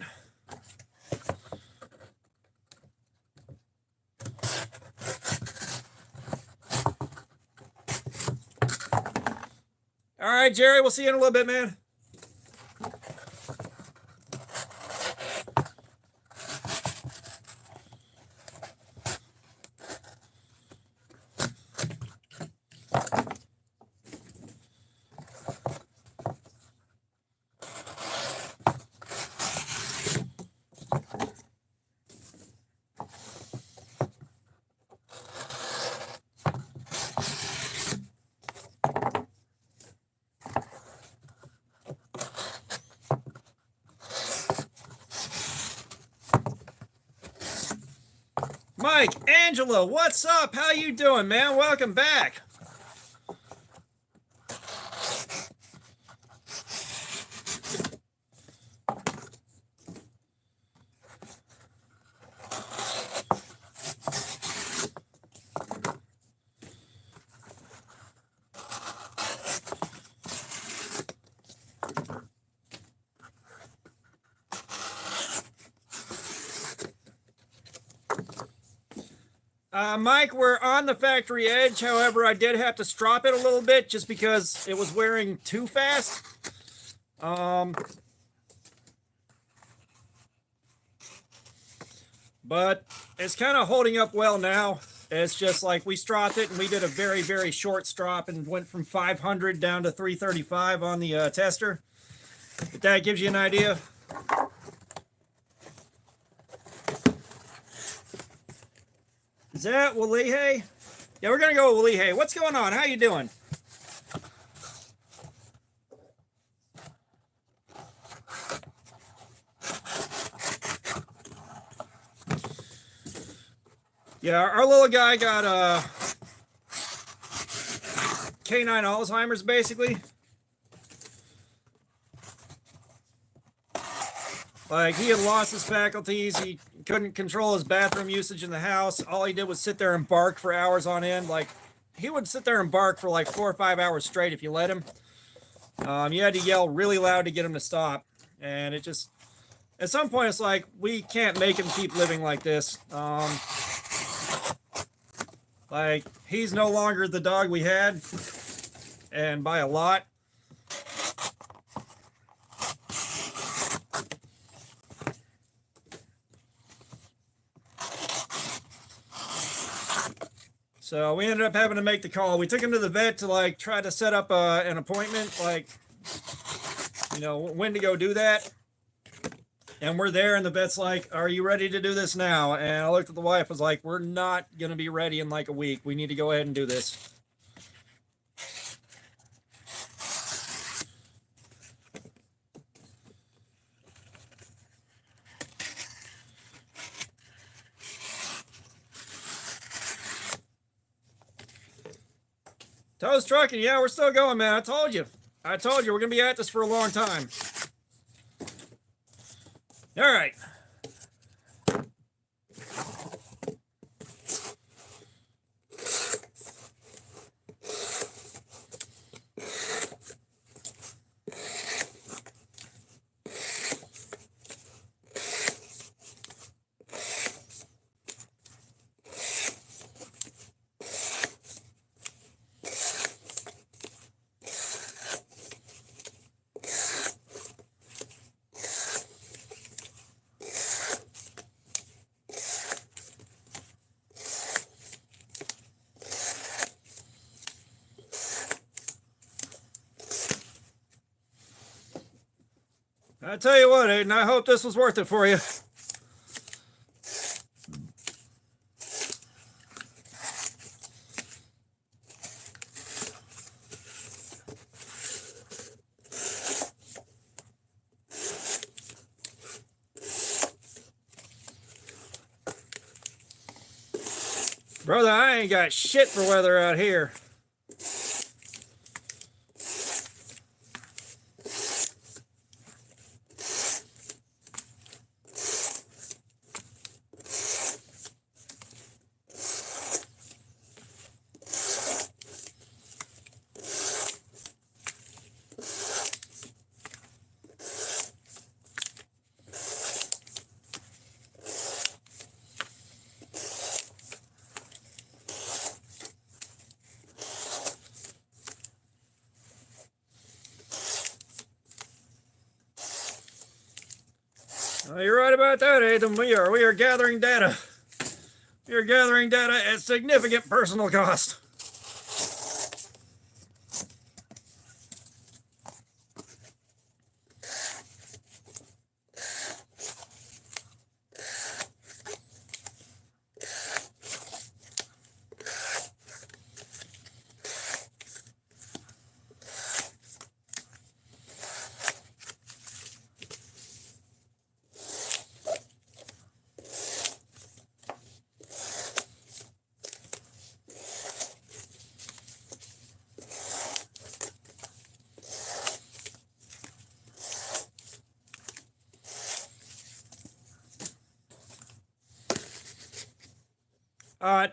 All right, Jerry, we'll see you in a little bit, man. Mike, Angela, what's up? How you doing, man? Welcome back. Mike, we're on the factory edge. However, I did have to strop it a little bit just because it was wearing too fast. But it's kind of holding up well now. It's just like we stropped it and we did a very, very short strop and went from 500 down to 335 on the tester. If that gives you an idea. Is that Walehe? Yeah, we're gonna go with Walehe. What's going on? How you doing? Yeah, our little guy got canine Alzheimer's, basically. Like, he had lost his faculties. He couldn't control his bathroom usage in the house. All he did was sit there and bark for hours on end. Like, he would sit there and bark for like 4 or 5 hours straight if you let him. You had to yell really loud to get him to stop. And it just, at some point, it's like, we can't make him keep living like this. Like, he's no longer the dog we had, and by a lot. So we ended up having to make the call. We took him to the vet to like try to set up an appointment, like, you know, when to go do that. And we're there, and the vet's like, "Are you ready to do this now?" And I looked at the wife, was like, "We're not going to be ready in like a week. We need to go ahead and do this." Toast trucking, yeah, we're still going, man. I told you, we're gonna be at this for a long time. All right. I tell you what, Aiden, I hope this was worth it for you. Brother, I ain't got shit for weather out here. You're right about that, Adam. We are gathering data. We are gathering data at significant personal cost.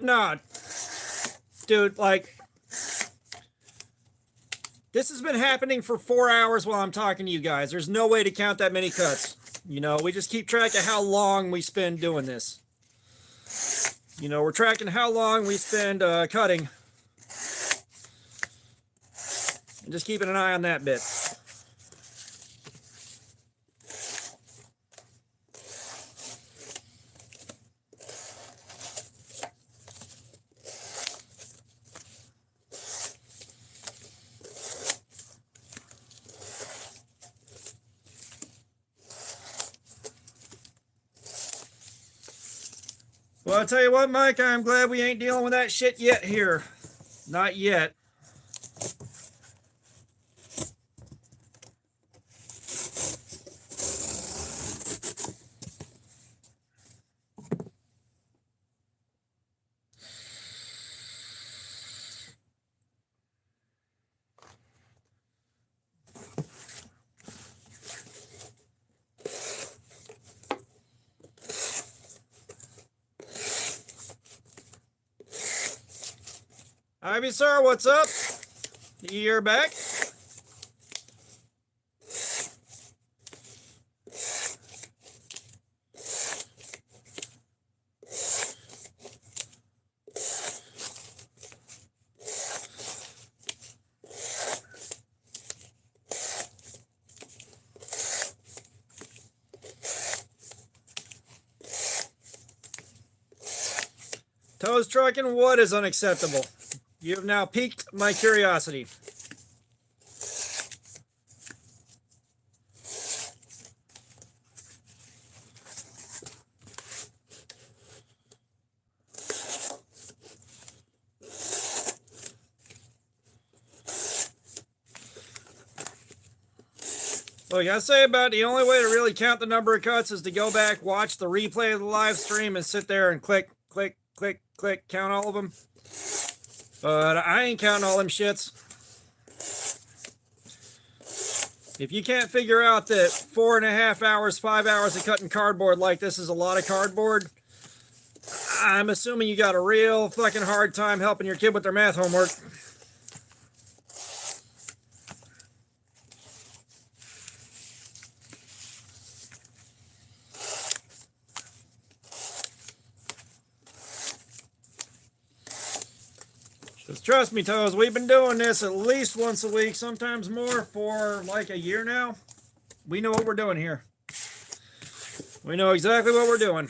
No, dude, like, this has been happening for 4 hours while I'm talking to you guys. There's no way to count that many cuts. You know, we just keep track of how long we spend doing this. You know, we're tracking how long we spend cutting. And just keeping an eye on that bit. Well, I'll tell you what, Mike, I'm glad we ain't dealing with that shit yet here. Not yet. Ivy, sir, what's up? You're back? Toes trucking, what is unacceptable? You have now piqued my curiosity. Look, I say about the only way to really count the number of cuts is to go back, watch the replay of the live stream, and sit there and click, click, click, click, count all of them. But I ain't counting all them shits. If you can't figure out that 4.5 hours, 5 hours of cutting cardboard like this is a lot of cardboard, I'm assuming you got a real fucking hard time helping your kid with their math homework. Just trust me, Toes, we've been doing this at least once a week, sometimes more, for like a year now. We know what we're doing here. We know exactly what we're doing.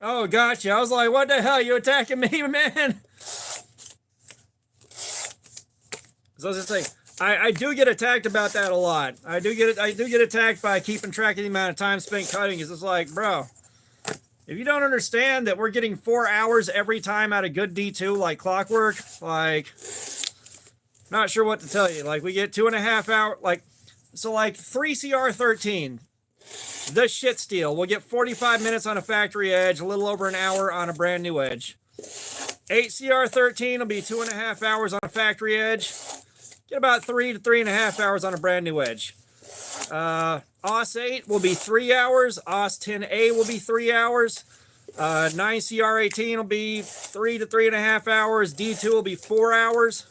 Oh, gotcha. I was like, what the hell? You attacking me, man? So I was just saying, I do get attacked about that a lot. I do get attacked by keeping track of the amount of time spent cutting. It's just like, bro, if you don't understand that we're getting 4 hours every time out of good D2 like clockwork, like, not sure what to tell you. Like, we get 2.5 hours, like, so like 3 CR13, the shit steal. We'll get 45 minutes on a factory edge, a little over an hour on a brand new edge. 8 CR13 will be 2.5 hours on a factory edge. Get about 3 to 3.5 hours on a brand new edge. OS 8 will be 3 hours. OS 10A will be 3 hours. 9 CR18 will be 3 to 3.5 hours. D2 will be 4 hours.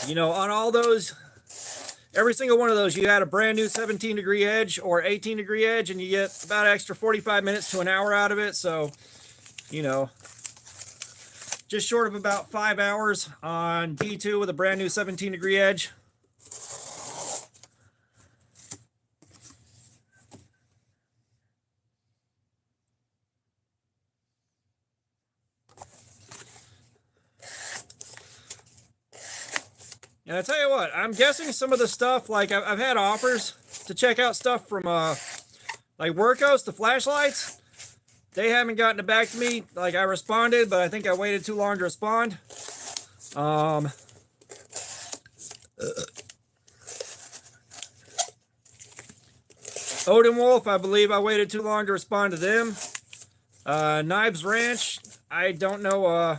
You know, on all those, every single one of those, you add a brand new 17-degree edge or 18-degree edge, and you get about an extra 45 minutes to an hour out of it. So, you know, just short of about 5 hours on D2 with a brand new 17-degree edge. And I tell you what, I'm guessing some of the stuff, like I've had offers to check out stuff from like Workos, the flashlights. They haven't gotten it back to me. Like, I responded, but I think I waited too long to respond. Odin Wolf, I believe I waited too long to respond to them. Knives Ranch, I don't know.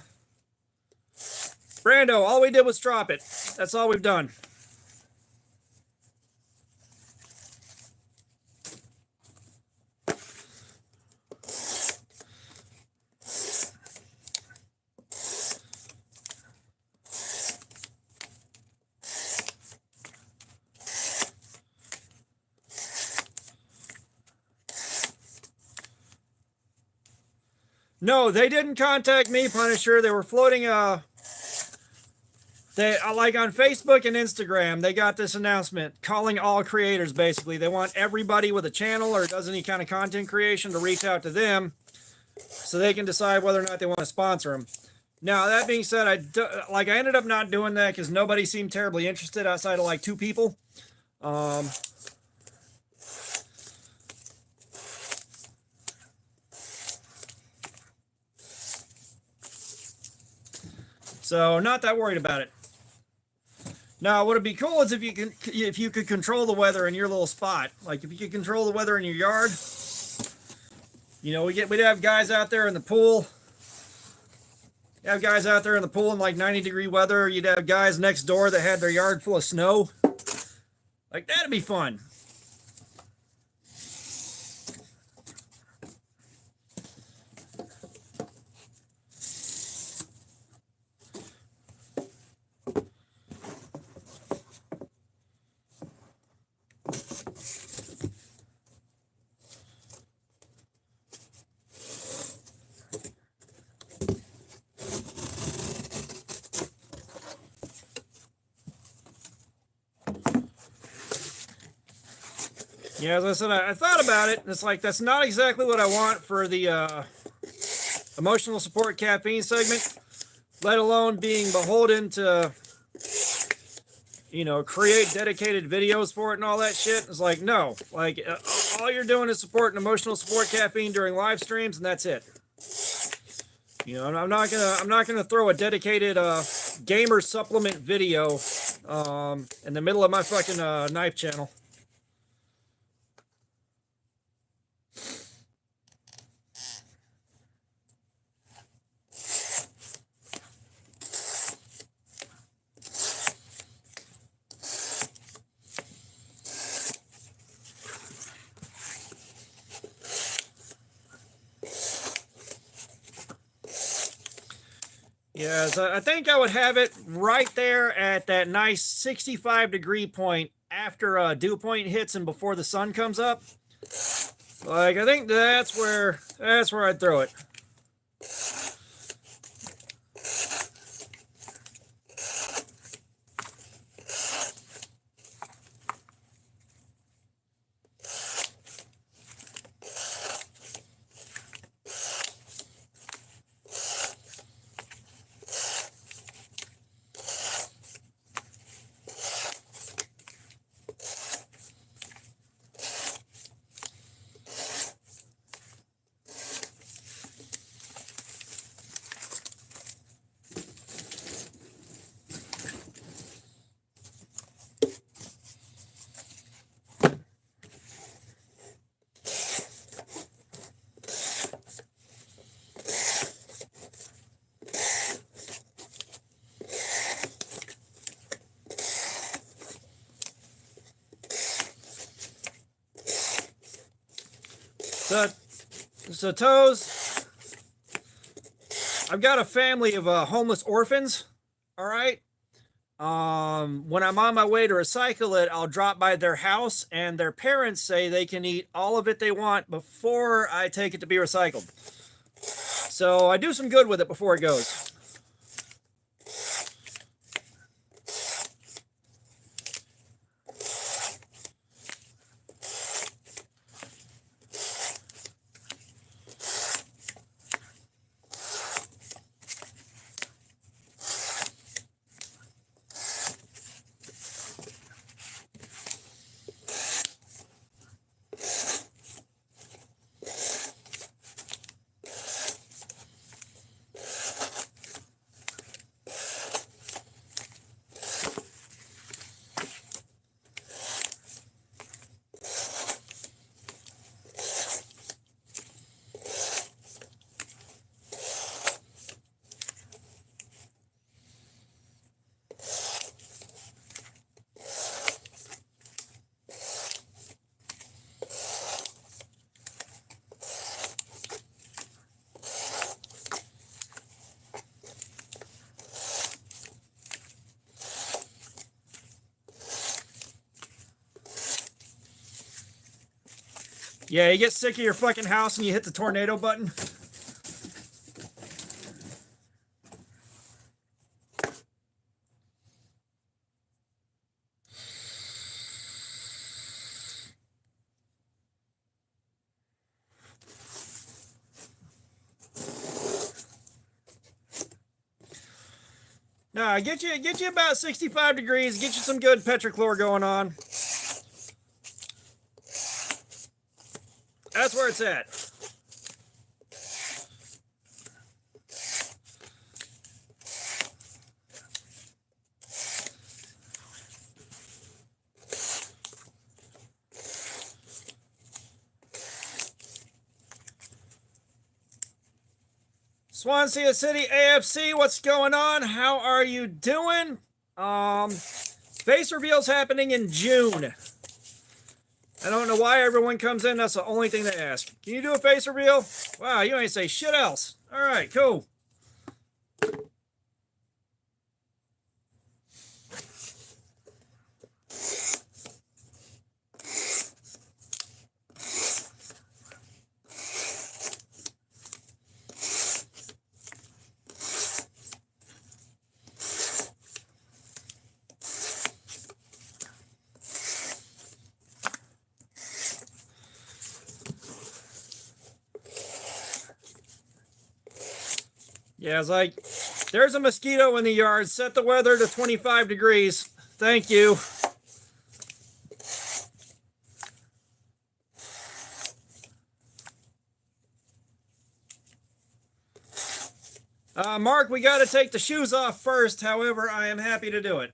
Brando, all we did was drop it. That's all we've done. No, they didn't contact me, Punisher. They were floating they like on Facebook and Instagram, they got this announcement calling all creators. Basically, they want everybody with a channel or does any kind of content creation to reach out to them so they can decide whether or not they want to sponsor them. Now, that being said, I ended up not doing that because nobody seemed terribly interested outside of like 2 people. So not that worried about it. Now, what would be cool is if you could control the weather in your little spot. Like, if you could control the weather in your yard. You know, we'd have guys out there in the pool. You have guys out there in the pool in like 90-degree weather. You'd have guys next door that had their yard full of snow. Like, that'd be fun. Yeah, as I said, I thought about it, and it's like, that's not exactly what I want for the emotional support caffeine segment, let alone being beholden to, you know, create dedicated videos for it and all that shit. It's like, no, like, all you're doing is supporting emotional support caffeine during live streams, and that's it. You know, I'm not gonna throw a dedicated gamer supplement video in the middle of my fucking knife channel. Yeah, so I think I would have it right there at that nice 65-degree point after dew point hits and before the sun comes up. Like, I think that's where I'd throw it. So Toes, I've got a family of homeless orphans. All right. When I'm on my way to recycle it, I'll drop by their house, and their parents say they can eat all of it they want before I take it to be recycled. So I do some good with it before it goes. Yeah, you get sick of your fucking house and you hit the tornado button. Nah, get you about 65 degrees, get you some good petrochlor going on. That's where it's at. Swansea City AFC, what's going on? How are you doing? Face reveal's happening in June. I don't know why everyone comes in. That's the only thing they ask. Can you do a face reveal? Wow, you ain't say shit else. All right, cool. Yeah, it's like, there's a mosquito in the yard. Set the weather to 25 degrees. Thank you. Mark, we got to take the shoes off first. However, I am happy to do it.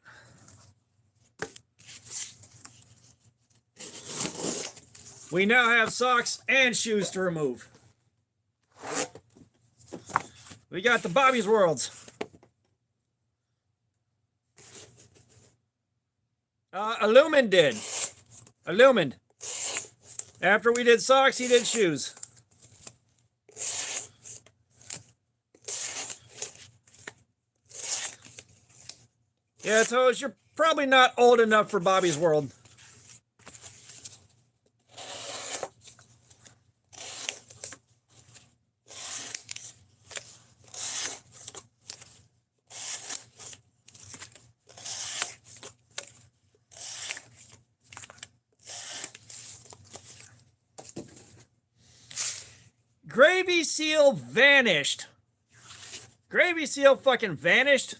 We now have socks and shoes to remove. We got the Bobby's Worlds. Illumined did. Illumined. After we did socks, he did shoes. Yeah, Toes, you're probably not old enough for Bobby's World. Gravy Seal vanished. Gravy Seal fucking vanished.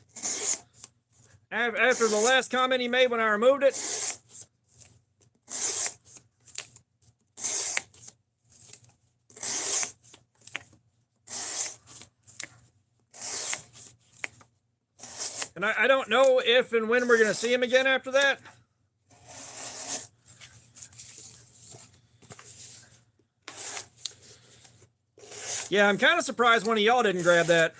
After the last comment he made when I removed it. And I don't know if and when we're going to see him again after that. Yeah, I'm kind of surprised one of y'all didn't grab that.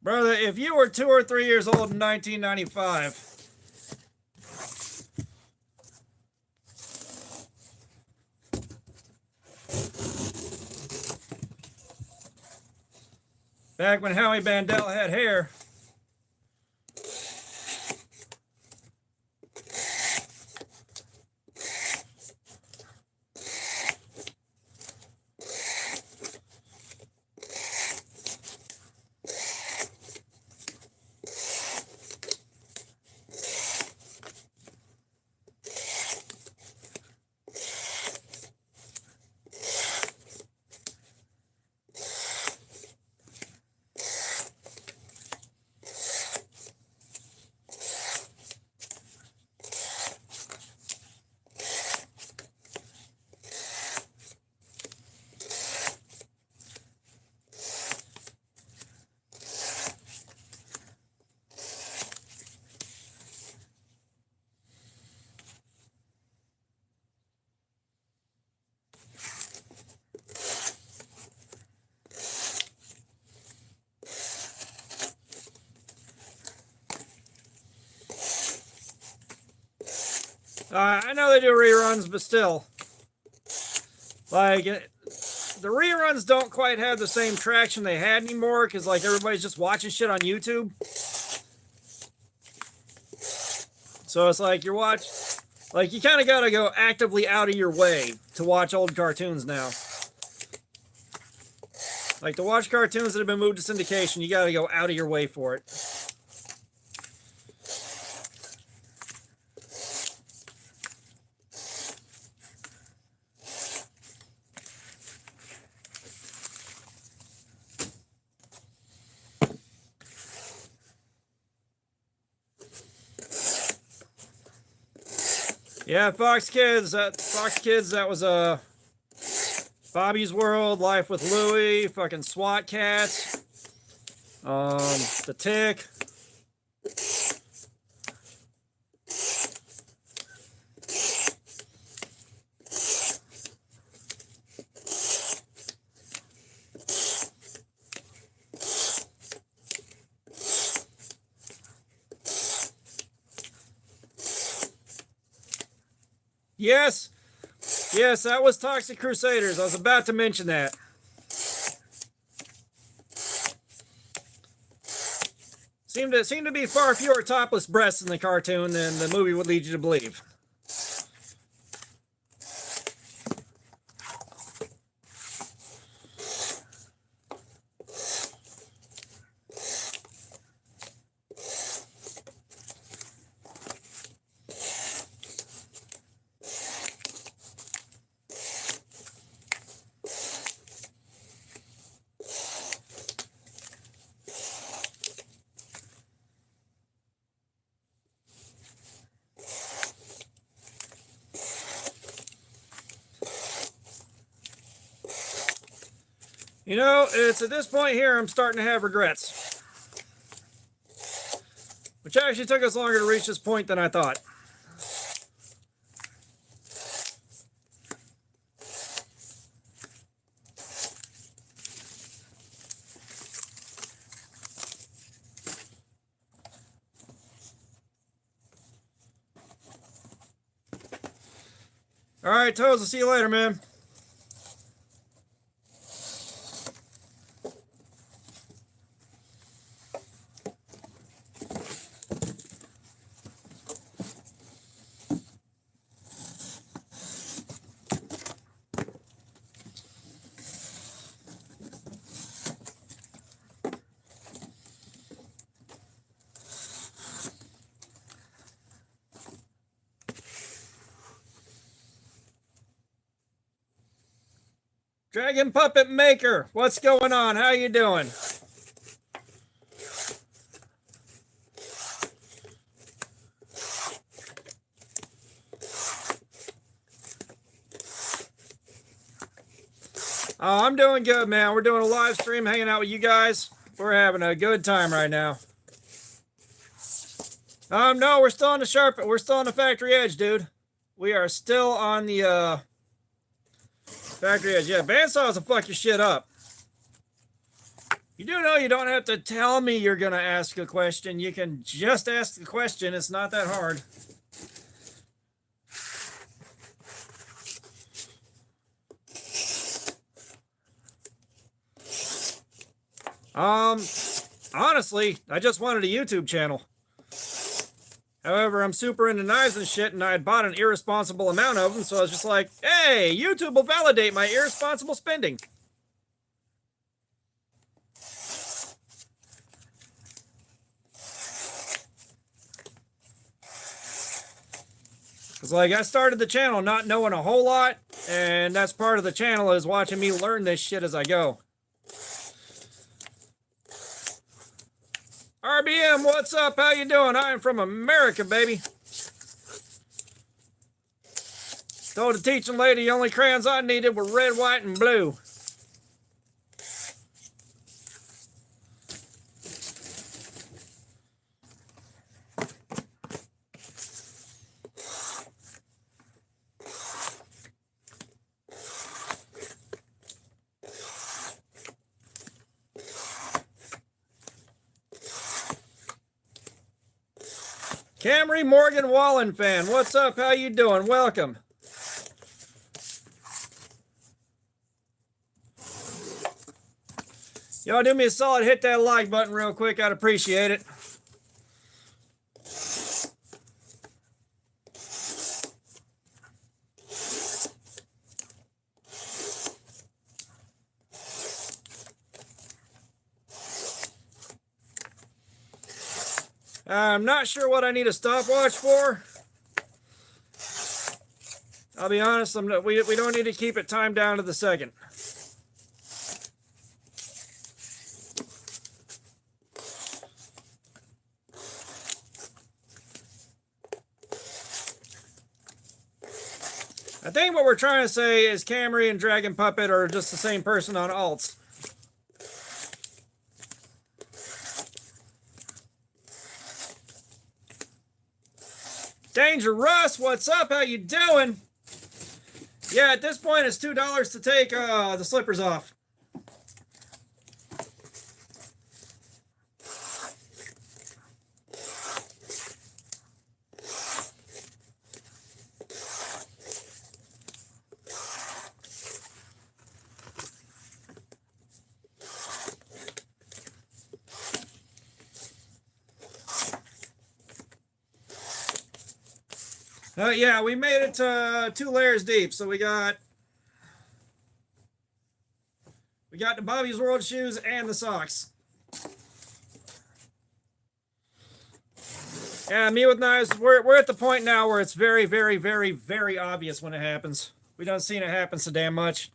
Brother, if you were 2 or 3 years old in 1995, back when Howie Mandel had hair, I know they do reruns, but still, like, the reruns don't quite have the same traction they had anymore because, like, everybody's just watching shit on YouTube. So it's like you kind of got to go actively out of your way to watch old cartoons now. Like, to watch cartoons that have been moved to syndication, you got to go out of your way for it. Yeah, Fox Kids. That was Bobby's World, Life with Louie, fucking SWAT Cats, The Tick. Yes, that was Toxic Crusaders. I was about to mention that. Seemed to be far fewer topless breasts in the cartoon than the movie would lead you to believe. You know, it's at this point here I'm starting to have regrets. Which actually took us longer to reach this point than I thought. All right, Toes, I'll see you later, man. Dragon Puppet Maker, what's going on? How you doing? Oh, I'm doing good, man. We're doing a live stream, hanging out with you guys. We're having a good time right now. No, we're still on the Sharp. We're still on the Factory Edge, dude. We are still on the Factory Edge. Yeah, bandsaws will fuck your shit up. You do know you don't have to tell me you're going to ask a question. You can just ask the question. It's not that hard. Honestly, I just wanted a YouTube channel. However, I'm super into knives and shit, and I had bought an irresponsible amount of them, so I was just like, hey, YouTube will validate my irresponsible spending. It's like I started the channel not knowing a whole lot, and that's part of the channel is watching me learn this shit as I go. RBM, what's up? How you doing? I am from America, baby. Told the teaching lady the only crayons I needed were red, white, and blue. Camry Morgan Wallen fan, what's up? How you doing? Welcome. Y'all do me a solid, hit that like button real quick. I'd appreciate it. I'm not sure what I need a stopwatch for. I'll be honest, we don't need to keep it timed down to the second. I think what we're trying to say is Camry and Dragon Puppet are just the same person on alts. Danger Russ, what's up? How you doing? Yeah, at this point it's $2 to take the slippers off. Yeah, we made it to 2 layers deep. So we got the Bobby's World shoes and the socks. Yeah, me with knives, we're at the point now where it's very, very, very, very obvious when it happens. We don't see it happen so damn much.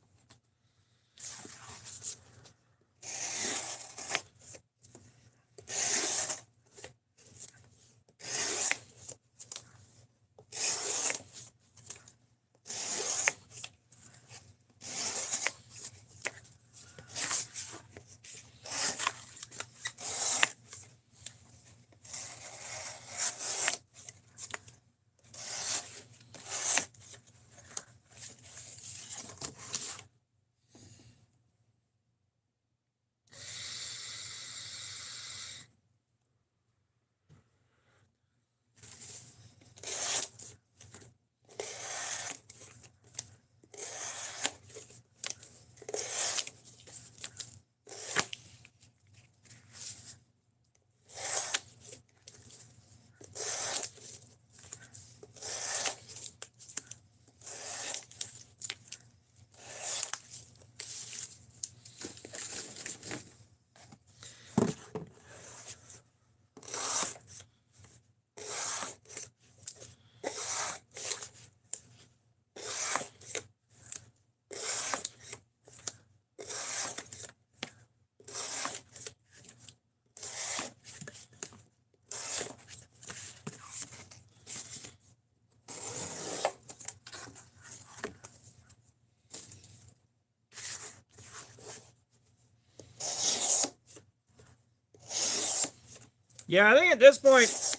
Yeah, I think at this point,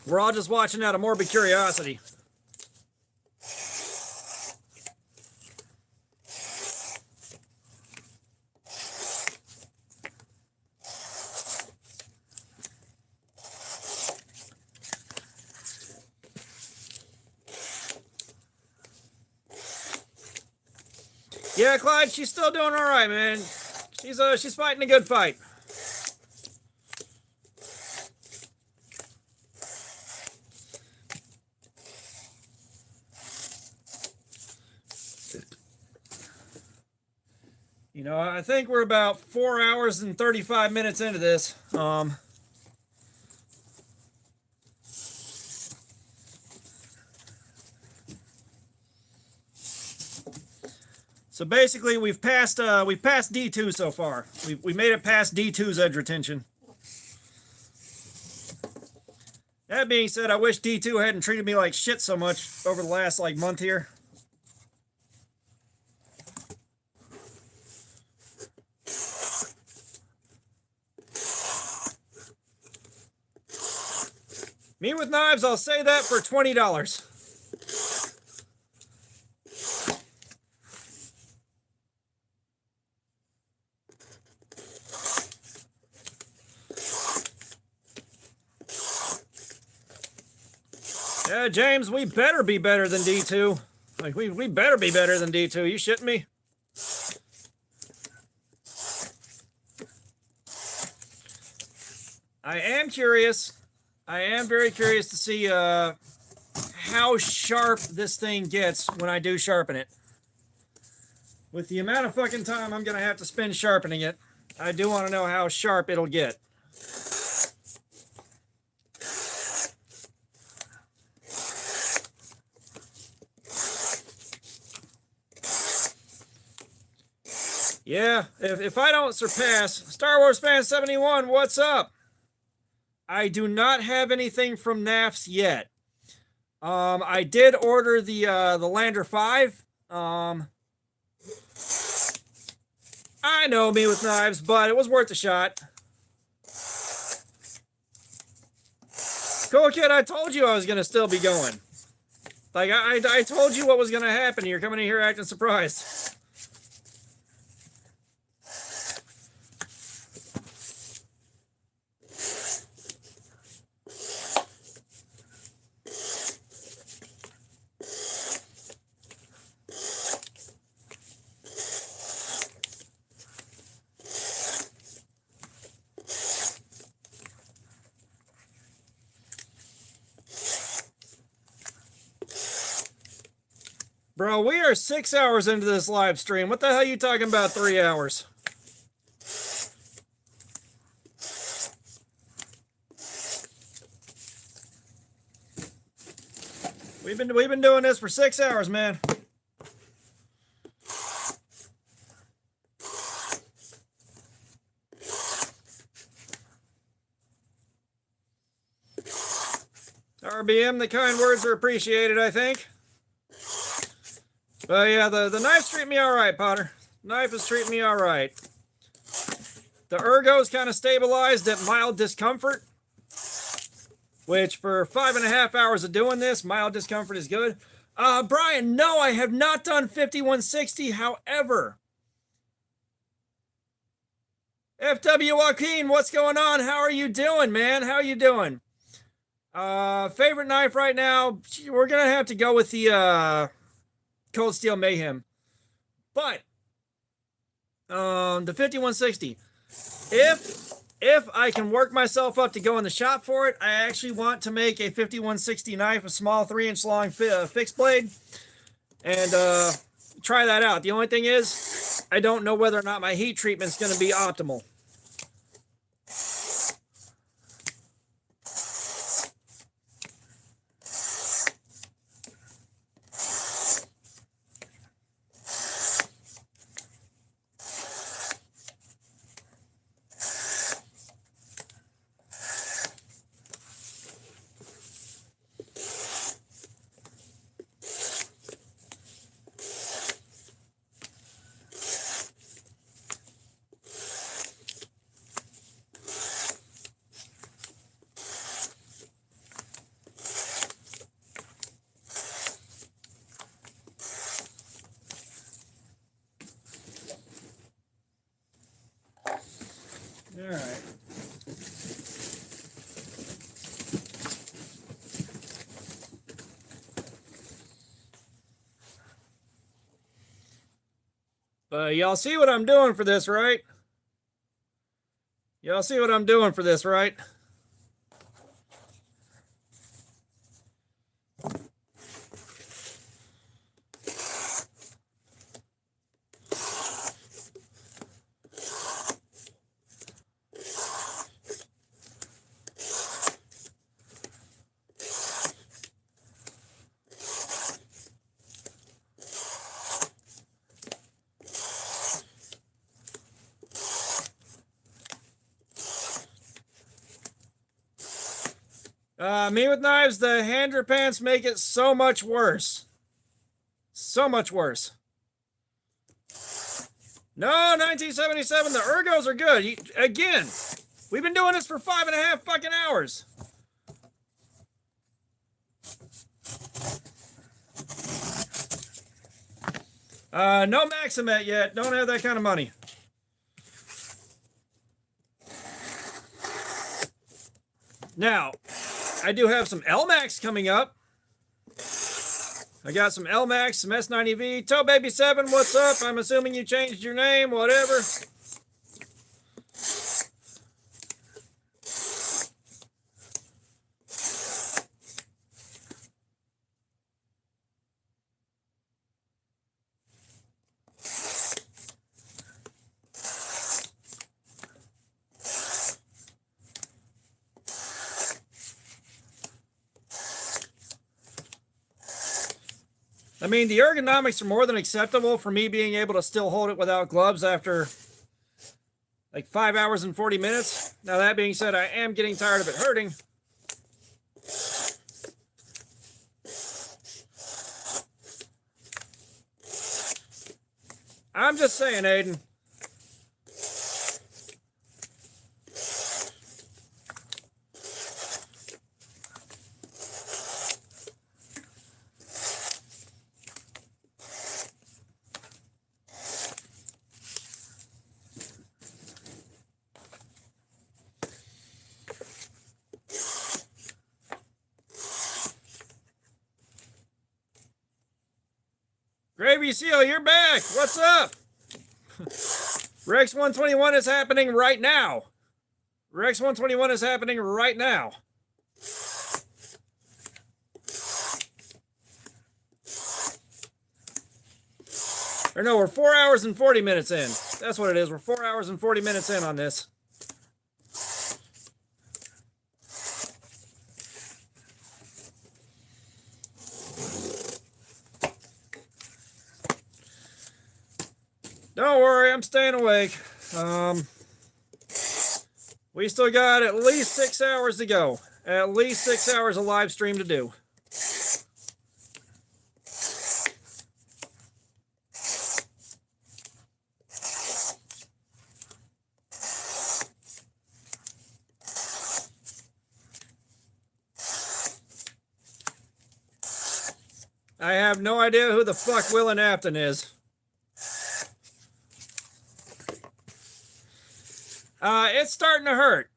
we're all just watching out of morbid curiosity. Yeah, Clyde, she's still doing all right, man. She's fighting a good fight. You know, I think we're about 4 hours and 35 minutes into this. So basically, we've passed D2 so far. We made it past D2's edge retention. That being said, I wish D2 hadn't treated me like shit so much over the last like month here. Me with knives, I'll say that for $20. Yeah, James, we better be better than D2. Like, we better be better than D2. You shitting me? I am curious. I am very curious to see how sharp this thing gets when I do sharpen it. With the amount of fucking time I'm going to have to spend sharpening it, I do want to know how sharp it'll get. Yeah, if I don't surpass Star Wars Fan 71, what's up? I do not have anything from NAFS yet. I did order the Lander 5. I know, me with knives, but it was worth a shot. Cool Kid, I told you I was gonna still be going. Like I told you what was gonna happen. You're coming in here acting surprised. Bro, we are 6 hours into this live stream. What the hell are you talking about 3 hours? We've been doing this for 6 hours, man. RBM, the kind words are appreciated, I think. But yeah, the knife's treating me all right, Potter. Knife is treating me all right. The ergo's kind of stabilized at mild discomfort, which for 5.5 hours of doing this, mild discomfort is good. Brian, no, I have not done 5160. However, FW Joaquin, what's going on? How are you doing, man? How are you doing? Favorite knife right now, we're going to have to go with the Cold Steel Mayhem. But the 5160, if I can work myself up to go in the shop for it, I actually want to make a 5160 knife, a small 3-inch long fixed blade, and try that out. The only thing is, I don't know whether or not my heat treatment is going to be optimal. All right. Y'all see what I'm doing for this, right? Y'all see what I'm doing for this, right? Me with knives, the hander pants make it so much worse. So much worse. No, 1977, the ergos are good. Again, we've been doing this for 5.5 fucking hours. No Maximet yet. Don't have that kind of money. Now, I do have some LMAX coming up. I got some LMAX, some S90V. Toe Baby 7, what's up? I'm assuming you changed your name, whatever. I mean, the ergonomics are more than acceptable for me being able to still hold it without gloves after like 5 hours and 40 minutes. Now, that being said, I am getting tired of it hurting. I'm just saying, Aiden. Gravy Seal, you're back. What's up? Rex 121 is happening right now. Rex 121 is happening right now. Or no, we're 4 hours and 40 minutes in. That's what it is. We're 4 hours and 40 minutes in on this. Don't worry, I'm staying awake. We still got at least 6 hours to go. At least 6 hours of live stream to do. I have no idea who the fuck Will and Afton is. It's starting to hurt.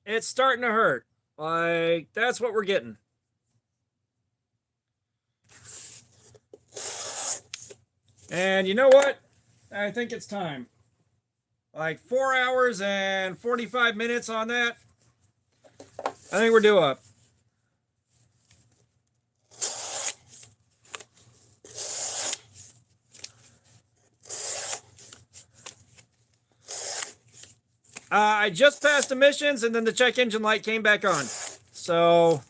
It's starting to hurt. Like, that's what we're getting. And you know what? I think it's time. Like 4 hours and 45 minutes on that. I think we're due up. I just passed emissions and then the check engine light came back on. So,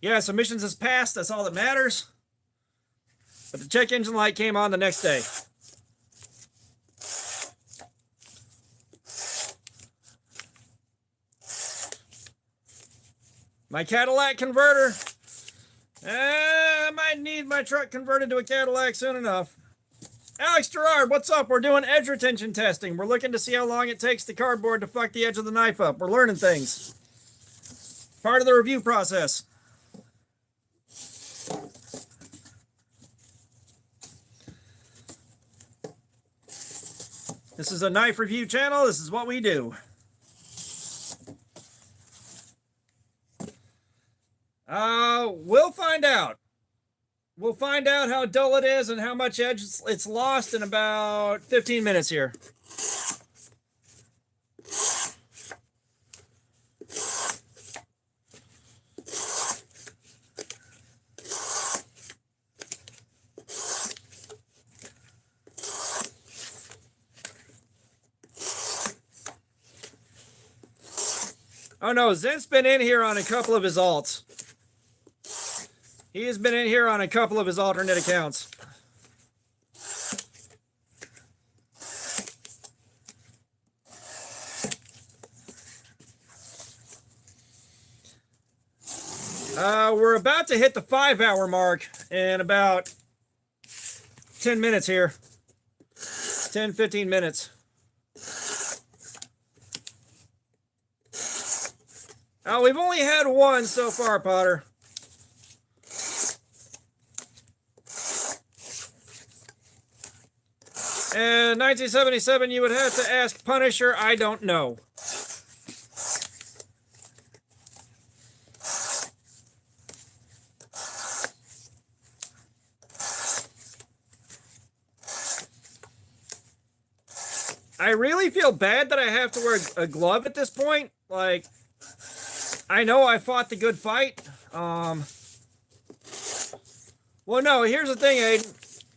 yes, emissions has passed. That's all that matters. But the check engine light came on the next day. My Cadillac converter. I might need my truck converted to a Cadillac soon enough. Alex Gerard, what's up? We're doing edge retention testing. We're looking to see how long it takes the cardboard to fuck the edge of the knife up. We're learning things. Part of the review process. This is a knife review channel. This is what we do. We'll find out. We'll find out how dull it is and how much edge it's lost in about 15 minutes here. Oh no, Zent's been in here on a couple of his alts. He has been in here on a couple of his alternate accounts. We're about to hit the 5-hour mark in about 10 minutes here. 10, 15 minutes. Oh, we've only had one so far, Potter. And 1977, you would have to ask Punisher. I don't know. I really feel bad that I have to wear a glove at this point. Like, I know I fought the good fight. Well, no, here's the thing, Aiden.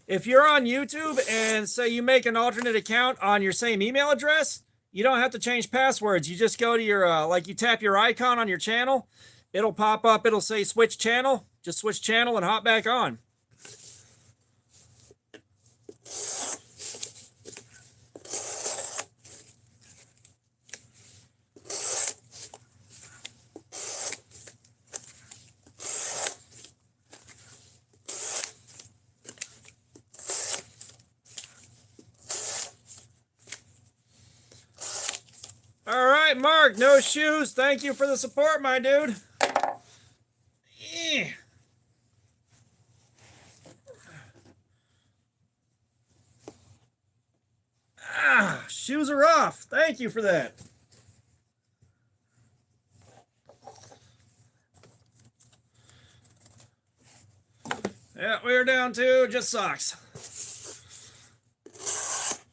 If you're on YouTube and say you make an alternate account on your same email address, you don't have to change passwords. You just go to your, like you tap your icon on your channel. It'll pop up. It'll say switch channel. Just switch channel and hop back on. All right, Mark, no shoes. Thank you for the support, my dude. Shoes are off. Thank you for that. Yeah, we're down to just socks.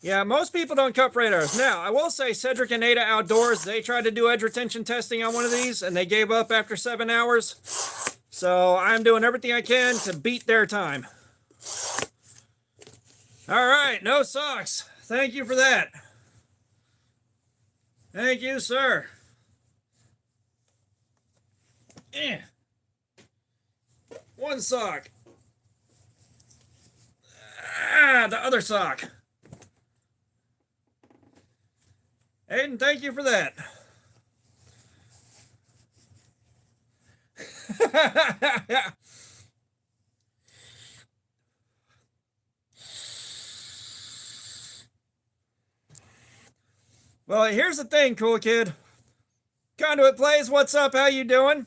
Yeah, most people don't cut radars. Now, I will say Cedric and Ada Outdoors, they tried to do edge retention testing on one of these, and they gave up after 7 hours. So I'm doing everything I can to beat their time. All right, no socks. Thank you for that. Thank you, sir. One sock. The other sock. Aiden, thank you for that. Well, here's the thing, cool kid. Conduit Plays, what's up? How you doing?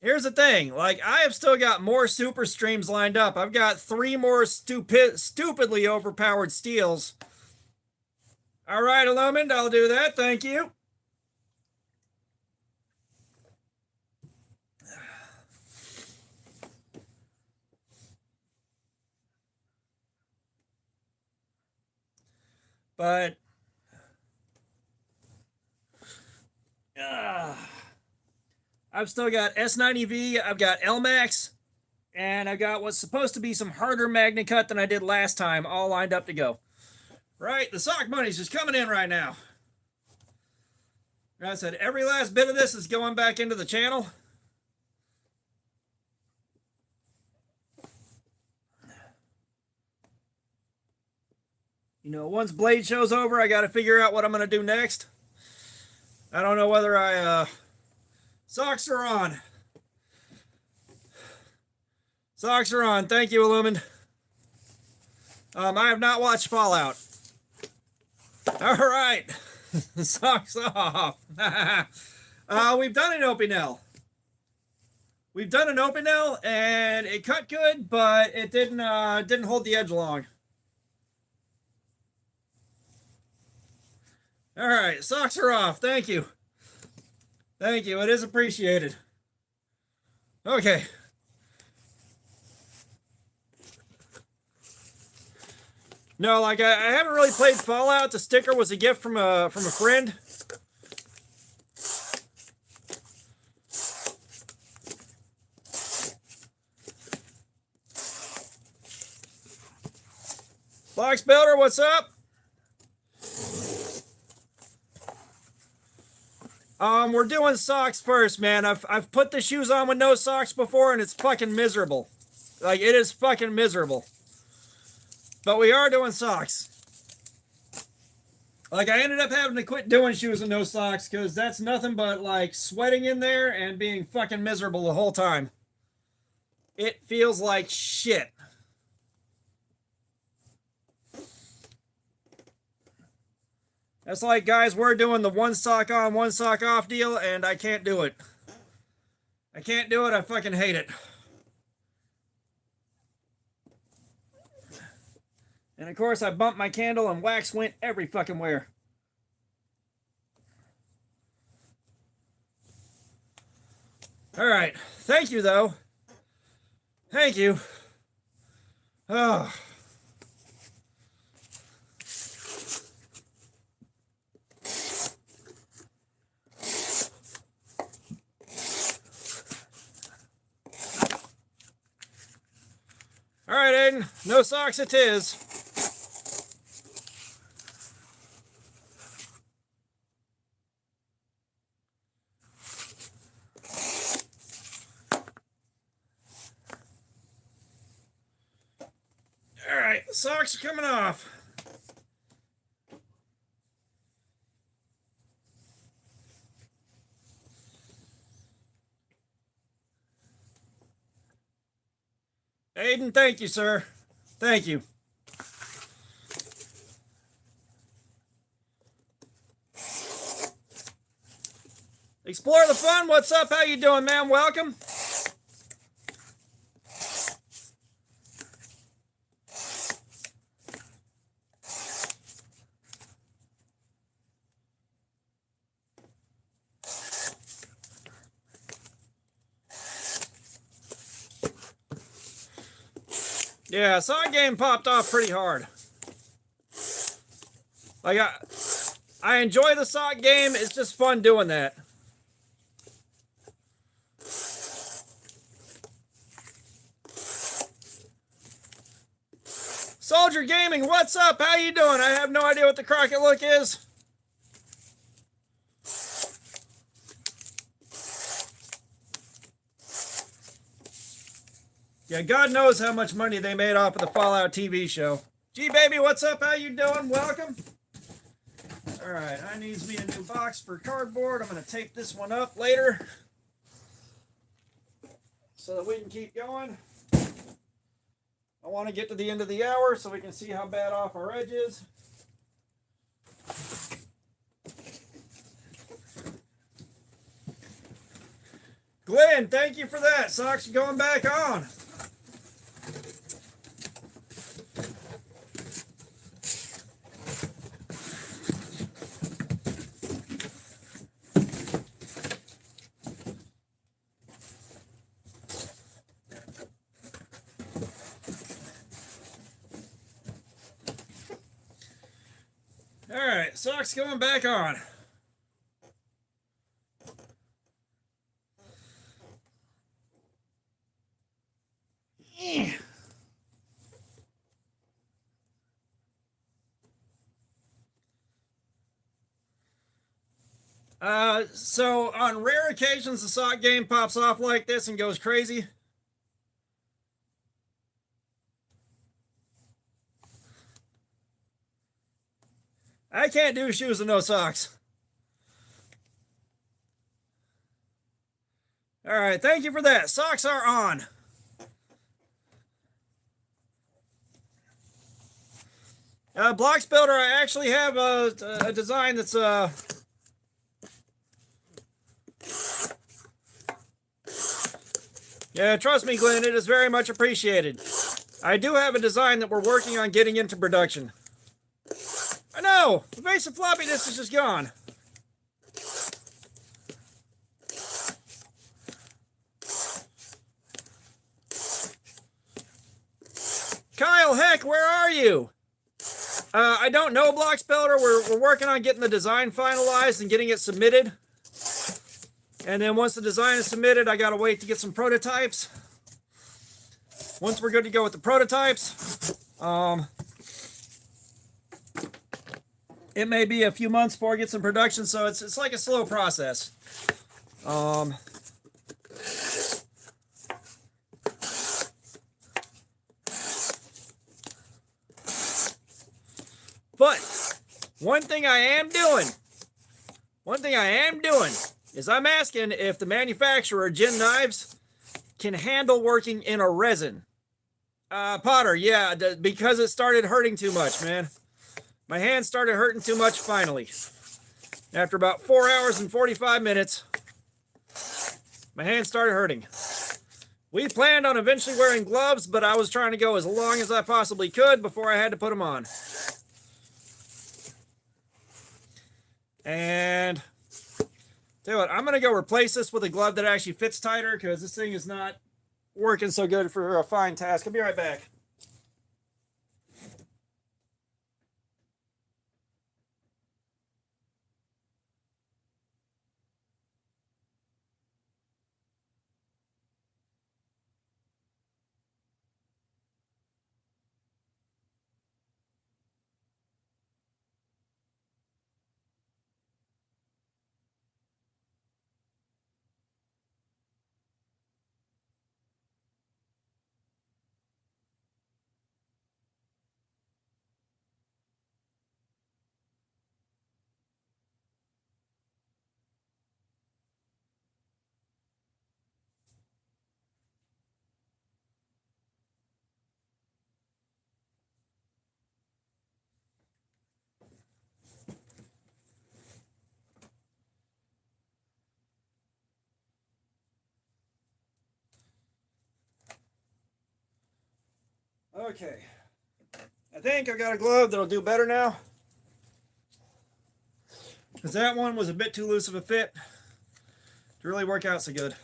Here's the thing. Like, I have still got more super streams lined up. I've got 3 more stupidly overpowered steals. All right, Illumine, I'll do that. Thank you. But I've still got S90V, I've got LMAX, and I've got what's supposed to be some harder Magna Cut than I did last time, all lined up to go. Right, the sock money's just coming in right now. Like I said, every last bit of this is going back into the channel. You know, once Blade show's over, I got to figure out what I'm going to do next. I don't know whether socks are on. Socks are on. Thank you, Illumin. I have not watched Fallout. All right. Socks off. We've done an Opinel. We've done an Opinel, and it cut good, but it didn't hold the edge long. All right, socks are off. Thank you. Thank you. It is appreciated. Okay. No, like I haven't really played Fallout. The sticker was a gift from a friend. Box Builder, what's up? We're doing socks first, man. I've put the shoes on with no socks before, and it's fucking miserable. Like, it is fucking miserable. But we are doing socks. Like, I ended up having to quit doing shoes with no socks because that's nothing but like sweating in there and being fucking miserable the whole time. It feels like shit. That's like, guys, we're doing the one sock on, one sock off deal, and I can't do it. I can't do it. I fucking hate it. And of course, I bumped my candle and wax went every fucking where. All right. Thank you, though. Thank you. Oh. All right, Aiden. No socks it is. All right, socks are coming off. Aiden, thank you, sir. Thank you. Explore the Fun, what's up? How you doing, man? Welcome. Yeah, sock game popped off pretty hard. Like, I enjoy the sock game. It's just fun doing that. Soldier Gaming, what's up? How you doing? I have no idea what the Crockett look is. Yeah, God knows how much money they made off of the Fallout TV show. G baby, what's up? How you doing? Welcome. All right, I needs me a new box for cardboard. I'm going to tape this one up later so that we can keep going. I want to get to the end of the hour so we can see how bad off our edge is. Glenn, thank you for that. Socks are going back on. All right, socks going back on. So on rare occasions, the sock game pops off like this and goes crazy. I can't do shoes with no socks. All right, thank you for that. Socks are on. Blocks Builder, I actually have a design that's yeah, trust me, Glenn, it is very much appreciated. I do have a design that we're working on getting into production. I know, the basic floppy disk is just gone. Oh, heck, where are you? I don't know, Block Spelter. We're working on getting the design finalized and getting it submitted. And then once the design is submitted, I gotta wait to get some prototypes. Once we're good to go with the prototypes, it may be a few months before I get some production, so it's like a slow process. But one thing I am doing is I'm asking if the manufacturer, Gin Knives, can handle working in a resin. Potter, yeah, because it started hurting too much, man. My hand started hurting too much finally. After about 4 hours and 45 minutes, my hand started hurting. We planned on eventually wearing gloves, but I was trying to go as long as I possibly could before I had to put them on. And tell you what, I'm going to go replace this with a glove that actually fits tighter because this thing is not working so good for a fine task. I'll be right back. Okay. I think I got a glove that'll do better now. Because that one was a bit too loose of a fit to really work out so good.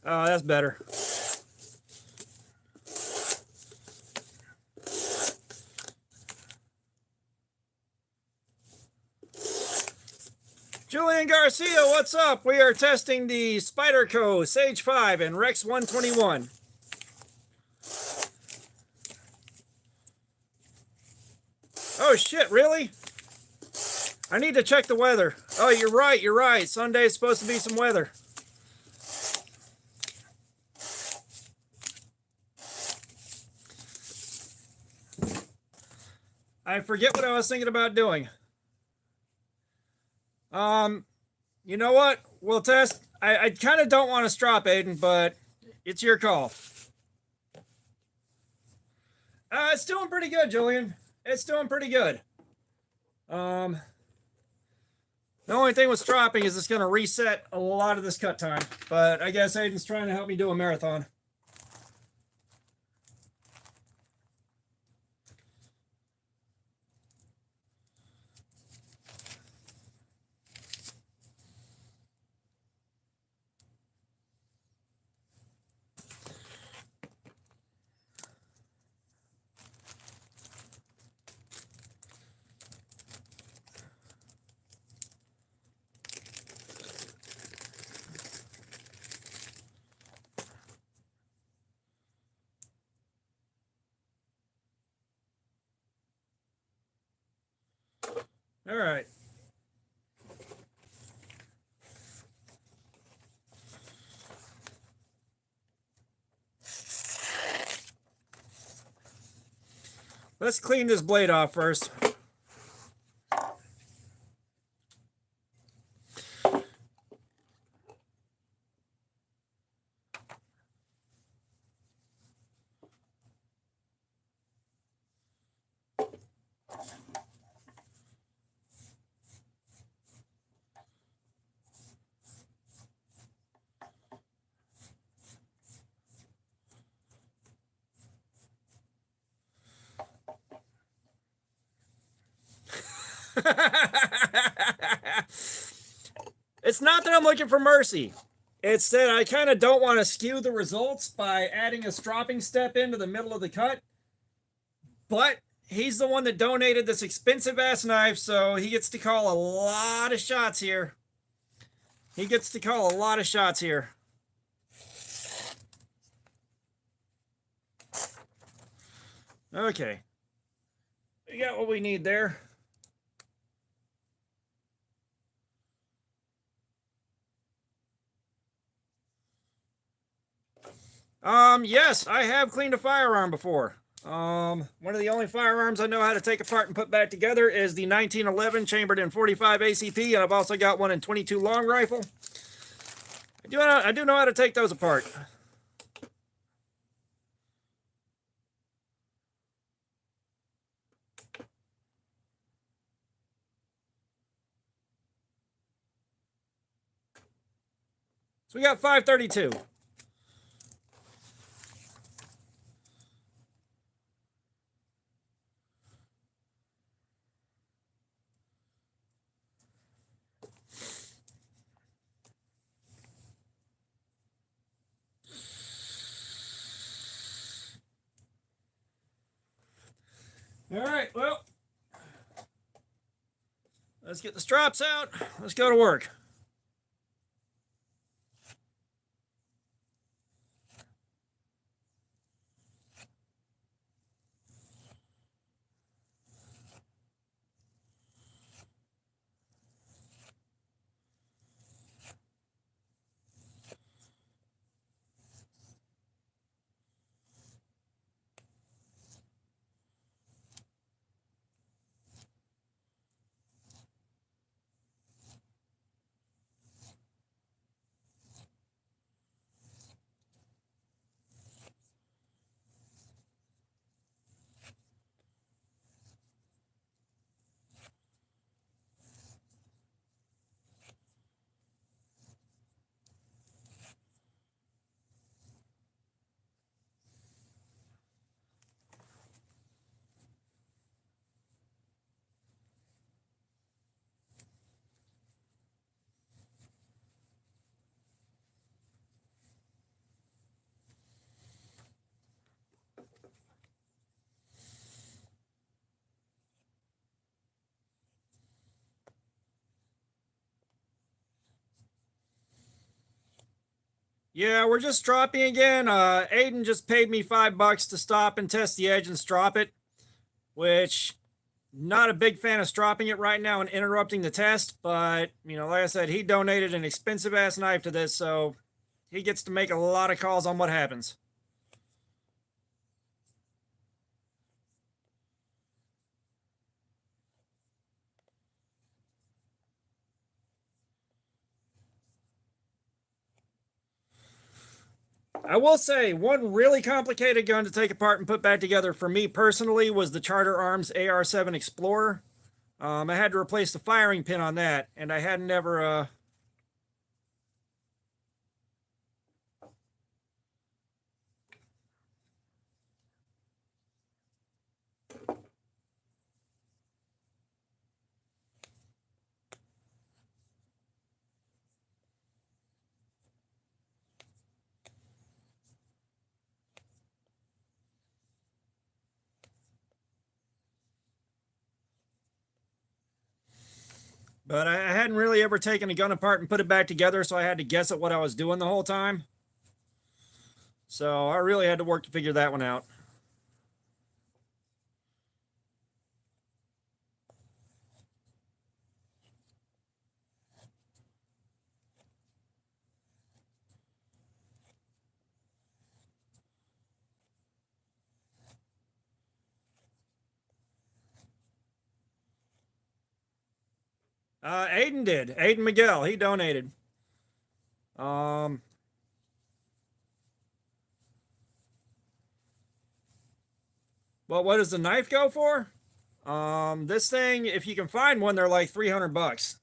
Oh, that's better. Julian Garcia, what's up? We are testing the Spyderco Sage 5 and Rex 121. Oh shit, really? I need to check the weather. Oh, you're right. Sunday's supposed to be some weather. I forget what I was thinking about doing. You know what? We'll test. I kind of don't want to strop, Aiden, but it's your call. It's doing pretty good, Julian. It's doing pretty good. The only thing with stropping is it's going to reset a lot of this cut time. But I guess Aiden's trying to help me do a marathon. All right. Let's clean this blade off first. It's not that I'm looking for mercy. It's that I kind of don't want to skew the results by adding a stropping step into the middle of the cut. But he's the one that donated this expensive ass knife, so he gets to call a lot of shots here. He gets to call a lot of shots here. Okay. We got what we need there. Yes, I have cleaned a firearm before. One of the only firearms I know how to take apart and put back together is the 1911 chambered in 45 ACP, and I've also got one in 22 long rifle. I do know how to take those apart. So we got 532. All right, well, let's get the straps out. Let's go to work. Yeah, we're just stropping again. Aiden just paid me $5 to stop and test the edge and strop it, which not a big fan of stropping it right now and interrupting the test. But like I said, he donated an expensive ass knife to this, so he gets to make a lot of calls on what happens. I will say one really complicated gun to take apart and put back together for me personally was the Charter Arms AR-7 Explorer. I had to replace the firing pin on that, and I hadn't ever but I hadn't really ever taken a gun apart and put it back together, so I had to guess at what I was doing the whole time. So I really had to work to figure that one out. Aiden did. Aiden Miguel, he donated. Well, what does the knife go for? This thing, if you can find one, they're like $300.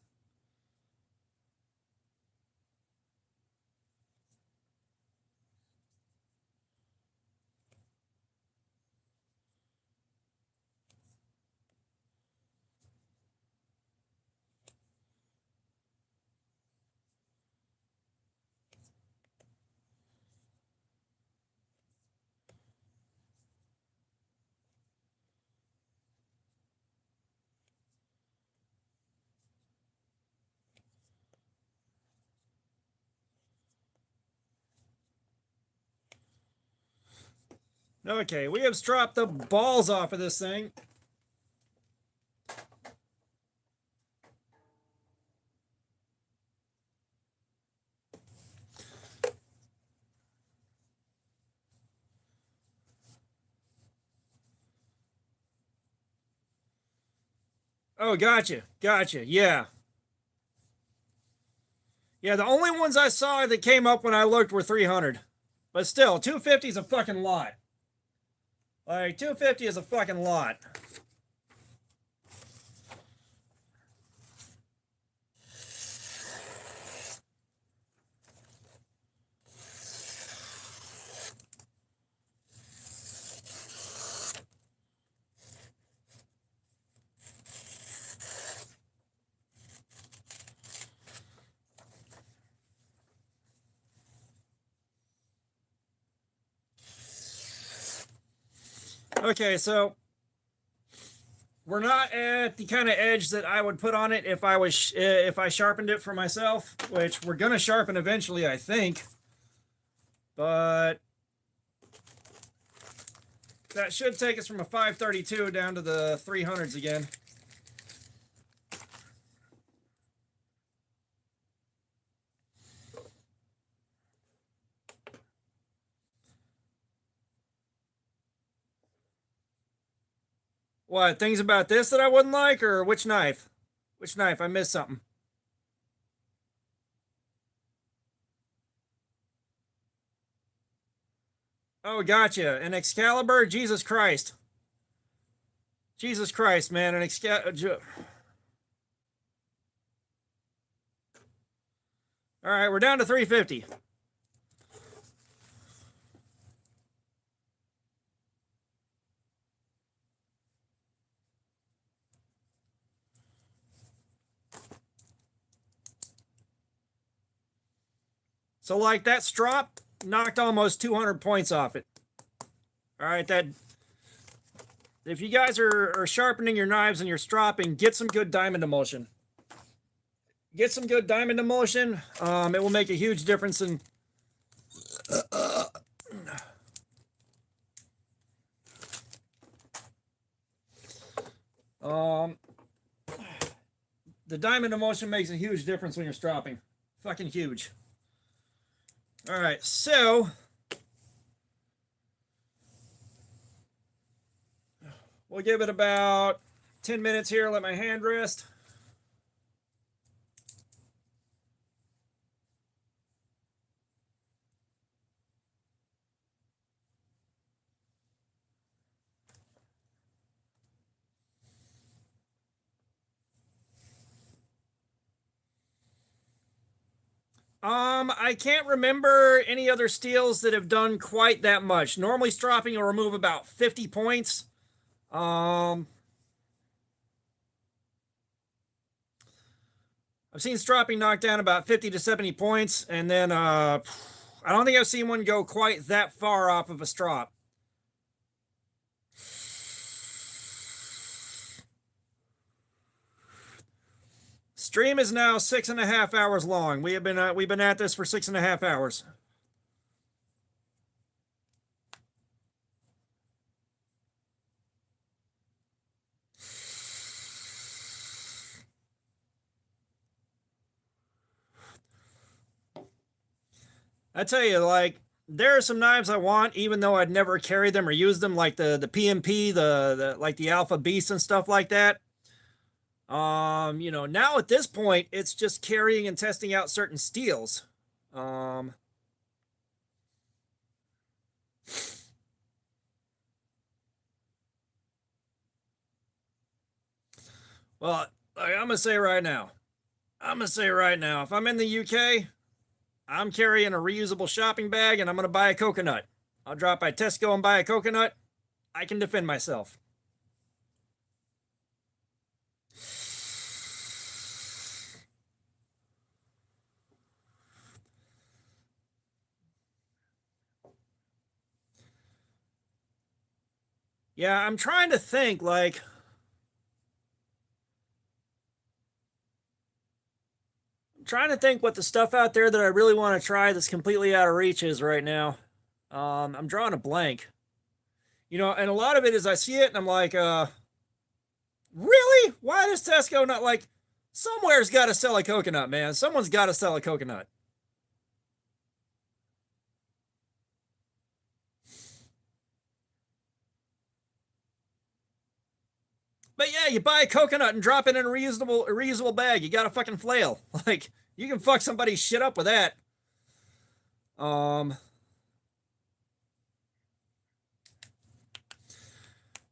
Okay, we have stropped the balls off of this thing. Oh, gotcha. Gotcha. Yeah. Yeah, the only ones I saw that came up when I looked were 300. But still, 250 is a fucking lot. Like, 250 is a fucking lot. Okay, so we're not at the kind of edge that I would put on it if I sharpened it for myself, which we're gonna sharpen eventually, I think. But that should take us from a 532 down to the 300s again. What, things about this that I wouldn't like, or which knife? Which knife? I missed something. Oh, gotcha. An Excalibur? Jesus Christ. Jesus Christ, man. An Excalibur. All right, we're down to 350. So, like, that strop knocked almost 200 points off it. All right, that. If you guys are sharpening your knives and you're stropping, get some good diamond emulsion. Get some good diamond emulsion. It will make a huge difference in. The diamond emulsion makes a huge difference when you're stropping. Fucking huge. All right, so we'll give it about 10 minutes here. Let my hand rest. I can't remember any other steels that have done quite that much. Normally, stropping will remove about 50 points. I've seen stropping knock down about 50 to 70 points, and then I don't think I've seen one go quite that far off of a strop. Stream is now 6.5 hours long. We've been at this for 6.5 hours. I tell you, like, there are some knives I want, even though I'd never carry them or use them, like the PMP, the like the Alpha Beast and stuff like that. Now at this point, it's just carrying and testing out certain steels. Well, I'm gonna say right now, if I'm in the UK, I'm carrying a reusable shopping bag and I'm gonna buy a coconut. I'll drop by Tesco and buy a coconut. I can defend myself. Yeah, I'm trying to think, like, I'm trying to think what the stuff out there that I really want to try that's completely out of reach is right now. I'm drawing a blank. You know, and a lot of it is I see it and I'm like, really? Why does Tesco not like, somewhere's got to sell a coconut, man. Someone's got to sell a coconut. But yeah, you buy a coconut and drop it in a reusable bag. You got a fucking flail. Like, you can fuck somebody's shit up with that.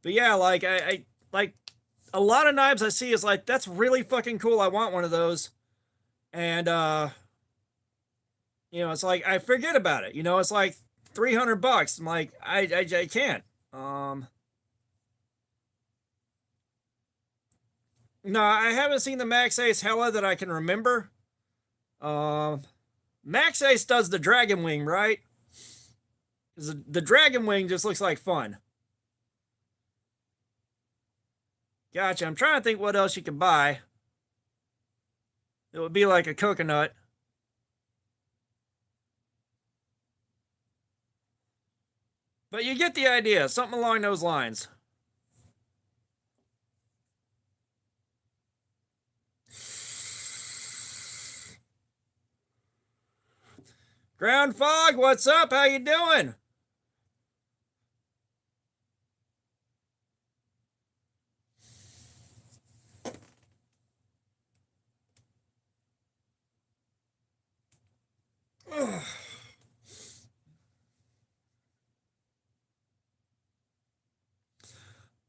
But yeah, like I like a lot of knives I see is like, that's really fucking cool. I want one of those. And you know, it's like I forget about it. You know, it's like $300. I'm like, I can't. No, I haven't seen the Max Ace Hella that I can remember. Max Ace does the Dragon Wing, right? The Dragon Wing just looks like fun. Gotcha. I'm trying to think what else you can buy. It would be like a coconut. But you get the idea. Something along those lines. Ground Fog, what's up? How you doing?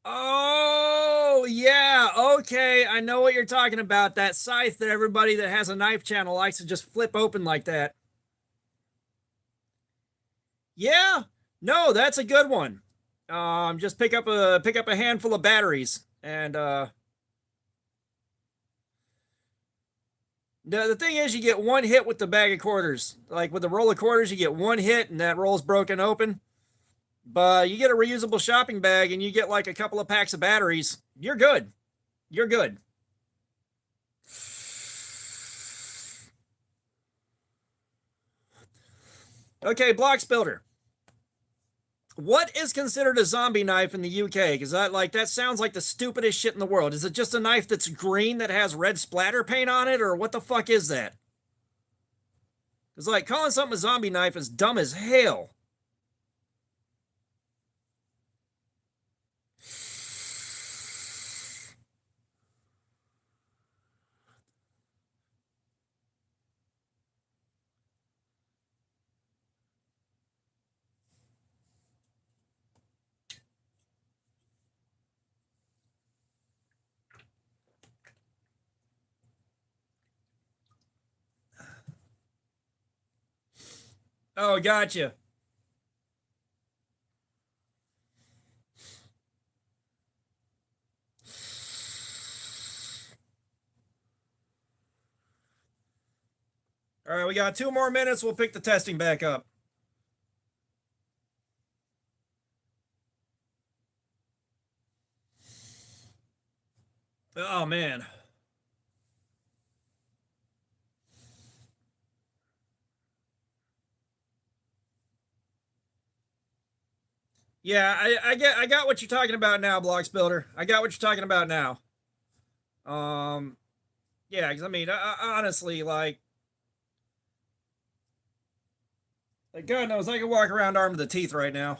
Oh, yeah. Okay. I know what you're talking about. That scythe that everybody that has a knife channel likes to just flip open like that. Yeah. No, that's a good one. Just pick up a handful of batteries and the thing is, you get one hit with the bag of quarters. Like with the roll of quarters, you get one hit and that roll's broken open. But you get a reusable shopping bag and you get like a couple of packs of batteries. You're good. You're good. Okay, Blocks Builder. What is considered a zombie knife in the UK? Because that sounds like the stupidest shit in the world. Is it just a knife that's green that has red splatter paint on it, or what the fuck is that? Because like calling something a zombie knife is dumb as hell. Oh, gotcha. All right, we got 2 more minutes. We'll pick the testing back up. Oh, man. Yeah, I got what you're talking about now, Blocks Builder. I got what you're talking about now. Yeah, because I mean, honestly, like God knows, I can walk around armed to the teeth right now.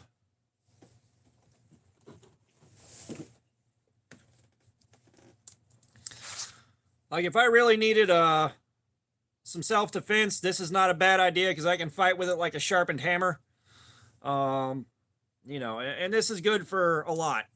Like if I really needed some self-defense, this is not a bad idea because I can fight with it like a sharpened hammer. You know, and this is good for a lot.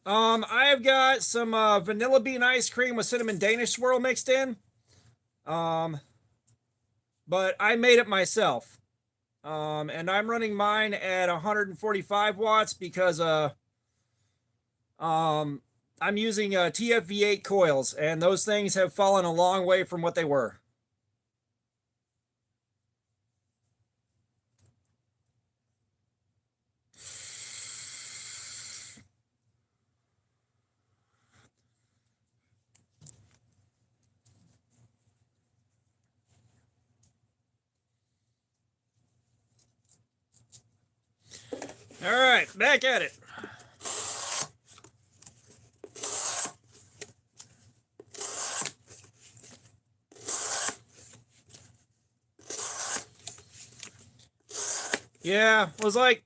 I've got some vanilla bean ice cream with cinnamon Danish swirl mixed in. But I made it myself. And I'm running mine at 145 watts because I'm using TFV8 coils, and those things have fallen a long way from what they were. All right, back at it. Yeah, was like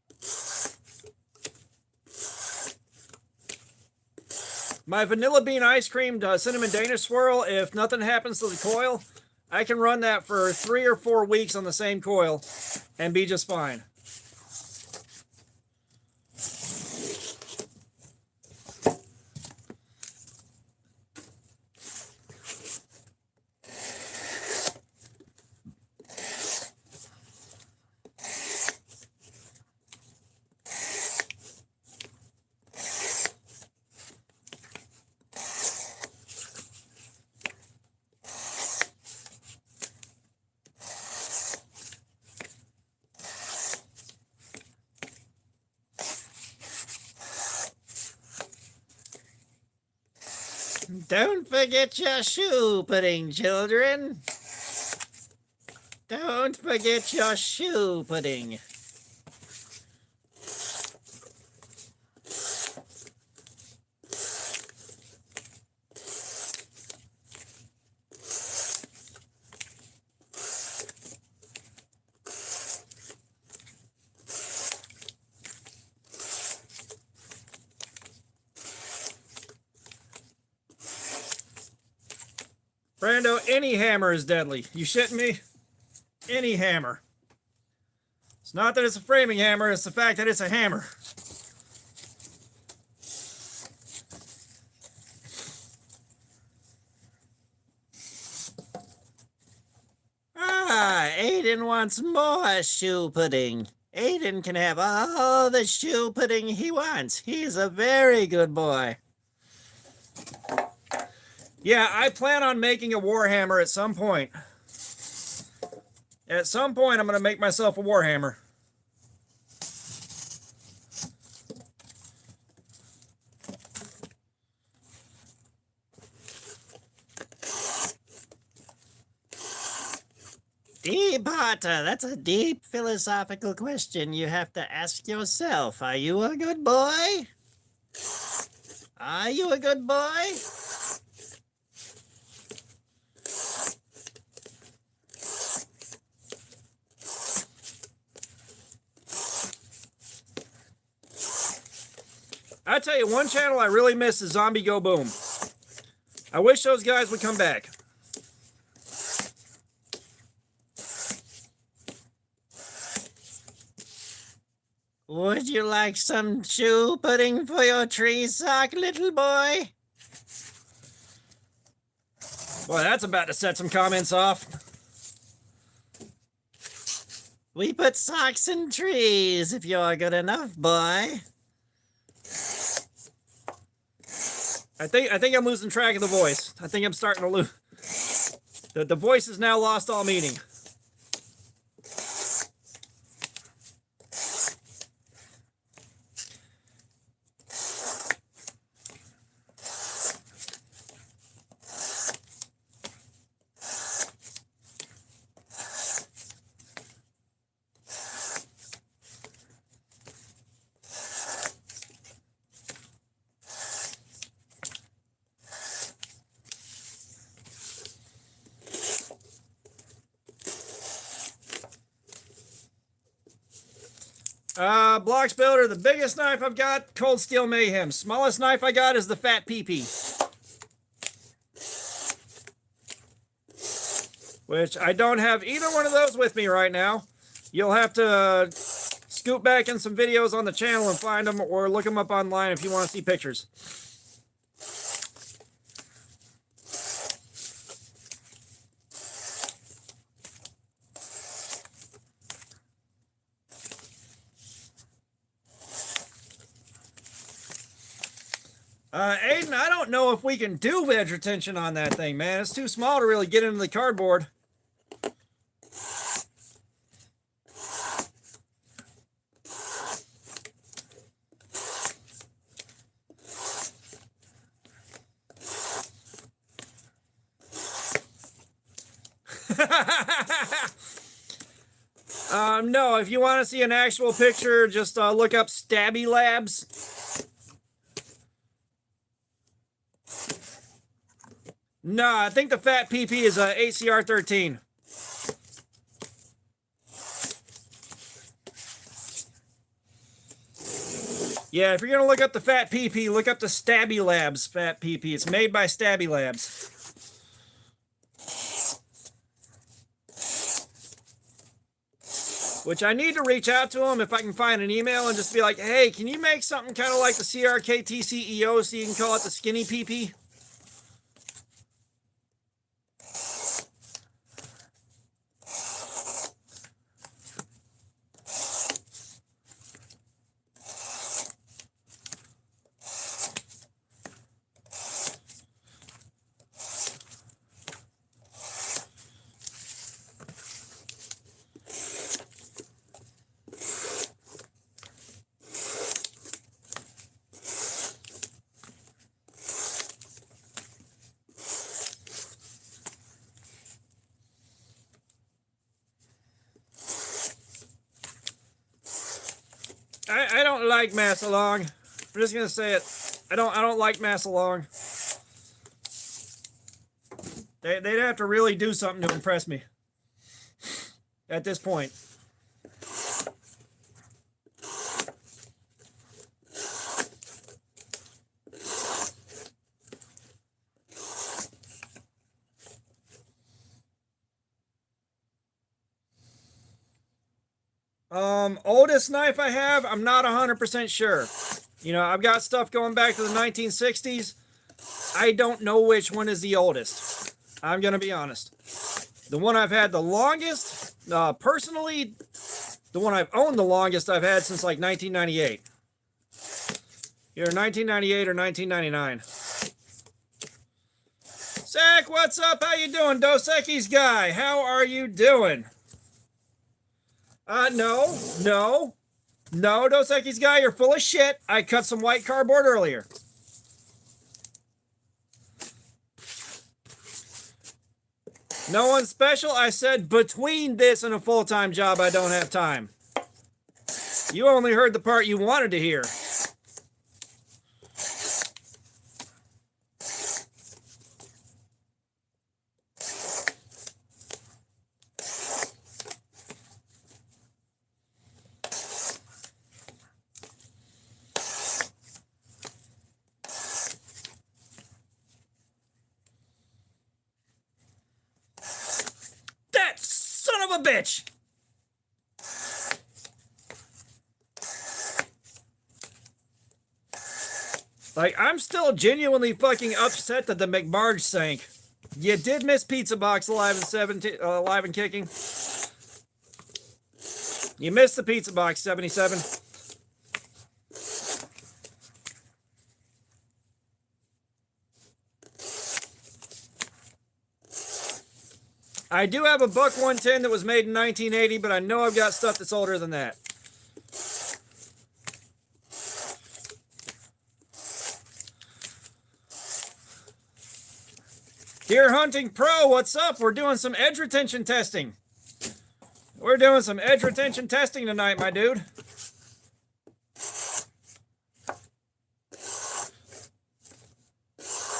my vanilla bean ice cream cinnamon Danish swirl. If nothing happens to the coil, I can run that for 3 or 4 weeks on the same coil and be just fine. Don't forget your shoe pudding, children. Don't forget your shoe pudding. Brando, any hammer is deadly. You shitting me? Any hammer. It's not that it's a framing hammer, it's the fact that it's a hammer. Ah, Aiden wants more shoe pudding. Aiden can have all the shoe pudding he wants. He's a very good boy. Yeah, I plan on making a Warhammer at some point. At some point, I'm going to make myself a Warhammer. Deep Potter, that's a deep philosophical question you have to ask yourself. Are you a good boy? Are you a good boy? I tell you, one channel I really miss is Zombie Go Boom. I wish those guys would come back. Would you like some shoe pudding for your tree sock, little boy? Boy, that's about to set some comments off. We put socks in trees if you're good enough, boy. I think I'm losing track of the voice. I think I'm starting to lose. The voice has now lost all meaning. Blocks Builder, the biggest knife I've got, Cold Steel Mayhem. Smallest knife I got is the Fat PP. Which I don't have either one of those with me right now. You'll have to scoot back in some videos on the channel and find them, or look them up online if you want to see pictures. Aiden, I don't know if we can do edge retention on that thing, man. It's too small to really get into the cardboard. No, if you want to see an actual picture, just look up Stabby Labs. No, I think the fat PP is ACR 13. Yeah, if you're going to look up the fat PP, look up the Stabby Labs fat PP. It's made by Stabby Labs. Which I need to reach out to them if I can find an email and just be like, hey, can you make something kind of like the CRKT CEO so you can call it the skinny PP? I don't like Massillon. I'm just gonna say it. I don't like Massillon. They'd have to really do something to impress me at this point. Oldest knife I have, I'm not 100% sure. You know, I've got stuff going back to the 1960s. I don't know which one is the oldest. I'm going to be honest. The one I've had the longest, personally, the one I've owned the longest I've had since like 1998. Either 1998 or 1999. Zach, what's up? How you doing? Dos Equis guy, how are you doing? No, Dos Equis guy, you're full of shit. I cut some white cardboard earlier. No one special. I said between this and a full-time job, I don't have time. You only heard the part you wanted to hear. Son of a bitch! Like, I'm still genuinely fucking upset that the McBarge sank. You did miss Pizza Box alive and kicking. You missed the Pizza Box 77. I do have a Buck 110 that was made in 1980, but I know I've got stuff that's older than that. Deer Hunting Pro, what's up? We're doing some edge retention testing. We're doing some edge retention testing tonight, my dude.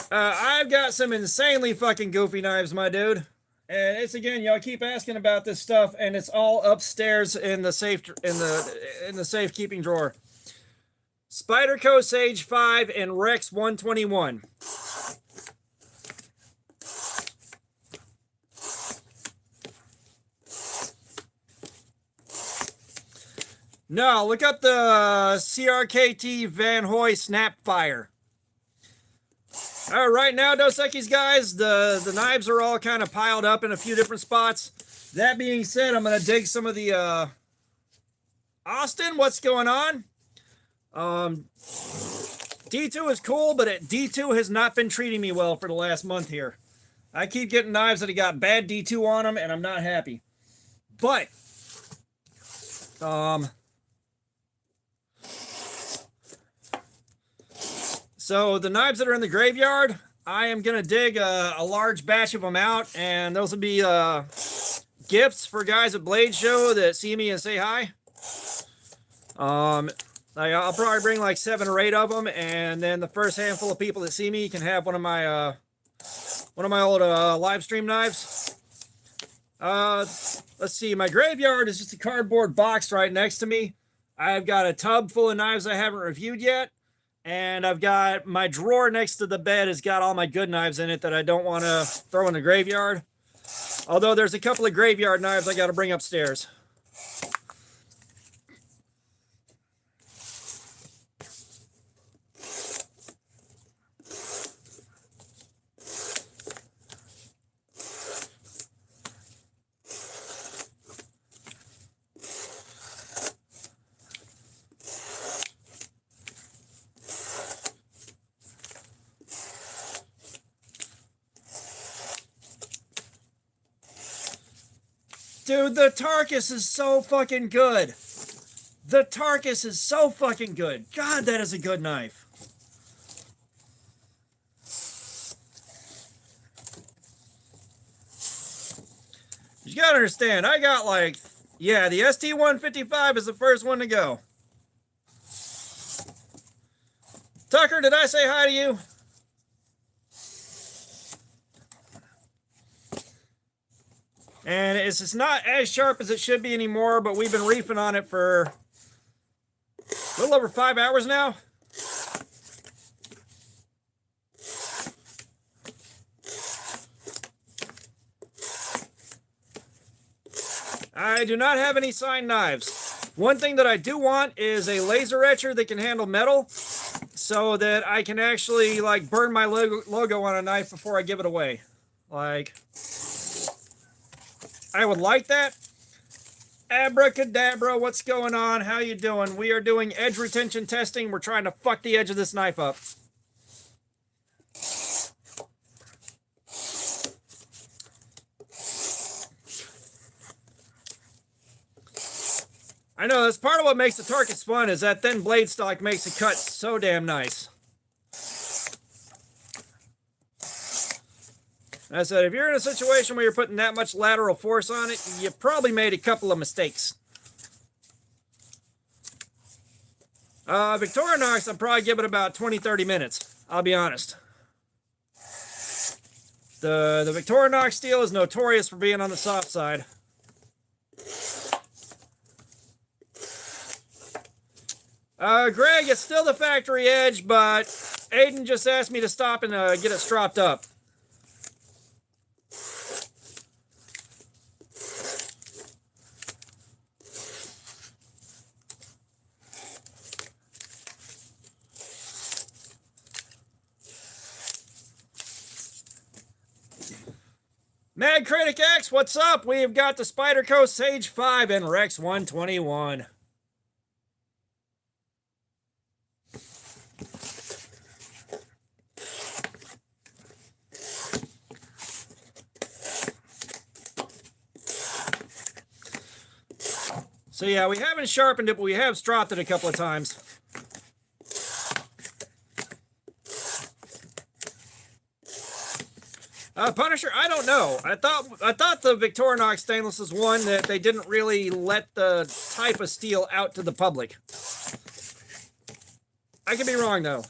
I've got some insanely fucking goofy knives, my dude. And it's, again, y'all keep asking about this stuff, and it's all upstairs in the safe in the safekeeping drawer. Spyderco Sage 5 and Rex 121. No, look up the CRKT Van Hoy Snapfire. All right, right now, Dos Equis guys, the knives are all kind of piled up in a few different spots. That being said, I'm going to dig some of the... Austin, what's going on? D2 is cool, but D2 has not been treating me well for the last month here. I keep getting knives that have got bad D2 on them, and I'm not happy. But... So the knives that are in the graveyard, I am going to dig a large batch of them out, and those will be gifts for guys at Blade Show that see me and say hi. Like I'll probably bring like 7 or 8 of them, and then the first handful of people that see me can have one of my old live stream knives. Let's see. My graveyard is just a cardboard box right next to me. I've got a tub full of knives I haven't reviewed yet, and I've got my drawer next to the bed has got all my good knives in it that I don't want to throw in the graveyard. Although there's a couple of graveyard knives I got to bring upstairs. Dude, the Tarkus is so fucking good. The Tarkus is so fucking good. God, that is a good knife. You gotta understand, I got like, yeah, the ST-155 is the first one to go. Tucker, did I say hi to you? And it's just not as sharp as it should be anymore, but we've been reefing on it for a little over 5 hours now. I do not have any signed knives. One thing that I do want is a laser etcher that can handle metal so that I can actually like burn my logo on a knife before I give it away. Like, I would like that. Abracadabra, what's going on? How you doing? We are doing edge retention testing. We're trying to fuck the edge of this knife up. I know, that's part of what makes the Tarkus fun, is that thin blade stock makes it cut so damn nice. I said, if you're in a situation where you're putting that much lateral force on it, you probably made a couple of mistakes. Victorinox, I'll probably give it about 20-30 minutes. I'll be honest. The Victorinox steel is notorious for being on the soft side. Greg, it's still the factory edge, but Aiden just asked me to stop and get it stropped up. Mad Critic X, what's up? We've got the Spyderco Sage 5 and Rex 121. So yeah, we haven't sharpened it, but we have stropped it a couple of times. Punisher, I don't know. I thought the Victorinox stainless is one that they didn't really let the type of steel out to the public. I could be wrong though.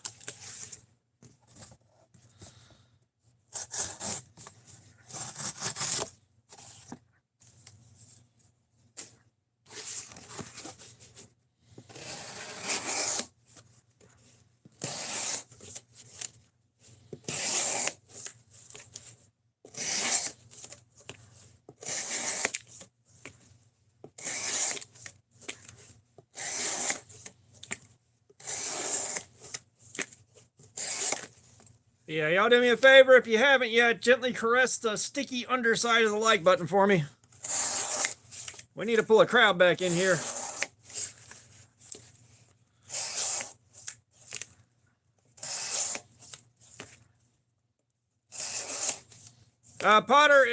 Yeah, y'all do me a favor, if you haven't yet, gently caress the sticky underside of the like button for me. We need to pull a crowd back in here. Potter,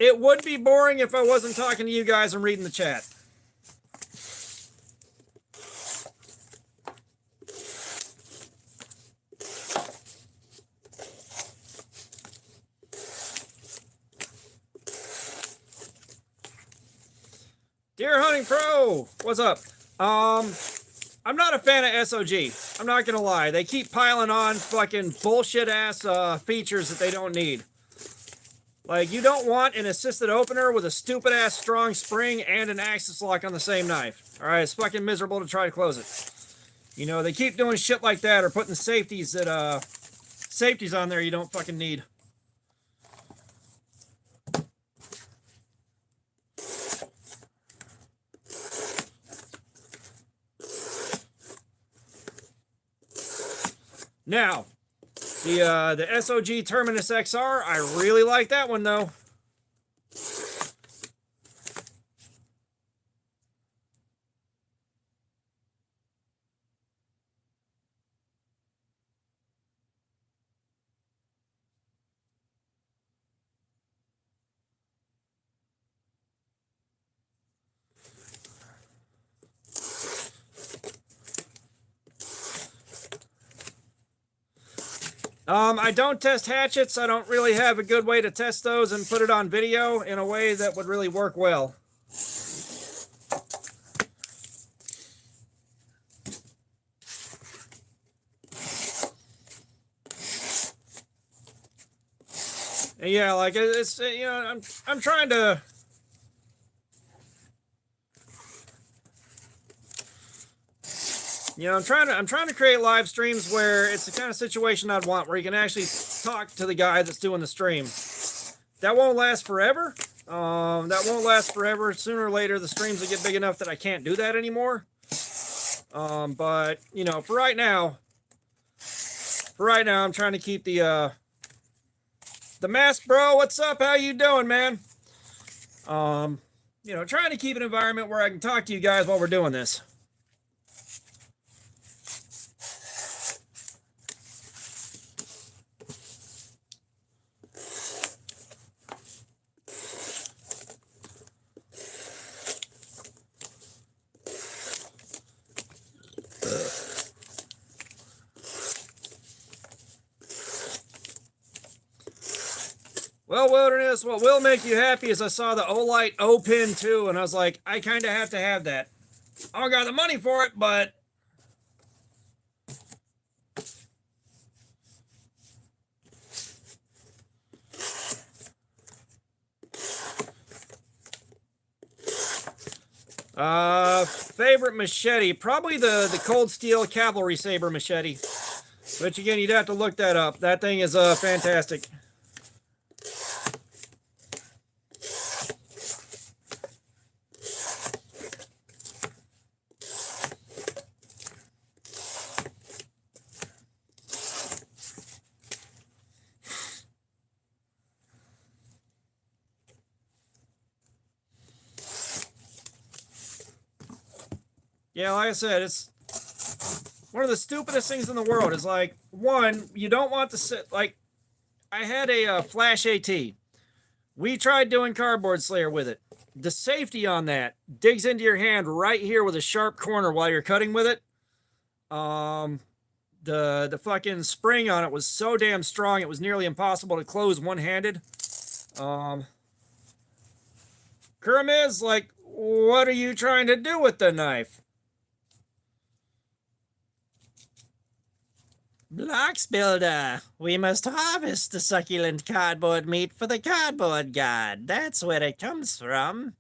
it would be boring if I wasn't talking to you guys and reading the chat. Deer Hunting Pro, what's up? I'm not a fan of SOG. I'm not gonna lie. They keep piling on fucking bullshit ass features that they don't need. Like, you don't want an assisted opener with a stupid ass strong spring and an axis lock on the same knife. All right, it's fucking miserable to try to close it. You know, they keep doing shit like that or putting safeties on there you don't fucking need. Now, the SOG Terminus XR, I really like that one though. I don't test hatchets. I don't really have a good way to test those and put it on video in a way that would really work well. And yeah, like it's you know, I'm trying to I'm trying to create live streams where it's the kind of situation I'd want, where you can actually talk to the guy that's doing the stream. That won't last forever. That won't last forever. Sooner or later, the streams will get big enough that I can't do that anymore. But you know, for right now, I'm trying to keep the mask, bro. What's up? How you doing, man? You know, trying to keep an environment where I can talk to you guys while we're doing this. Well, Wilderness, what will make you happy is I saw the Olight O-Pin too, and I was like, I kind of have to have that. I don't got the money for it, but... Favorite machete? Probably the Cold Steel Cavalry Saber machete. But again, you'd have to look that up. That thing is fantastic. Yeah, like I said, it's one of the stupidest things in the world. Is like, one, you don't want to sit, like, I had a Flash AT. We tried doing Cardboard Slayer with it. The safety on that digs into your hand right here with a sharp corner while you're cutting with it. The fucking spring on it was so damn strong it was nearly impossible to close one-handed. Kermiz, like, what are you trying to do with the knife? Blocks Builder, we must harvest the succulent cardboard meat for the cardboard god. That's where it comes from.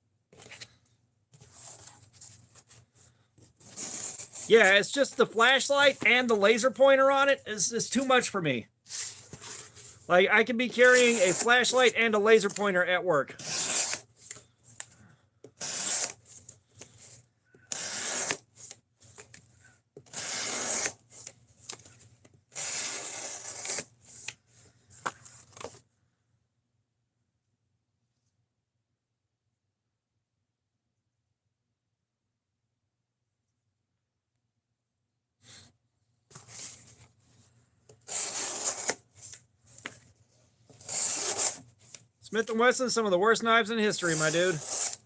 Yeah, it's just the flashlight and the laser pointer on it is too much for me. Like, I could be carrying a flashlight and a laser pointer at work. Smith & Wesson, some of the worst knives in history, my dude. Is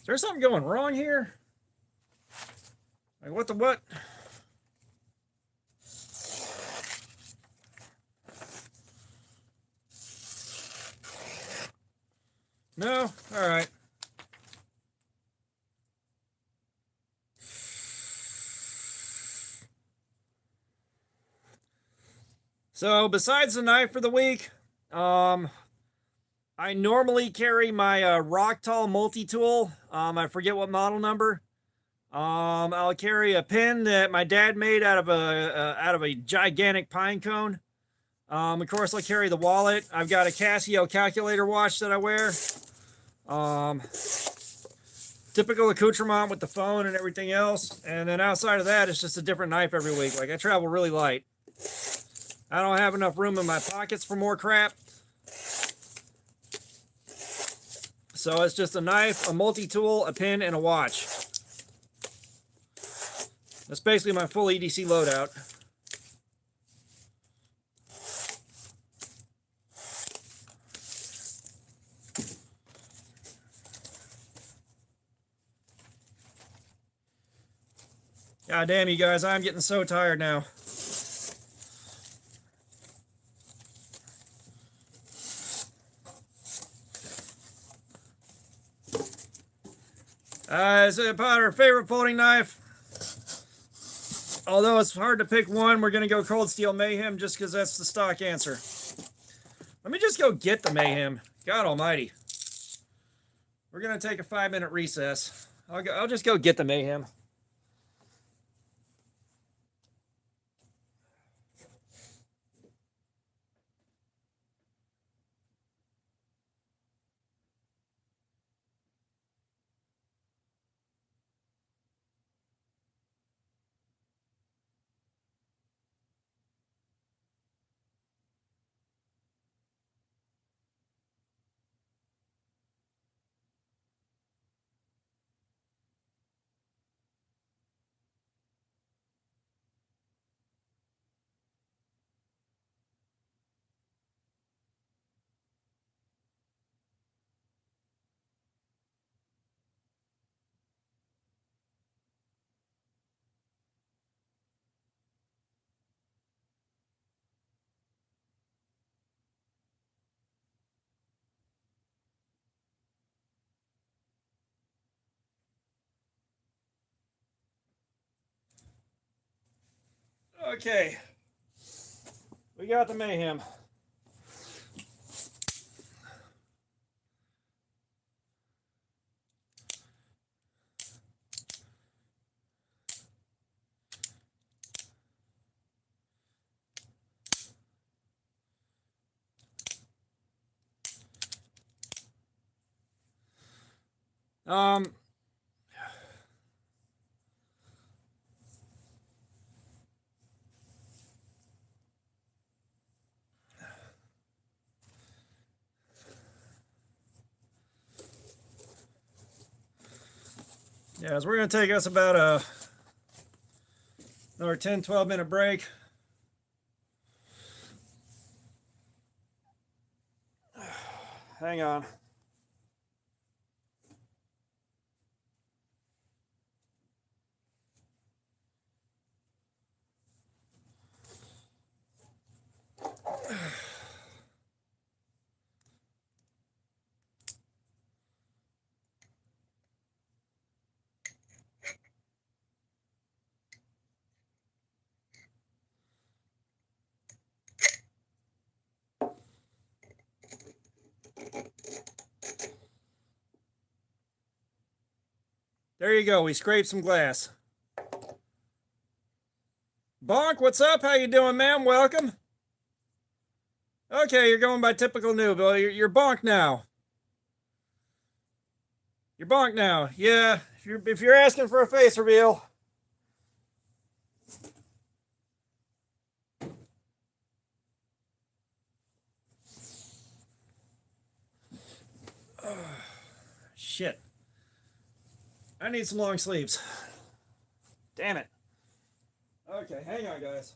there there something going wrong here? Like, what the what? No? All right. So, besides the knife for the week, I normally carry my Rocktall multi-tool. I forget what model number. I'll carry a pin that my dad made out of a gigantic pine cone. Of course, I'll carry the wallet. I've got a Casio calculator watch that I wear. Typical accoutrement with the phone and everything else. And then outside of that, it's just a different knife every week. Like, I travel really light. I don't have enough room in my pockets for more crap. So it's just a knife, a multi-tool, a pin, and a watch. That's basically my full EDC loadout. God damn, you guys, I'm getting so tired now. Is it Potter favorite folding knife? Although it's hard to pick one, we're going to go Cold Steel Mayhem just because that's the stock answer. Let me just go get the Mayhem. God almighty. We're going to take a 5-minute recess. I'll just go get the Mayhem. Okay. We got the Mayhem. Um, Yeah, so we're going to take us about another 10, 12-minute break. Hang on. There you go. We scraped some glass. Bonk, what's up? How you doing, ma'am? Welcome. Okay, you're going by typical noob. Well, you're bonk now. You're bonk now. Yeah, if you're asking for a face reveal. Shit. I need some long sleeves. Damn it. Okay, hang on, guys.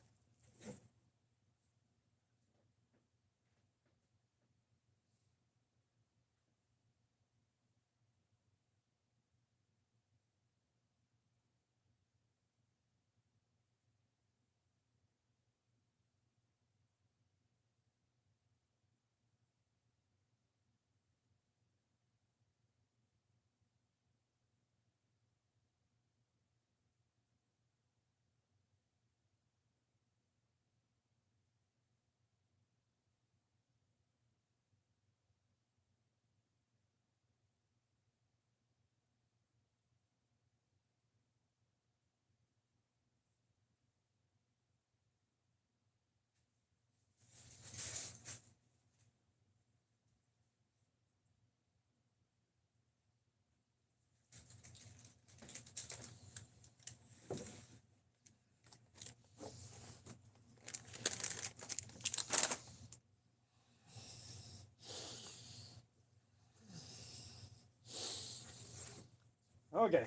Okay.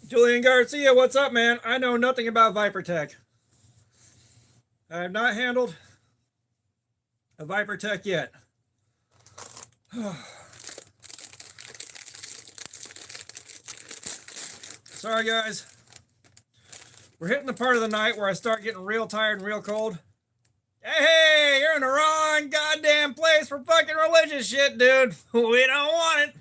Julian Garcia, what's up, man? I know nothing about ViperTech. I have not handled a ViperTech yet. Sorry, guys. We're hitting the part of the night where I start getting real tired and real cold. Hey, you're in the wrong goddamn place for fucking religious shit, dude. We don't want it.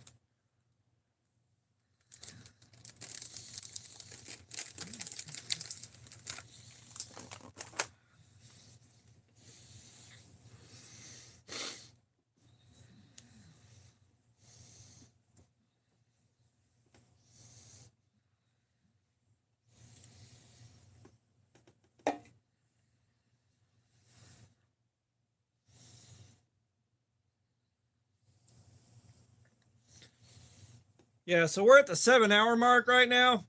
Yeah, so we're at the 7-hour mark right now.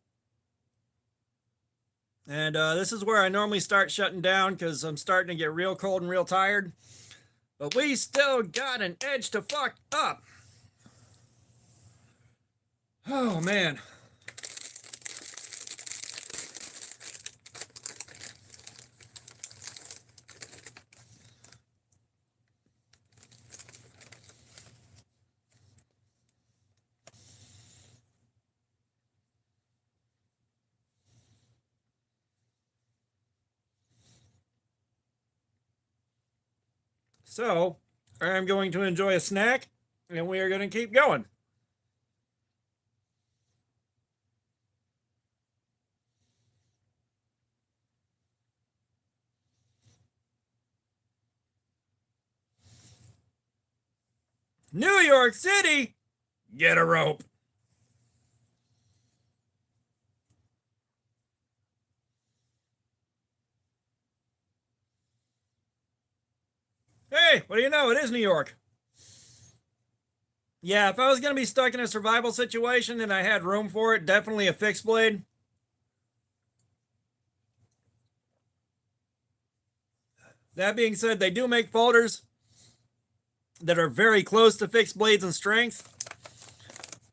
And this is where I normally start shutting down because I'm starting to get real cold and real tired. But we still got an edge to fuck up. Oh, man. So, I'm going to enjoy a snack, and we are going to keep going. New York City, get a rope. Hey, what do you know? It is New York. Yeah, if I was going to be stuck in a survival situation and I had room for it, definitely a fixed blade. That being said, they do make folders that are very close to fixed blades in strength,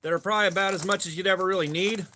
that are probably about as much as you'd ever really need.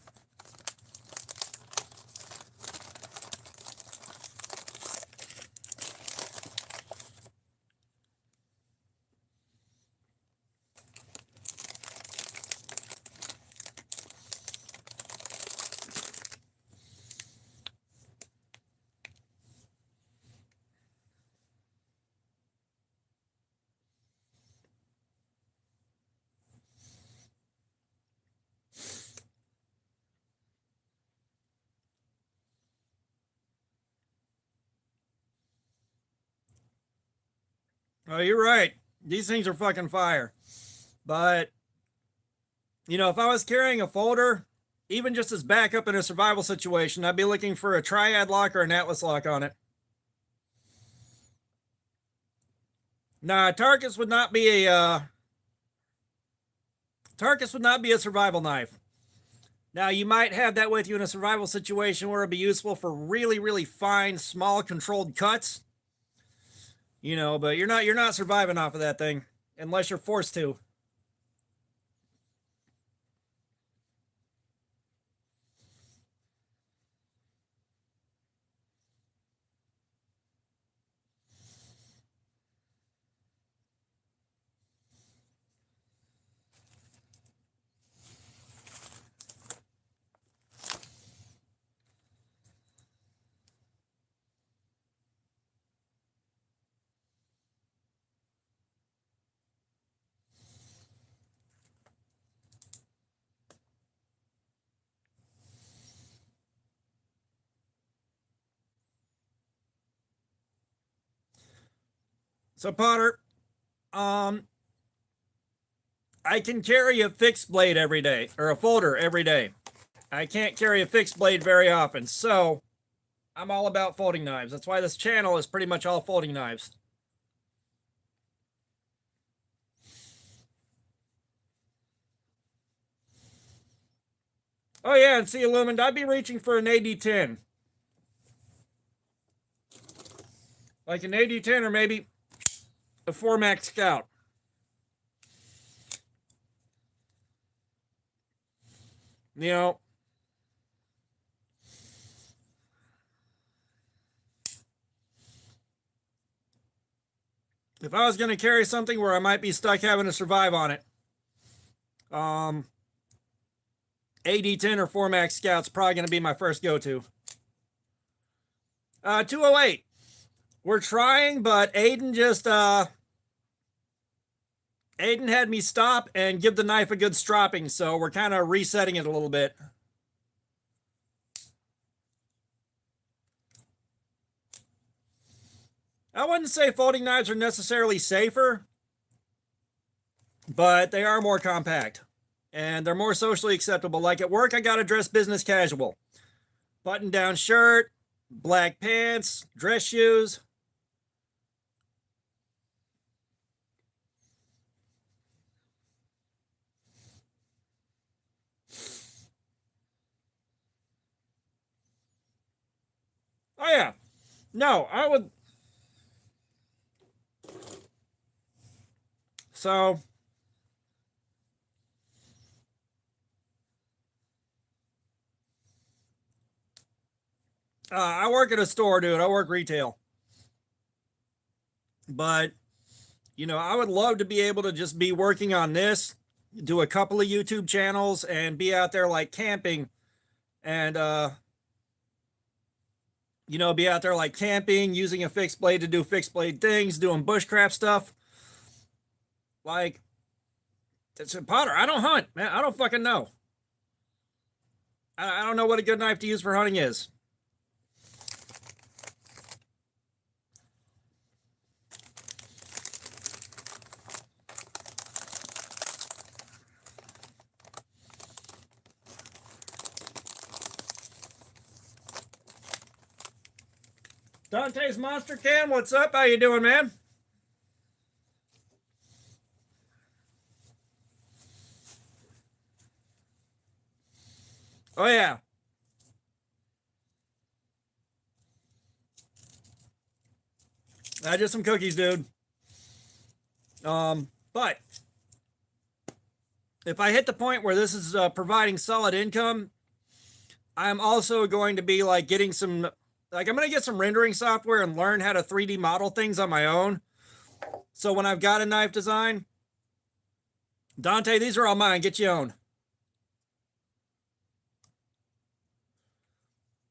Oh, you're right. These things are fucking fire. But, you know, if I was carrying a folder, even just as backup in a survival situation, I'd be looking for a triad lock or an atlas lock on it. Nah, Tarkus would not be a survival knife. Now, you might have that with you in a survival situation where it'd be useful for really, really fine, small, controlled cuts. You know, but you're not surviving off of that thing unless you're forced to. So Potter, I can carry a fixed blade every day, or a folder every day. I can't carry a fixed blade very often, so I'm all about folding knives. That's why this channel is pretty much all folding knives. Oh yeah, and see, Illumined, I'd be reaching for an AD10. Like an AD10 or maybe a 4MAX Scout. You know, if I was going to carry something where I might be stuck having to survive on it, AD10 or 4MAX Scout's probably going to be my first go-to. 208. We're trying, but Aiden had me stop and give the knife a good stropping, so we're kind of resetting it a little bit. I wouldn't say folding knives are necessarily safer, but they are more compact and they're more socially acceptable. Like at work, I got to dress business casual. Button down shirt, black pants, dress shoes. Oh yeah. No, I would. So I work at a store, dude. I work retail. But, you know, I would love to be able to just be working on this, do a couple of YouTube channels, and be out there like camping and, you know, be out there like camping, using a fixed blade to do fixed blade things, doing bushcraft stuff. Like, it's Potter. I don't hunt, man. I don't fucking know. I don't know what a good knife to use for hunting is. Dante's Monster Can, what's up? How you doing, man? Oh yeah. Just some cookies, dude. But if I hit the point where this is providing solid income, I'm also going to be like getting some, like I'm going to get some rendering software and learn how to 3D model things on my own. So when I've got a knife design, Dante, these are all mine. Get your own.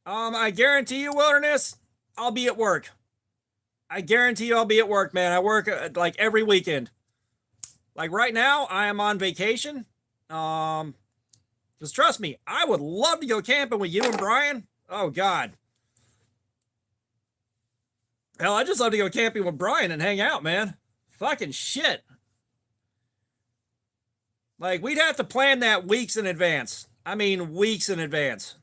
I guarantee you, Wilderness, I'll be at work. I guarantee you I'll be at work, man. I work like every weekend. Like right now, I am on vacation. Because trust me, I would love to go camping with you and Brian. Oh, God. Hell, I just love to go camping with Brian and hang out, man. Fucking shit. Like, we'd have to plan that weeks in advance. I mean, weeks in advance.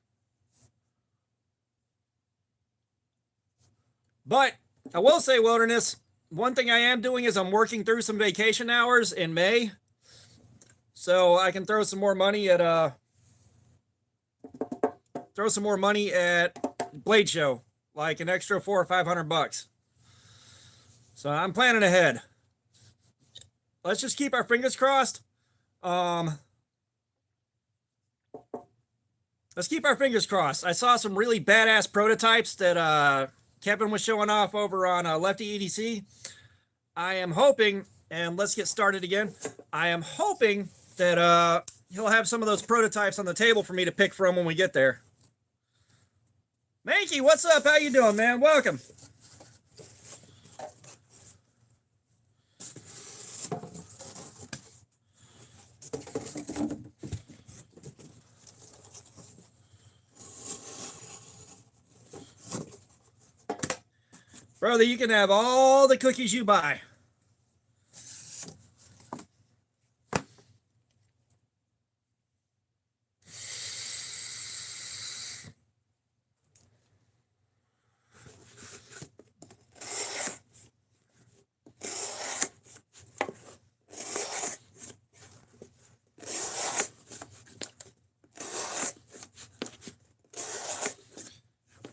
But I will say, Wilderness, one thing I am doing is I'm working through some vacation hours in May. So I can throw some more money at Blade Show, like an extra $400 or $500. So I'm planning ahead. Let's just keep our fingers crossed. Let's keep our fingers crossed. I saw some really badass prototypes that Kevin was showing off over on Lefty EDC. I am hoping, and let's get started again. I am hoping that he'll have some of those prototypes on the table for me to pick from when we get there. Mankey, what's up? How you doing, man? Welcome. Brother, you can have all the cookies you buy.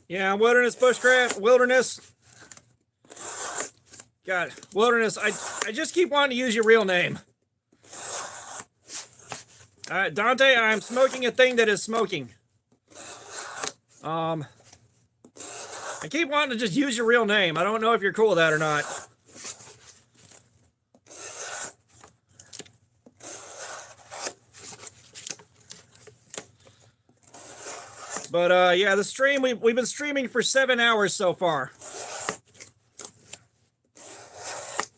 Yeah, wilderness, bushcraft, wilderness. God, wilderness. I just keep wanting to use your real name. All right, Dante, I'm smoking a thing that is smoking. I keep wanting to just use your real name. I don't know if you're cool with that or not. But yeah, the stream, we've been streaming for 7 hours so far.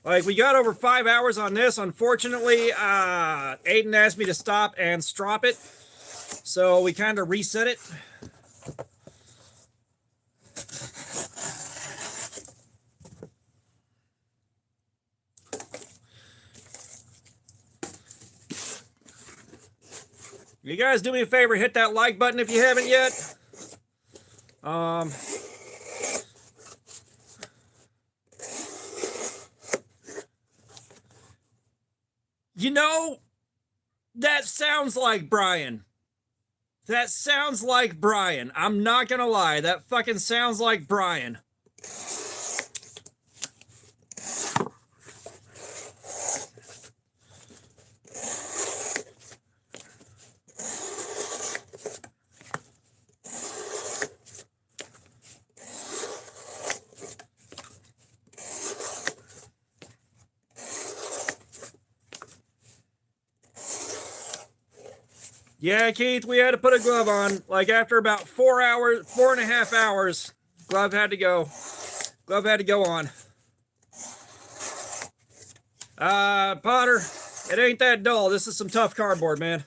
Like, we got over 5 hours on this. Unfortunately, Aiden asked me to stop and strop it, so we kind of reset it. You guys do me a favor, hit that like button if you haven't yet. You know, that sounds like Brian. That sounds like Brian. I'm not gonna lie, that fucking sounds like Brian. Yeah, Keith, we had to put a glove on. Like, after about 4 hours, 4.5 hours, glove had to go. Glove had to go on. Potter, it ain't that dull. This is some tough cardboard, man.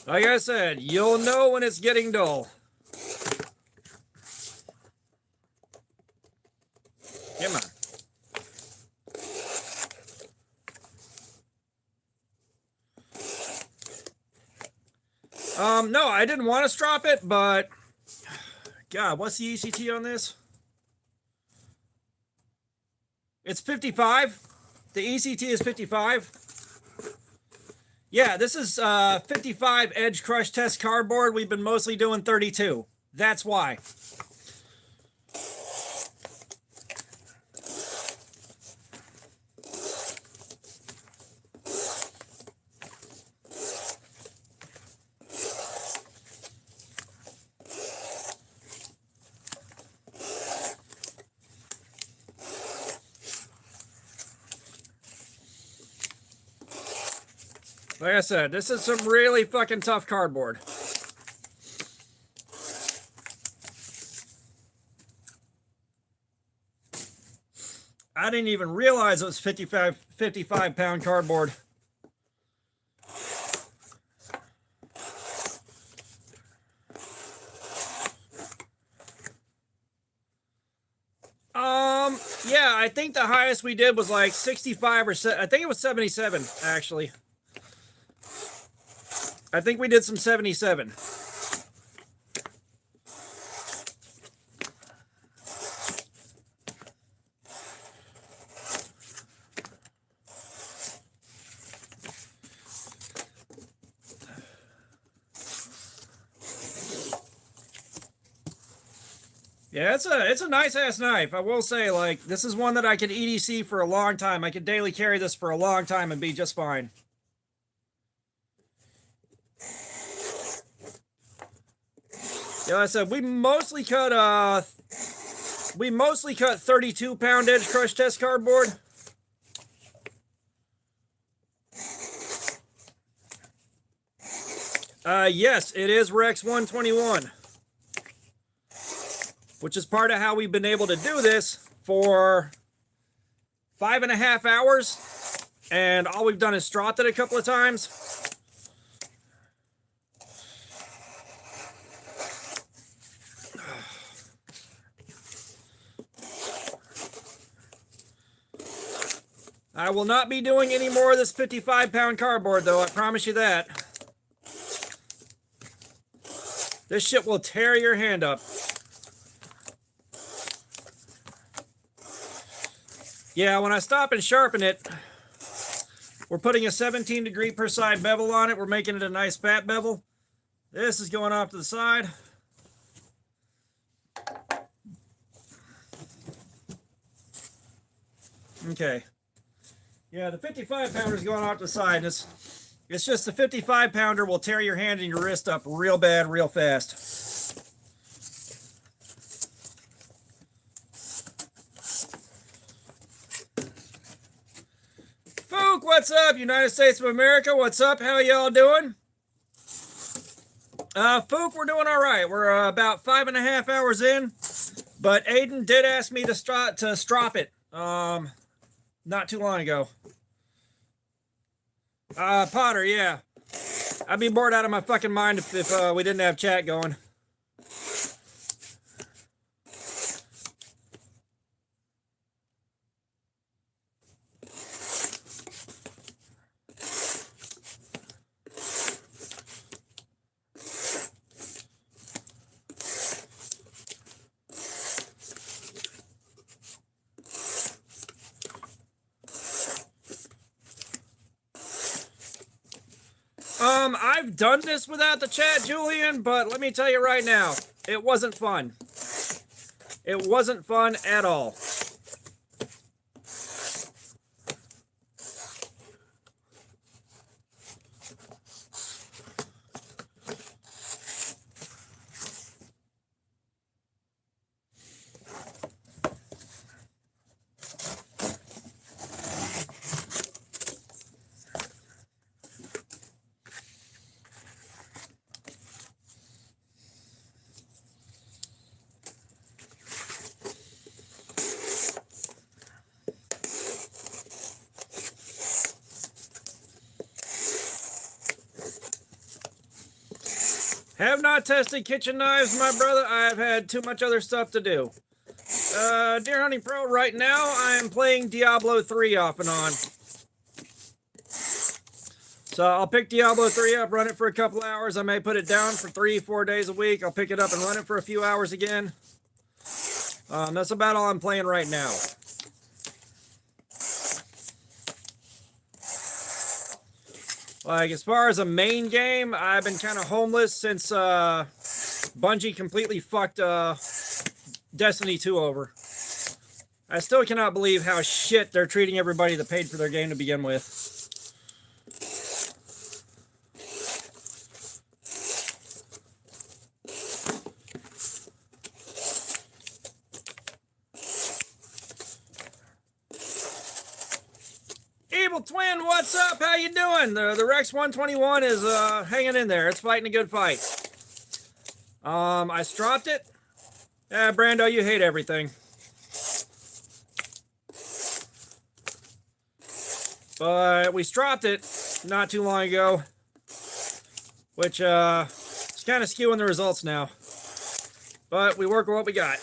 Like I said, you'll know when it's getting dull. Come on. No, I didn't want to strop it, but God, what's the ECT on this? It's 55. The ECT is 55. Yeah, this is 55 Edge Crush Test cardboard. We've been mostly doing 32. That's why. Like I said, this is some really fucking tough cardboard. I didn't even realize it was 55 pound cardboard. Yeah, I think the highest we did was like 65 or I think it was 77 actually. I think we did some 77. Yeah, it's a nice ass knife. I will say, like, this is one that I could EDC for a long time. I could daily carry this for a long time and be just fine. Yeah, like I said, we mostly cut 32 pound Edge Crush Test cardboard. Yes, it is Rex 121. Which is part of how we've been able to do this for 5.5 hours. And all we've done is stropped it a couple of times. I will not be doing any more of this 55 pound cardboard though, I promise you that. This shit will tear your hand up. Yeah, when I stop and sharpen it, we're putting a 17 degree per side bevel on it. We're making it a nice fat bevel. This is going off to the side. Okay. Yeah, the 55 pounder is going off to the side. And it's just the 55 pounder will tear your hand and your wrist up real bad, real fast. Fook, what's up? United States of America, what's up? How y'all doing? Fook, we're doing all right. We're about 5.5 hours in, but Aiden did ask me to strop it not too long ago. Potter, yeah. I'd be bored out of my fucking mind if we didn't have chat going. I've done this without the chat, Julian, but let me tell you right now, it wasn't fun. It wasn't fun at all. Have not tested kitchen knives, my brother. I've had too much other stuff to do. Deer Hunting Pro, right now I am playing Diablo 3 off and on. So I'll pick Diablo 3 up, run it for a couple hours. I may put it down for 3-4 days a week. I'll pick it up and run it for a few hours again. That's about all I'm playing right now. Like, as far as a main game, I've been kind of homeless since Bungie completely fucked Destiny 2 over. I still cannot believe how shit they're treating everybody that paid for their game to begin with. Evil Twin, what's up? How you doing? The Rex 121 is hanging in there. It's fighting a good fight. I stropped it. Yeah, Brando, you hate everything. But we stropped it not too long ago, which is kind of skewing the results now. But we work with what we got.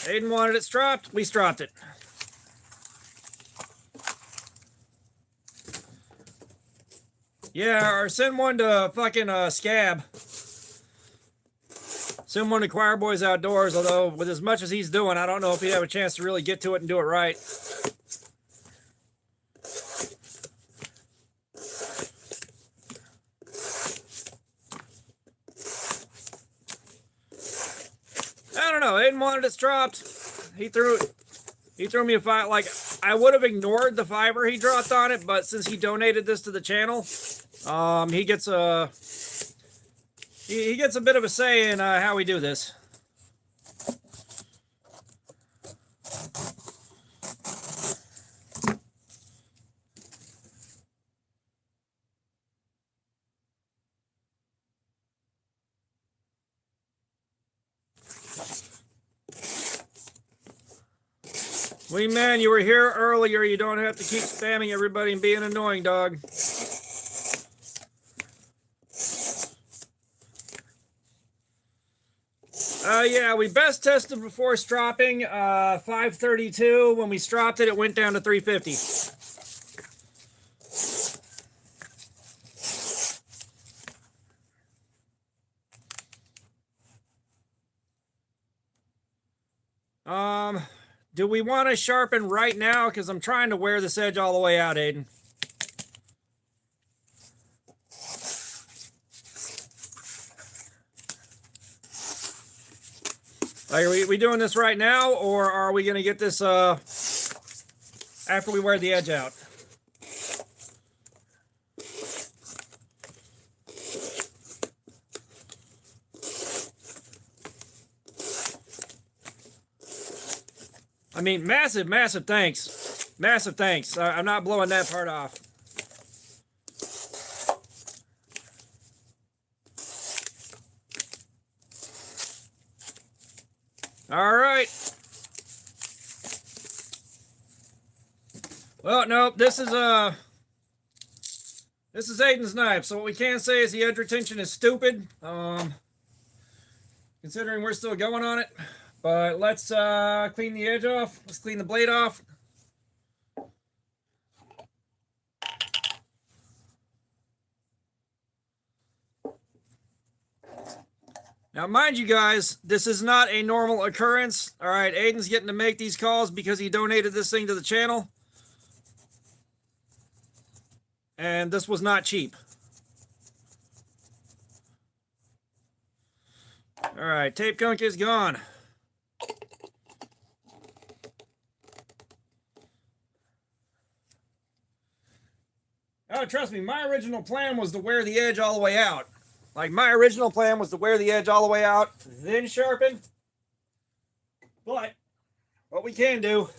Aiden wanted it stropped. We stropped it. Yeah, or send one to fucking Scab. Send one to Choir Boys Outdoors, although with as much as he's doing, I don't know if he'd have a chance to really get to it and do it right. I don't know. Aiden wanted it dropped. He threw me a five. Like, I would have ignored the $5 he dropped on it, but since he donated this to the channel, he gets a bit of a say in how we do this. Wee man, you were here earlier. You don't have to keep spamming everybody and being annoying, dog. Yeah, we best tested before stropping 532. When we stropped it, it went down to 350. do we want to sharpen right now? Because I'm trying to wear this edge all the way out, Aiden. Like, are we doing this right now, or are we going to get this after we wear the edge out? I mean, massive thanks. Massive thanks. I'm not blowing that part off. All right. Well, nope. This is Aiden's knife. So what we can say is the edge retention is stupid. Considering we're still going on it. But let's clean the edge off. Let's clean the blade off. Now, mind you guys, this is not a normal occurrence. All right, Aiden's getting to make these calls because he donated this thing to the channel. And this was not cheap. All right, tape gunk is gone. Oh, trust me, my original plan was to wear the edge all the way out. Like, my original plan was to wear the edge all the way out, then sharpen. But what we can do...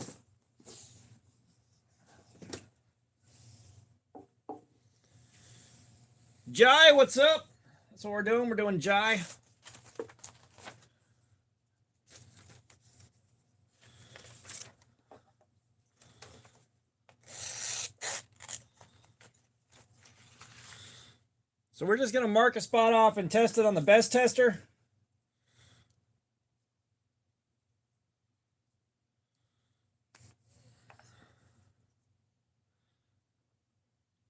Jai, what's up? That's what we're doing. We're doing Jai. So we're just going to mark a spot off and test it on the best tester.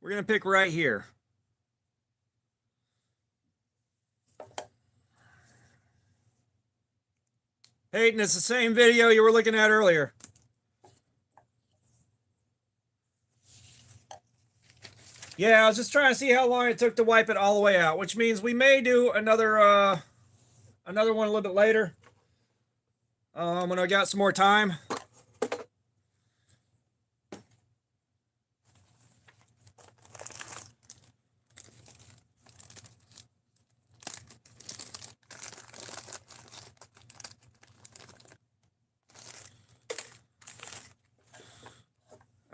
We're going to pick right here. Hayden, it's the same video you were looking at earlier. Yeah, I was just trying to see how long it took to wipe it all the way out, which means we may do another one a little bit later. When I got some more time.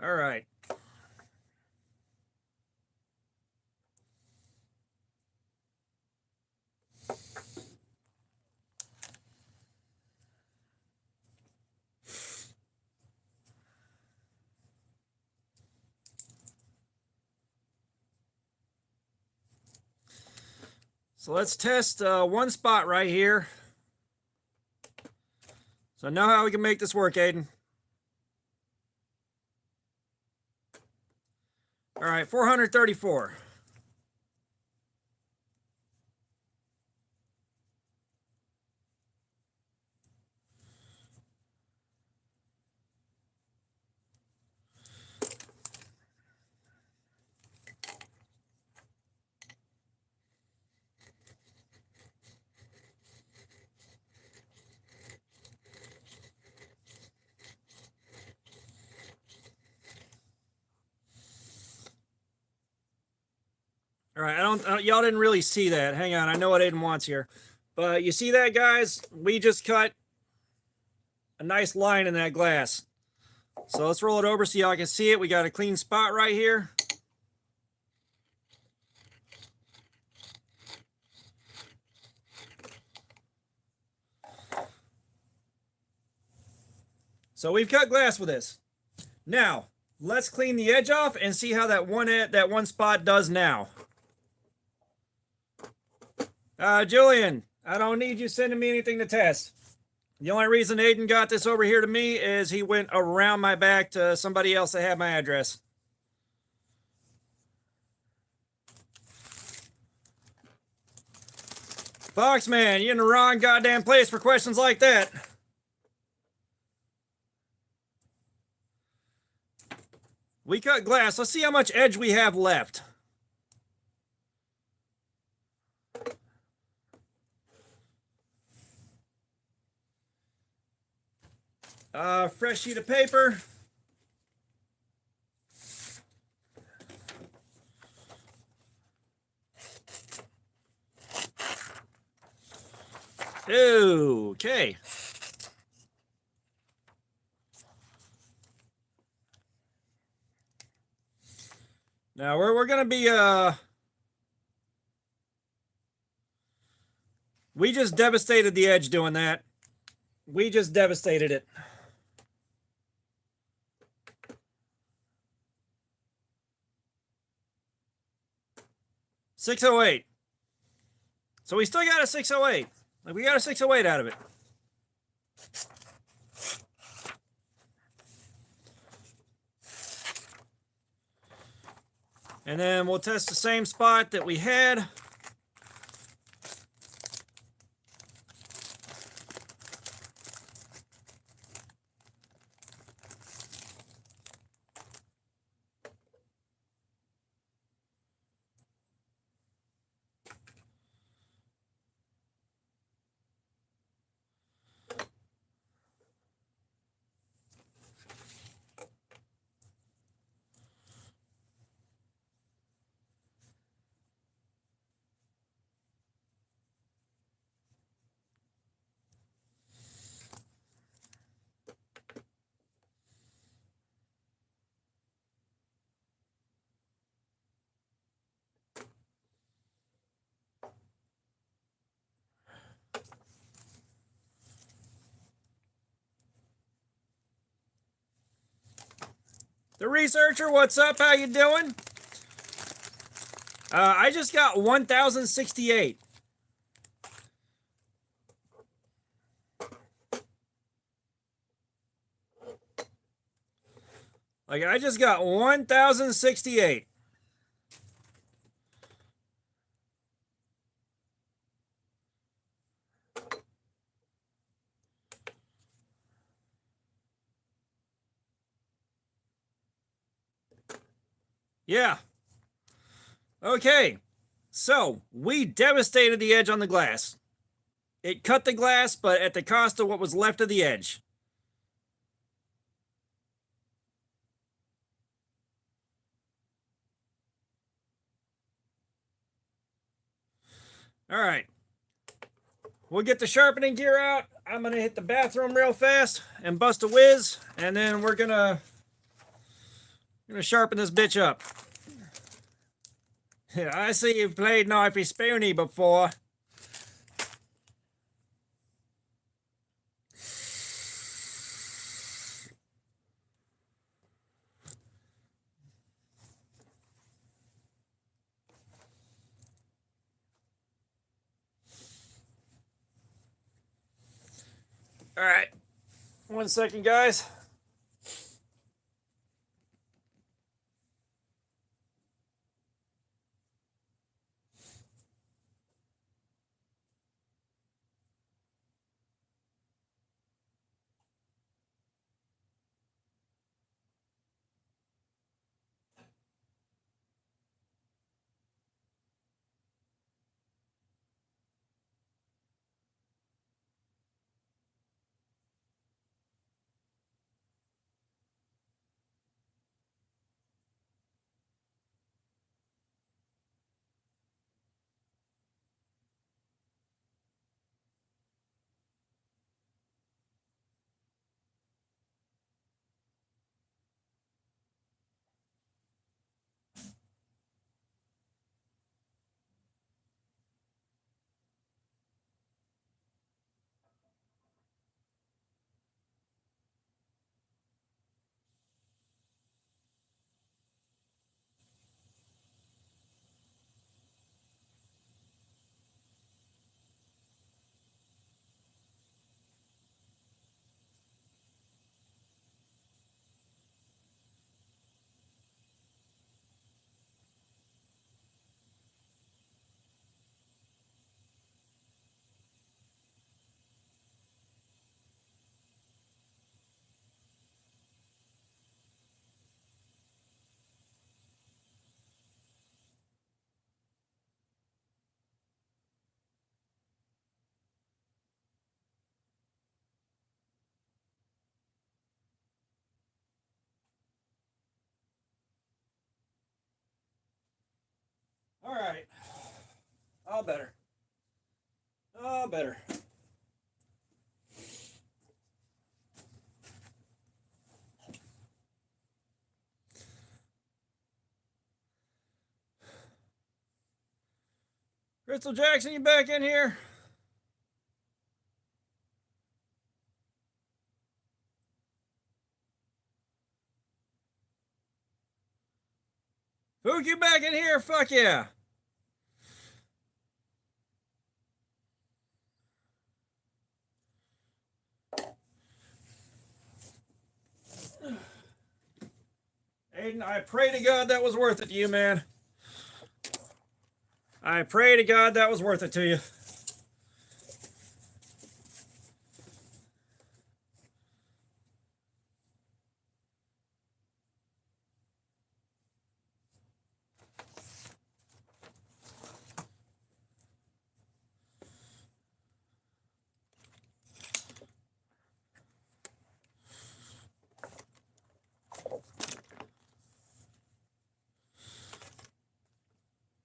All right. So let's test one spot right here. So I know how we can make this work, Aiden. All right, 434. All right, y'all didn't really see that. Hang on, I know what Aiden wants here. But you see that, guys? We just cut a nice line in that glass. So let's roll it over so y'all can see it. We got a clean spot right here. So we've cut glass with this. Now, let's clean the edge off and see how that one spot does now. Julian, I don't need you sending me anything to test. The only reason Aiden got this over here to me is he went around my back to somebody else that had my address. Foxman, you're in the wrong goddamn place for questions like that. We cut glass. Let's see how much edge we have left. Fresh sheet of paper. Okay. Now we're gonna be we just devastated the edge doing that. We just devastated it. .608. So we still got a .608. Like we got a .608 out of it. And then we'll test the same spot that we had. The researcher, what's up? How you doing? I just got 1,068. Like I just got 1,068. Yeah. Okay. So we devastated the edge on the glass. It cut the glass, but at the cost of what was left of the edge. All right. We'll get the sharpening gear out. I'm going to hit the bathroom real fast and bust a whiz, and then we're going to sharpen this bitch up. I see you've played Knifey Spoony before. All right. 1 second, guys. All better. All better. Crystal Jackson, you back in here? Fook, you back in here? Fuck yeah. Aiden, I pray to God that was worth it to you, man. I pray to God that was worth it to you.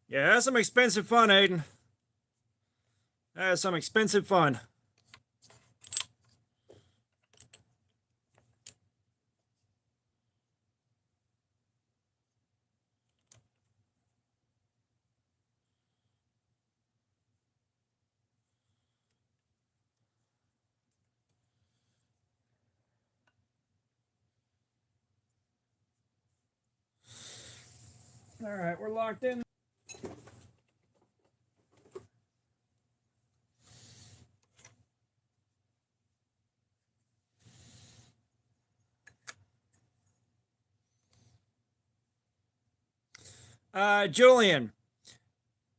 Yeah, that's some expensive fun, Aiden. That is some expensive fun. All right, we're locked in. Julian,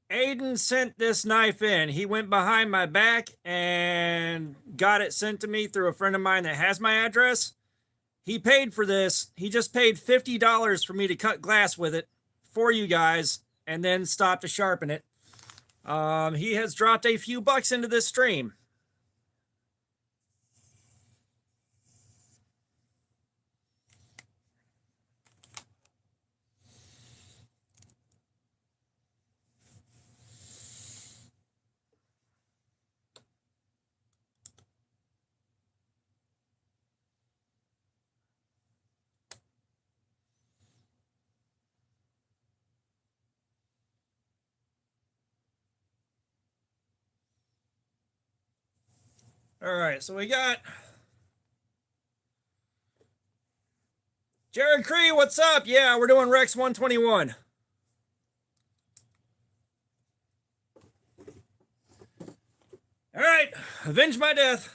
Aiden sent this knife in. He went behind my back and got it sent to me through a friend of mine that has my address. He paid for this. He just paid $50 for me to cut glass with it for you guys and then stop to sharpen it. He has dropped a few bucks into this stream. All right, so we got Jared Cree, what's up? Yeah, we're doing Rex 121. All right, avenge my death.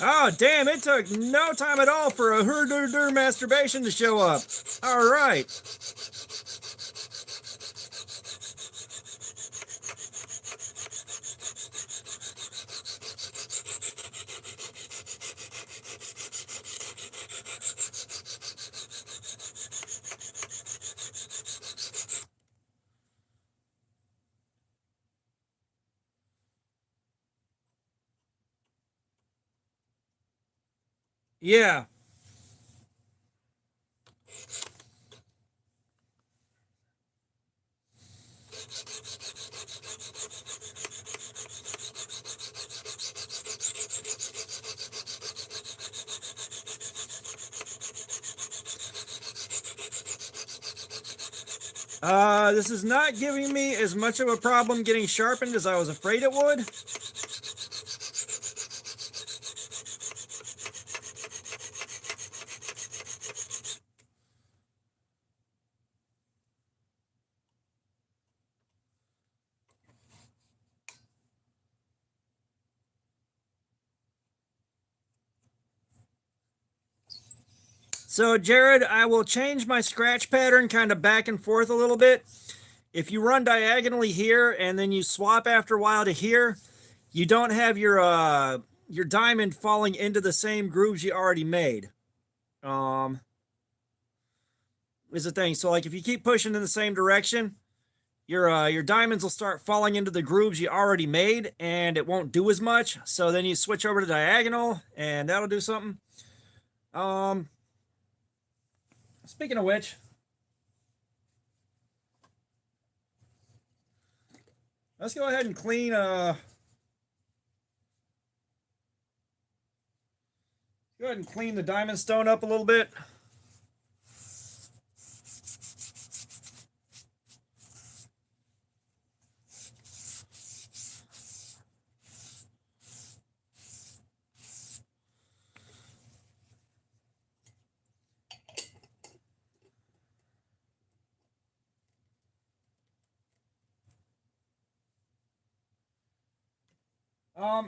Oh, damn, it took no time at all for a her masturbation to show up. All right. Yeah. This is not giving me as much of a problem getting sharpened as I was afraid it would. So, Jared, I will change my scratch pattern kind of back and forth a little bit. If you run diagonally here and then you swap after a while to here, you don't have your diamond falling into the same grooves you already made. Is the thing. So like if you keep pushing in the same direction, your diamonds will start falling into the grooves you already made and it won't do as much. So then you switch over to diagonal and that'll do something. Speaking of which, let's go ahead and clean go ahead and clean the diamond stone up a little bit.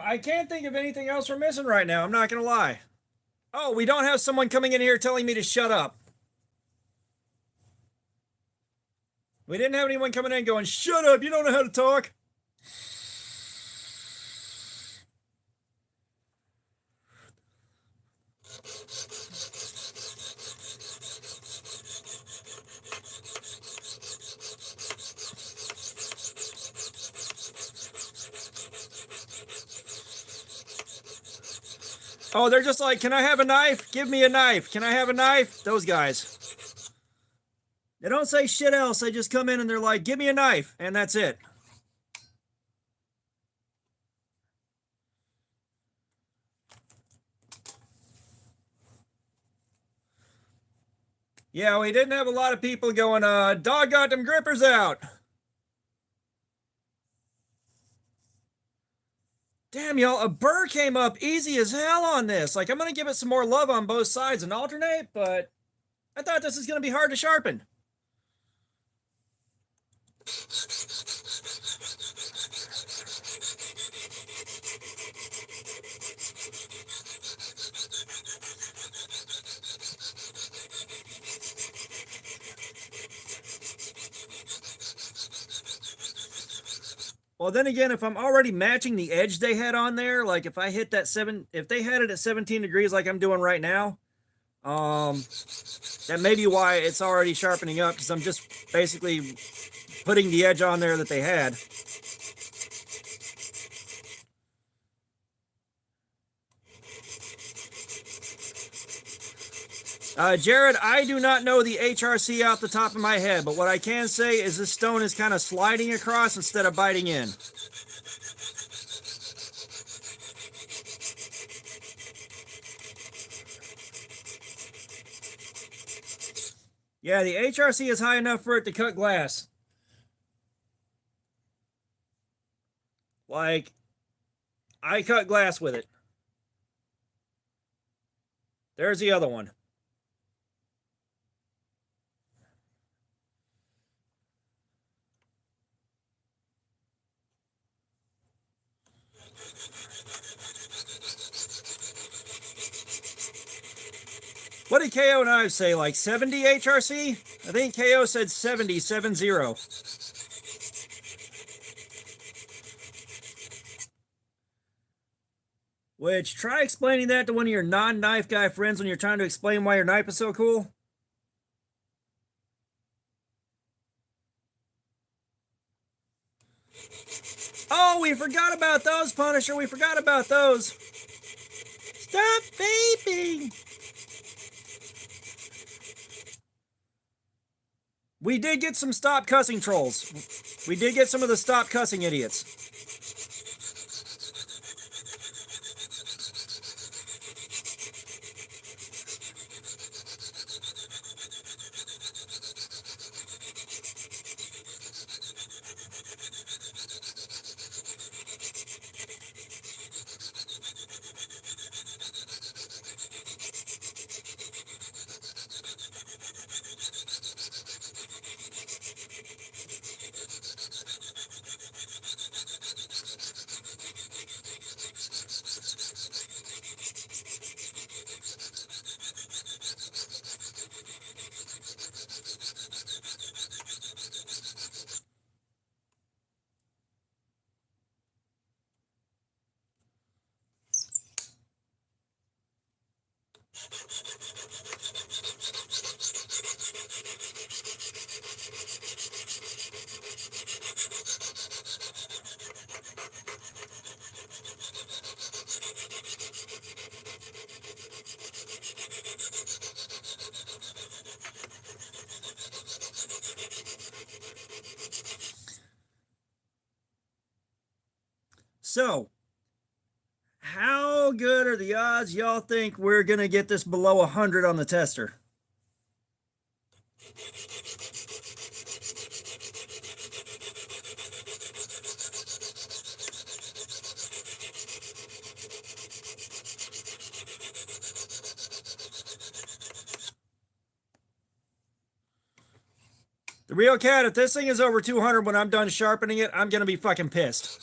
I can't think of anything else we're missing right now. I'm not gonna lie. Oh, we don't have someone coming in here telling me to shut up. We didn't have anyone coming in going, shut up, you don't know how to talk. Oh, they're just like, can I have a knife? Give me a knife. Can I have a knife? Those guys. They don't say shit else. They just come in and they're like, give me a knife. And that's it. Yeah, we didn't have a lot of people going, dog got them grippers out. Damn, y'all, a burr came up easy as hell on this. Like, I'm going to give it some more love on both sides and alternate, but I thought this was going to be hard to sharpen. Well, then again, if I'm already matching the edge they had on there, like if I hit that if they had it at 17 degrees like I'm doing right now, that may be why it's already sharpening up, because I'm just basically putting the edge on there that they had. Jared, I do not know the HRC off the top of my head, but what I can say is this stone is kind of sliding across instead of biting in. Yeah, the HRC is high enough for it to cut glass. Like, I cut glass with it. There's the other one. What did KO Knives say? Like 70 HRC? I think KO said 70, 70. Which, try explaining that to one of your non-knife guy friends when you're trying to explain why your knife is so cool. Oh, we forgot about those, Punisher. We forgot about those. Stop vaping. We did get some stop cussing trolls. We did get some of the stop cussing idiots. So, how good are the odds y'all think we're going to get this below 100 on the tester? The Real Cat, if this thing is over 200 when I'm done sharpening it, I'm going to be fucking pissed.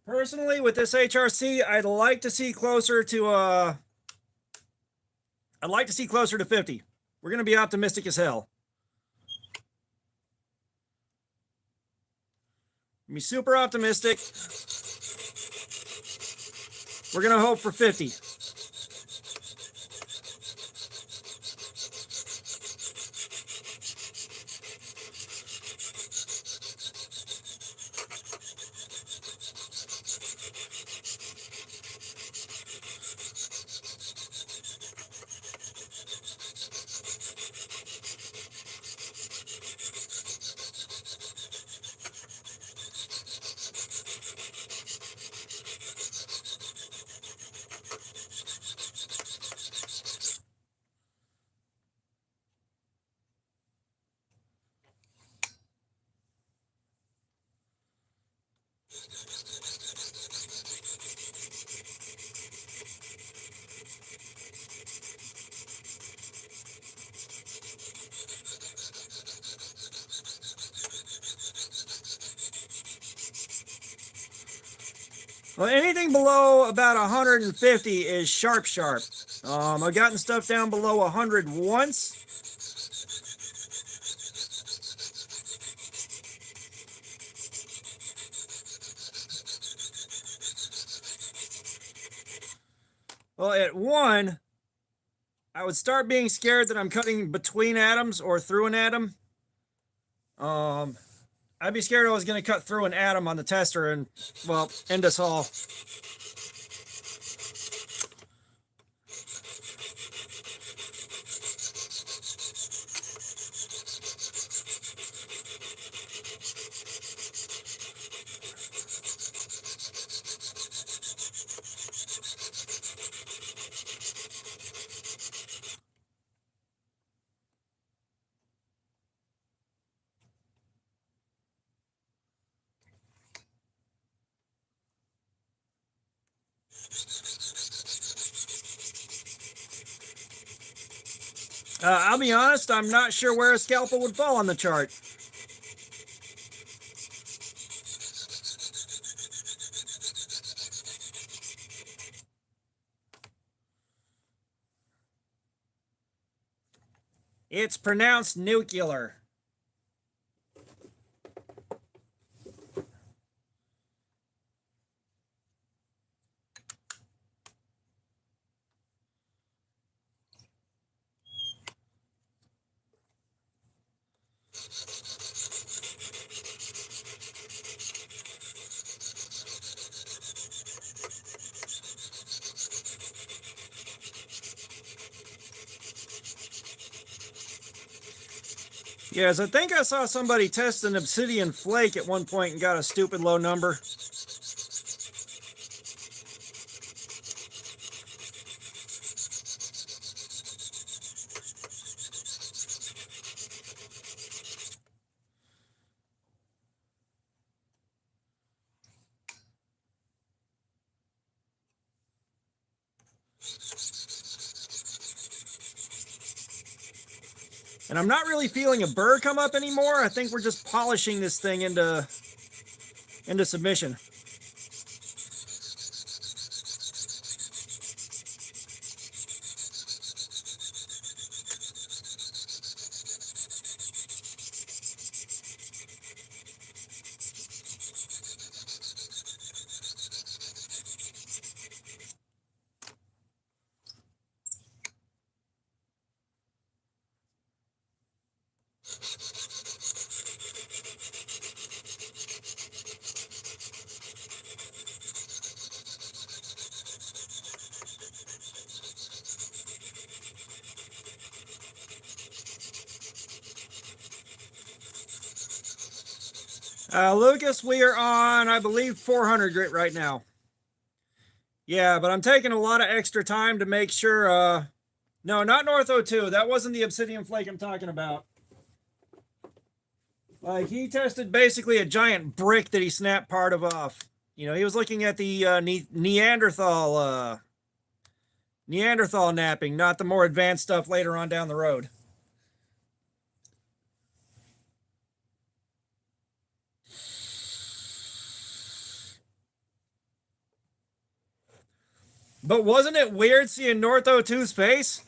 Personally, with this HRC, I'd like to see closer to 50. We're gonna be optimistic as hell. Be super optimistic. We're gonna hope for 50. Well, anything below about 150 is sharp. I've gotten stuff down below 100 once. Well, at 1, I would start being scared that I'm cutting between atoms or through an atom. I'd be scared I was going to cut through an atom on the tester and, well, end us all. I'll be honest, I'm not sure where a scalpel would fall on the chart. It's pronounced nuclear. Yes, I think I saw somebody test an obsidian flake at one point and got a stupid low number. And I'm not really feeling a burr come up anymore. I think we're just polishing this thing into submission. Lucas, we are on, I believe, 400 grit right now. Yeah, but I'm taking a lot of extra time to make sure. No, not North 02. That wasn't the obsidian flake I'm talking about. Like, he tested basically a giant brick that he snapped part of off. You know, he was looking at the Neanderthal napping, not the more advanced stuff later on down the road. But wasn't it weird seeing North 02's face?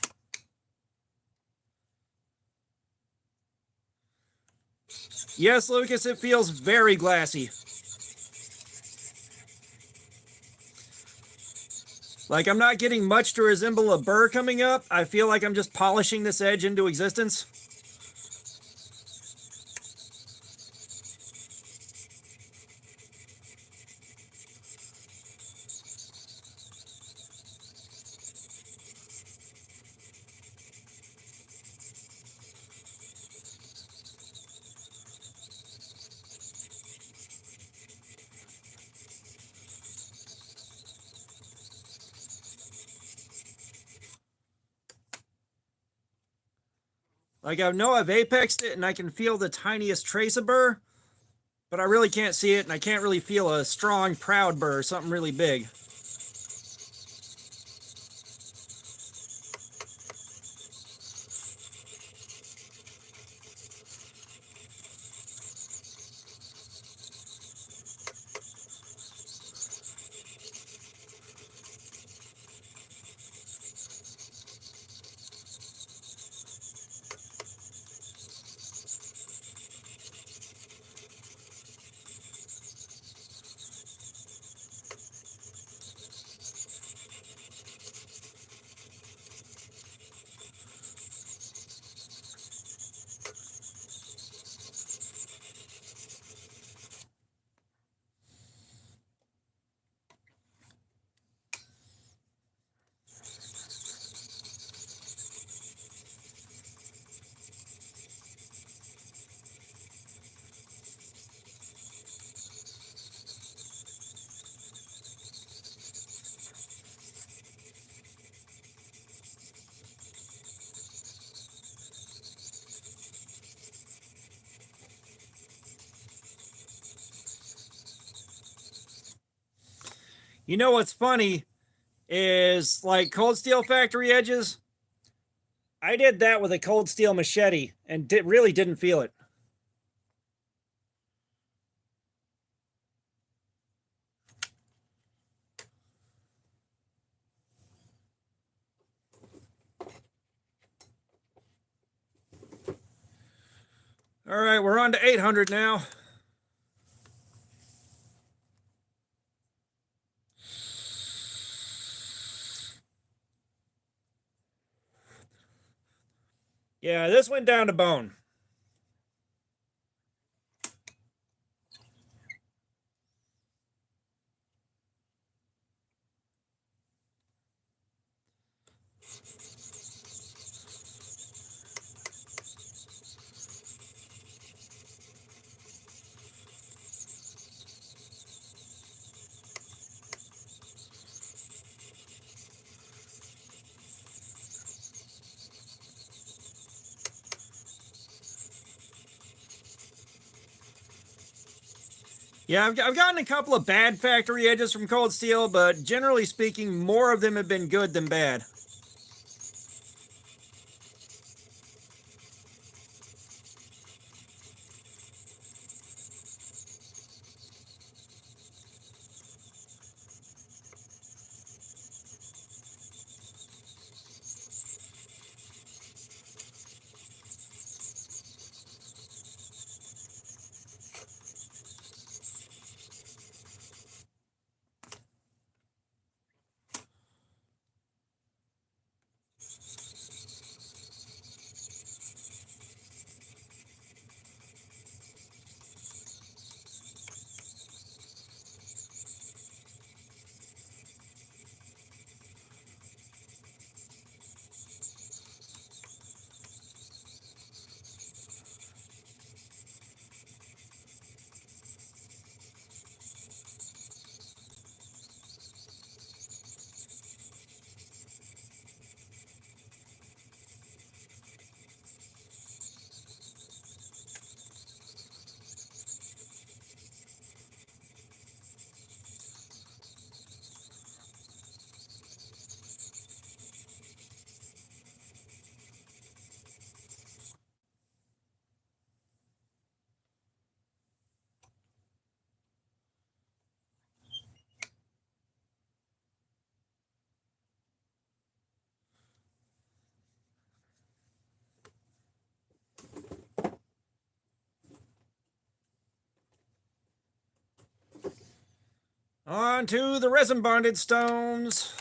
Yes, Lucas, it feels very glassy. Like, I'm not getting much to resemble a burr coming up. I feel like I'm just polishing this edge into existence. Like, I know I've apexed it and I can feel the tiniest trace of burr, but I really can't see it and I can't really feel a strong, proud burr, something really big. You know what's funny is, like, cold steel factory edges. I did that with a cold steel machete and really didn't feel it. All right, we're on to 800 now. Yeah, this went down to bone. Yeah, I've gotten a couple of bad factory edges from cold steel, but generally speaking, more of them have been good than bad. On to the resin bonded stones.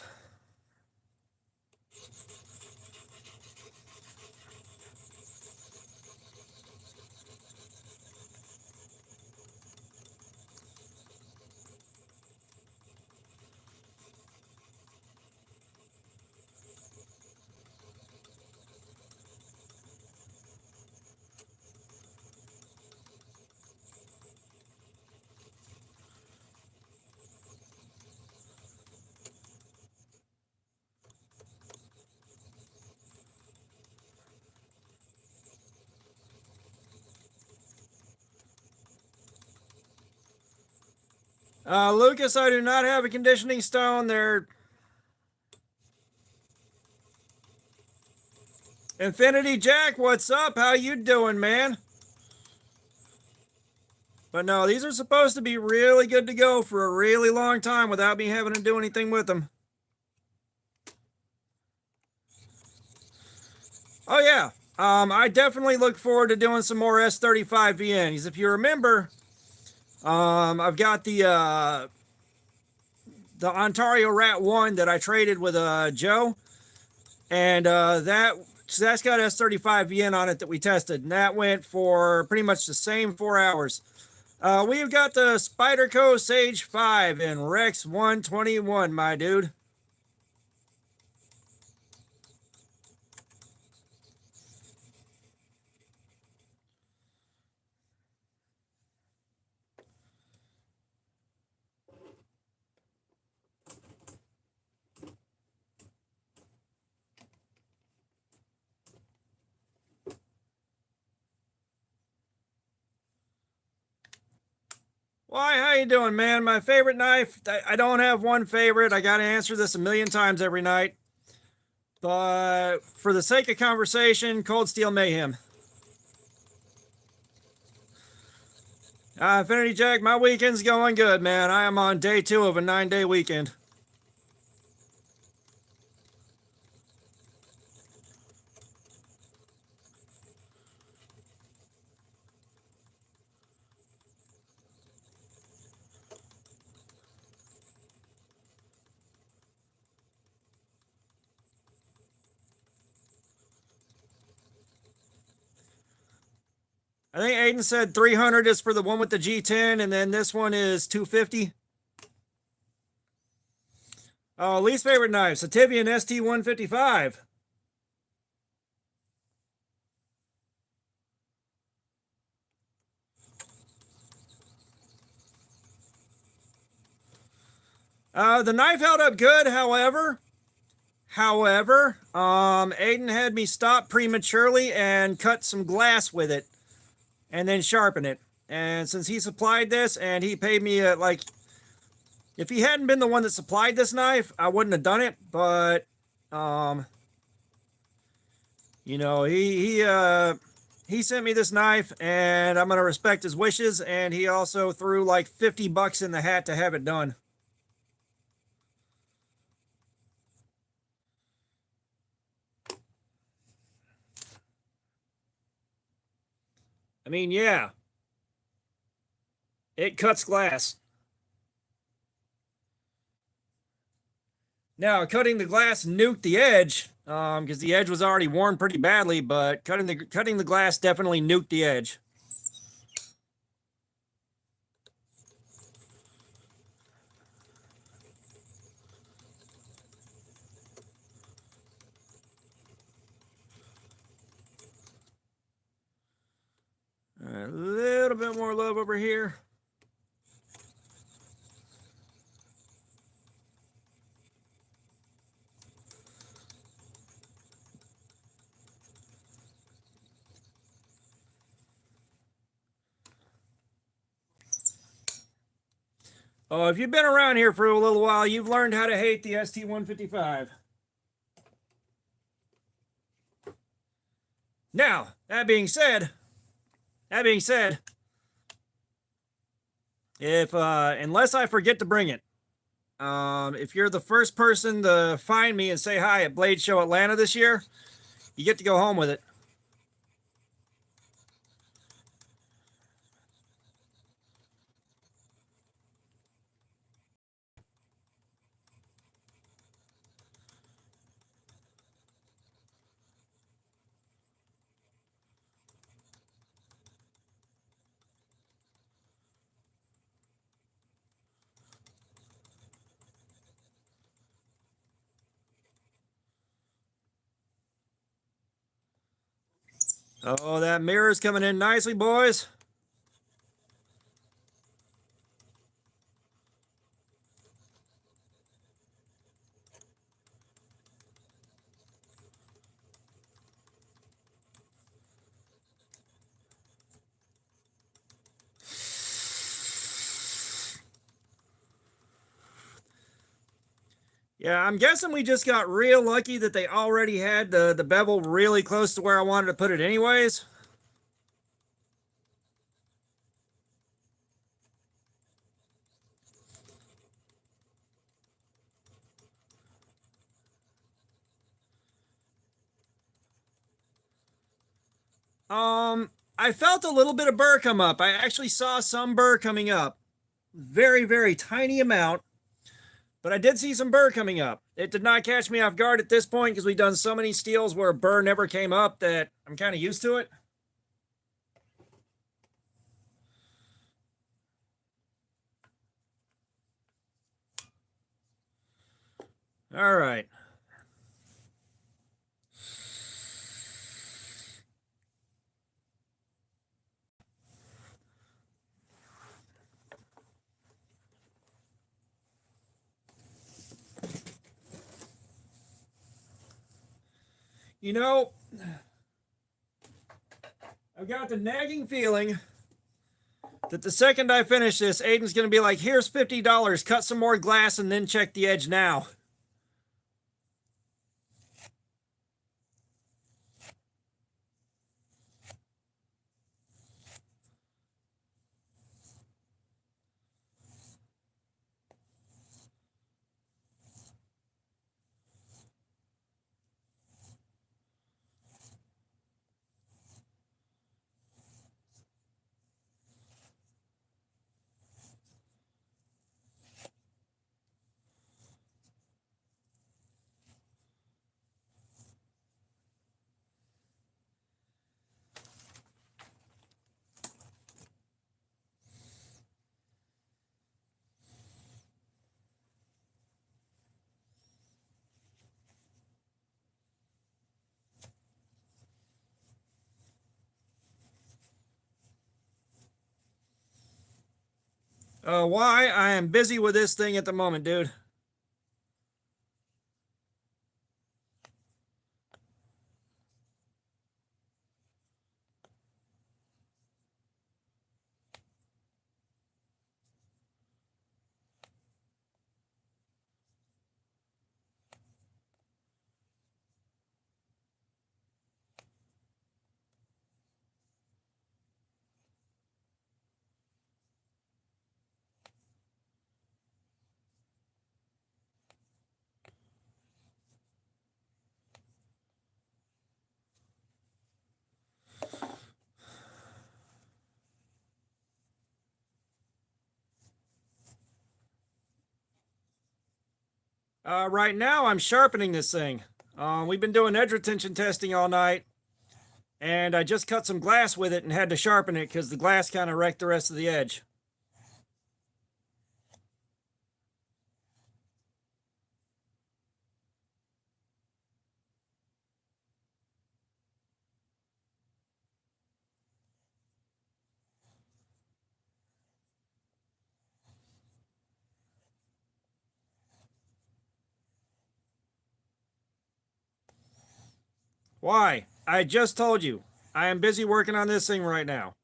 Lucas, I do not have a conditioning stone. They're Infinity Jack, what's up? How you doing, man? But no, these are supposed to be really good to go for a really long time without me having to do anything with them. Oh yeah, I definitely look forward to doing some more S35 VNs. If you remember, I've got the Ontario Rat 1 that I traded with Joe, and that's got S35 VN on it that we tested, and that went for pretty much the same 4 hours. We've got the Spyderco Sage 5 in Rex 121, my dude. Why, how you doing, man? My favorite knife, I don't have one favorite. I got to answer this a million times every night. But for the sake of conversation, Cold Steel Mayhem. Infinity Jack, my weekend's going good, man. I am on day 2 of a 9-day weekend. I think Aiden said 300 is for the one with the G10, and then this one is 250. Oh, least favorite knife, Sativian ST155. The knife held up good, however, Aiden had me stop prematurely and cut some glass with it and then sharpen it. And since he supplied this and he paid me like, if he hadn't been the one that supplied this knife, I wouldn't have done it. But, you know, he sent me this knife and I'm going to respect his wishes. And he also threw like $50 in the hat to have it done. I mean, yeah, it cuts glass. Now, cutting the glass nuked the edge because the edge was already worn pretty badly, but cutting the glass definitely nuked the edge. All right, a little bit more love over here. Oh, if you've been around here for a little while, you've learned how to hate the ST155. Now, that being said, if unless I forget to bring it, if you're the first person to find me and say hi at Blade Show Atlanta this year, you get to go home with it. Oh, that mirror's coming in nicely, boys. Yeah, I'm guessing we just got real lucky that they already had the bevel really close to where I wanted to put it anyways. I felt a little bit of burr come up. I actually saw some burr coming up. Very, very tiny amount. But I did see some burr coming up. It did not catch me off guard at this point because we've done so many steels where burr never came up that I'm kind of used to it. All right. You know, I've got the nagging feeling that the second I finish this, Aiden's going to be like, here's $50, cut some more glass and then check the edge now. Why? I am busy with this thing at the moment, dude. Right now, I'm sharpening this thing. We've been doing edge retention testing all night, and I just cut some glass with it and had to sharpen it because the glass kind of wrecked the rest of the edge. Why? I just told you. I am busy working on this thing right now.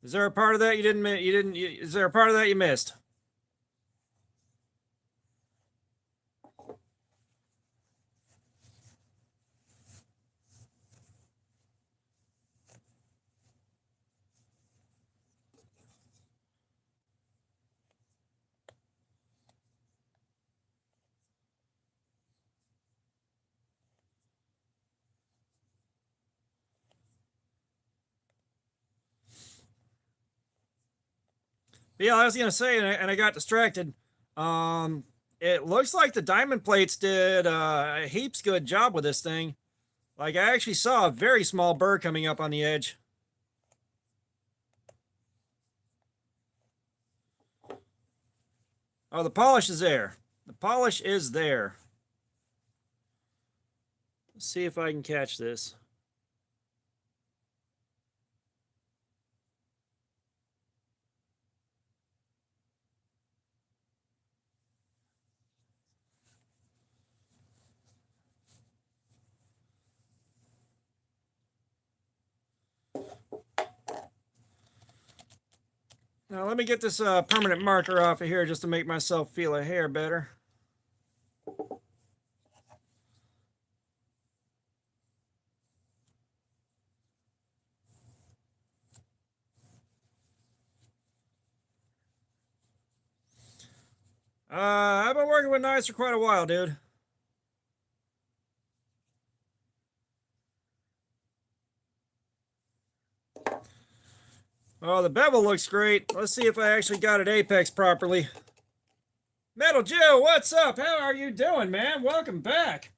Is there a part of that you didn't? Is there a part of that you missed? But yeah, I was gonna say, and I got distracted. It looks like the diamond plates did a heaps good job with this thing. Like I actually saw a very small burr coming up on the edge. Oh, the polish is there. The polish is there. Let's see if I can catch this. Now let me get this permanent marker off of here just to make myself feel a hair better. I've been working with knives for quite a while, dude. Oh, the bevel looks great. Let's see if I actually got it apex properly. Metal Joe, what's up? How are you doing, man? Welcome back.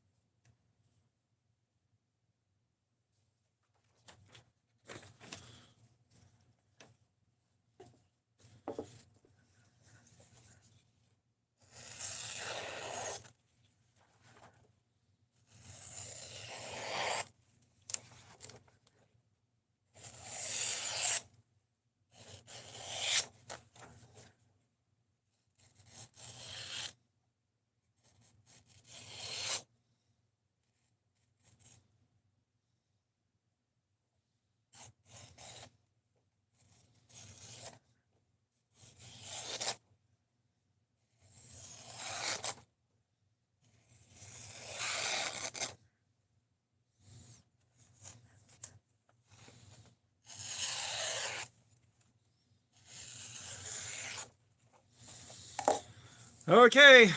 Okay,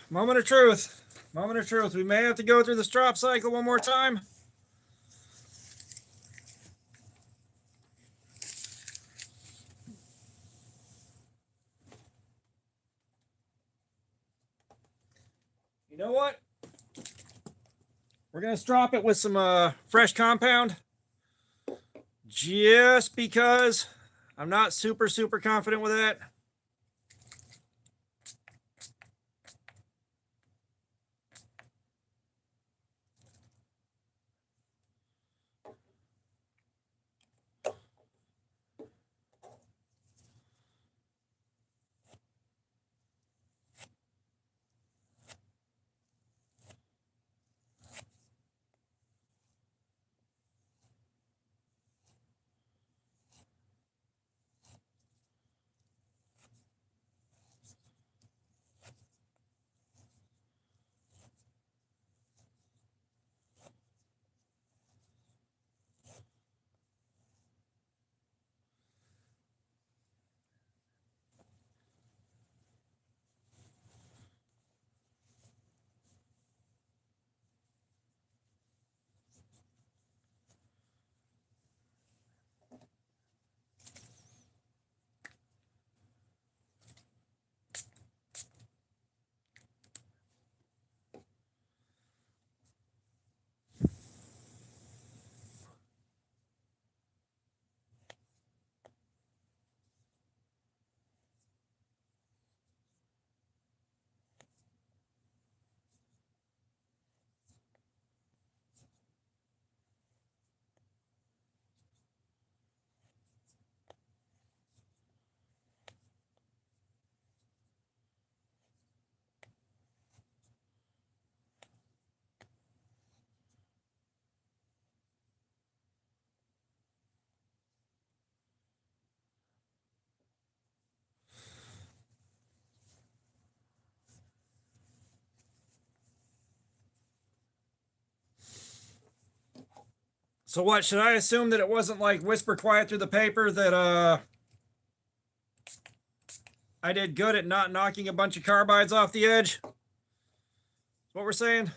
moment of truth. Moment of truth. We may have to go through the strop cycle one more time. You know what? We're going to strop it with some fresh compound. Just because I'm not super confident with that. So what, should I assume that it wasn't like whisper quiet through the paper that I did good at not knocking a bunch of carbides off the edge? What we're saying?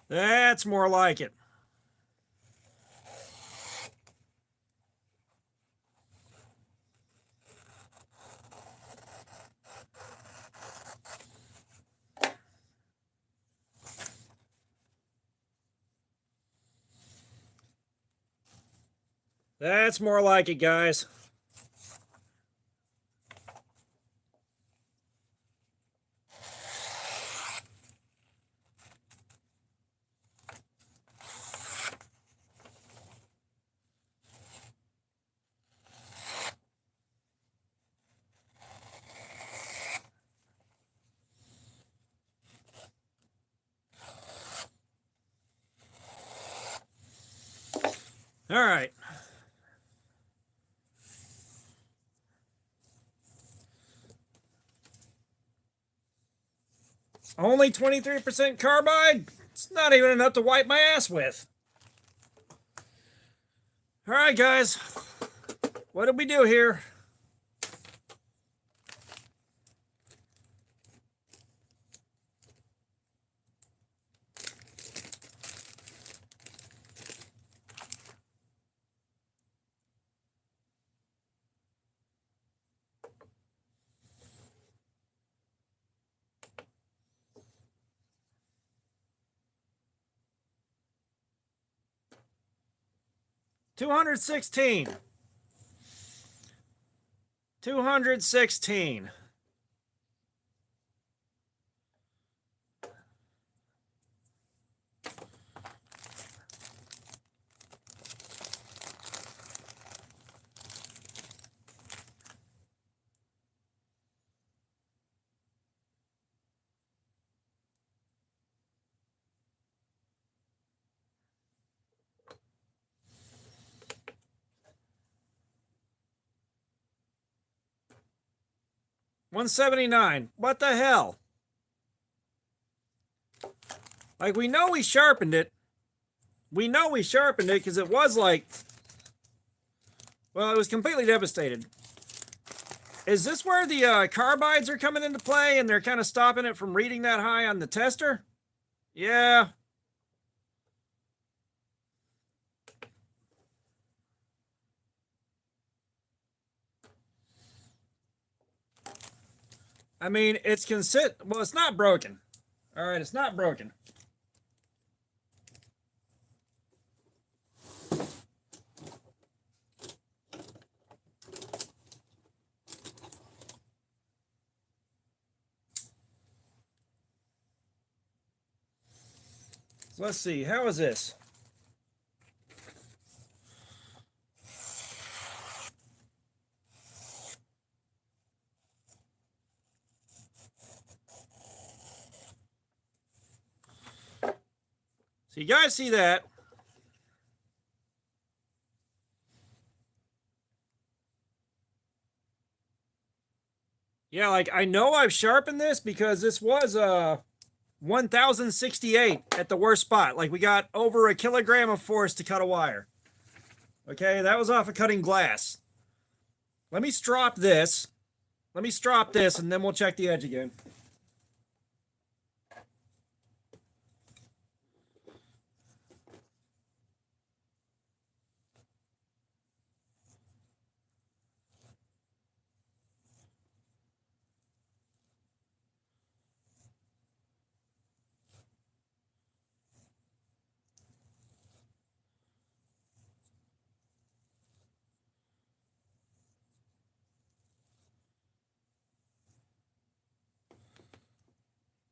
That's more like it. That's more like it, guys. All right. Only 23% carbide? It's not even enough to wipe my ass with. All right, guys. What did we do here? $216. 216. $179. What the hell? Like, we know we sharpened it. We know we sharpened it because it was like, well, it was completely devastated. Is this where the carbides are coming into play and they're kind of stopping it from reading that high on the tester? Yeah. I mean, well, it's not broken. All right, it's not broken. So let's see. How is this? So you guys see that? Yeah, like I know I've sharpened this because this was 1068 at the worst spot. Like we got over a kilogram of force to cut a wire. Okay, that was off of cutting glass. Let me strop this. Let me strop this and then we'll check the edge again.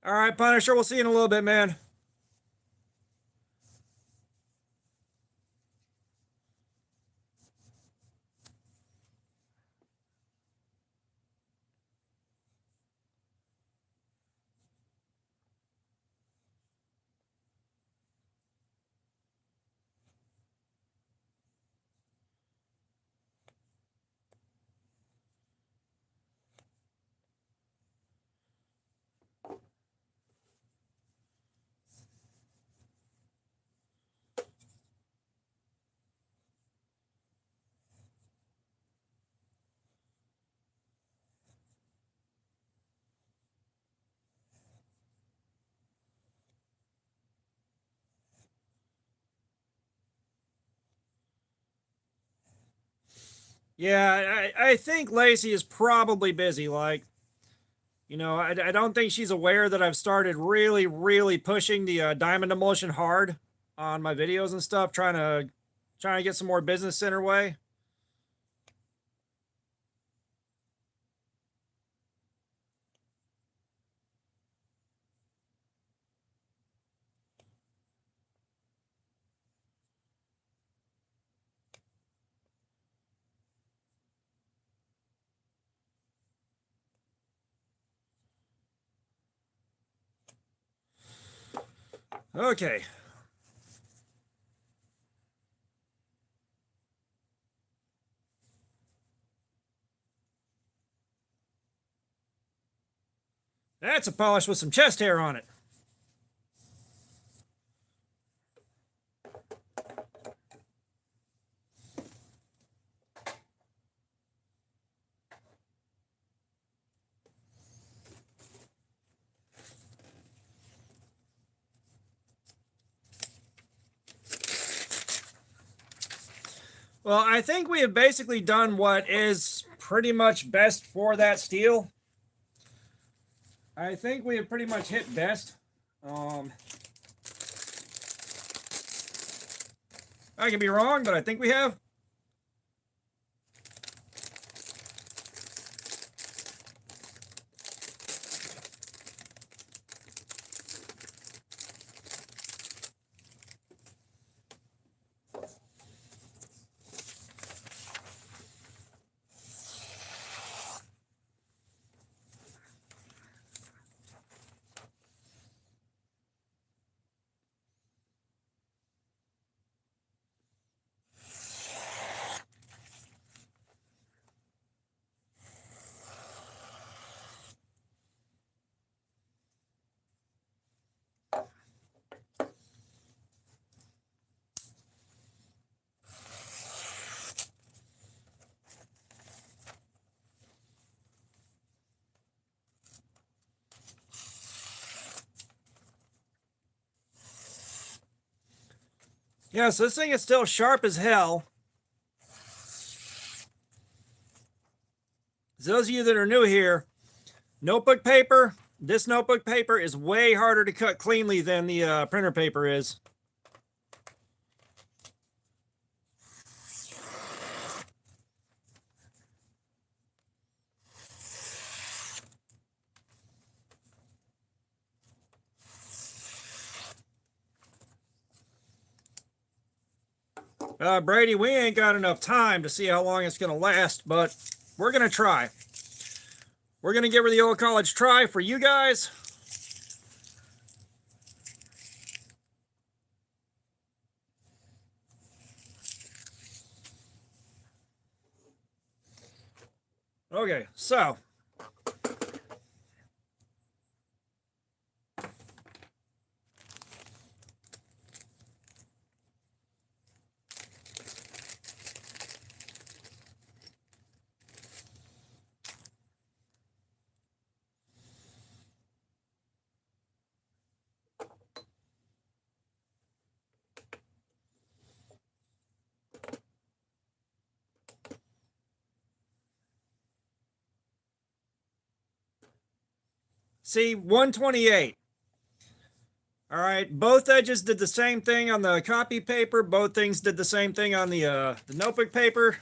All right, Punisher, we'll see you in a little bit, man. Yeah, I think Lacey is probably busy. Like, you know, I don't think she's aware that I've started really pushing the diamond emulsion hard on my videos and stuff, trying to get some more business in her way. Okay. That's a polish with some chest hair on it. Well, I think we have basically done what is pretty much best for that steel. I think we have pretty much hit best. I can be wrong, but I think we have. Yeah, so this thing is still sharp as hell. So those of you that are new here, notebook paper, this notebook paper is way harder to cut cleanly than the printer paper is. Brady, we ain't got enough time to see how long it's going to last, but we're going to try. We're going to give her the old college try for you guys. Okay, so. See, 128. All right, both edges did the same thing on the copy paper. Both things did the same thing on the notebook paper.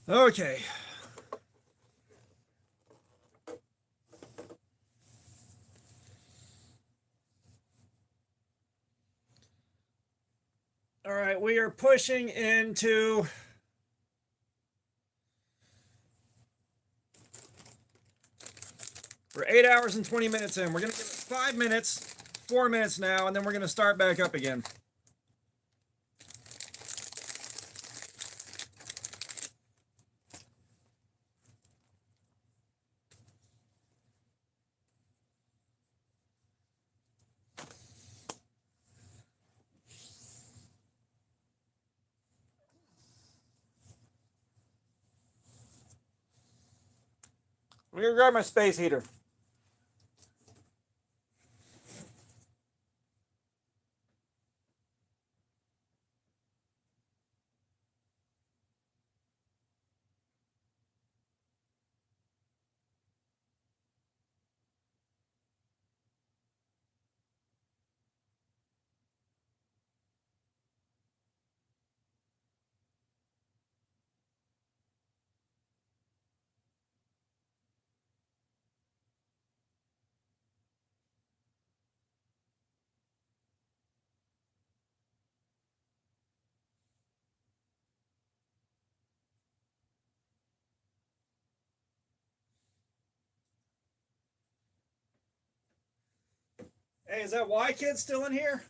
Okay. All right, we are pushing into we're 8 hours and 20 minutes in. We're gonna give it 5 minutes, 4 minutes now, and then we're gonna start back up again. I'm gonna grab my space heater. Hey, is that Y kid still in here?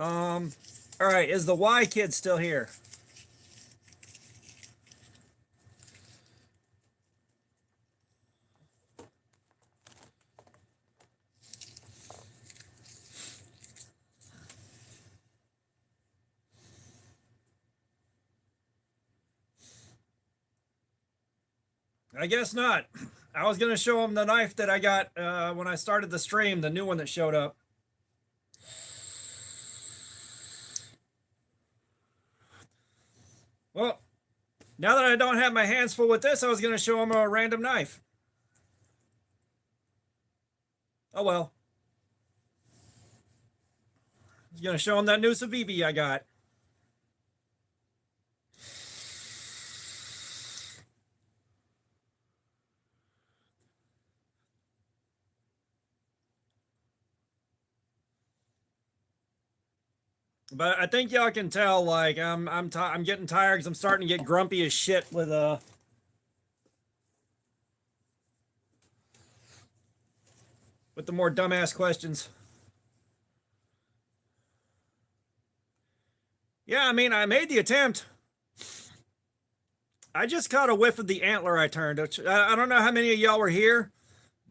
All right, is the Y kid still here? I guess not. I was gonna show him the knife that I got when I started the stream, the new one that showed up. Well, now that I don't have my hands full with this, I was gonna show him a random knife. Oh well. I was gonna show him that new Civivi I got. But I think y'all can tell, like I'm getting tired because I'm starting to get grumpy as shit with the more dumbass questions. Yeah, I mean, I made the attempt. I just caught a whiff of the antler I turned. I don't know how many of y'all were here,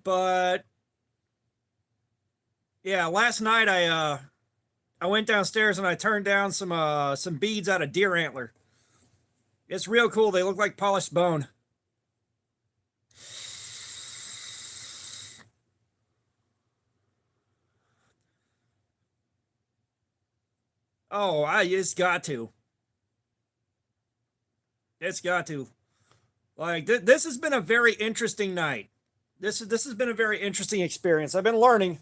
but yeah, last night I went downstairs and I turned down some beads out of deer antler. It's real cool. They look like polished bone. Oh, it's got to. It's got to. Like this has been a very interesting night. This has been a very interesting experience. I've been learning.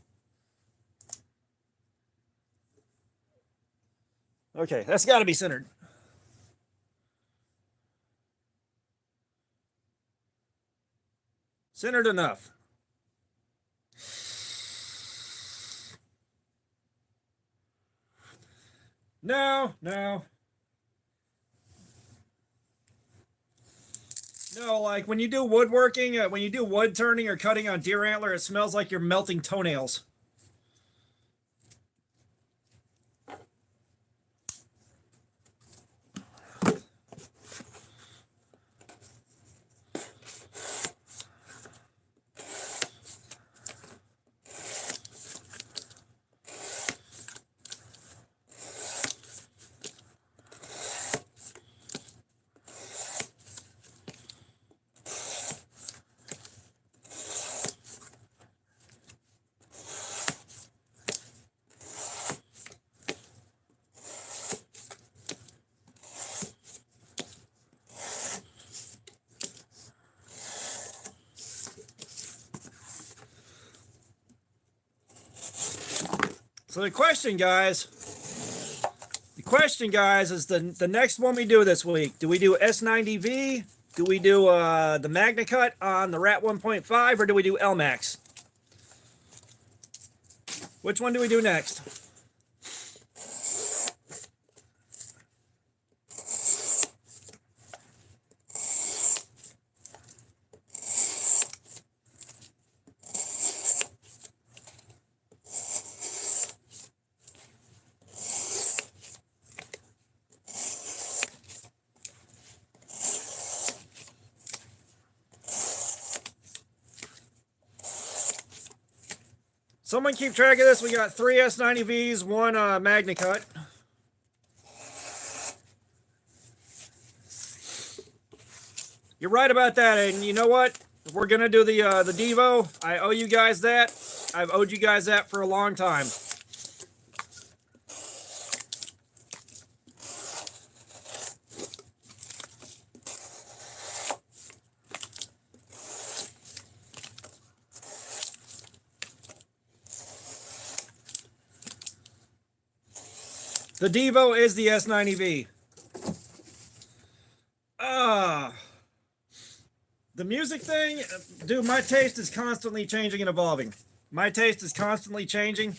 Okay, that's got to be centered. Centered enough. No, no. No, like when you do woodworking, when you do wood turning or cutting on deer antler, it smells like you're melting toenails. So the question, guys, is the next one we do this week. Do we do S90V? Do we do the Magna Cut on the Rat 1.5, or do we do LMAX? Which one do we do next? Someone keep track of this. We got 3 S90Vs, 1 Magna Cut. You're right about that, and you know what? We're gonna do the Devo. I owe you guys that. I've owed you guys that for a long time. The Devo is the S90V. The music thing, dude, my taste is constantly changing and evolving. My taste is constantly changing.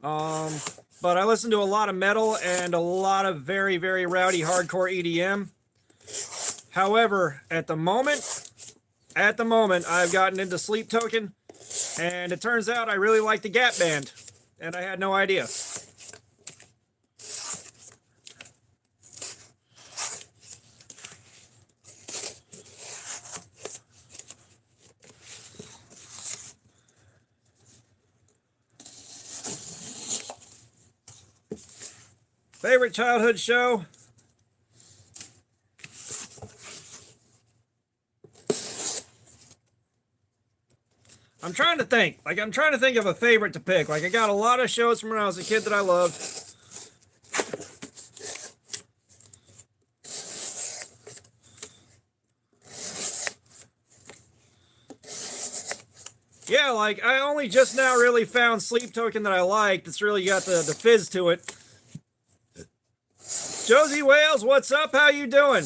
But I listen to a lot of metal and a lot of very, very rowdy hardcore EDM. However, at the moment, I've gotten into Sleep Token, and it turns out I really like the Gap Band, and I had no idea. Favorite childhood show? I'm trying to think. I'm trying to think of a favorite to pick. I got a lot of shows from when I was a kid that I loved. Yeah, I only just now really found Sleep Token that I like. That's really got the fizz to it. Josie Wales, what's up? How you doing?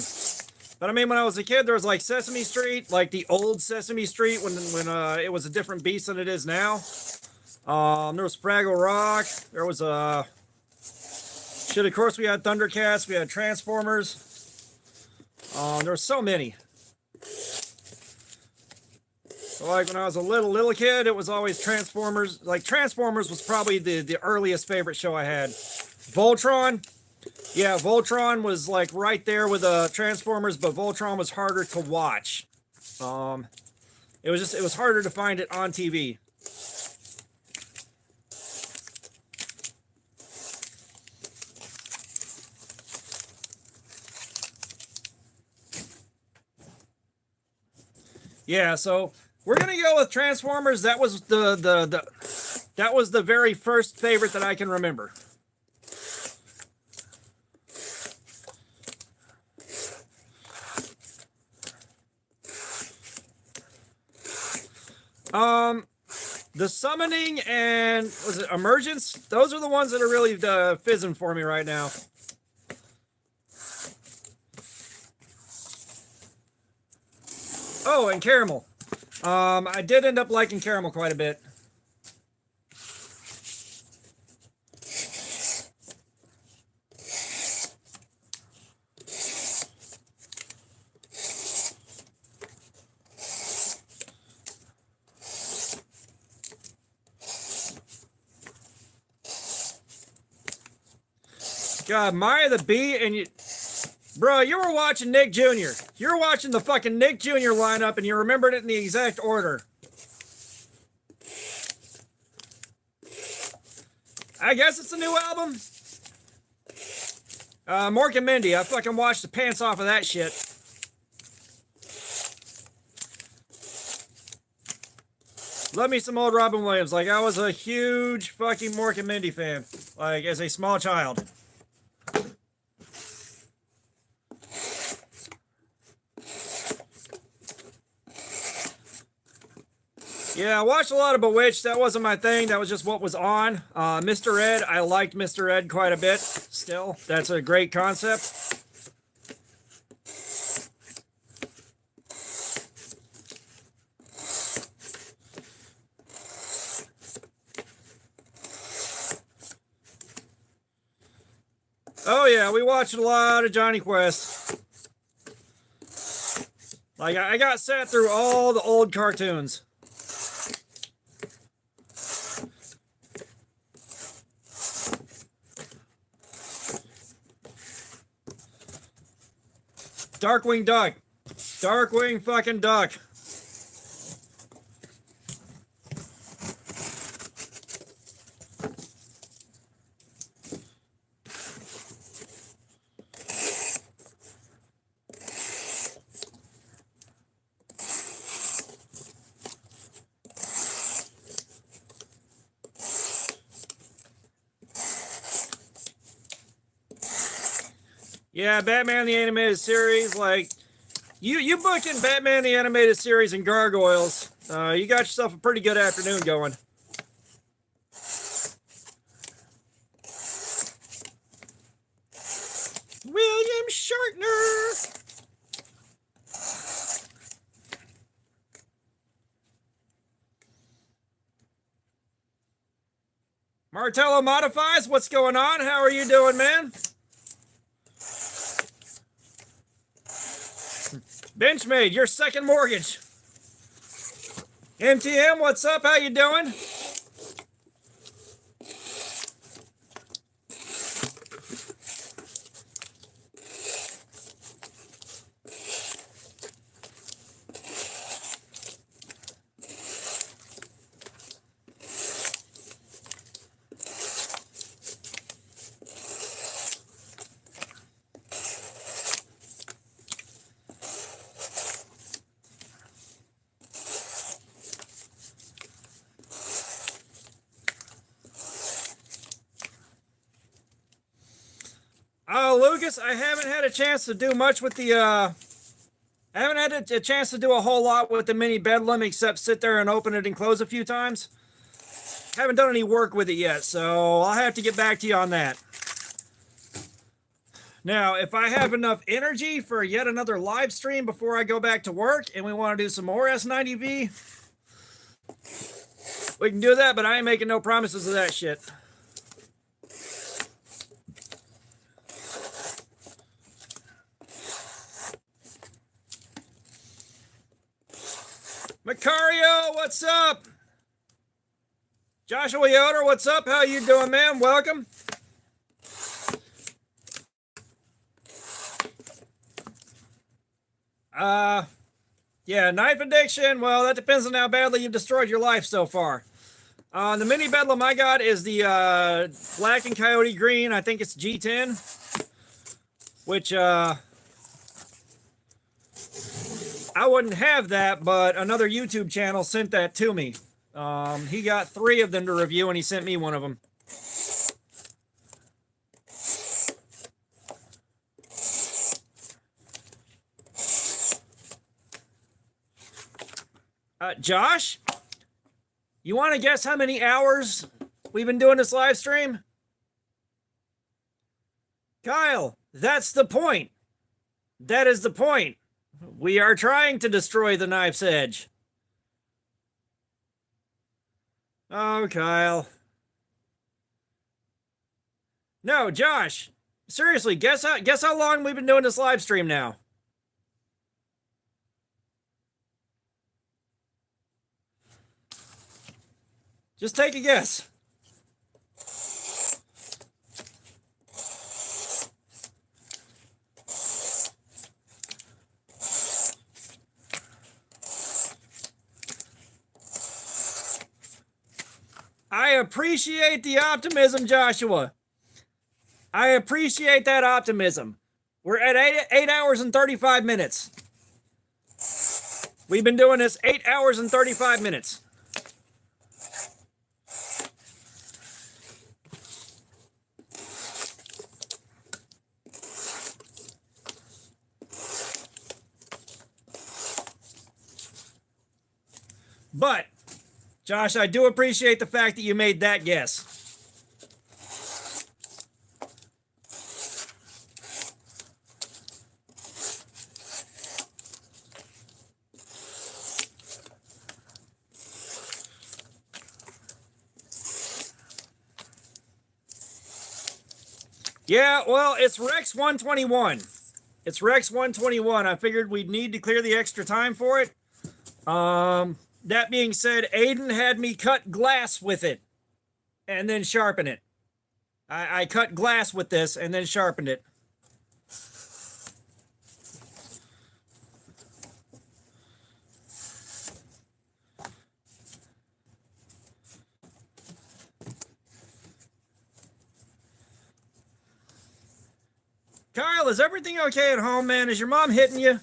But I mean, when I was a kid, there was Sesame Street, the old Sesame Street when it was a different beast than it is now. There was Fraggle Rock. There was shit. Of course, we had Thundercats. We had Transformers. There were so many. So when I was a little kid, it was always Transformers. Transformers was probably the earliest favorite show I had. Voltron. Yeah, Voltron was right there with Transformers, but Voltron was harder to watch. It was harder to find it on TV. Yeah, so we're gonna go with Transformers. That was that was the very first favorite that I can remember. The Summoning and was it Emergence? Those are the ones that are really fizzing for me right now. Oh, and Caramel. I did end up liking Caramel quite a bit. God, Maya the Bee, and you, bro, you were watching Nick Jr. You were watching the fucking Nick Jr. lineup, and you remembered it in the exact order. I guess it's a new album. Mork and Mindy, I fucking watched the pants off of that shit. Love me some old Robin Williams. I was a huge fucking Mork and Mindy fan, as a small child. Yeah, I watched a lot of Bewitched. That wasn't my thing. That was just what was on. Mr. Ed, I liked Mr. Ed quite a bit. Still, that's a great concept. Oh yeah, we watched a lot of Johnny Quest. Like I got sat through all the old cartoons. Darkwing Duck. Darkwing fucking Duck. Yeah, Batman the Animated Series, like, you book in Batman the Animated Series and Gargoyles, you got yourself a pretty good afternoon going. William Shatner! Martello Modifies, what's going on? How are you doing, man? Benchmade, your second mortgage. MTM, what's up? How you doing? Oh, Lucas, I haven't had a chance to do much with the, I haven't had a chance to do a whole lot with the mini Bedlam except sit there and open it and close a few times. Haven't done any work with it yet, so I'll have to get back to you on that. Now, if I have enough energy for yet another live stream before I go back to work and we want to do some more S90V, we can do that, but I ain't making no promises of that shit. Macario, what's up? Joshua Yoder, what's up? How you doing, man? Welcome. Yeah, knife addiction. Well, that depends on how badly you've destroyed your life so far. The mini Bedlam I got is the Black and Coyote Green. I think it's G10, which I wouldn't have that, but another YouTube channel sent that to me. He got 3 of them to review, and he sent me one of them. Josh, you want to guess how many hours we've been doing this live stream? Kyle, that's the point. That is the point. We are trying to destroy the knife's edge. Oh, Kyle. No, Josh. Seriously, guess how long we've been doing this live stream now? Just take a guess. I appreciate the optimism, Joshua. I appreciate that optimism. We're at 8 hours and 35 minutes. We've been doing this 8 hours and 35 minutes. But Josh, I do appreciate the fact that you made that guess. Yeah, well, it's Rex 121. It's Rex 121. I figured we'd need to clear the extra time for it. That being said, Aiden had me cut glass with it and then sharpen it. I cut glass with this and then sharpened it. Kyle, is everything okay at home, man? Is your mom hitting you?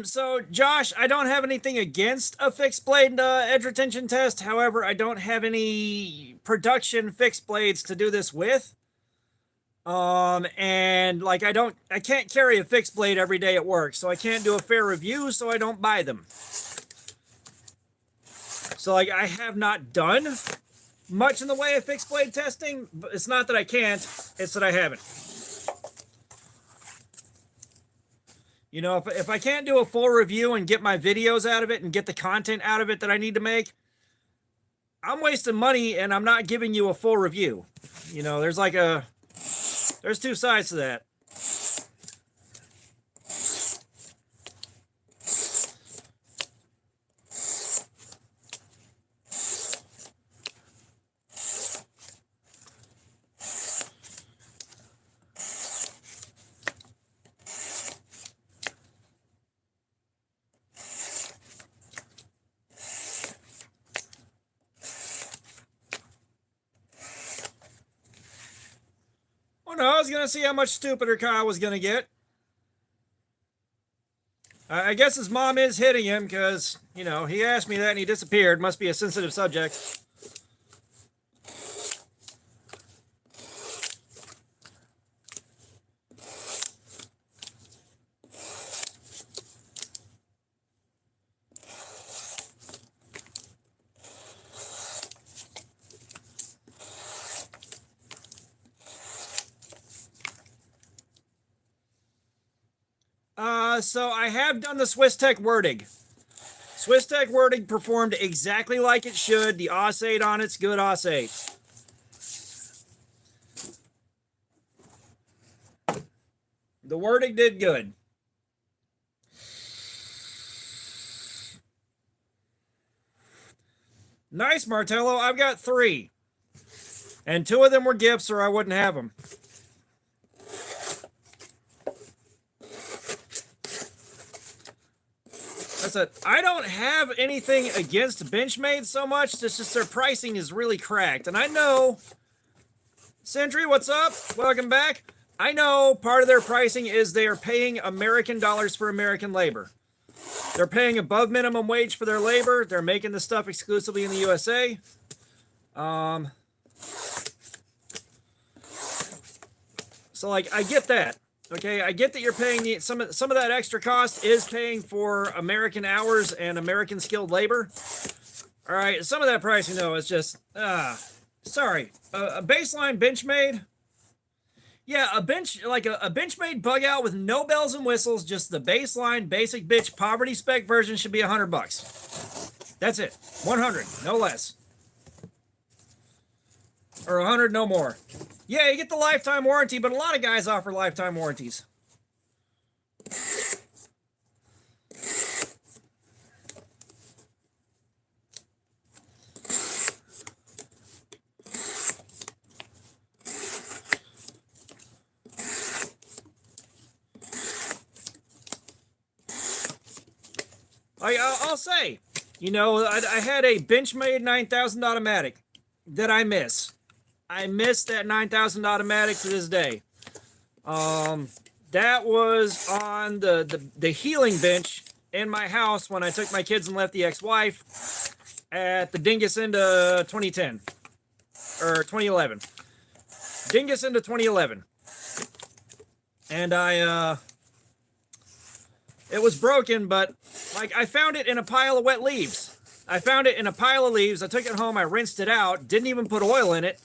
So Josh, I don't have anything against a fixed blade edge retention test. However, I don't have any production fixed blades to do this with. And like I can't carry a fixed blade every day at work, so I can't do a fair review, so I don't buy them. So like I have not done much in the way of fixed blade testing, but it's not that I can't, it's that I haven't. You know, if I can't do a full review and get my videos out of it and get the content out of it that I need to make, I'm wasting money and I'm not giving you a full review. You know, there's two sides to that. No, I was going to see how much stupider Kyle was going to get. I guess his mom is hitting him because, you know, he asked me that and he disappeared. Must be a sensitive subject. So I have done the SwissTech Werdig. SwissTech Werdig performed exactly like it should. The AUS-8 on it's good AUS-8. The Werdig did good. Nice, Martello. I've got 3. And 2 of them were gifts or I wouldn't have them. I don't have anything against Benchmade so much. It's just their pricing is really cracked. And I know, Sentry, what's up? Welcome back. I know part of their pricing is they are paying American dollars for American labor. They're paying above minimum wage for their labor. They're making the stuff exclusively in the USA. So, like, I get that. Okay, I get that you're paying some of that extra cost is paying for American hours and American skilled labor. All right, some of that pricing though is just sorry. A baseline Benchmade. Yeah, a Benchmade bug out with no bells and whistles, just the baseline basic bitch poverty spec version should be $100. That's it. 100, no less. Or 100, no more. Yeah, you get the lifetime warranty, but a lot of guys offer lifetime warranties. I'll say, you know, I had a Benchmade 9000 automatic. that I miss. I miss that 9000 automatic to this day. That was on the healing bench in my house when I took my kids and left the ex-wife at the Dingus into 2010 or 2011. Dingus into 2011. And it was broken, but like I found it in a pile of wet leaves. I found it in a pile of leaves. I took it home. I rinsed it out. Didn't even put oil in it,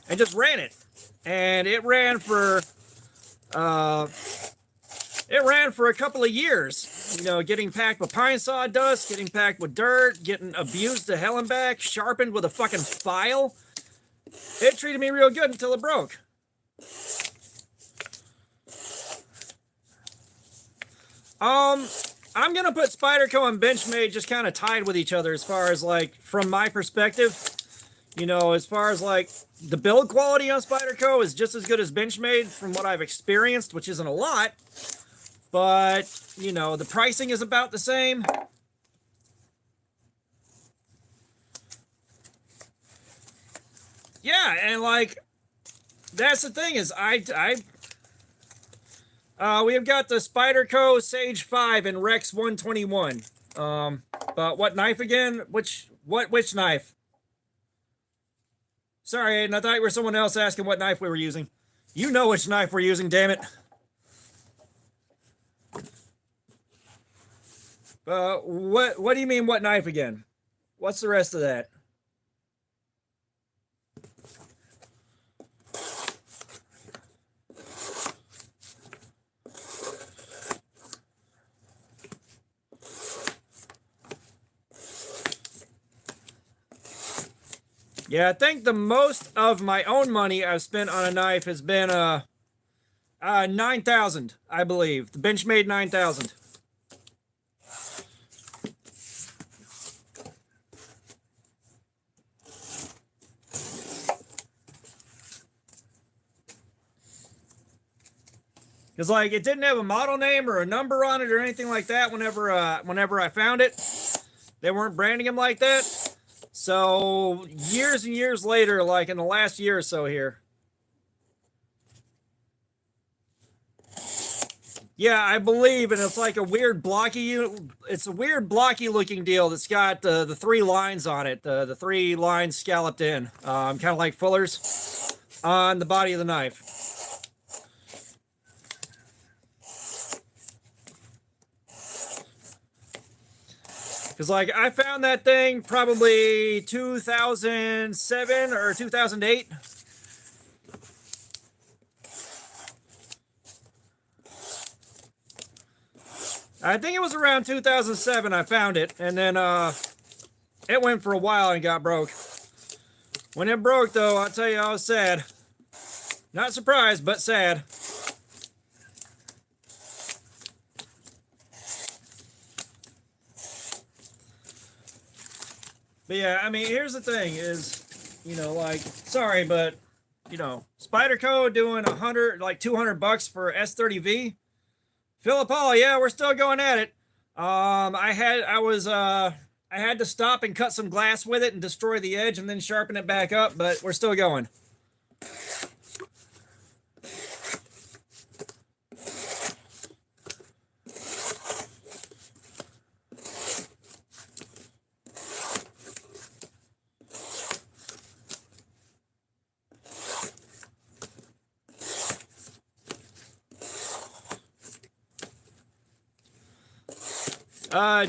and just ran it. And it ran for a couple of years. You know, getting packed with pine sawdust, getting packed with dirt, getting abused to hell and back, sharpened with a fucking file. It treated me real good until it broke. I'm gonna put Spyderco and Benchmade just kind of tied with each other as far as like from my perspective. You know, as far as like the build quality on Spyderco is just as good as Benchmade from what I've experienced, which isn't a lot. But you know, the pricing is about the same. Yeah, and like that's the thing is we have got the Spyderco Sage 5 and Rex 121. But what knife again? Which knife? Sorry, Aiden, I thought you were someone else asking what knife we were using. You know which knife we're using, damn it. What do you mean what knife again? What's the rest of that? Yeah, I think the most of my own money I've spent on a knife has been 9,000, I believe. The Benchmade 9,000. Because like it didn't have a model name or a number on it or anything like that whenever I found it. They weren't branding them like that. So years and years later, like in the last year or so here. Yeah, I believe, and it's like a weird blocky. It's a weird blocky looking deal that's got the 3 lines on it. The 3 lines scalloped in, kind of like Fuller's on the body of the knife. Because, like, I found that thing probably 2007 or 2008. I think it was around 2007 I found it. And then it went for a while and got broke. When it broke, though, I'll tell you, I was sad. Not surprised, but sad. But yeah, I mean, here's the thing is, you know, like, sorry, but, you know, Spyderco doing $200 for S30V. Philip Hall, yeah, we're still going at it. I had to stop and cut some glass with it and destroy the edge and then sharpen it back up, but we're still going.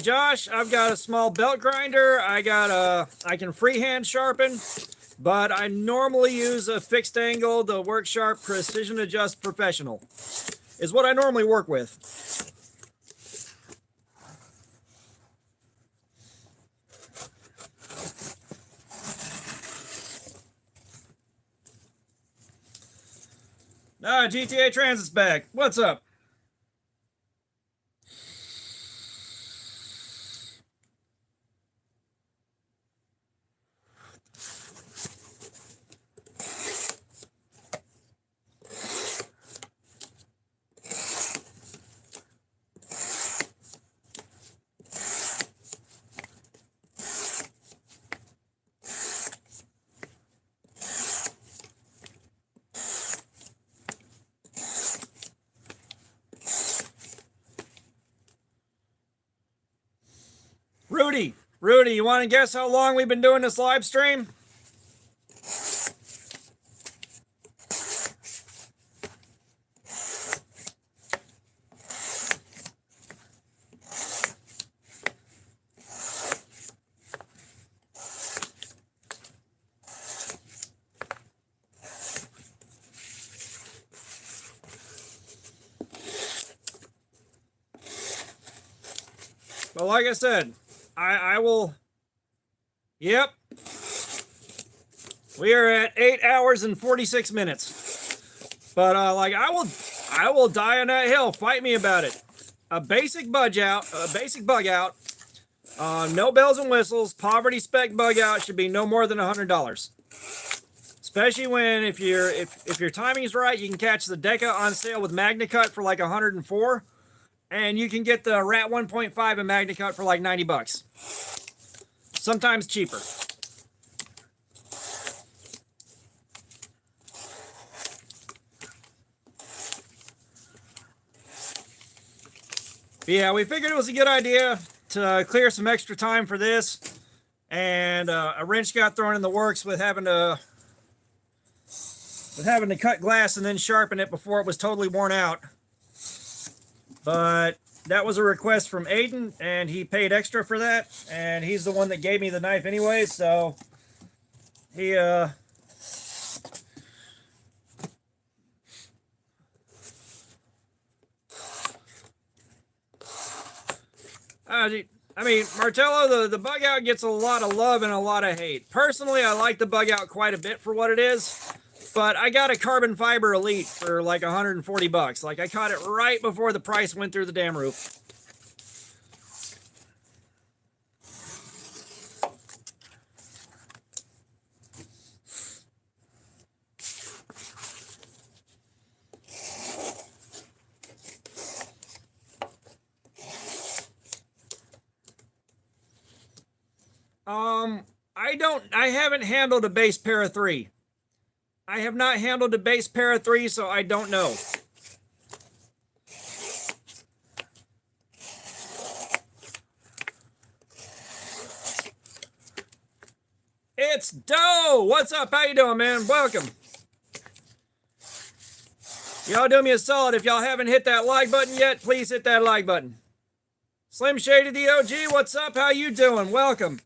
Josh, I've got a small belt grinder. I can freehand sharpen, but I normally use a fixed angle, the Work Sharp Precision Adjust Professional is what I normally work with. GTA Transit's back. What's up? Rudy. Rudy, you want to guess how long we've been doing this live stream? But like I said, I will. Yep. We are at 8 hours and 46 minutes. But like I will die on that hill. Fight me about it. A basic bug out. No bells and whistles. Poverty spec bug out should be no more than $100. Especially when if your timing is right, you can catch the Deca on sale with MagnaCut for like 104. And you can get the Rat 1.5 and MagnaCut for like 90 bucks. Sometimes cheaper. But yeah, we figured it was a good idea to clear some extra time for this. And a wrench got thrown in the works with having to cut glass and then sharpen it before it was totally worn out. But that was a request from Aiden, and he paid extra for that, and he's the one that gave me the knife anyway, so he I mean, Martello, the bug out gets a lot of love and a lot of hate. Personally, I like the bug out quite a bit for what it is. But I got a carbon fiber Elite for like 140 bucks. Like I caught it right before the price went through the damn roof. I haven't handled a base para 3. I have not handled a base para 3, so I don't know. It's Doe! What's up? How you doing, man? Welcome. Y'all do me a solid. If y'all haven't hit that like button yet, please hit that like button. Slim Shady the OG, what's up? How you doing? Welcome.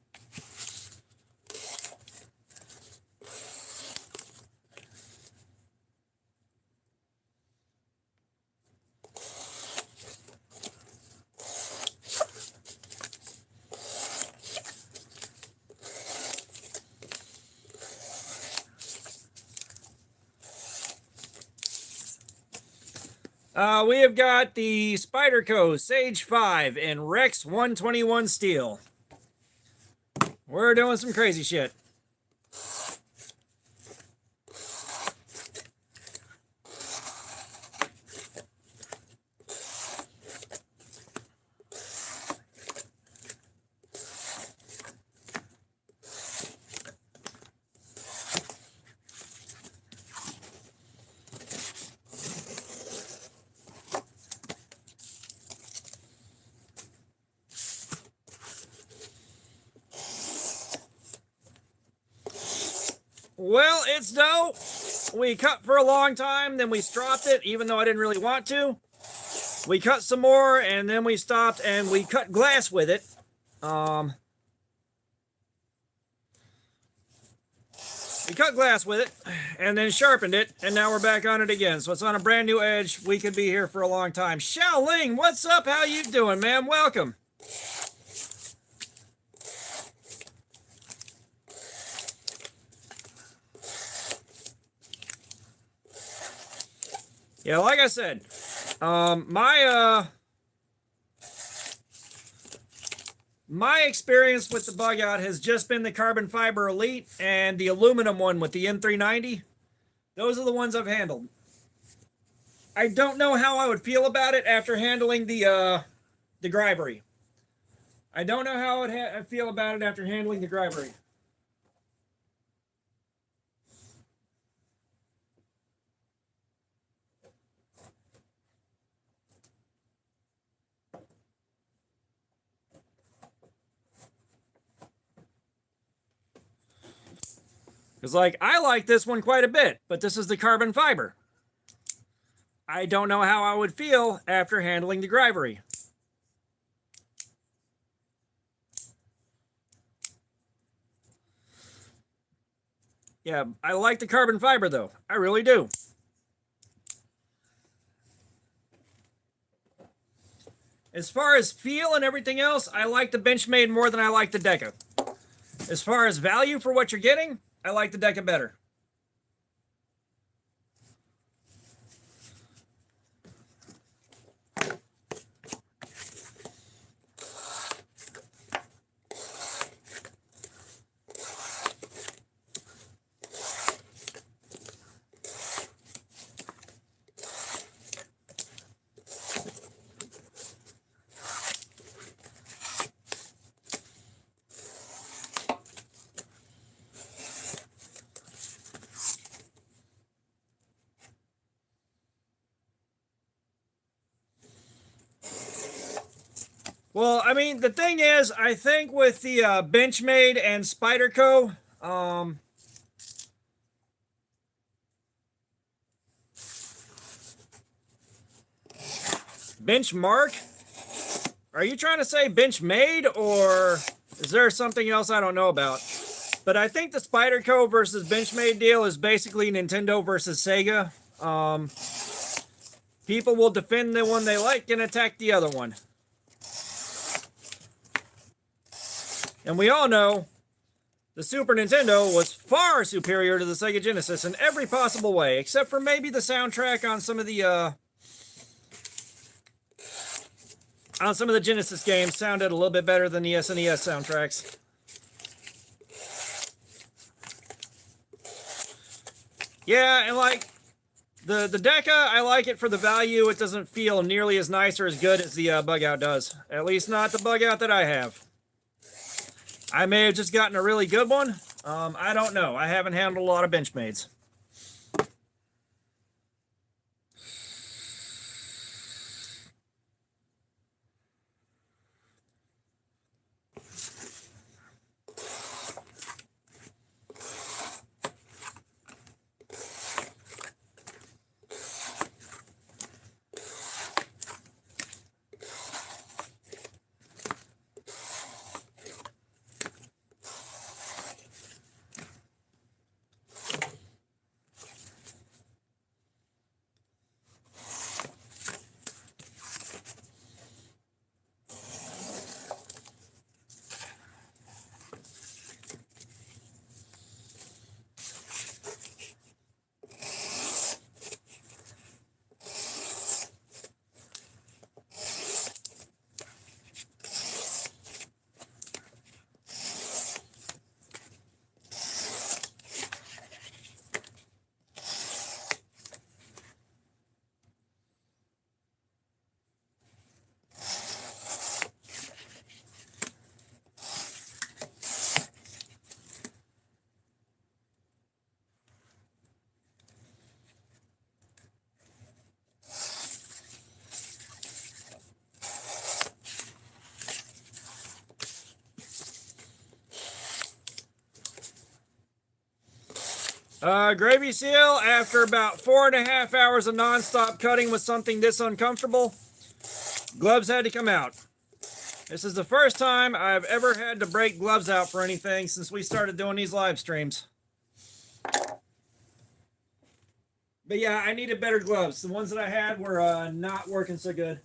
We have got the Spyderco Sage 5 and Rex 121 steel. We're doing some crazy shit. Well, it's dough. We cut for a long time, then we stropped it, even though I didn't really want to. We cut some more, and then we stopped, and we cut glass with it. We cut glass with it, and then sharpened it, and now we're back on it again. So it's on a brand new edge. We could be here for a long time. Xiaoling, what's up? How you doing, man? Welcome. Yeah, like I said, my experience with the bug out has just been the carbon fiber Elite and the aluminum one with the M390. Those are the ones I've handled. I don't know how I would feel about it after handling the Grybery. I don't know how I'd feel about it after handling the Grybery. Because, like, I like this one quite a bit, but this is the carbon fiber. I don't know how I would feel after handling the Gryvery. Yeah, I like the carbon fiber, though. I really do. As far as feel and everything else, I like the Benchmade more than I like the Deka. As far as value for what you're getting, I like the Deka better. Well, I mean, the thing is, I think with the Benchmade and Spyderco, Benchmark? Are you trying to say Benchmade, or is there something else I don't know about? But I think the Spyderco versus Benchmade deal is basically Nintendo versus Sega. People will defend the one they like and attack the other one. And we all know the Super Nintendo was far superior to the Sega Genesis in every possible way, except for maybe the soundtrack on some of the Genesis games sounded a little bit better than the SNES soundtracks. Yeah, and like the Deka, I like it for the value. It doesn't feel nearly as nice or as good as the Bug Out does. At least not the Bug Out that I have. I may have just gotten a really good one. I don't know. I haven't handled a lot of Benchmades. Gravy Seal, after about 4.5 hours of non-stop cutting with something this uncomfortable, gloves had to come out. This is the first time I've ever had to break gloves out for anything since we started doing these live streams. But yeah, I needed better gloves. The ones that I had were not working so good.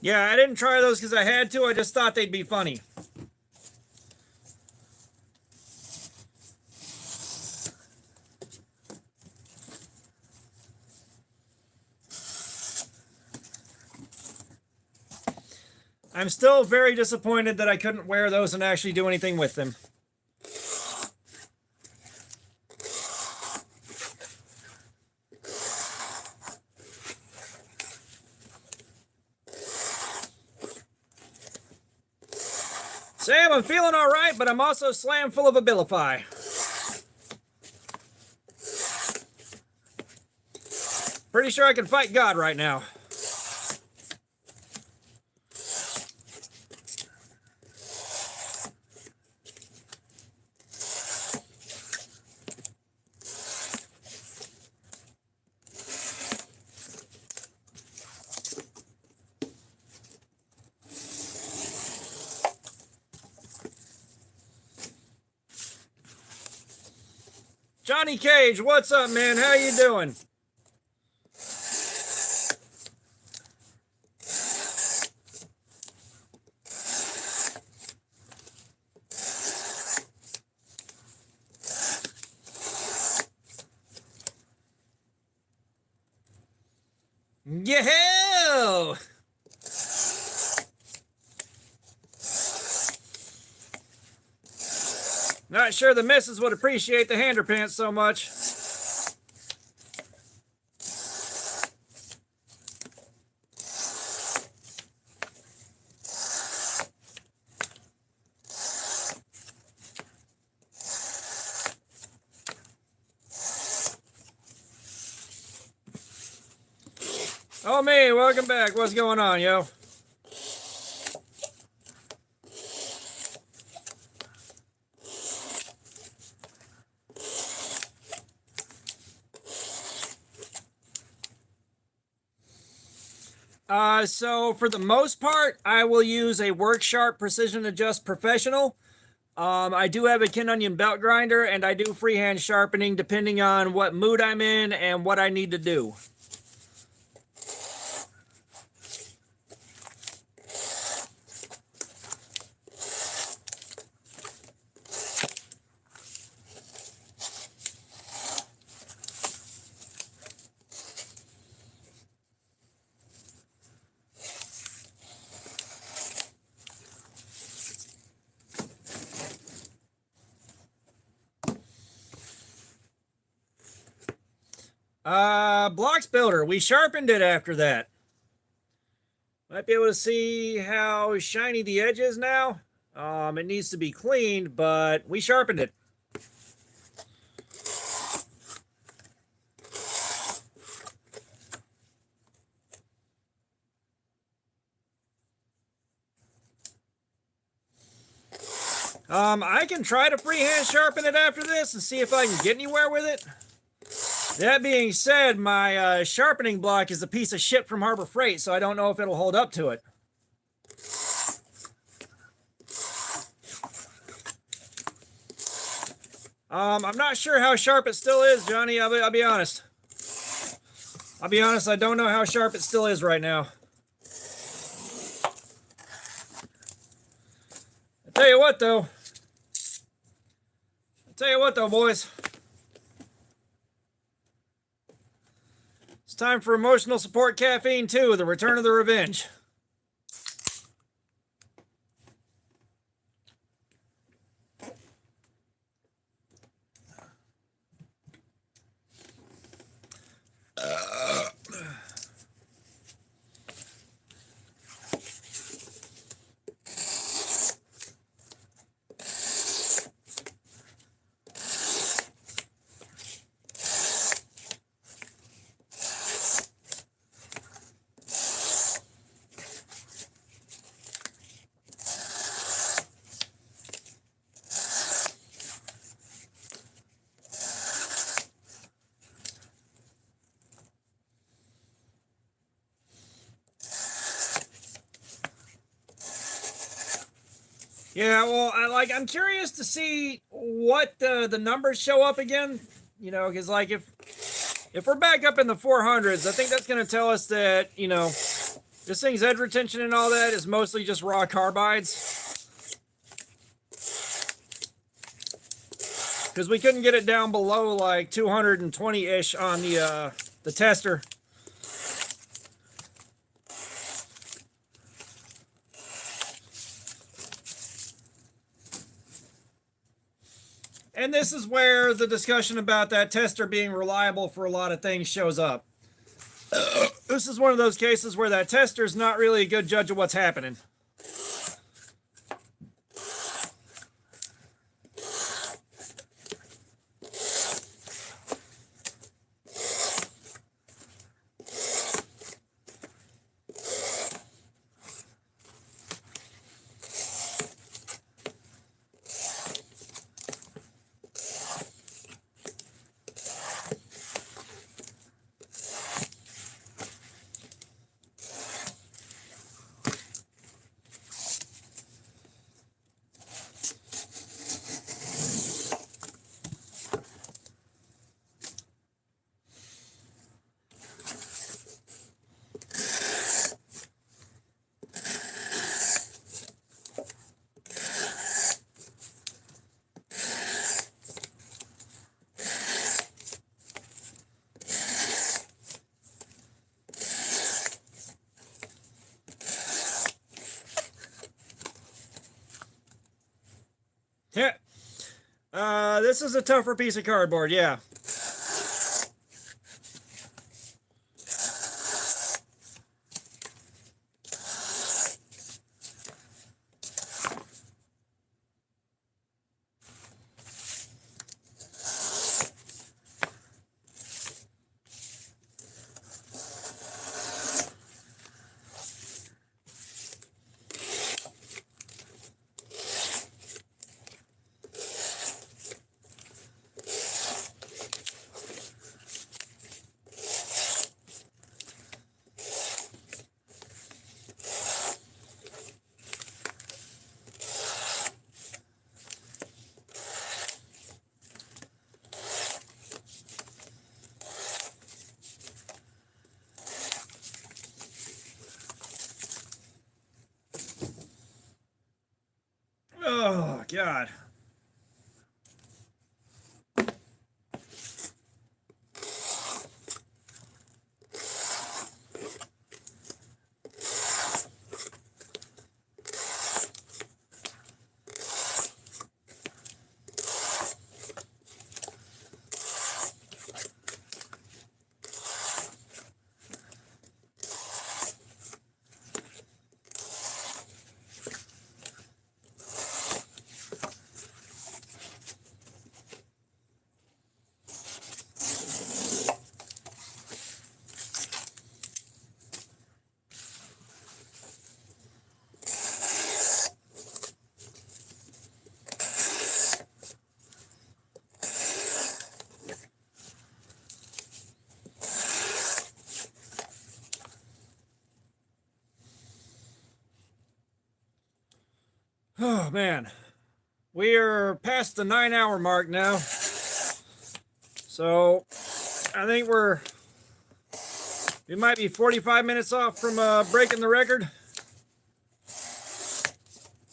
Yeah, I didn't try those because I had to. I just thought they'd be funny. I'm still very disappointed that I couldn't wear those and actually do anything with them. Sam, I'm feeling all right, but I'm also slam full of Abilify. Pretty sure I can fight God right now. Johnny Cage, what's up, man? How you doing? Yeah. Not sure the missus would appreciate the hander pants so much. Oh, me, welcome back. What's going on, yo? So for the most part, I will use a Work Sharp Precision Adjust Professional. I do have a Ken Onion belt grinder, and I do freehand sharpening depending on what mood I'm in and what I need to do. Blocks Builder, we sharpened it after that. Might be able to see how shiny the edge is now. It needs to be cleaned, but we sharpened it. I can try to freehand sharpen it after this and see if I can get anywhere with it. That being said, my sharpening block is a piece of shit from Harbor Freight, so I don't know if it'll hold up to it. I'm not sure how sharp it still is, Johnny. I'll be honest. I'll be honest, I don't know how sharp it still is right now. I'll tell you what, though, boys. It's time for Emotional Support Caffeine 2, The Return of the Revenge. Yeah, well, I'm curious to see what the numbers show up again. You know, because like if we're back up in the 400s, I think that's going to tell us that, you know, this thing's edge retention and all that is mostly just raw carbides. Because we couldn't get it down below like 220-ish on the tester. And this is where the discussion about that tester being reliable for a lot of things shows up. This is one of those cases where that tester is not really a good judge of what's happening. Yeah. This is a tougher piece of cardboard, yeah. Oh, God. Oh, man. We are past the 9-hour mark now. So, I think we might be 45 minutes off from breaking the record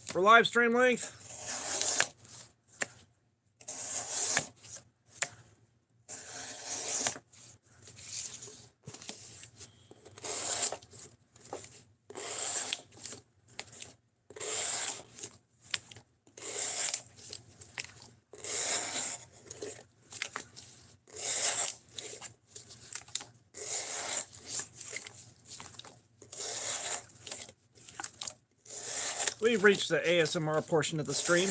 for live stream length. We've reached the ASMR portion of the stream.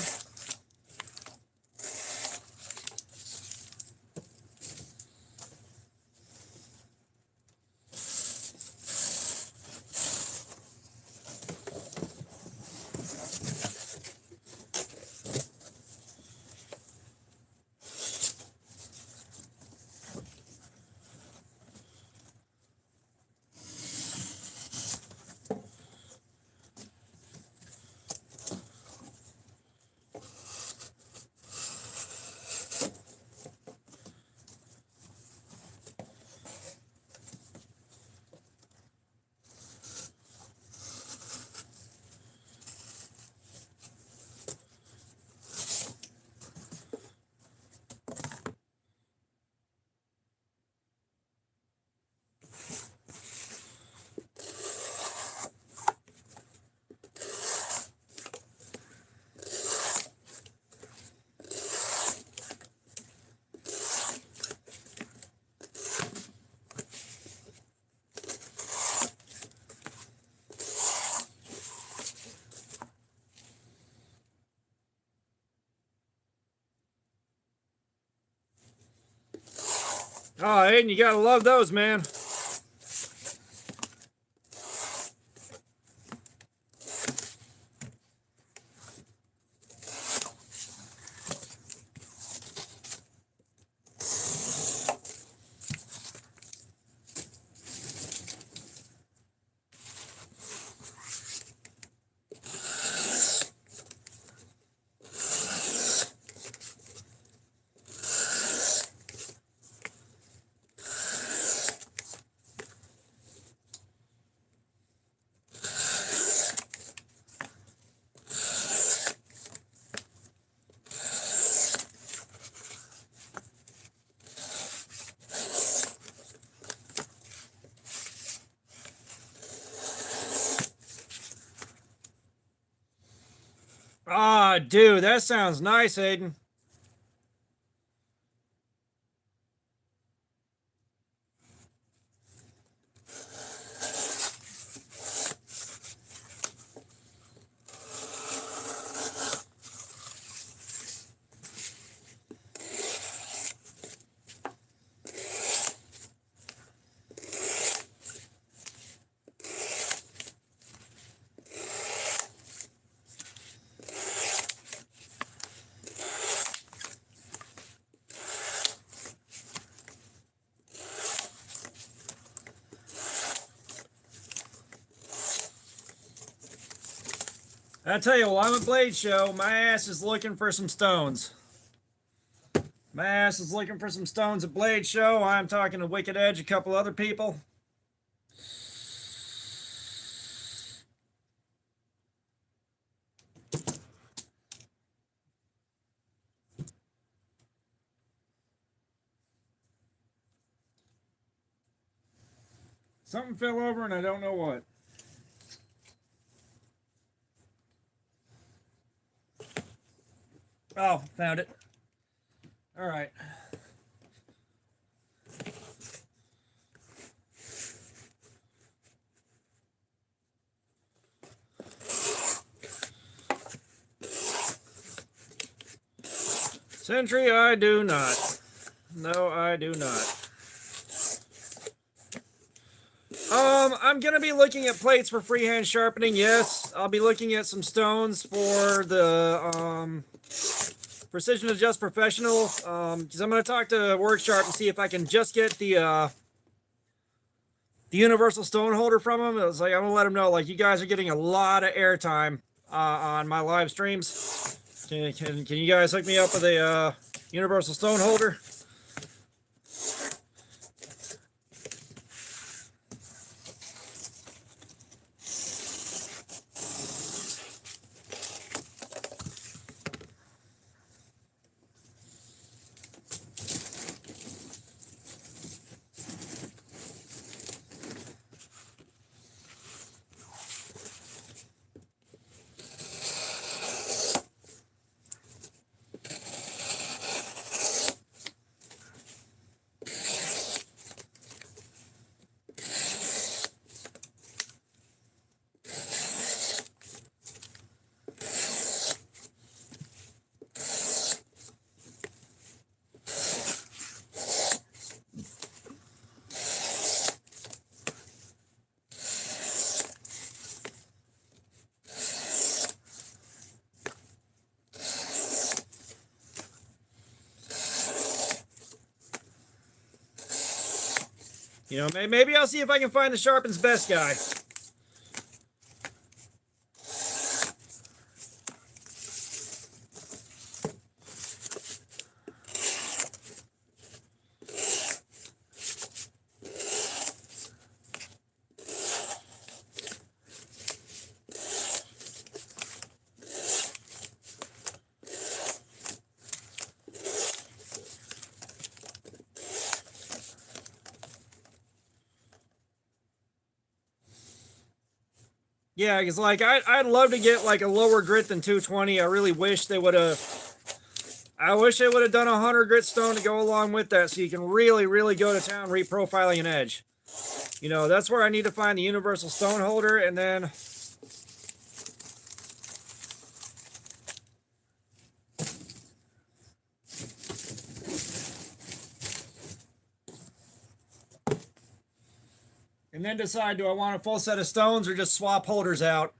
Oh, Aiden, you gotta love those, man. Ah, dude, that sounds nice, Aiden. I tell you, while I'm at Blade Show, my ass is looking for some stones. My ass is looking for some stones at Blade Show. I'm talking to Wicked Edge, a couple other people. Something fell over and I don't know what. Oh, found it. All right. Sentry, I do not. No, I do not. I'm gonna be looking at plates for freehand sharpening. Yes, I'll be looking at some stones for the Precision Adjust Professional. Because I'm gonna talk to WorkSharp and see if I can just get the universal stone holder from them. It's like I'm gonna let them know, like, you guys are getting a lot of airtime on my live streams. Can you guys hook me up with a universal stone holder? You know, maybe I'll see if I can find the Sharpen's Best guy. Yeah, because like I'd love to get like a lower grit than 220. I really wish they would have. I wish they would have done a 100 grit stone to go along with that, so you can really go to town reprofiling an edge. You know, that's where I need to find the universal stone holder, and then decide, do I want a full set of stones or just swap holders out?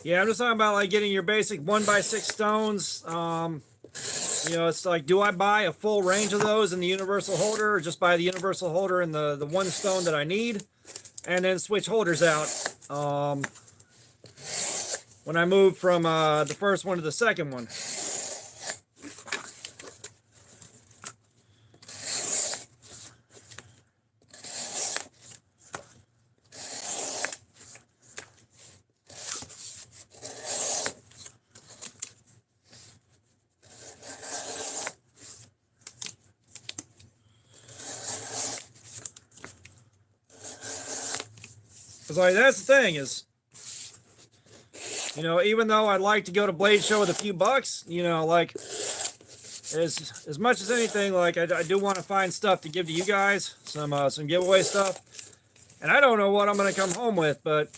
Yeah, I'm just talking about like getting your basic 1x6 stones. You know, it's like, do I buy a full range of those in the universal holder, or just buy the universal holder and the one stone that I need, and then switch holders out when I move from the first one to the second one. Because like that's the thing is, you know, even though I'd like to go to Blade Show with a few bucks, you know, like as much as anything, like I do want to find stuff to give to you guys, some giveaway stuff, and I don't know what I'm gonna come home with, but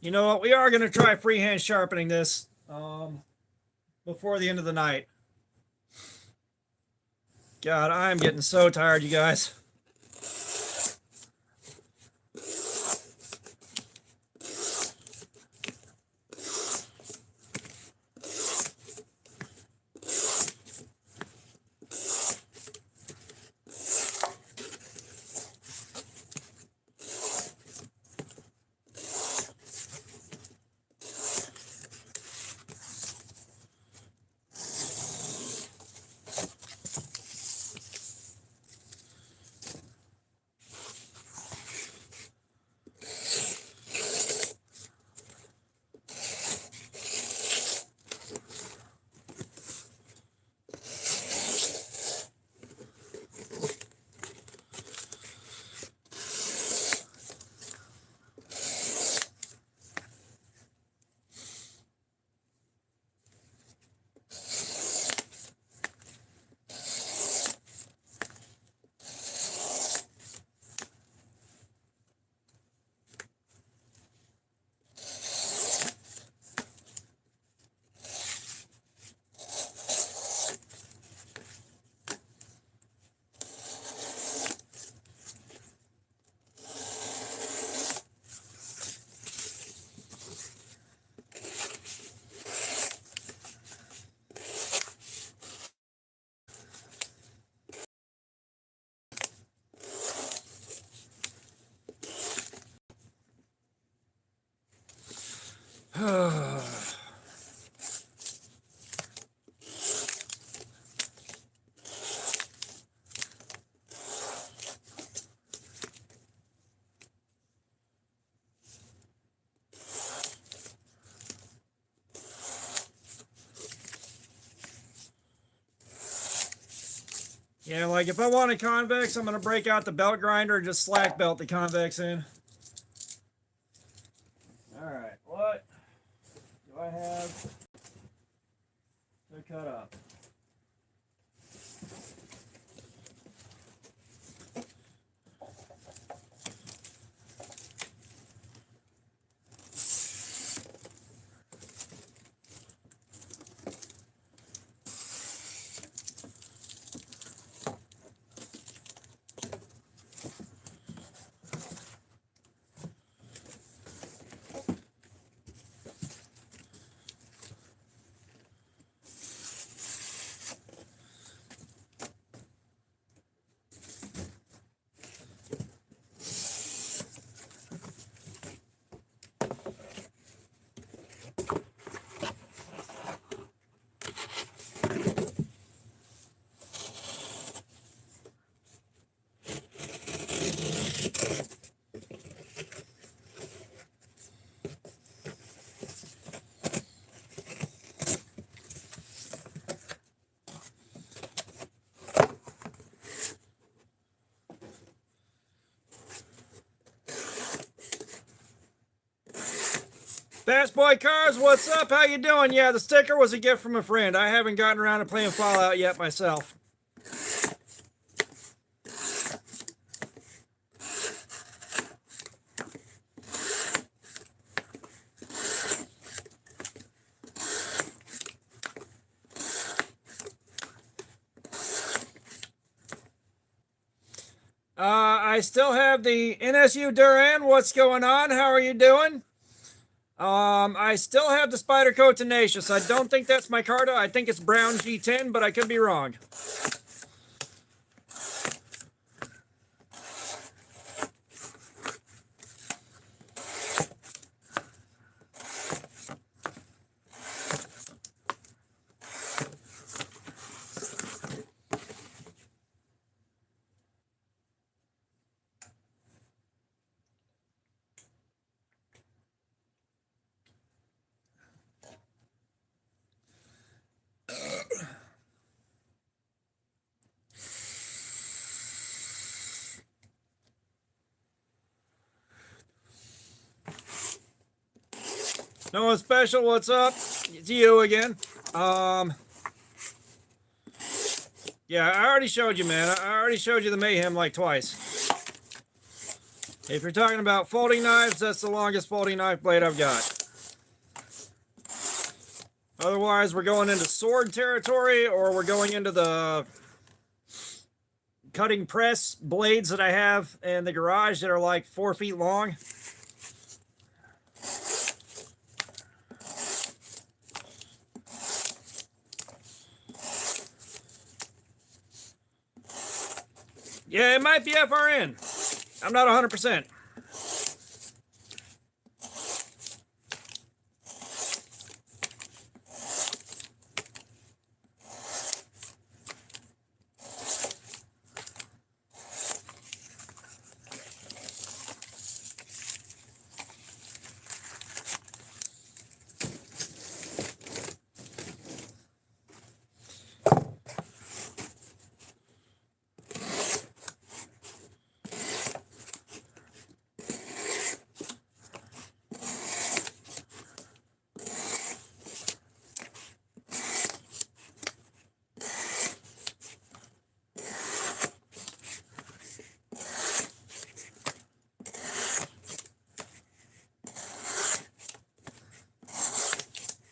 you know what? We are gonna try freehand sharpening this before the end of the night. God, I'm getting so tired, you guys. Yeah, like if I want a convex, I'm gonna break out the belt grinder and just slack belt the convex in. All right, what do I have to cut up? Fast Boy Cars, what's up? How you doing? Yeah, the sticker was a gift from a friend. I haven't gotten around to playing Fallout yet myself. I still have the NSU Duran. What's going on? How are you doing? I still have the Spyderco Tenacious. I don't think that's my Carta. I think it's Brown G10, but I could be wrong. Noah Special, what's up? It's you again. Yeah, I already showed you, man. I already showed you the Mayhem like twice. If you're talking about folding knives, that's the longest folding knife blade I've got. Otherwise, we're going into sword territory, or we're going into the cutting press blades that I have in the garage that are like 4 feet long. Yeah, it might be FRN. I'm not 100%.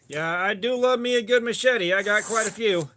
Yeah, I do love me a good machete. I got quite a few.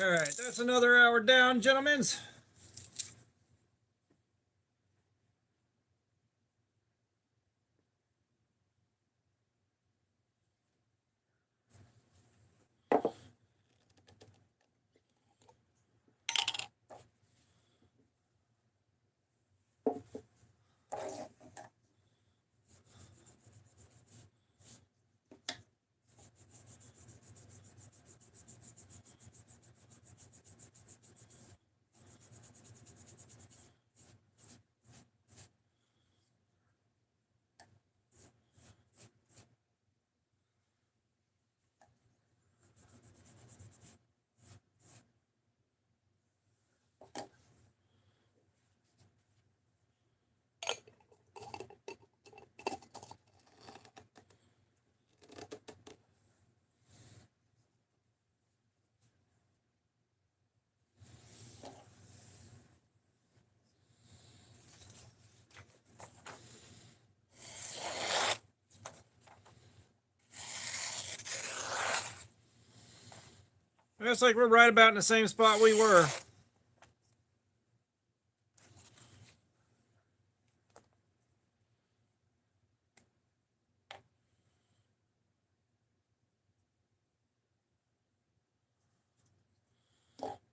All right, that's another hour down, gentlemen. Looks like we're right about in the same spot we were.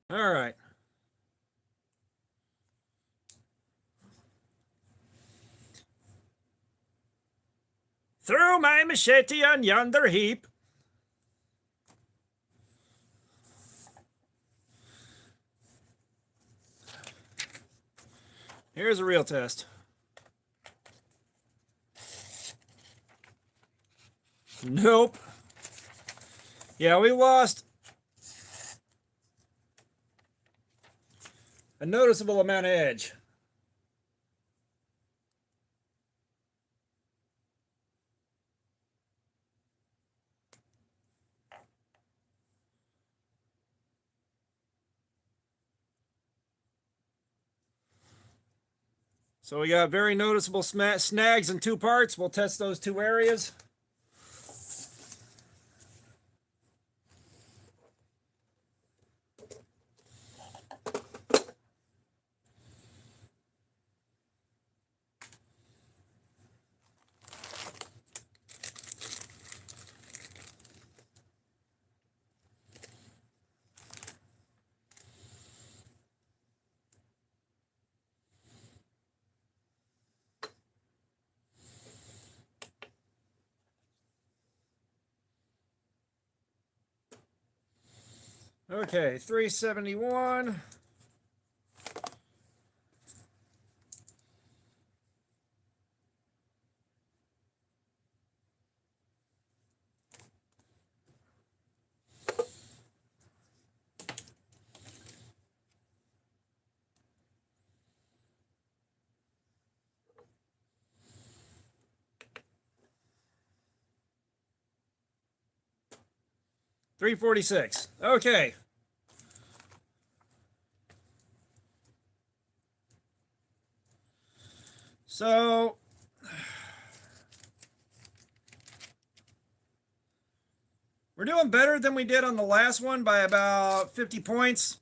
All right. Throw my machete on yonder heap. Here's a real test. Nope. Yeah, we lost a noticeable amount of edge. So we got very noticeable snags in two parts. We'll test those two areas. Okay, 371. $346. Okay. So we're doing better than we did on the last one by about 50 points.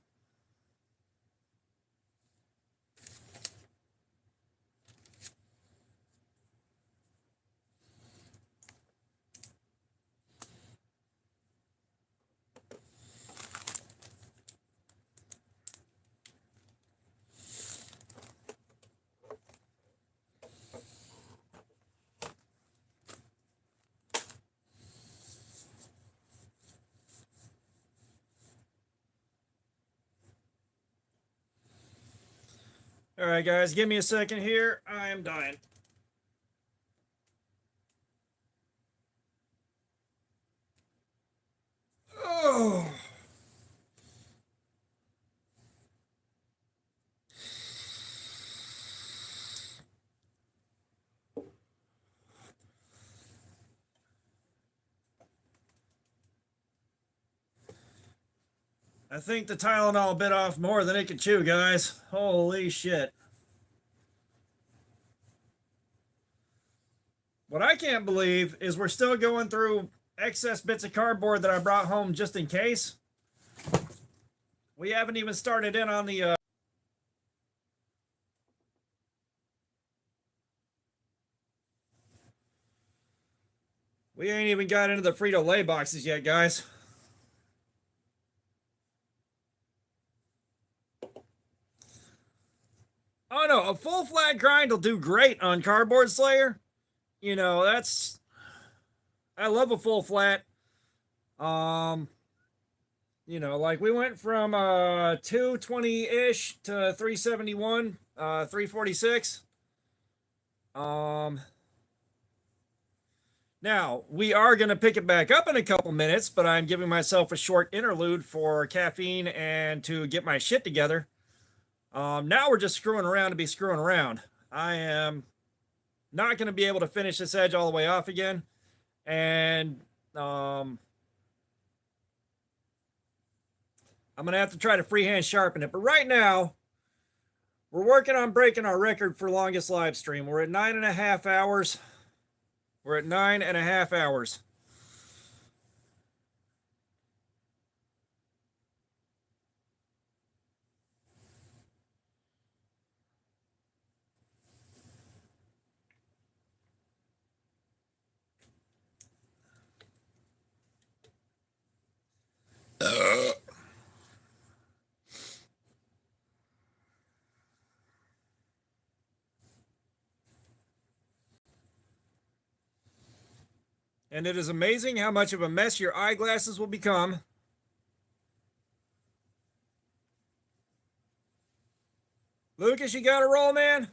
All right, guys, give me a second here. I am dying. Oh. I think the Tylenol bit off more than it could chew, guys. Holy shit. What I can't believe is we're still going through excess bits of cardboard that I brought home just in case. We haven't even started in on the we ain't even got into the Frito-Lay boxes yet, guys. Oh no, a full flat grind will do great on Cardboard Slayer. You know, I love a full flat. You know, like we went from 220-ish to 371, 346. Now, we are going to pick it back up in a couple minutes, but I'm giving myself a short interlude for caffeine and to get my shit together. Now we're just screwing around to be screwing around. I am not going to be able to finish this edge all the way off again. And I'm going to have to try to freehand sharpen it. But right now, we're working on breaking our record for longest live stream. We're at 9.5 hours. We're at 9.5 hours. And it is amazing how much of a mess your eyeglasses will become. Lucas, you got a roll, man?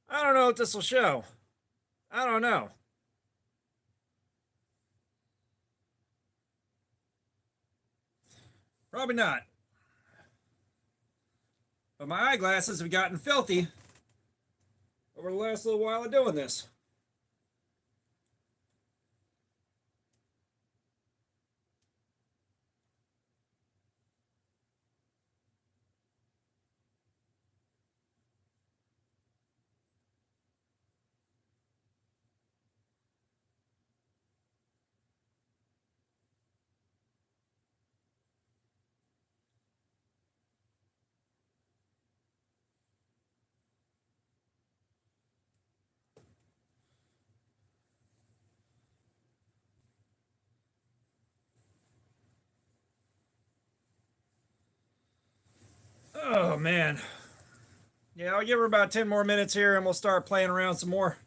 I don't know what this will show. I don't know. Probably not. But my eyeglasses have gotten filthy over the last little while of doing this. Oh, man. Yeah, I'll give her about 10 more minutes here and we'll start playing around some more.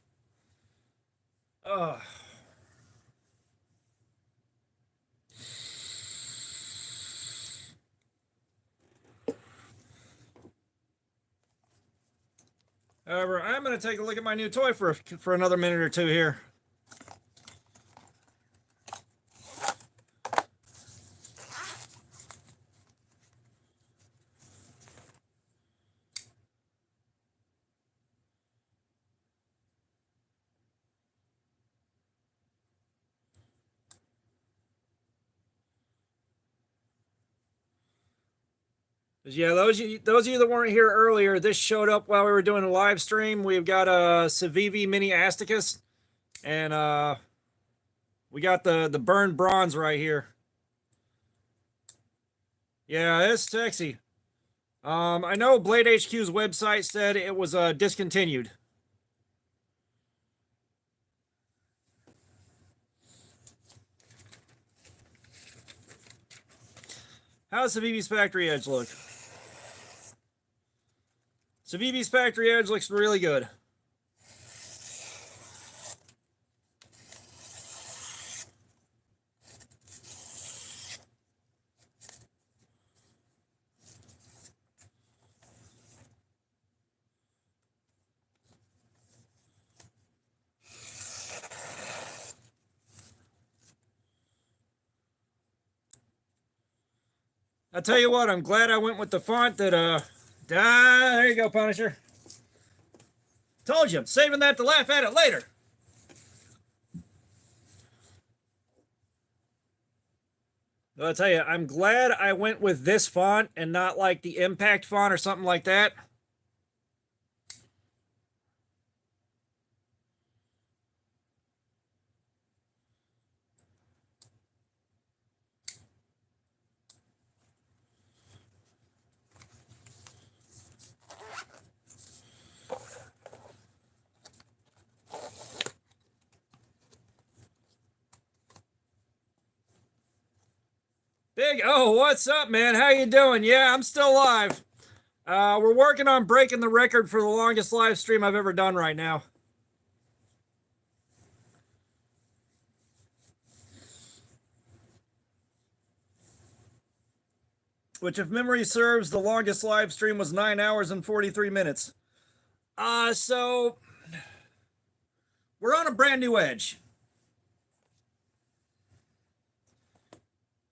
However, I'm going to take a look at my new toy for another minute or two here. Yeah, those of you that weren't here earlier, this showed up while we were doing a live stream. We've got a Civivi Mini Asticus, and we got the burned bronze right here. Yeah, it's sexy. I know Blade HQ's website said it was discontinued. How's Civivi's factory edge look? Civivi's factory edge looks really good. I tell you what, I'm glad I went with the font that there you go, Punisher. Told you, I'm saving that to laugh at it later. I'll tell you, I'm glad I went with this font and not like the Impact font or something like that. Big O, what's up, man? How you doing? Yeah, I'm still alive. We're working on breaking the record for the longest live stream I've ever done right now. Which, if memory serves, the longest live stream was 9 hours and 43 minutes. So we're on a brand new edge.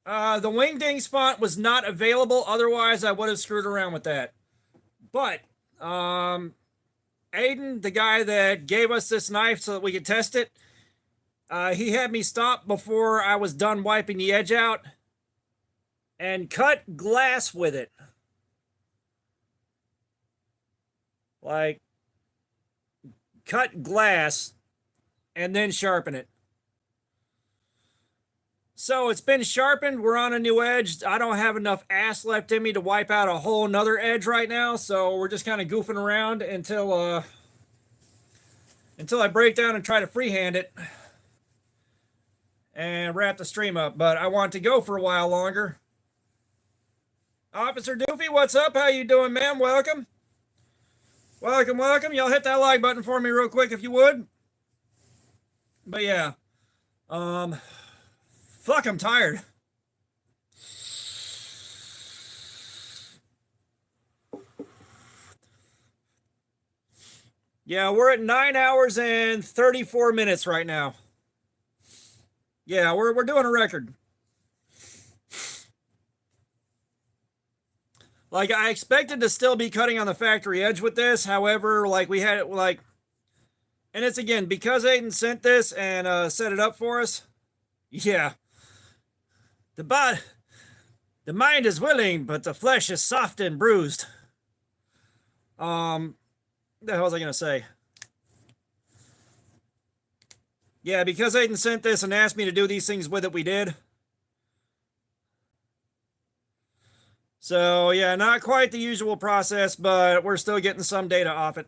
The Wingdings font was not available. Otherwise, I would have screwed around with that. But Aiden, the guy that gave us this knife so that we could test it, he had me stop before I was done wiping the edge out and cut glass with it. Like, cut glass and then sharpen it. So it's been sharpened. We're on a new edge. I don't have enough ass left in me to wipe out a whole nother edge right now. So we're just kind of goofing around until I break down and try to freehand it and wrap the stream up. But I want to go for a while longer. Officer Doofy, what's up? How you doing, man? Welcome. Welcome, welcome. Y'all hit that like button for me real quick if you would. But yeah. Fuck, I'm tired. Yeah, we're at 9 hours and 34 minutes right now. Yeah, we're doing a record. Like, I expected to still be cutting on the factory edge with this. However, like, we had it, like... And it's, again, because Aiden sent this and set it up for us. Yeah. The mind is willing, but the flesh is soft and bruised. What the hell was I going to say? Yeah, because Aiden sent this and asked me to do these things with it, we did. So, yeah, not quite the usual process, but we're still getting some data off it.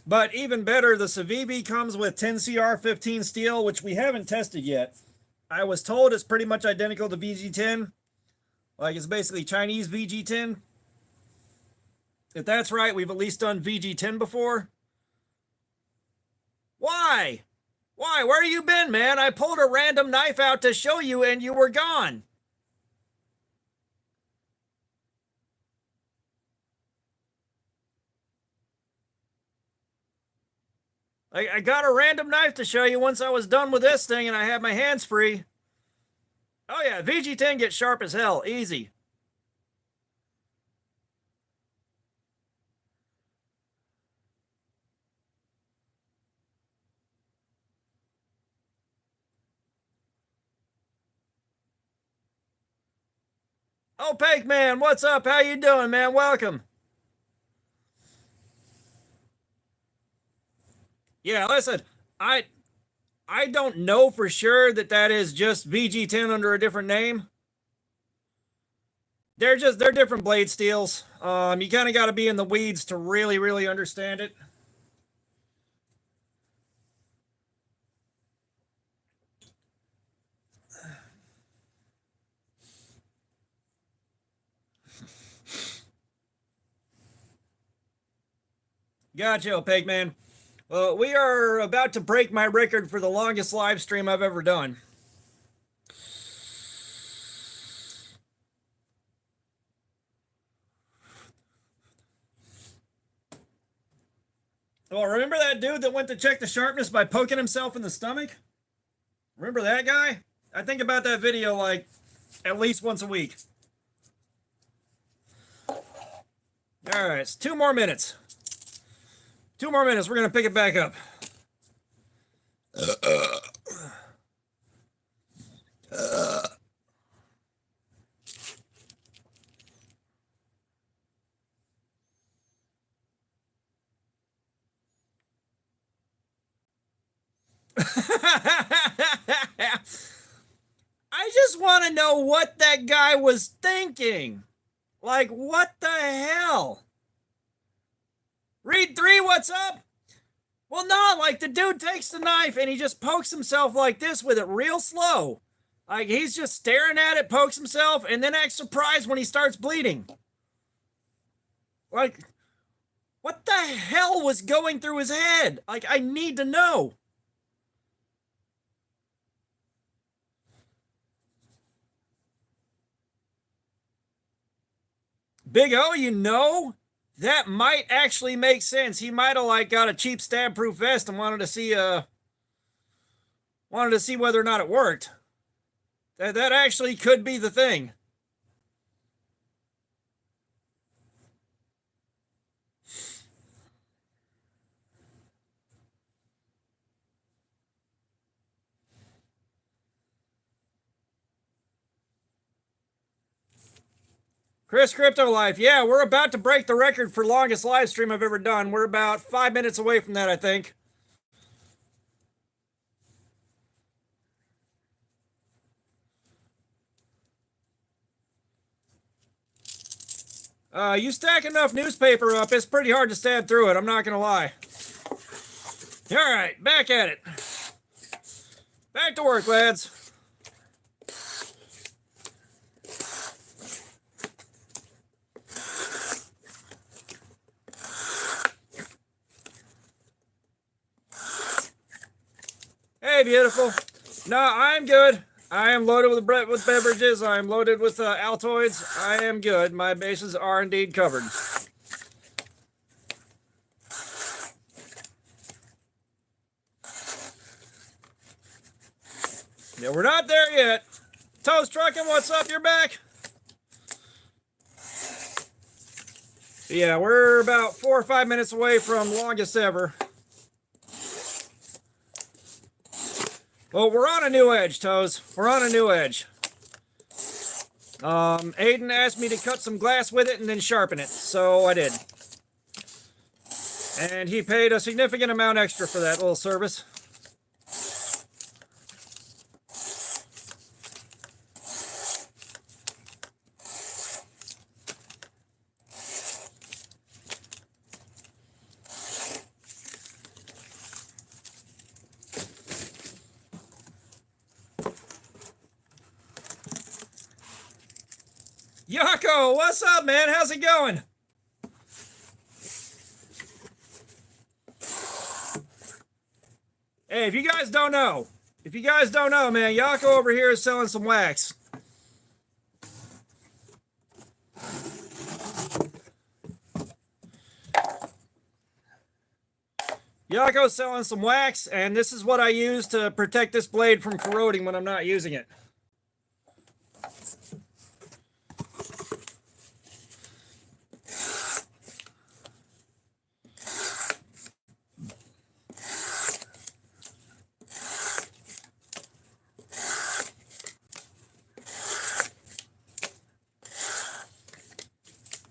But even better, the Civivi comes with 10CR15 steel, which we haven't tested yet. I was told it's pretty much identical to VG10. Like, it's basically Chinese VG10. If that's right, we've at least done VG10 before. Why? Why? Where you been, man? I pulled a random knife out to show you and you were gone. I got a random knife to show you once I was done with this thing and I had my hands free. Oh yeah, VG10 gets sharp as hell. Easy. Opaque man, what's up? How you doing, man? Welcome. Yeah, listen, I don't know for sure that is just VG10 under a different name. They're different blade steels. You kind of got to be in the weeds to really understand it. Gotcha, Opaque man. Well, we are about to break my record for the longest live stream I've ever done. Oh, remember that dude that went to check the sharpness by poking himself in the stomach? Remember that guy? I think about that video like at least once a week. All right, it's 2 more minutes. 2 more minutes. We're going to pick it back up. I just want to know what that guy was thinking. Like, what the hell? Read 3, what's up? Well, no, like the dude takes the knife and he just pokes himself like this with it real slow. Like he's just staring at it, pokes himself, and then acts surprised when he starts bleeding. Like, what the hell was going through his head? Like, I need to know. Big O, you know, that might actually make sense. He might have like got a cheap stab-proof vest and wanted to see whether or not it worked. That actually could be the thing. Chris Crypto Life, yeah, we're about to break the record for longest live stream I've ever done. We're about 5 minutes away from that, I think. You stack enough newspaper up, it's pretty hard to stab through it, I'm not gonna lie. All right, back at it. Back to work, lads. Hey, beautiful. No, I'm good. I am loaded with beverages. I am loaded with Altoids. I am good. My bases are indeed covered. Yeah, we're not there yet. Toast Truckin', what's up? You're back? Yeah, we're about 4 or 5 minutes away from longest ever. Well, we're on a new edge, Toes. We're on a new edge. Aiden asked me to cut some glass with it and then sharpen it, so I did. And he paid a significant amount extra for that little service. Yako, what's up, man? How's it going? Hey, if you guys don't know, man, Yako over here is selling some wax. Yako's selling some wax, and this is what I use to protect this blade from corroding when I'm not using it.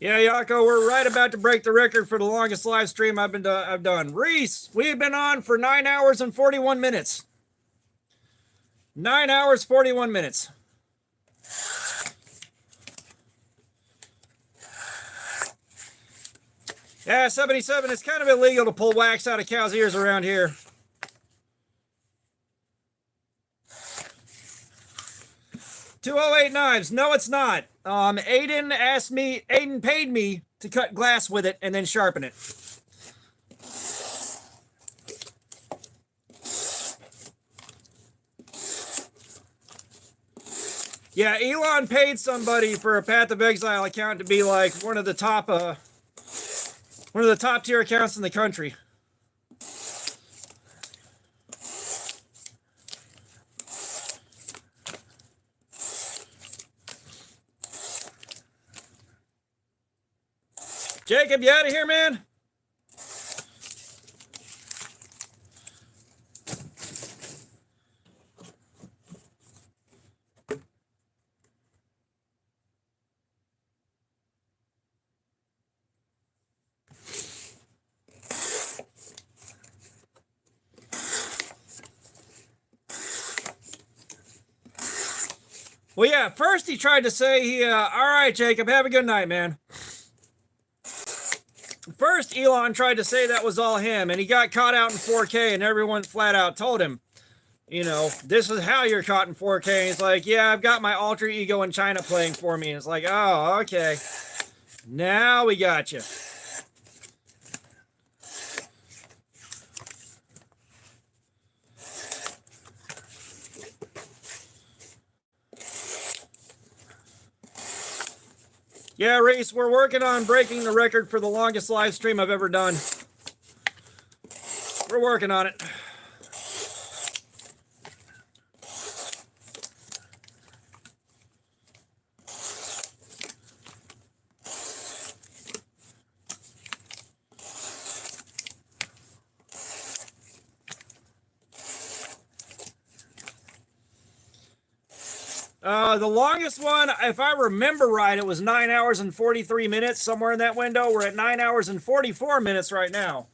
Yeah, Yako, we're right about to break the record for the longest live stream I've done. Reese, we've been on for 9 hours and 41 minutes. 9 hours, 41 minutes. Yeah, 77, it's kind of illegal to pull wax out of cows' ears around here. $208 knives. No, it's not. Aiden paid me to cut glass with it and then sharpen it. Yeah, Elon paid somebody for a Path of Exile account to be like one of the top tier accounts in the country. Jacob, you out of here, man? Well, yeah, first he tried to say all right, Jacob, have a good night, man. First, Elon tried to say that was all him, and he got caught out in 4K, and everyone flat out told him, you know, this is how you're caught in 4K. And he's like, yeah, I've got my alter ego in China playing for me. And it's like, oh, okay. Now we got you. Yeah, Reese, we're working on breaking the record for the longest live stream I've ever done. We're working on it. The longest one, if I remember right, it was 9 hours and 43 minutes, somewhere in that window. We're at 9 hours and 44 minutes right now.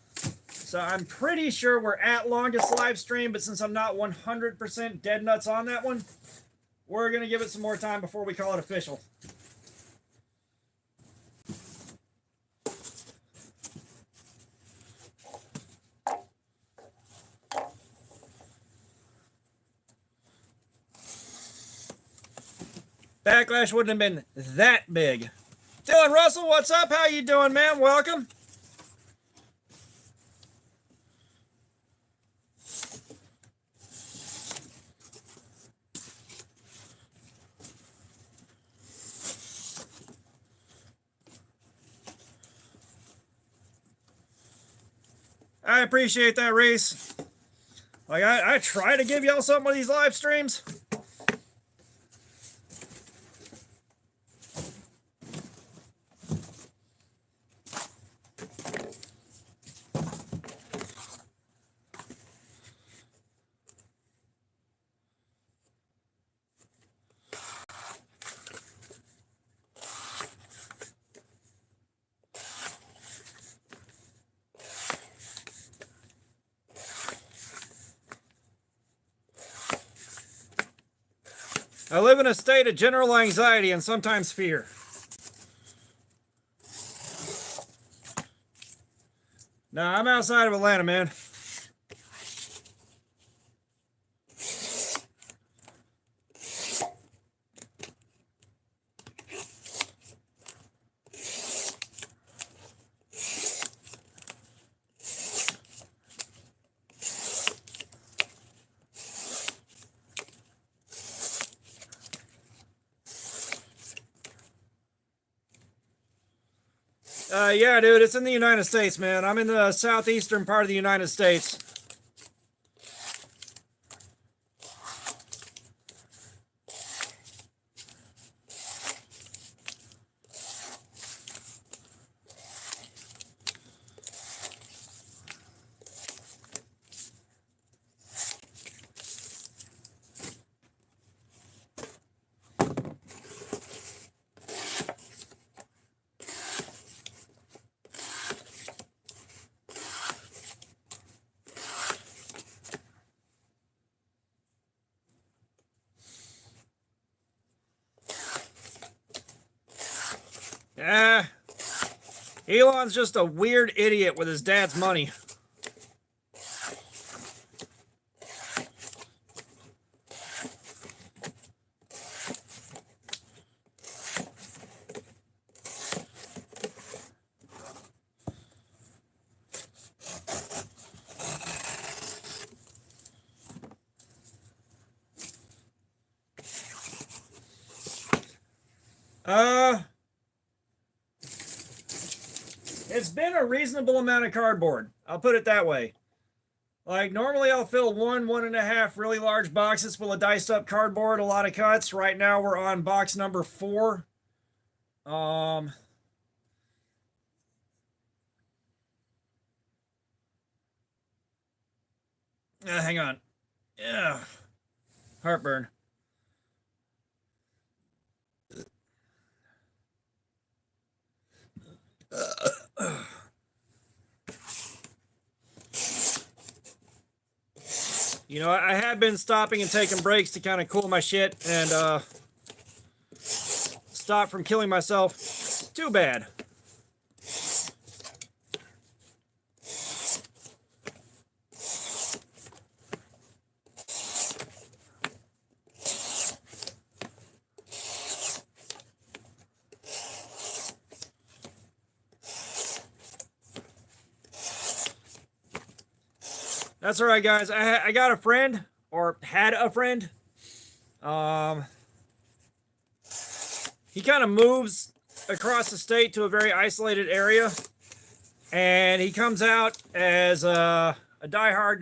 So I'm pretty sure we're at longest live stream, but since I'm not 100% dead nuts on that one, we're going to give it some more time before we call it official. Backlash wouldn't have been that big. Dylan Russell, what's up? How you doing, man? Welcome. I appreciate that, Reese. Like, I try to give y'all something with these live streams. I live in a state of general anxiety and sometimes fear. Nah, I'm outside of Atlanta, man. Yeah, dude, it's in the United States, man. I'm in the southeastern part of the United States. Yeah, Elon's just a weird idiot with his dad's money. It's been a reasonable amount of cardboard. I'll put it that way. Like, normally I'll fill 1.5 really large boxes full of diced up cardboard, a lot of cuts. Right now we're on box number 4. Hang on. Yeah. Heartburn. You know, I have been stopping and taking breaks to kind of cool my shit and stop from killing myself. Too bad. That's all right, guys. I got a friend, or had a friend. He kind of moves across the state to a very isolated area, and he comes out as a diehard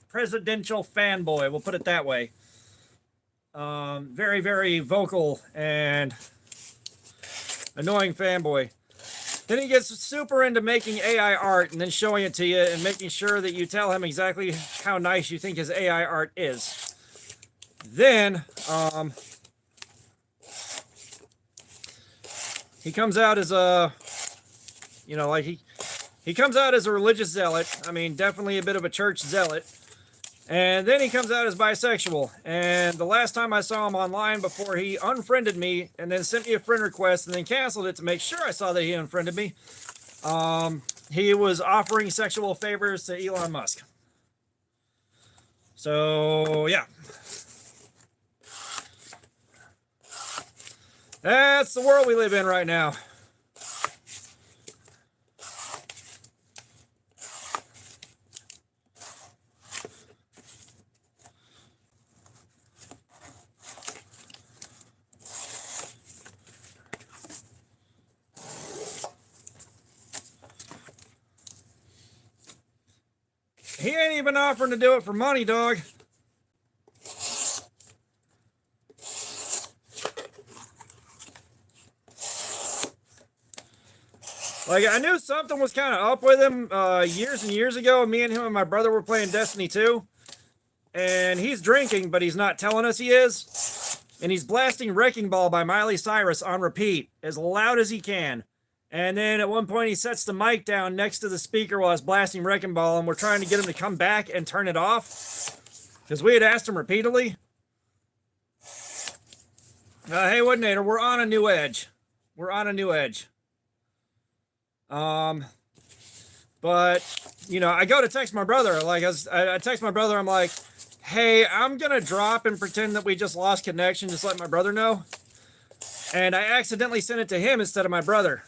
presidential fanboy. We'll put it that way. Very, very vocal and annoying fanboy. Then he gets super into making AI art and then showing it to you and making sure that you tell him exactly how nice you think his AI art is. Then, he comes out as a, you know, like he comes out as a religious zealot. I mean, definitely a bit of a church zealot. And then he comes out as bisexual. And the last time I saw him online before he unfriended me and then sent me a friend request and then canceled it to make sure I saw that he unfriended me, he was offering sexual favors to Elon Musk. So, yeah. That's the world we live in right now. He ain't even offering to do it for money, dog. Like, I knew something was kind of up with him years and years ago. Me and him and my brother were playing Destiny 2. And he's drinking, but he's not telling us he is. And he's blasting Wrecking Ball by Miley Cyrus on repeat as loud as he can. And then at one point he sets the mic down next to the speaker while he's blasting Wrecking Ball, and we're trying to get him to come back and turn it off. Because we had asked him repeatedly. Hey, Woodnator, we're on a new edge. We're on a new edge. But, you know, I go to text my brother. Like, I text my brother, I'm like, hey, I'm going to drop and pretend that we just lost connection. Just let my brother know. And I accidentally sent it to him instead of my brother.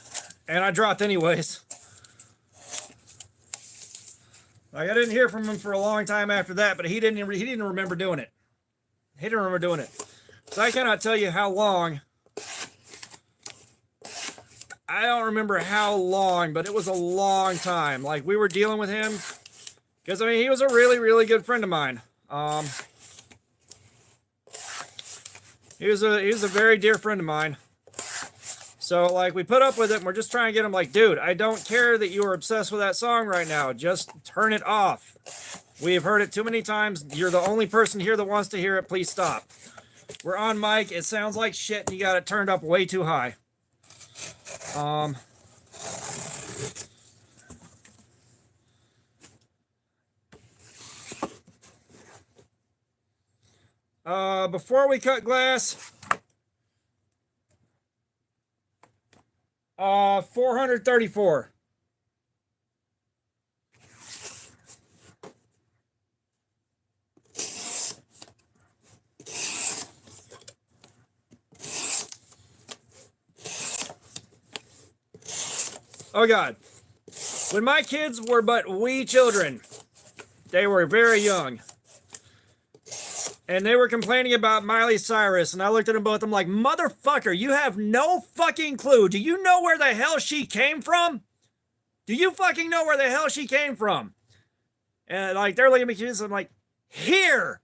And I dropped anyways. Like, I didn't hear from him for a long time after that, but he didn't remember doing it. He didn't remember doing it. So I cannot tell you how long. I don't remember how long, but it was a long time. Like, we were dealing with him. Because, I mean, he was a really, really good friend of mine. He was a very dear friend of mine. So, like, we put up with it, and we're just trying to get him, like, dude, I don't care that you are obsessed with that song right now. Just turn it off. We have heard it too many times. You're the only person here that wants to hear it. Please stop. We're on mic. It sounds like shit, and you got it turned up way too high. Before we cut glass, 434. Oh God. When my kids were but wee children, they were very young. And they were complaining about Miley Cyrus, and I looked at them both. I'm like, motherfucker, you have no fucking clue. Do you know where the hell she came from? Do you fucking know where the hell she came from? And like, they're looking at me, I'm like, here.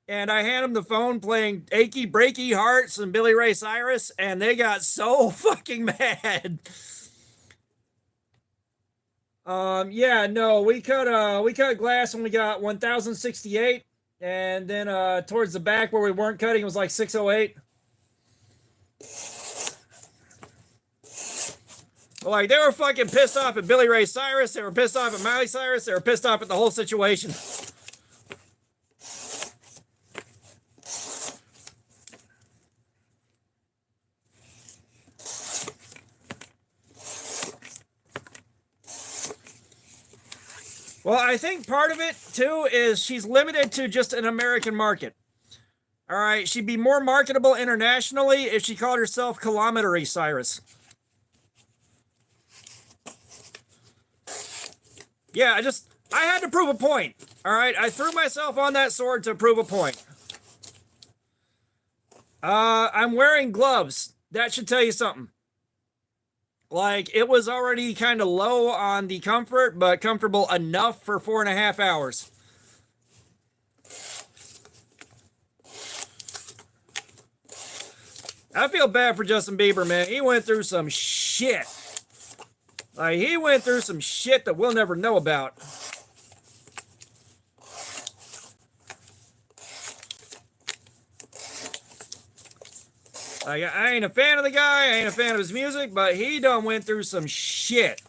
And I hand them the phone playing Achy Breaky Hearts and Billy Ray Cyrus, and they got so fucking mad. Yeah, no, we cut glass when we got 1068, and then towards the back where we weren't cutting it was like 608. Like they were fucking pissed off at Billy Ray Cyrus, they were pissed off at Miley Cyrus, they were pissed off at the whole situation. Well, I think part of it too is she's limited to just an American market. All right, she'd be more marketable internationally if she called herself Kilometry Cyrus. Yeah, I had to prove a point. All right, I threw myself on that sword to prove a point. I'm wearing gloves. That should tell you something. Like, it was already kind of low on the comfort, but comfortable enough for 4.5 hours. I feel bad for Justin Bieber, man. He went through some shit. Like, he went through some shit that we'll never know about. Like, I ain't a fan of the guy, I ain't a fan of his music, but he done went through some shit.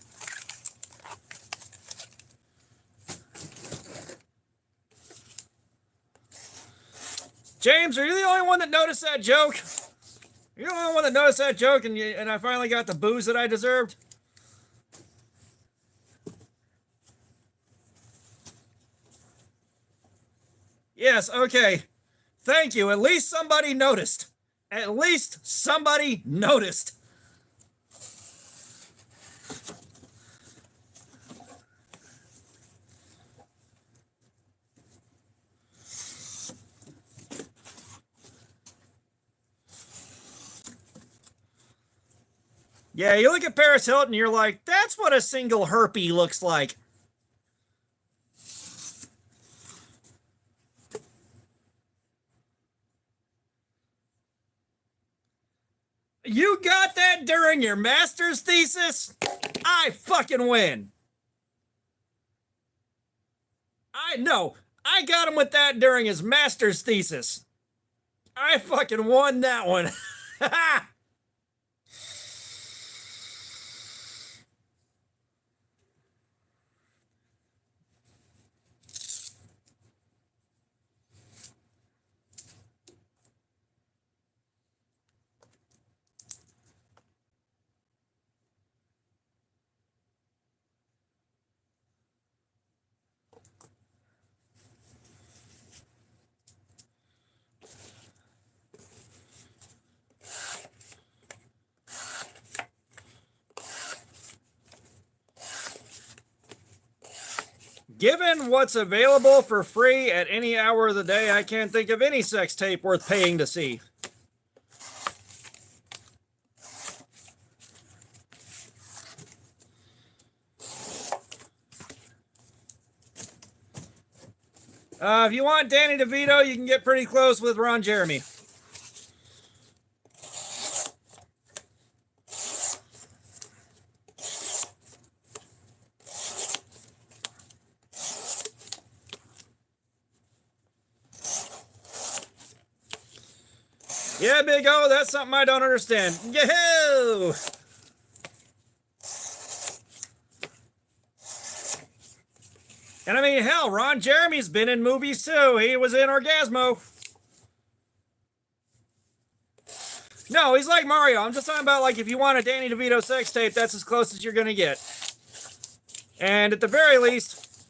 James, are you the only one that noticed that joke? You're the only one that noticed that joke, and I finally got the booze that I deserved? Yes, okay. Thank you. At least somebody noticed. At least somebody noticed. Yeah, you look at Paris Hilton, you're like, that's what a single herpy looks like. You got that during your master's thesis? I fucking win. I know. I got him with that during his master's thesis. I fucking won that one. Given what's available for free at any hour of the day, I can't think of any sex tape worth paying to see. If you want Danny DeVito, you can get pretty close with Ron Jeremy. Yeah, Big O, that's something I don't understand. Yahoo! And I mean, hell, Ron Jeremy's been in movies too. He was in Orgasmo. No, he's like Mario. I'm just talking about, like, if you want a Danny DeVito sex tape, that's as close as you're going to get. And at the very least,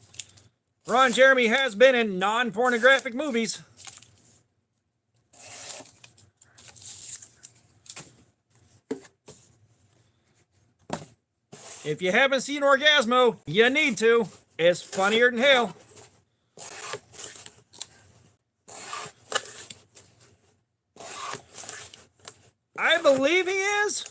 Ron Jeremy has been in non-pornographic movies. If you haven't seen Orgasmo, you need to. It's funnier than hell. I believe he is.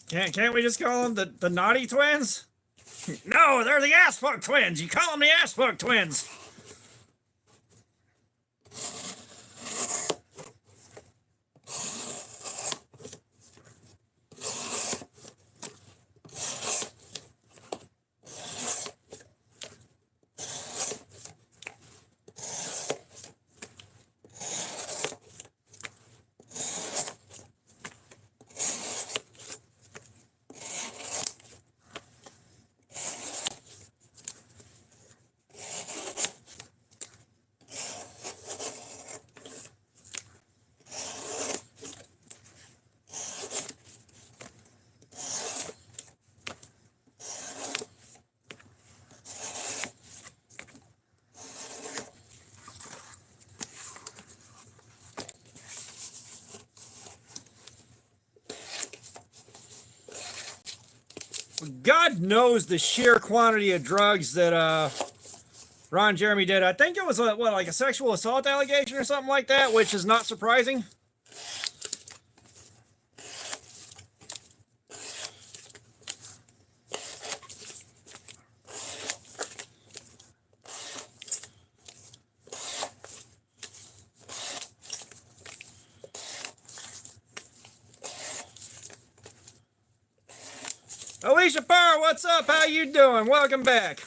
Can't we just call them the naughty twins? No, they're the ass fuck twins. You call them the ass fuck twins. God knows the sheer quantity of drugs that Ron Jeremy did. I think it was like a sexual assault allegation or something like that, which is not surprising. Alicia Parr, what's up? How you doing? Welcome back.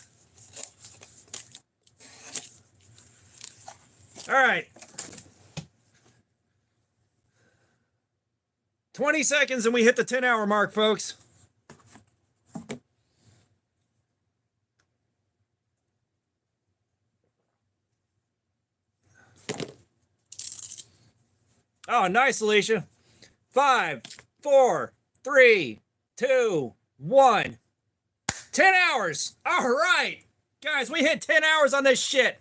All right. 20 seconds and we hit the 10-hour mark, folks. Oh, nice, Alicia. 5, 4, 3, 2, 1. 10 hours. All right. Guys, we hit 10 hours on this shit.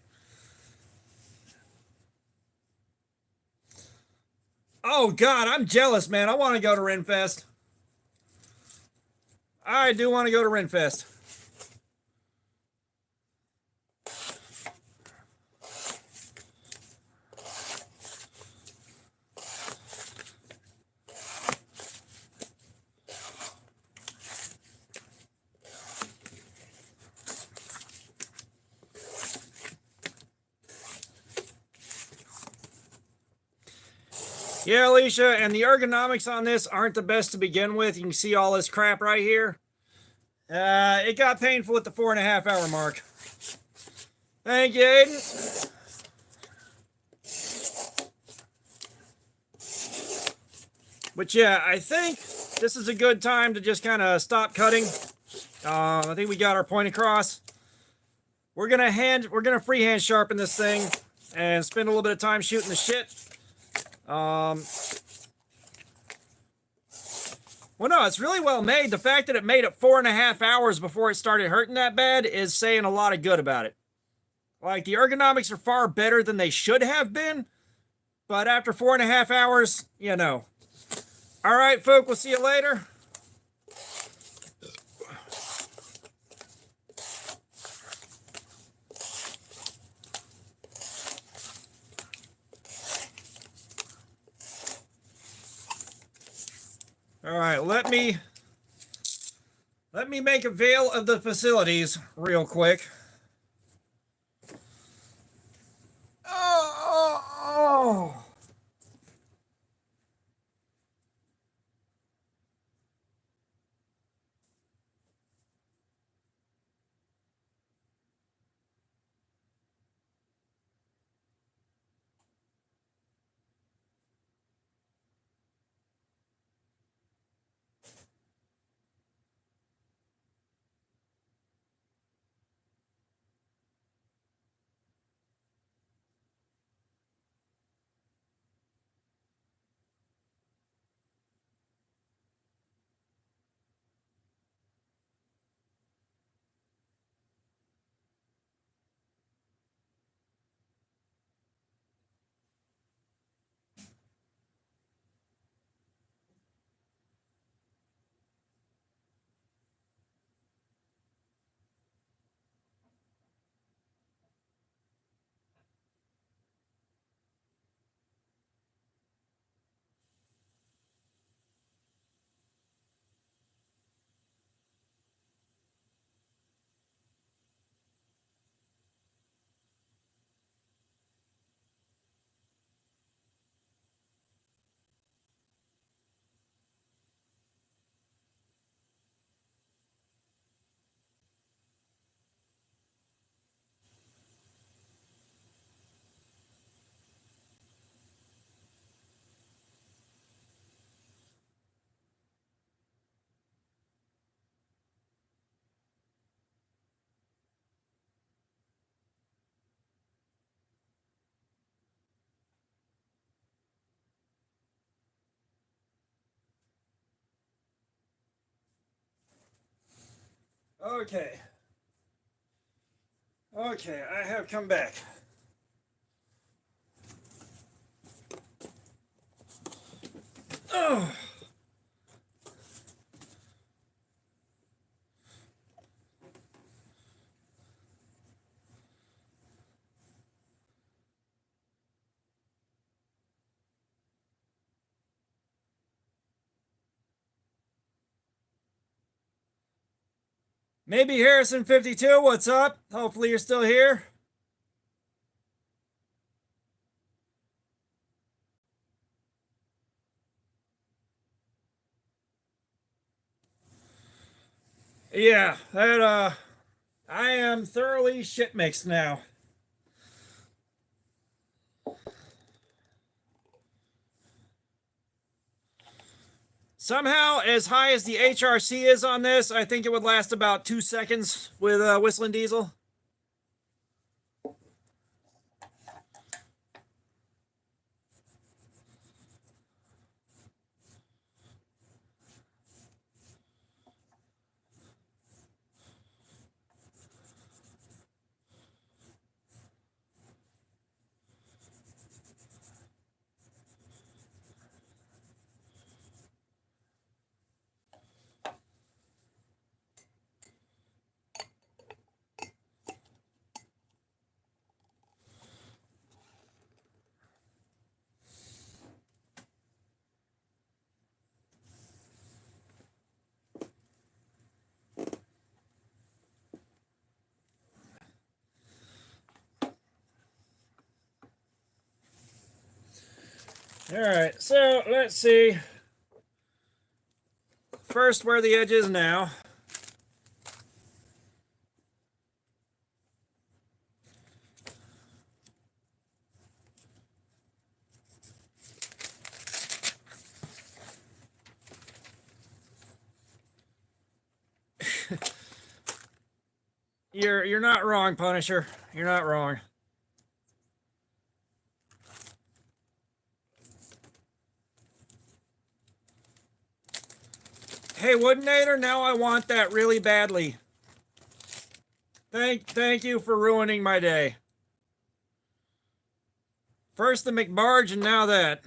Oh, God, I'm jealous, man. I want to go to Renfest. I do want to go to Renfest. Yeah, Alicia, and the ergonomics on this aren't the best to begin with. You can see all this crap right here. It got painful at the 4.5 hour mark. Thank you, Aiden. But yeah, I think this is a good time to just kind of stop cutting. I think we got our point across. We're gonna freehand sharpen this thing and spend a little bit of time shooting the shit. Well, no, it's really well made. The fact that it made it 4.5 hours before it started hurting that bad is saying a lot of good about it. Like, the ergonomics are far better than they should have been, but after 4.5 hours, you know. All right, folk, we'll see you later. All right, let me make a veil of the facilities real quick. Oh. Okay. Okay, I have come back. Oh. Maybe Harrison 52, what's up? Hopefully you're still here. Yeah, that I am thoroughly shit mixed now. Somehow, as high as the HRC is on this, I think it would last about 2 seconds with Whistling Diesel. All right, so let's see. First, where the edge is now. You're not wrong, Punisher. You're not wrong. Hey, Woodinator, now I want that really badly. Thank you for ruining my day. First the McBarge and now that.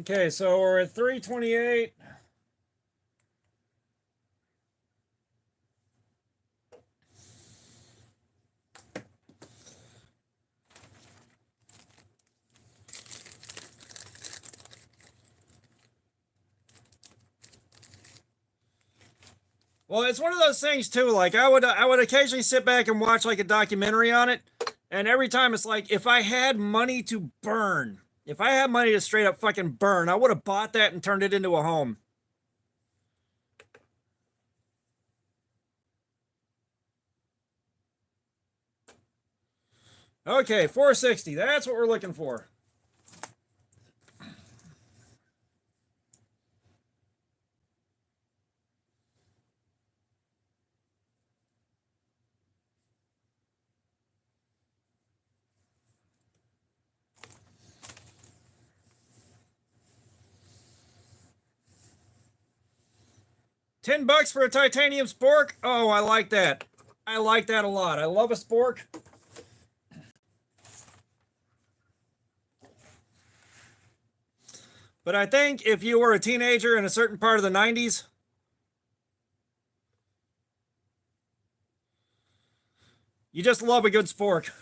Okay, so we're at 328. Well, it's one of those things too. Like I would occasionally sit back and watch like a documentary on it, and every time it's like, if I had money to burn, if I had money to straight up fucking burn, I would have bought that and turned it into a home. Okay, 460. That's what we're looking for. $10 for a titanium spork. Oh, I like that. I like that a lot. I love a spork. But I think if you were a teenager in a certain part of the 90s, you just love a good spork.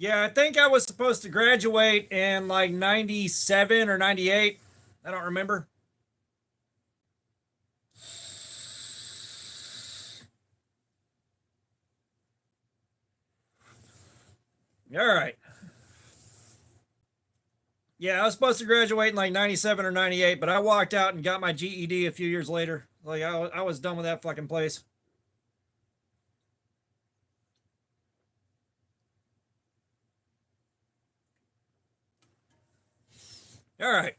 Yeah, I think I was supposed to graduate in like 97 or 98. I don't remember. All right. Yeah, I was supposed to graduate in like 97 or 98, but I walked out and got my GED a few years later. Like, I was done with that fucking place. All right.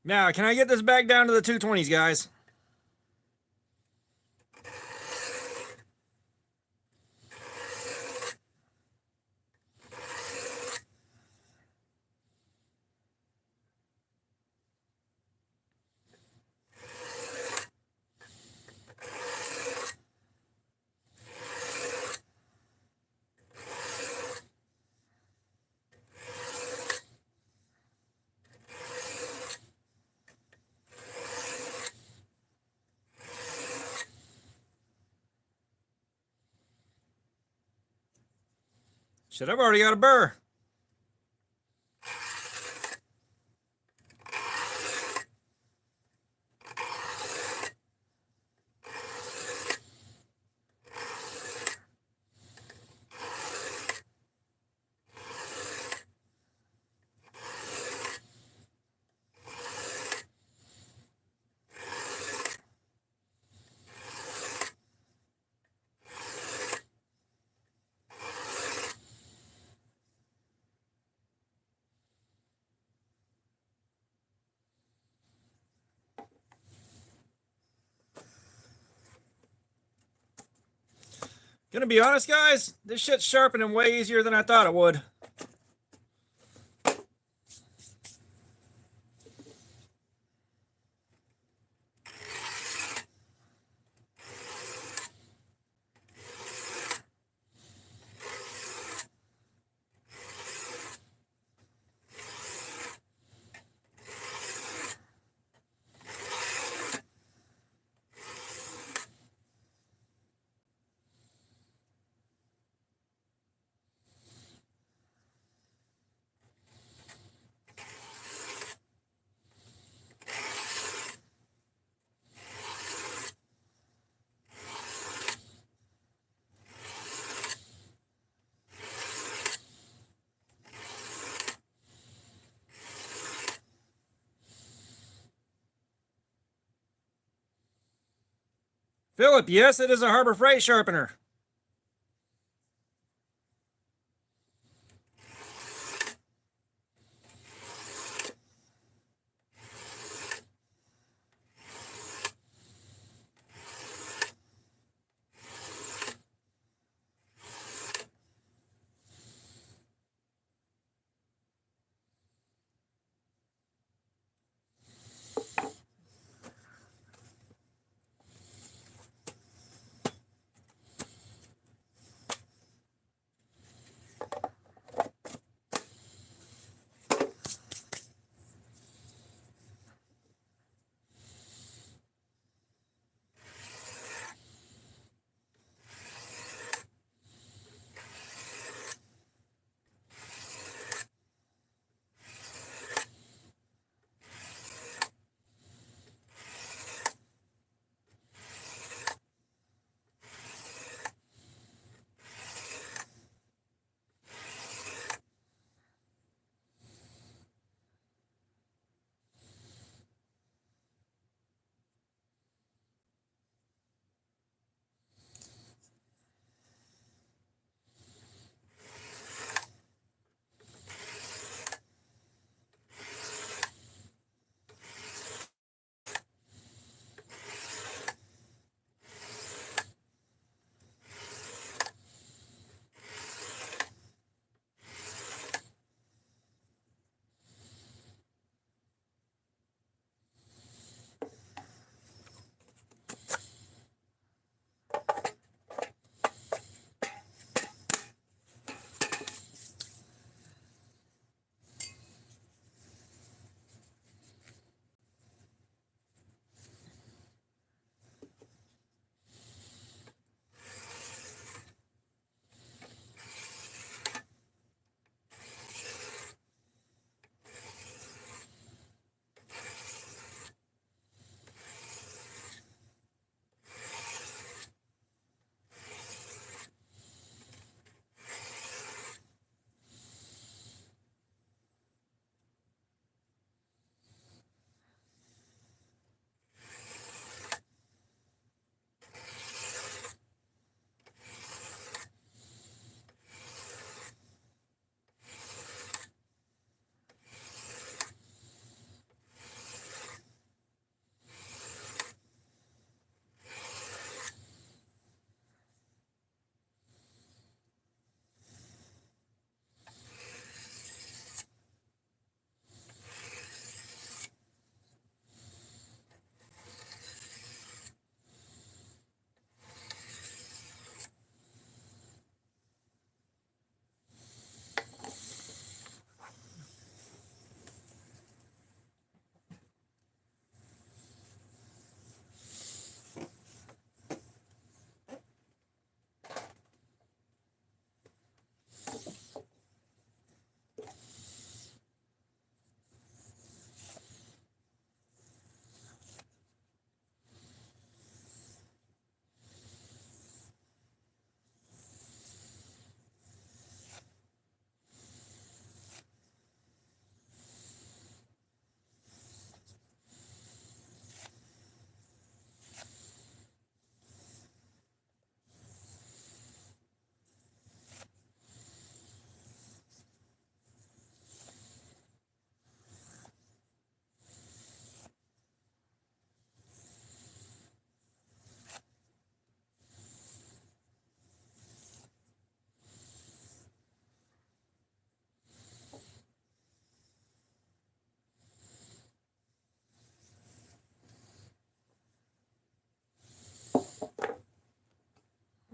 Now, can I get this back down to the 220s, guys? Shit, I've already got a burr. Gonna be honest, guys, this shit's sharpening way easier than I thought it would. Philip, yes, it is a Harbor Freight sharpener.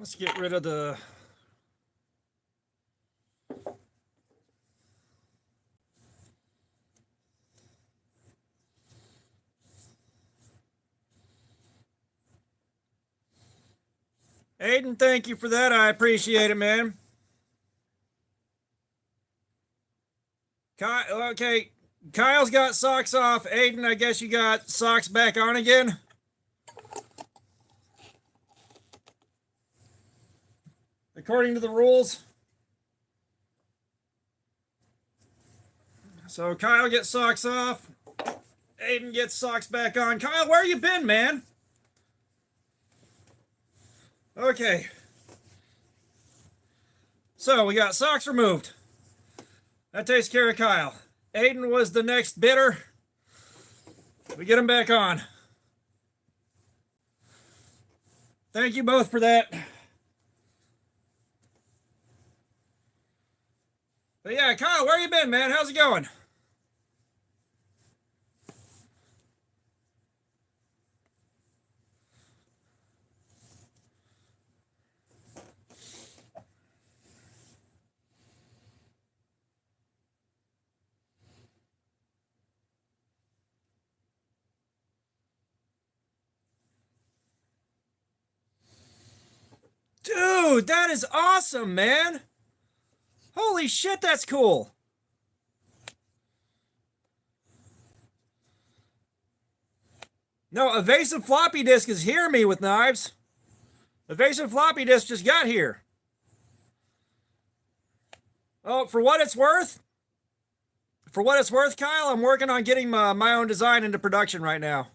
Let's get rid of the... Aiden, thank you for that. I appreciate it, man. Okay, Kyle's got socks off. Aiden, I guess you got socks back on again. According to the rules. So Kyle gets socks off. Aiden gets socks back on. Kyle, where you been, man? Okay. So we got socks removed. That takes care of Kyle. Aiden was the next bidder. We get him back on. Thank you both for that. But yeah, Kyle, where you been, man? How's it going? Dude, that is awesome, man. Holy shit, that's cool. No, Evasive Floppy Disk is here me with knives. Evasive Floppy Disk just got here. Oh, for what it's worth, Kyle, I'm working on getting my own design into production right now.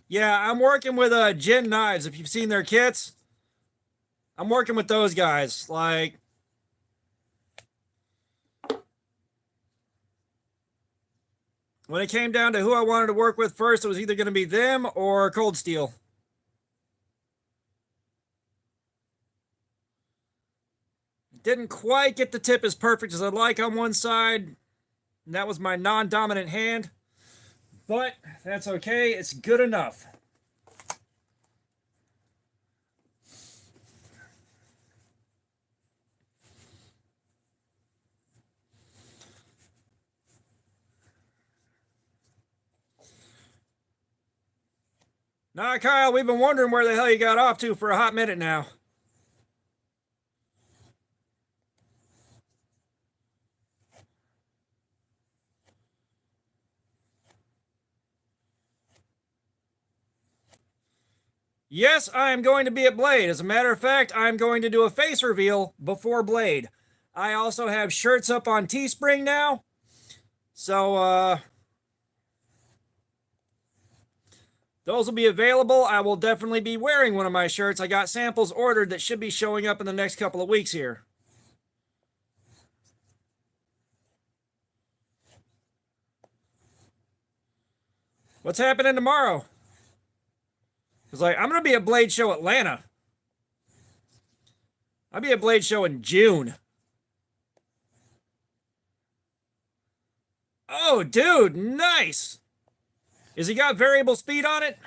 Yeah, I'm working with Gin Knives. If you've seen their kits, I'm working with those guys. Like, when it came down to who I wanted to work with first, it was either going to be them or Cold Steel. Didn't quite get the tip as perfect as I'd like on one side. And that was my non-dominant hand. But that's okay. It's good enough. Nah, Kyle, we've been wondering where the hell you got off to for a hot minute now. Yes, I am going to be at Blade. As a matter of fact, I'm going to do a face reveal before Blade. I also have shirts up on Teespring now. So, those will be available. I will definitely be wearing one of my shirts. I got samples ordered that should be showing up in the next couple of weeks here. What's happening tomorrow? It's like, I'm going to be at Blade Show Atlanta. I'll be at Blade Show in June. Oh, dude, nice. Is he got variable speed on it?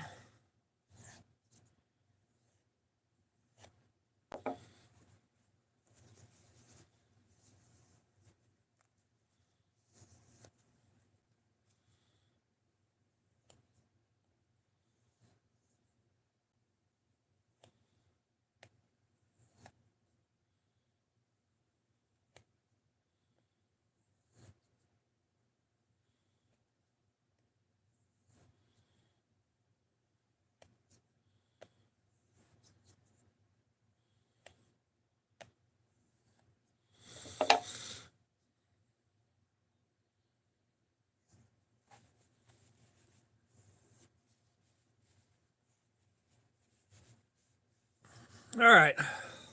All right,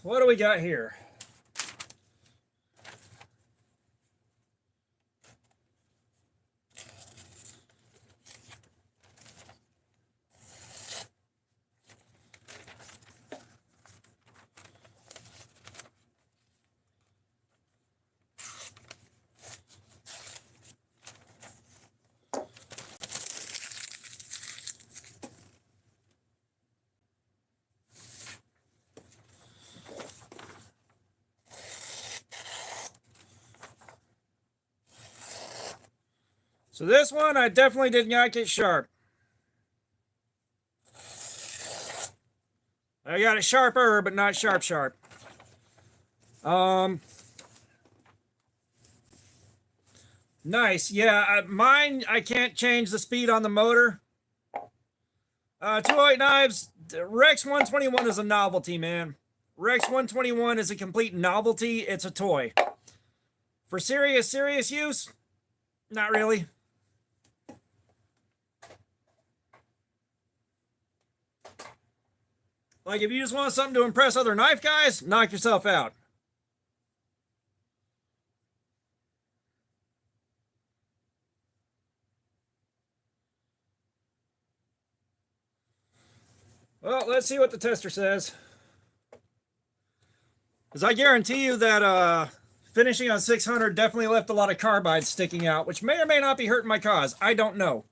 what do we got here? So this one, I definitely did not get sharp. I got it sharper, but not sharp sharp. Nice. Yeah, mine, I can't change the speed on the motor. 208 Knives, Rex 121 is a novelty, man. Rex 121 is a complete novelty. It's a toy. For serious use, not really. Like, if you just want something to impress other knife guys, knock yourself out. Well, let's see what the tester says. Because I guarantee you that finishing on 600 definitely left a lot of carbide sticking out, which may or may not be hurting my cause. I don't know.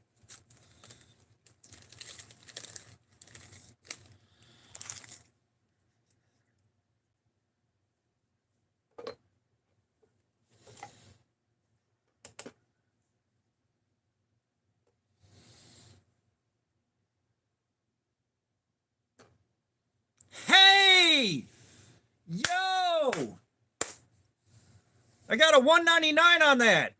Hey! Yo! I got a 199 on that.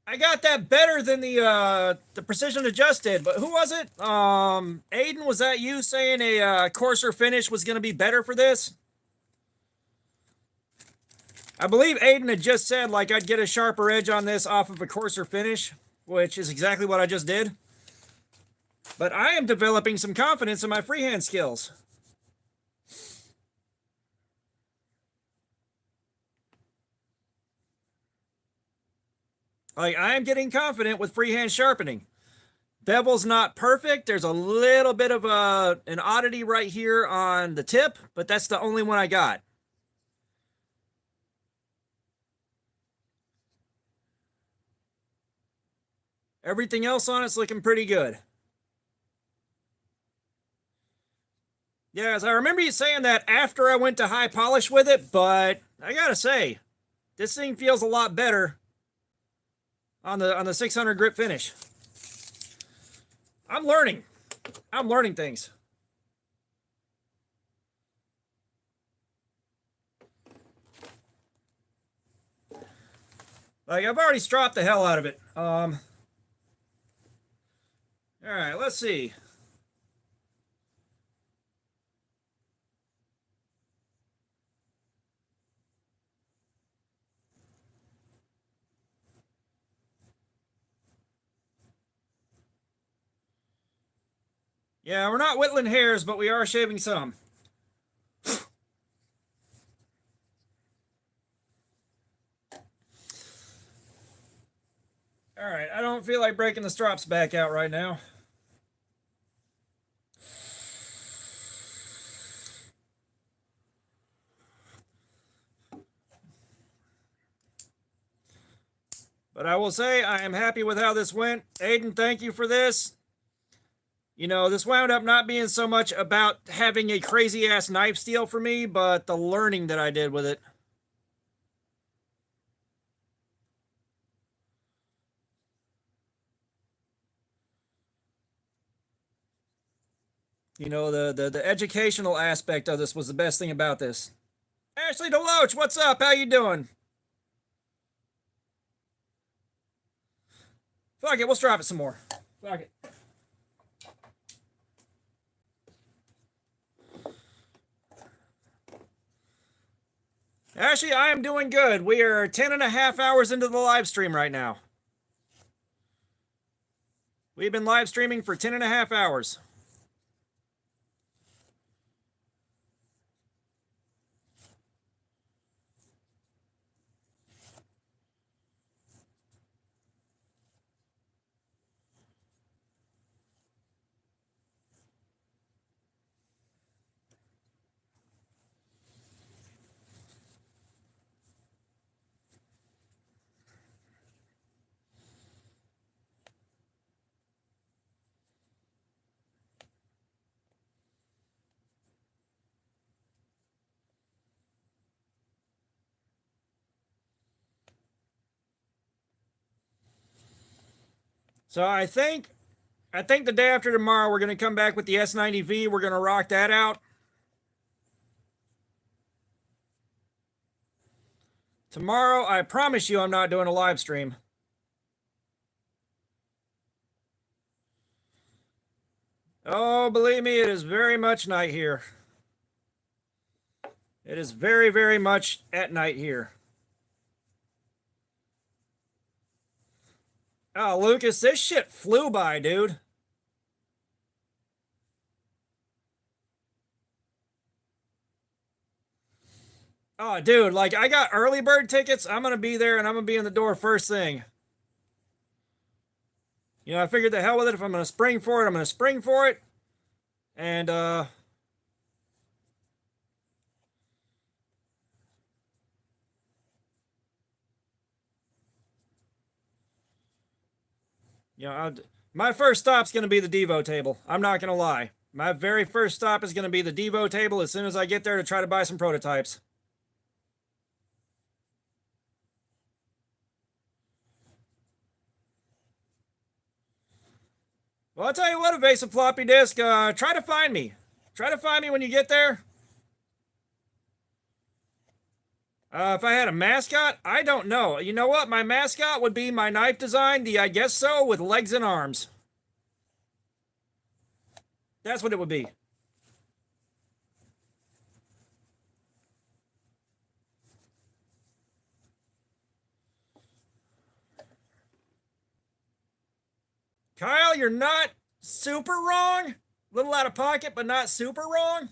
I got that better than the precision adjusted, but who was it? Aiden, was that you saying a coarser finish was going to be better for this? I believe Aiden had just said like I'd get a sharper edge on this off of a coarser finish, which is exactly what I just did. But I am developing some confidence in my freehand skills. Like, I am getting confident with freehand sharpening. Bevel's not perfect. There's a little bit of an oddity right here on the tip, but that's the only one I got. Everything else on it's looking pretty good. Yes, I remember you saying that after I went to high polish with it, but I gotta say, this thing feels a lot better on the 600 grip finish. I'm learning. I'm learning things. Like, I've already stropped the hell out of it. All right, let's see. Yeah, we're not whittling hairs, but we are shaving some. All right, I don't feel like breaking the strops back out right now. But I will say I am happy with how this went. Aiden, thank you for this. You know, this wound up not being so much about having a crazy-ass knife steel for me, but the learning that I did with it. You know, the educational aspect of this was the best thing about this. Ashley Deloach, what's up? How you doing? Fuck it, we'll strap it some more. Fuck it. Actually, I am doing good. We are 10.5 hours into the live stream right now. We've been live streaming for 10.5 hours. So I think the day after tomorrow we're going to come back with the S90V. We're going to rock that out. Tomorrow, I promise you I'm not doing a live stream. Oh, believe me, it is very much night here. It is very, very much at night here. Oh, Lucas, this shit flew by, dude. Oh, dude, like, I got early bird tickets. I'm going to be there, and I'm going to be in the door first thing. You know, I figured the hell with it. If I'm going to spring for it, I'm going to spring for it. And, you know, my first stop's going to be the Devo table. I'm not going to lie. My very first stop is going to be the Devo table as soon as I get there to try to buy some prototypes. Well, I'll tell you what, Evasive Floppy Disk, try to find me. Try to find me when you get there. If I had a mascot, I don't know. You know what? My mascot would be my knife design, the I guess so, with legs and arms. That's what it would be. Kyle, you're not super wrong. A little out of pocket, but not super wrong.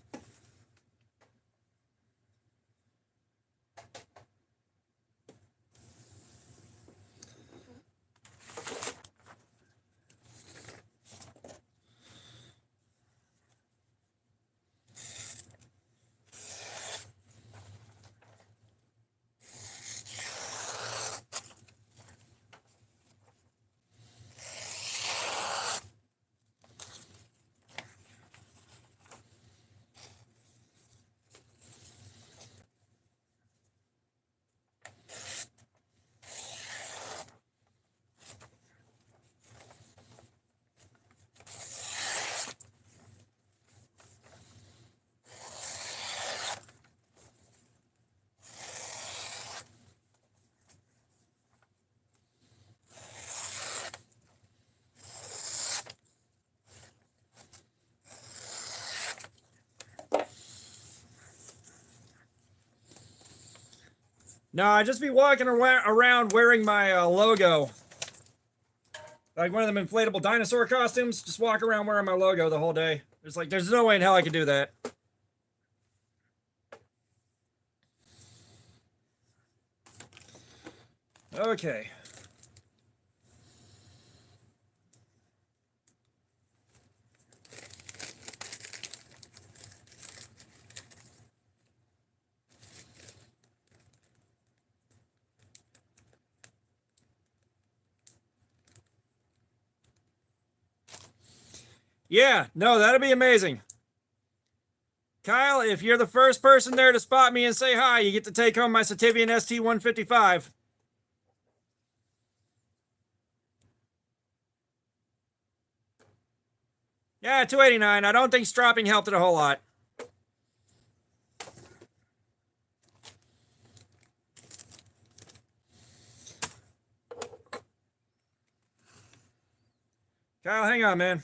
No, I just be walking around wearing my logo. Like one of them inflatable dinosaur costumes. Just walk around wearing my logo the whole day. There's no way in hell I could do that. Okay. Yeah, no, that'd be amazing. Kyle, if you're the first person there to spot me and say hi, you get to take home my Sativian ST-155. Yeah, 289. I don't think stropping helped it a whole lot. Kyle, hang on, man.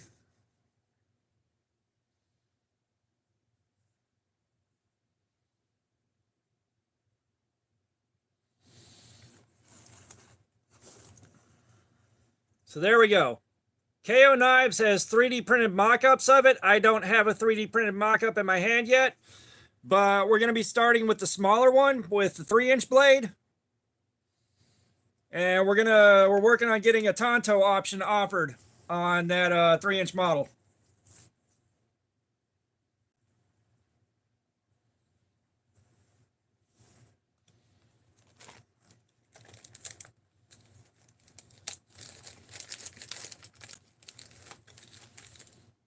So there we go. KO Knives has 3D printed mock-ups of it. I don't have a 3D printed mock-up in my hand yet, but we're going to be starting with the smaller one with the 3-inch blade. And we're working on getting a Tonto option offered on that 3-inch model.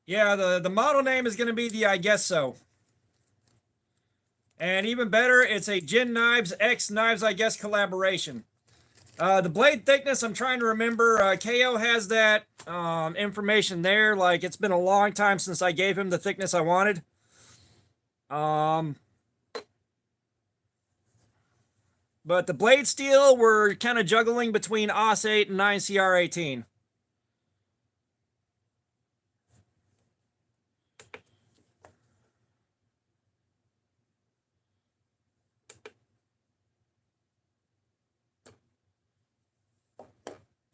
Yeah, the model name is going to be the I guess so. And even better, it's a Gin Knives X Knives I guess collaboration. The blade thickness, I'm trying to remember. KO has that information there. Like, it's been a long time since I gave him the thickness I wanted. But the blade steel, we're kind of juggling between AUS 8 and 9CR18.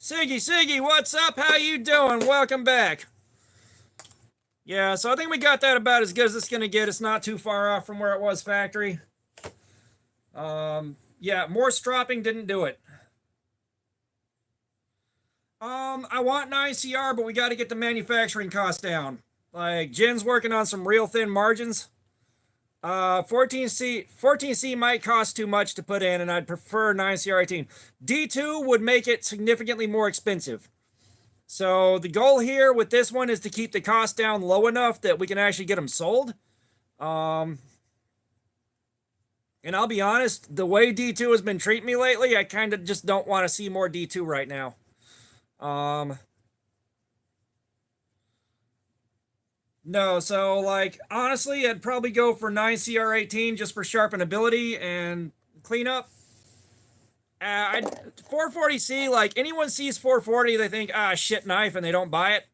Siggy, what's up? How you doing? Welcome back. Yeah, so I think we got that about as good as it's going to get. It's not too far off from where it was factory. Yeah, more stropping didn't do it. I want 9CR, but we got to get the manufacturing cost down. Like, Jin's working on some real thin margins. 14C might cost too much to put in, and I'd prefer 9CR18. D2 would make it significantly more expensive. So the goal here with this one is to keep the cost down low enough that we can actually get them sold. And I'll be honest, the way D2 has been treating me lately, I kind of just don't want to see more D2 right now. No, so like honestly, I'd probably go for 9CR18 just for sharpenability and cleanup. 440C, like anyone sees 440, they think, ah, shit knife, and they don't buy it.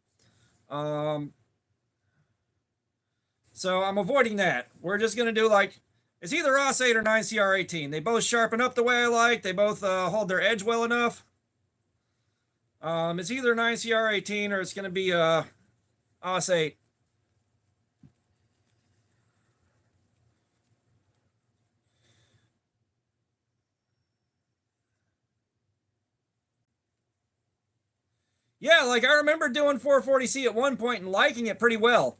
So I'm avoiding that. We're just gonna do like, it's either AUS 8 or 9CR18. They both sharpen up the way I like. They both hold their edge well enough. It's either 9CR18 or it's gonna be AUS 8. Yeah, like I remember doing 440C at one point and liking it pretty well.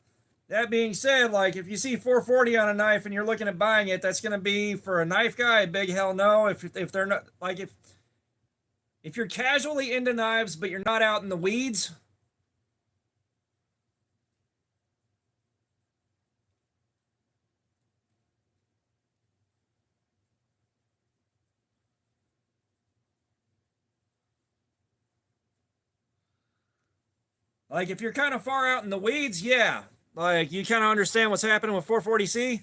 That being said, like if you see 440 on a knife and you're looking at buying it, that's going to be for a knife guy. Big hell no. If they're not like if you're casually into knives but you're not out in the weeds. Like if you're kind of far out in the weeds, yeah. Like you kind of understand what's happening with 440C.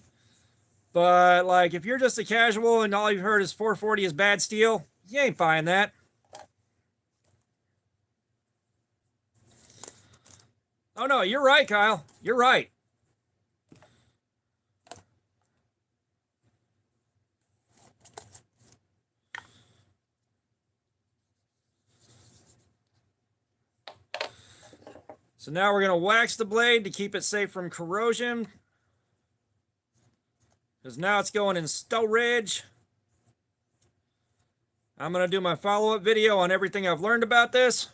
But like if you're just a casual and all you've heard is 440 is bad steel, you ain't buying that. Oh no, you're right, Kyle. You're right. So now we're going to wax the blade to keep it safe from corrosion. Because now it's going in storage. I'm going to do my follow-up video on everything I've learned about this.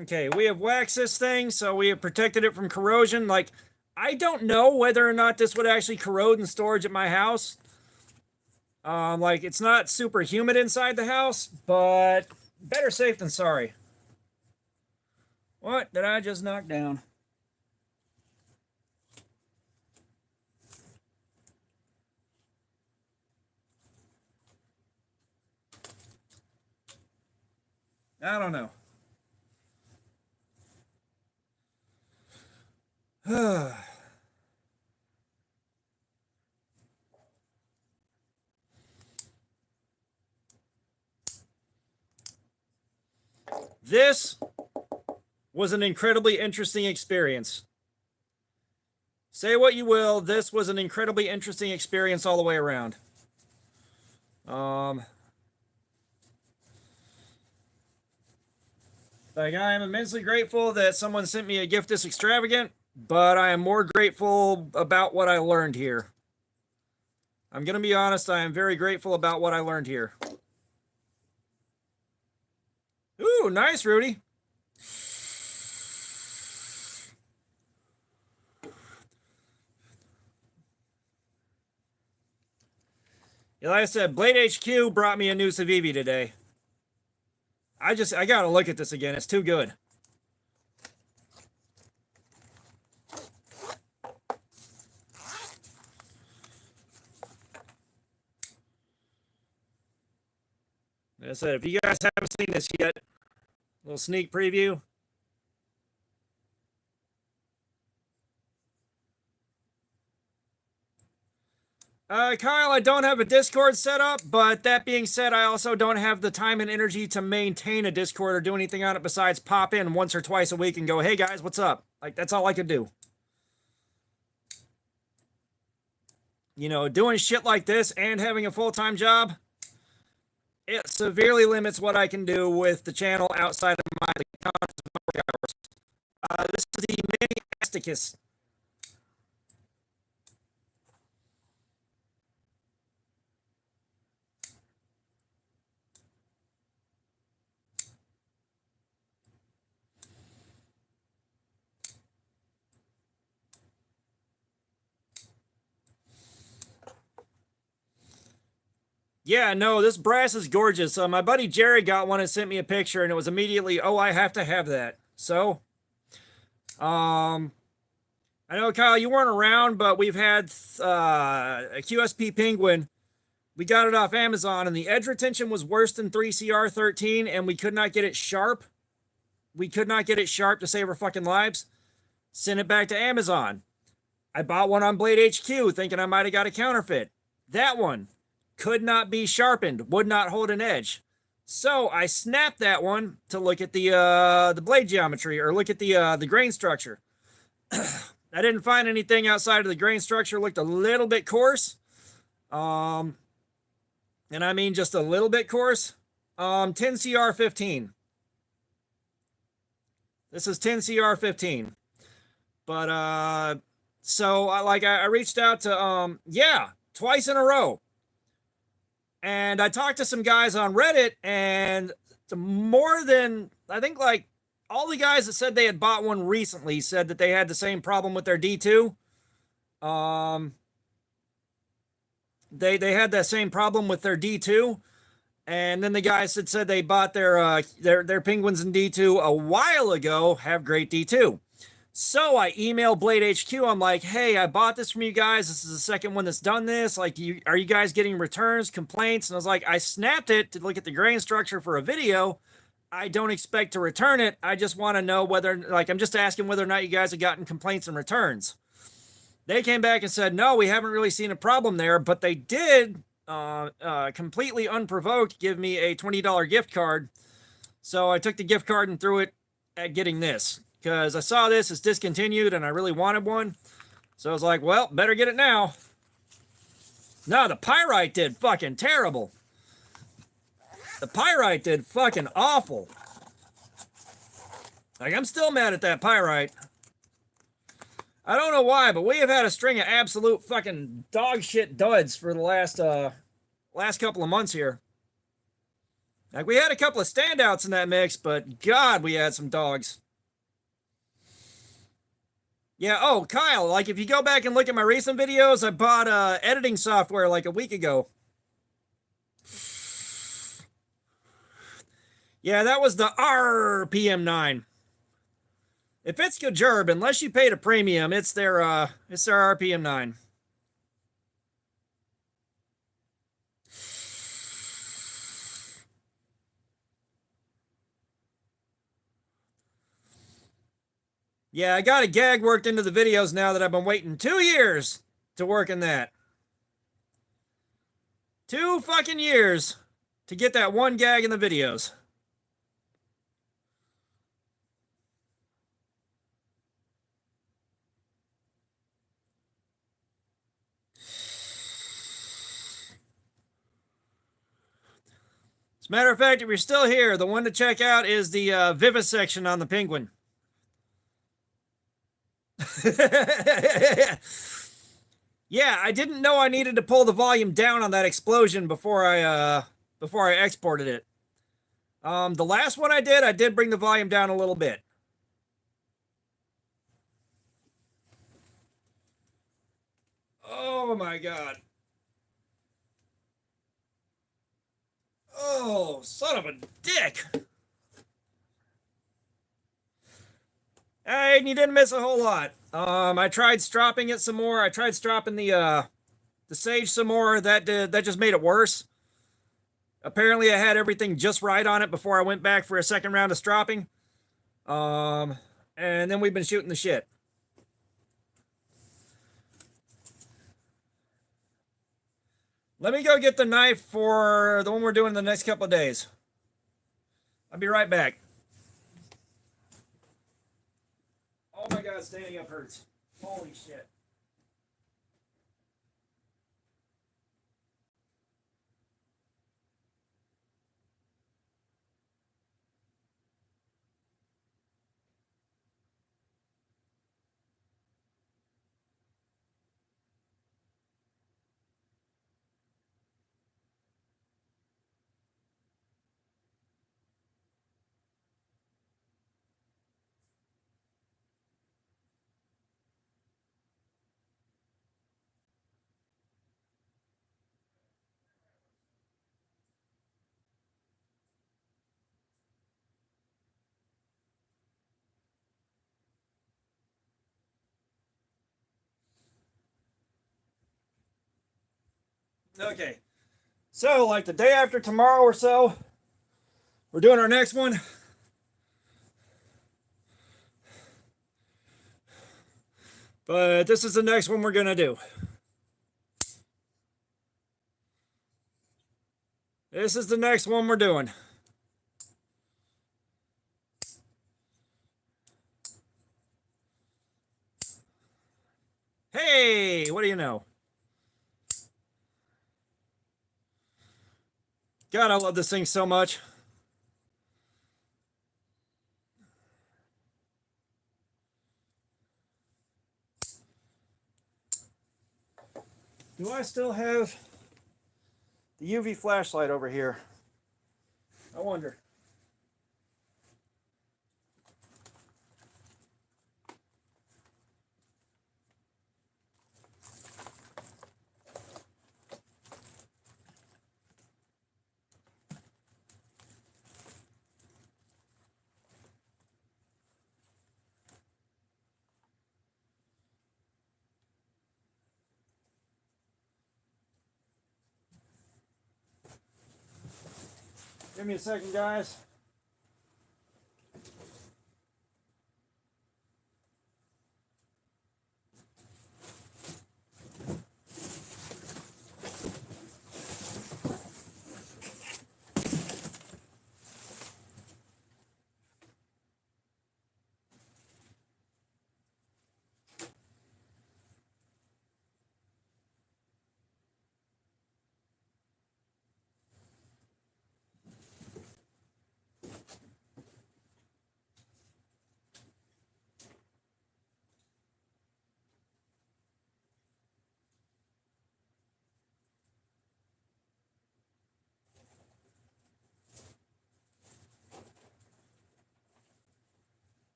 Okay, we have waxed this thing, so we have protected it from corrosion. Like, I don't know whether or not this would actually corrode in storage at my house. Like, it's not super humid inside the house, but better safe than sorry. What did I just knock down? I don't know. This was an incredibly interesting experience. Say what you will, this was an incredibly interesting experience all the way around. Like, I am immensely grateful that someone sent me a gift this extravagant, but I am more grateful about what I learned here. I'm going to be honest, I am very grateful about what I learned here. Ooh, nice, Rudy. Yeah, like I said, Blade HQ brought me a new Civivi today. I gotta look at this again. It's too good. Like I said, if you guys haven't seen this yet, little sneak preview. Kyle, I don't have a Discord set up, but that being said, I also don't have the time and energy to maintain a Discord or do anything on it besides pop in once or twice a week and go, hey guys, what's up? Like, that's all I could do. You know, doing shit like this and having a full-time job, it severely limits what I can do with the channel outside of my work hours. This is the Mini Asticus. Yeah, no, this brass is gorgeous. My buddy Jerry got one and sent me a picture, and it was immediately, oh, I have to have that. So, I know, Kyle, you weren't around, but we've had a QSP Penguin. We got it off Amazon, and the edge retention was worse than 3CR13, and we could not get it sharp. We could not get it sharp to save our fucking lives. Sent it back to Amazon. I bought one on Blade HQ, thinking I might have got a counterfeit. That one could not be sharpened, would not hold an edge. So I snapped that one to look at the blade geometry, or look at the grain structure. I didn't find anything outside of the grain structure. Looked a little bit coarse. And I mean just a little bit coarse. 10CR15. This is 10CR15. But so I reached out to twice in a row. And I talked to some guys on Reddit, and more than, I think, like, all the guys that said they had bought one recently said that they had the same problem with their D2. They had that same problem with their D2. And then the guys that said they bought their Penguins in D2 a while ago have great D2. So I emailed Blade HQ. I'm like, hey, I bought this from you guys. This is the second one that's done this. Like, are you guys getting returns, complaints? And I was like, I snapped it to look at the grain structure for a video. I don't expect to return it. I just want to know whether, like, I'm just asking whether or not you guys have gotten complaints and returns. They came back and said, no, we haven't really seen a problem there, but they did, completely unprovoked, give me a $20 gift card. So I took the gift card and threw it at getting this, because I saw this as discontinued and I really wanted one. So I was like, well, better get it now. No, the Pyrite did fucking terrible. The Pyrite did fucking awful. Like, I'm still mad at that Pyrite. I don't know why, but we have had a string of absolute fucking dog shit duds for the last couple of months here. Like, we had a couple of standouts in that mix, but God, we had some dogs. Yeah, oh, Kyle, like, if you go back and look at my recent videos, I bought editing software like a week ago. Yeah, that was the RPM9. If it's Kajerb, unless you paid a premium, it's their RPM9. Yeah, I got a gag worked into the videos now that I've been waiting 2 years to work in that. 2 fucking years to get that one gag in the videos. As a matter of fact, if you're still here, the one to check out is the vivisection on the Penguin. Yeah, I didn't know I needed to pull the volume down on that explosion before I exported it. The last one I did bring the volume down a little bit. Oh my God. Oh, son of a dick. And you didn't miss a whole lot. I tried stropping it some more. I tried stropping the sage some more. That just made it worse. Apparently I had everything just right on it before I went back for a second round of stropping. And then we've been shooting the shit. Let me go get the knife for the one we're doing the next couple of days. I'll be right back. Oh my God, standing up hurts. Holy shit. Okay. So, like the day after tomorrow or so, we're doing our next one. But this is the next one we're going to do. This is the next one we're doing. Hey, what do you know? God, I love this thing so much. Do I still have the UV flashlight over here? I wonder. Give me a second, guys.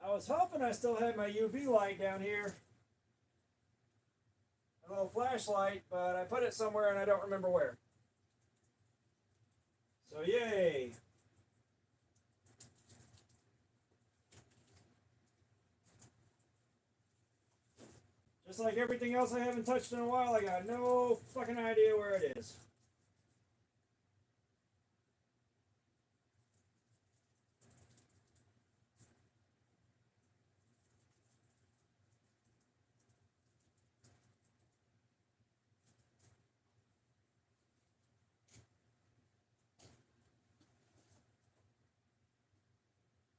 I was hoping I still had my UV light down here. A little flashlight, but I put it somewhere and I don't remember where. So yay. Just like everything else I haven't touched in a while, I got no fucking idea where it is.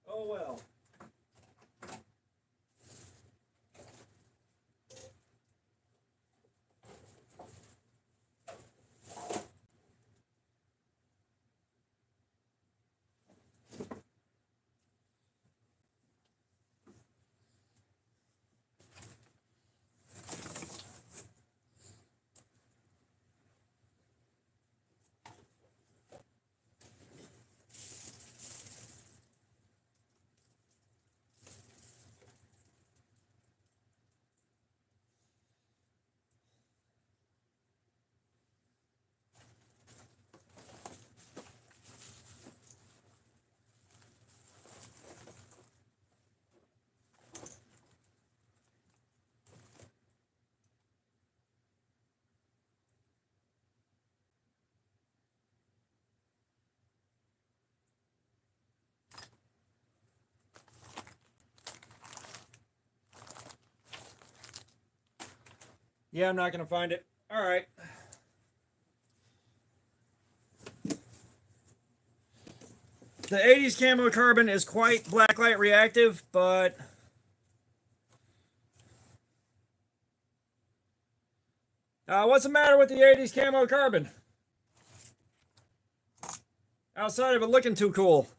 Oh well. Yeah, I'm not going to find it. All right. The 80s camo carbon is quite blacklight reactive, but what's the matter with the 80s camo carbon? Outside of it looking too cool.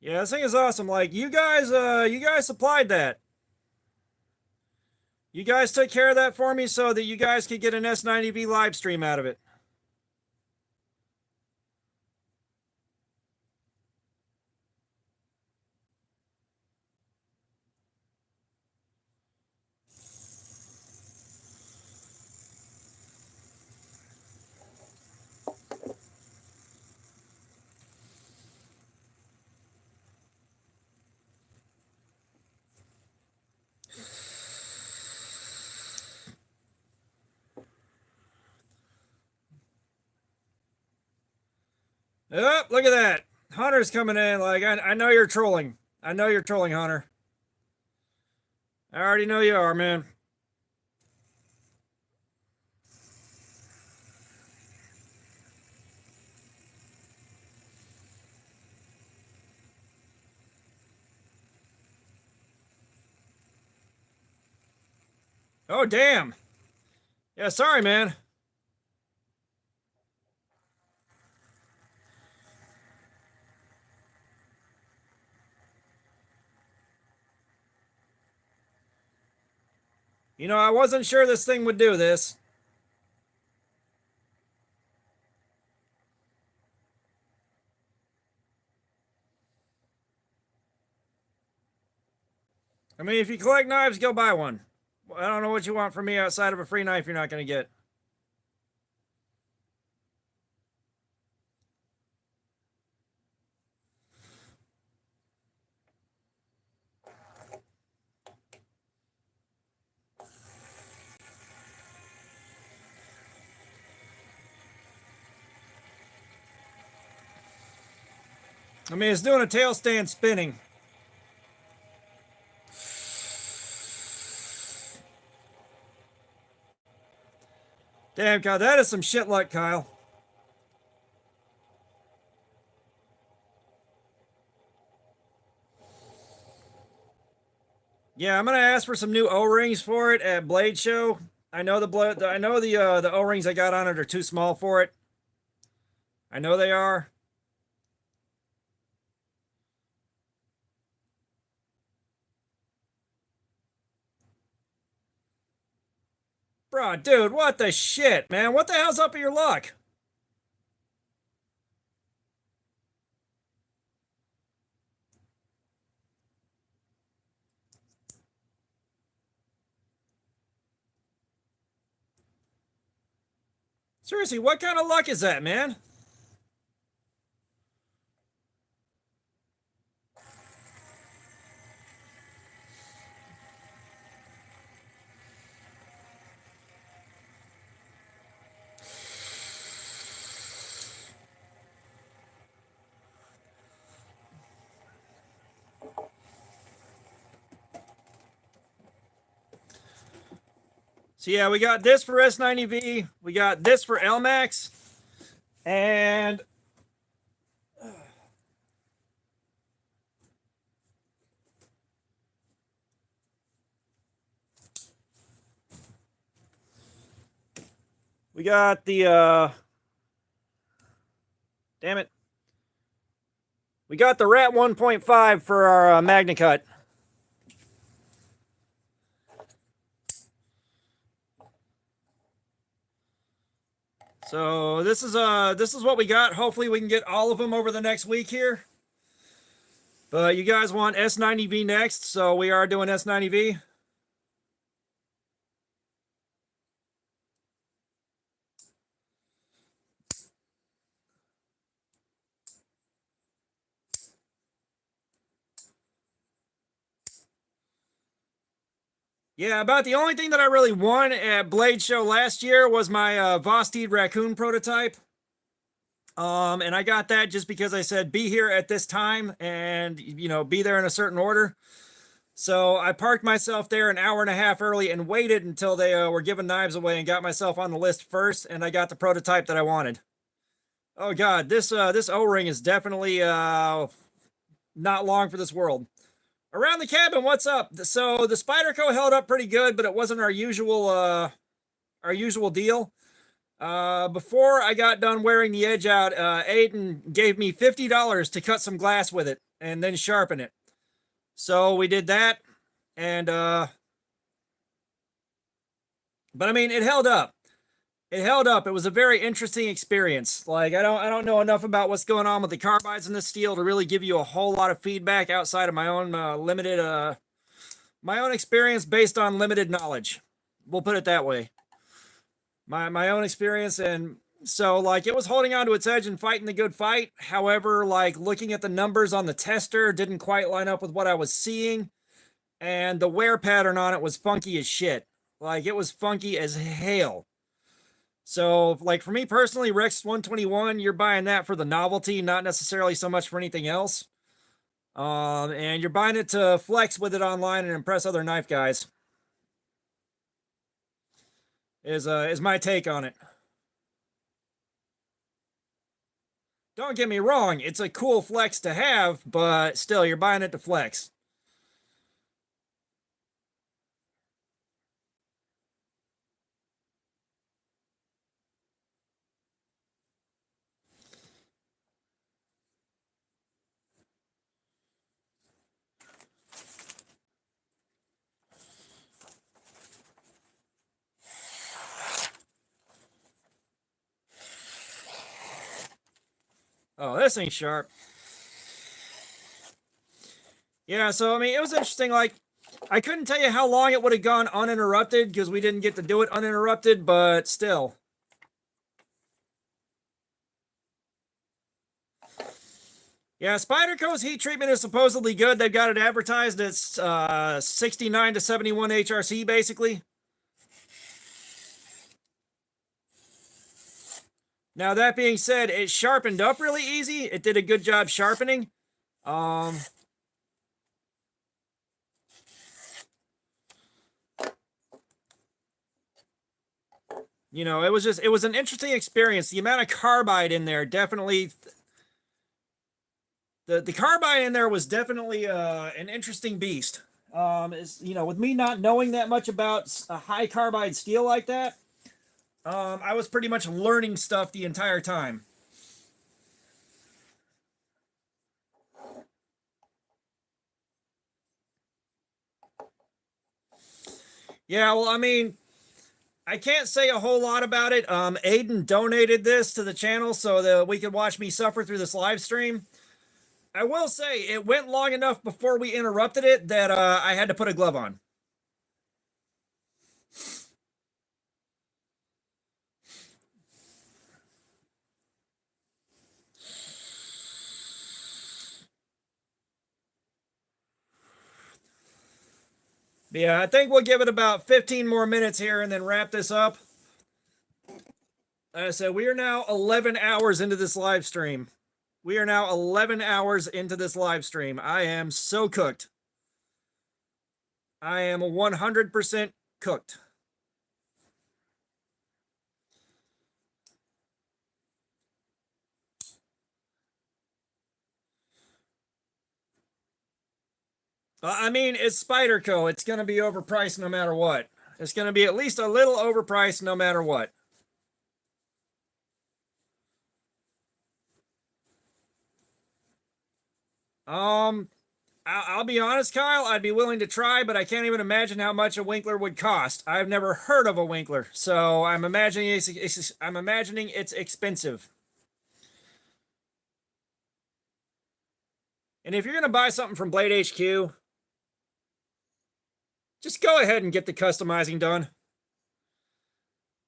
Yeah, this thing is awesome. Like you guys supplied that. You guys took care of that for me so that you guys could get an S90V live stream out of it. Oh, look at that. Hunter's coming in. Like, I know you're trolling. I know you're trolling, Hunter. I already know you are, man. Oh, damn. Yeah, sorry, man. You know, I wasn't sure this thing would do this. I mean, if you collect knives, go buy one. I don't know what you want from me outside of a free knife you're not going to get. I mean, it's doing a tail stand spinning. Damn, God, that is some shit luck, Kyle. Yeah, I'm gonna ask for some new O-rings for it at Blade Show. I know the O-rings I got on it are too small for it. I know they are. Bro, dude, what the shit, man? What the hell's up with your luck? Seriously, what kind of luck is that, man? So yeah, we got this for S90V. We got this for LMAX. And we got the damn it. We got the Rat 1.5 for our MagnaCut. So this is what we got. Hopefully we can get all of them over the next week here. But you guys want S90V next, so we are doing S90V. Yeah, about the only thing that I really won at Blade Show last year was my Vosteed Raccoon prototype. And I got that just because I said be here at this time and, you know, be there in a certain order. So I parked myself there an hour and a half early and waited until they were giving knives away and got myself on the list first, and I got the prototype that I wanted. Oh God, this O-ring is definitely not long for this world. Around the cabin, what's up? So the Spyderco held up pretty good, but it wasn't our usual deal. Before I got done wearing the edge out, Aiden gave me $50 to cut some glass with it and then sharpen it. So we did that, and but I mean, it held up. It held up. It was a very interesting experience. Like I don't know enough about what's going on with the carbides in this steel to really give you a whole lot of feedback outside of my own limited my own experience based on limited knowledge. We'll put it that way. My own experience, and so like it was holding on to its edge and fighting the good fight. However, like looking at the numbers on the tester didn't quite line up with what I was seeing, and the wear pattern on it was funky as shit. Like it was funky as hell. So, like for me personally, Rex 121, you're buying that for the novelty, not necessarily so much for anything else. And you're buying it to flex with it online and impress other knife guys. Is my take on it. Don't get me wrong, it's a cool flex to have, but still, you're buying it to flex. Oh, this ain't sharp. Yeah, so I mean, it was interesting. Like, I couldn't tell you how long it would have gone uninterrupted because we didn't get to do it uninterrupted, but still. Yeah, Spyderco's heat treatment is supposedly good. They've got it advertised at 69 to 71 HRC, basically. Now, that being said, it sharpened up really easy. It did a good job sharpening. You know, it was an interesting experience. The amount of carbide in there definitely, the carbide in there was definitely an interesting beast. You know, with me not knowing that much about a high carbide steel like that, I was pretty much learning stuff the entire time. Yeah, well, I mean, I can't say a whole lot about it. Aiden donated this to the channel so that we could watch me suffer through this live stream. I will say it went long enough before we interrupted it that I had to put a glove on. Yeah, I think we'll give it about 15 more minutes here and then wrap this up. Like I said, we are now 11 hours into this live stream. We are now 11 hours into this live stream. I am so cooked. I am 100% cooked. I mean, it's Spyderco. It's going to be overpriced no matter what. It's going to be at least a little overpriced no matter what. I'll be honest, Kyle. I'd be willing to try, but I can't even imagine how much a Winkler would cost. I've never heard of a Winkler, so I'm imagining it's expensive. And if you're gonna buy something from Blade HQ, just go ahead and get the customizing done.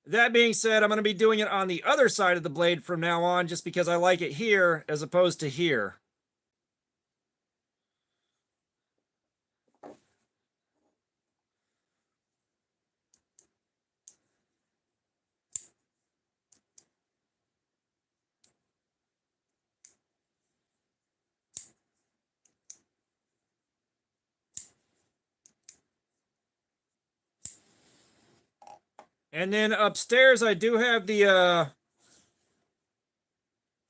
That being said, I'm going to be doing it on the other side of the blade from now on, just because I like it here as opposed to here. And then upstairs, I do have the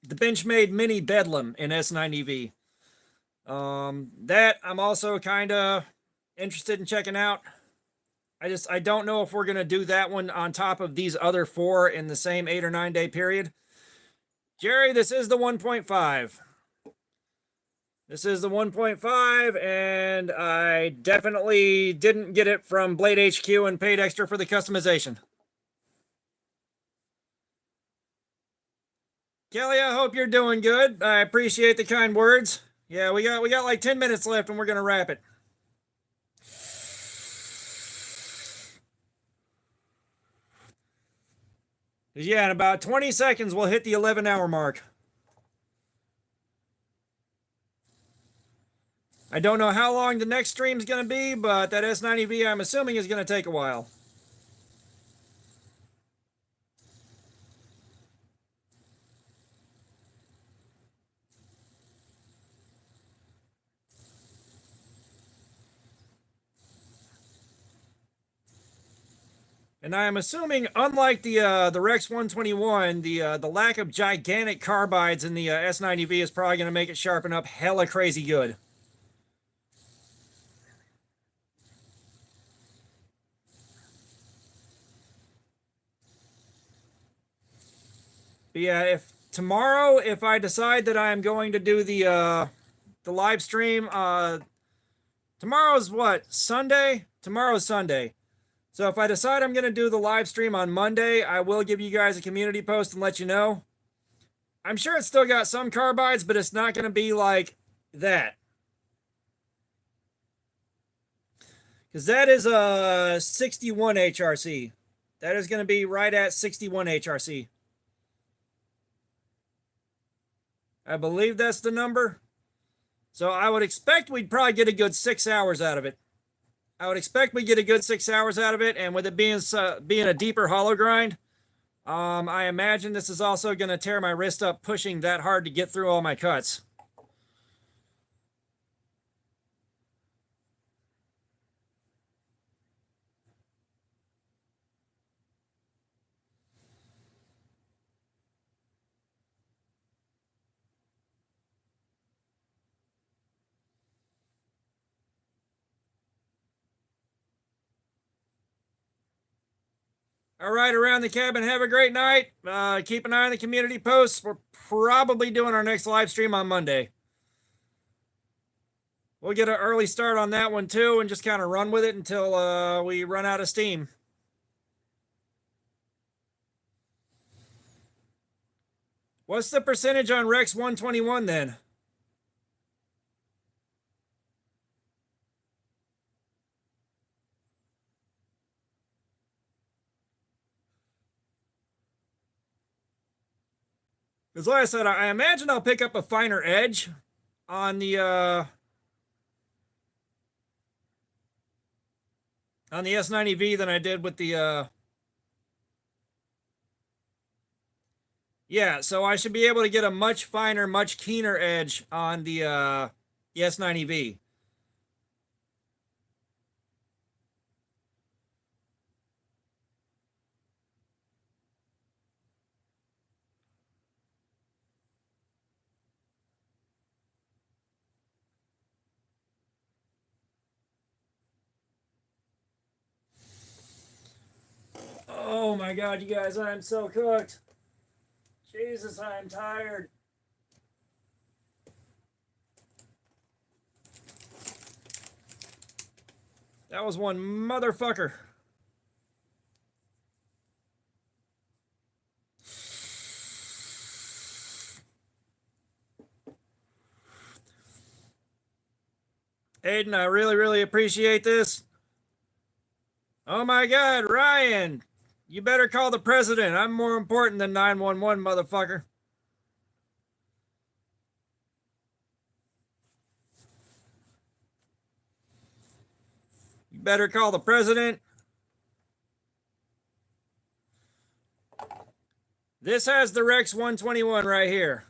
Benchmade Mini Bedlam in S90V. That I'm also kind of interested in checking out. I don't know if we're going to do that one on top of these other 4 in the same 8 or 9 day period. Jerry, this is the 1.5. This is the 1.5, and I definitely didn't get it from Blade HQ and paid extra for the customization. Kelly, I hope you're doing good. I appreciate the kind words. Yeah, we got like 10 minutes left, and we're gonna wrap it. Yeah, in about 20 seconds, we'll hit the 11-hour mark. I don't know how long the next stream is going to be, but that S90V, I'm assuming, is going to take a while. And I am assuming, unlike the Rex 121, the lack of gigantic carbides in the S90V is probably going to make it sharpen up hella crazy good. But yeah, if tomorrow, if I decide that I am going to do the live stream, tomorrow's what? Sunday? Tomorrow's Sunday. So if I decide I'm going to do the live stream on Monday, I will give you guys a community post and let you know. I'm sure it's still got some carbides, but it's not going to be like that. Because that is a 61 HRC. That is going to be right at 61 HRC. I believe that's the number. So I would expect we'd probably get a good 6 hours out of it. I would expect we get a good 6 hours out of it, and with it being a deeper hollow grind, I imagine this is also going to tear my wrist up pushing that hard to get through all my cuts. All right, around the cabin, have a great night. Keep an eye on the community posts. We're probably doing our next live stream on Monday. We'll get an early start on that one too and just kind of run with it until we run out of steam. What's the percentage on Rex 121 then? Because like I said, I imagine I'll pick up a finer edge on the S90V than I did with the yeah, so I should be able to get a much finer, much keener edge on the S90V. Oh my God, you guys, I'm so cooked. Jesus, I'm tired. That was one motherfucker. Aiden, I really, really appreciate this. Oh my God, Ryan, you better call the president. I'm more important than 911, motherfucker. You better call the president. This has the Rex 121 right here.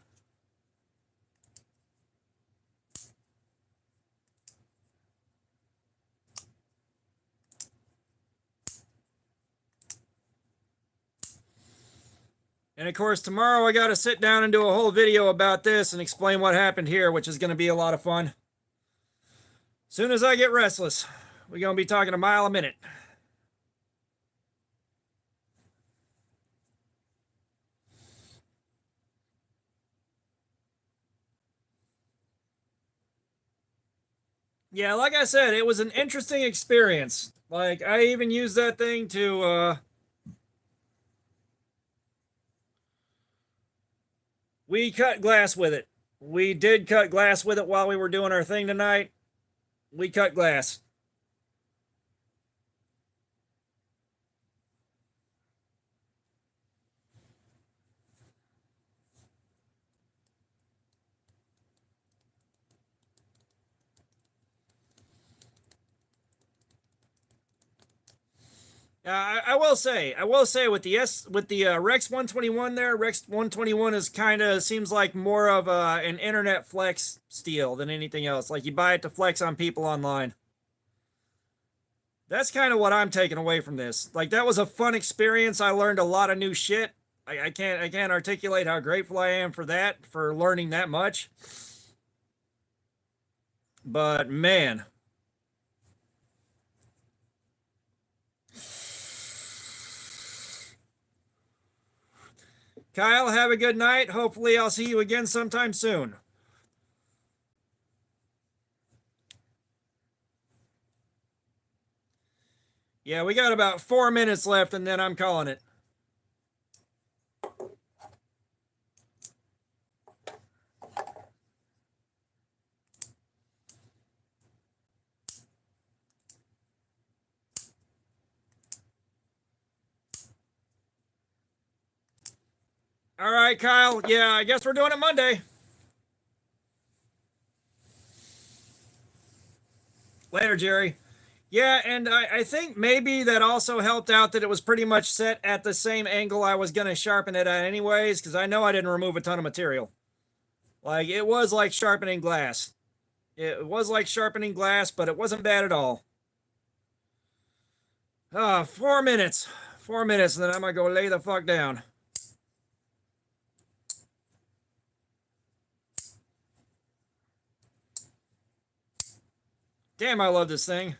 And of course, tomorrow I got to sit down and do a whole video about this and explain what happened here, which is going to be a lot of fun. Soon as I get restless, we're going to be talking a mile a minute. Yeah, like I said, it was an interesting experience. Like, I even used that thing to, we cut glass with it. We did cut glass with it while we were doing our thing tonight. We cut glass. I will say, with the Rex 121 there, Rex 121 is kind of seems like more of an internet flex steel than anything else. Like you buy it to flex on people online. That's kind of what I'm taking away from this. Like that was a fun experience. I learned a lot of new shit. I can't articulate how grateful I am for that, for learning that much. But man. Kyle, have a good night. Hopefully, I'll see you again sometime soon. Yeah, we got about 4 minutes left, and then I'm calling it. All right, Kyle. Yeah, I guess we're doing it Monday. Later, Jerry. Yeah, and I think maybe that also helped out that it was pretty much set at the same angle I was going to sharpen it at anyways, because I know I didn't remove a ton of material. Like, it was like sharpening glass. It was like sharpening glass, but it wasn't bad at all. 4 minutes. 4 minutes, and then I'm going to go lay the fuck down. Damn, I love this thing.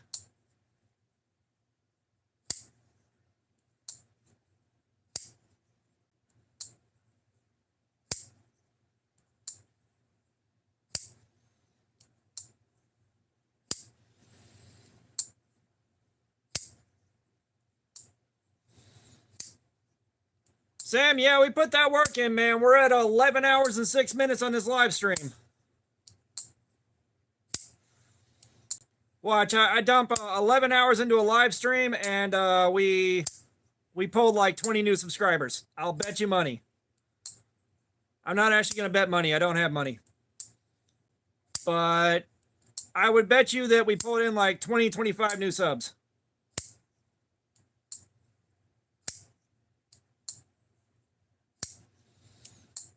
Sam, yeah, we put that work in, man. We're at 11 hours and 6 minutes on this live stream. Watch, I dump 11 hours into a live stream, and we pulled like 20 new subscribers. I'll bet you money. I'm not actually going to bet money. I don't have money. But I would bet you that we pulled in like 20, 25 new subs.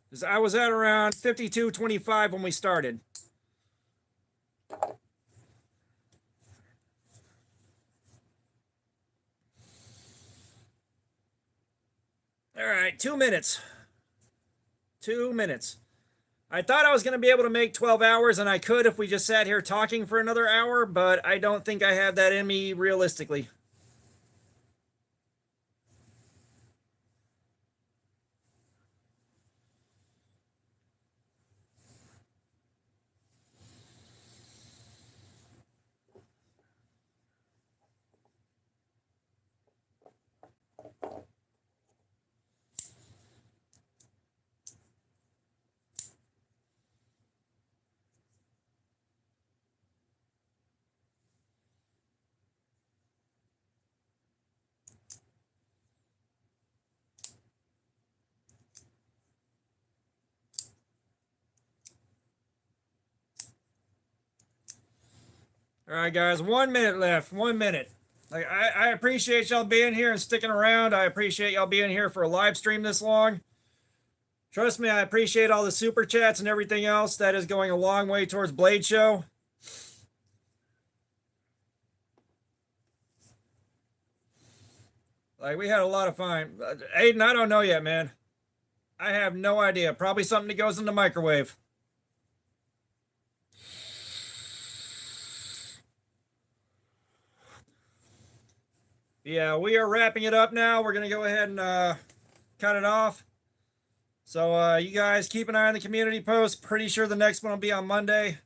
Because I was at around 52.25 when we started. All right, 2 minutes. 2 minutes. I thought I was going to be able to make 12 hours, and I could if we just sat here talking for another hour, but I don't think I have that in me realistically. All right, guys, 1 minute left. 1 minute. Like I appreciate y'all being here and sticking around. I appreciate y'all being here for a live stream this long. Trust me, I appreciate all the super chats and everything else. That is going a long way towards Blade Show. Like, we had a lot of fun. Aiden, I don't know yet, man. I have no idea. Probably something that goes in the microwave. Yeah, we are wrapping it up now. We're going to go ahead and cut it off. So you guys keep an eye on the community post. Pretty sure the next one will be on Monday.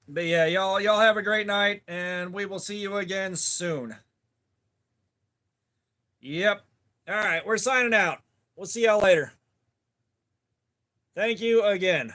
But yeah, y'all have a great night, and we will see you again soon. Yep. All right, we're signing out. We'll see y'all later. Thank you again.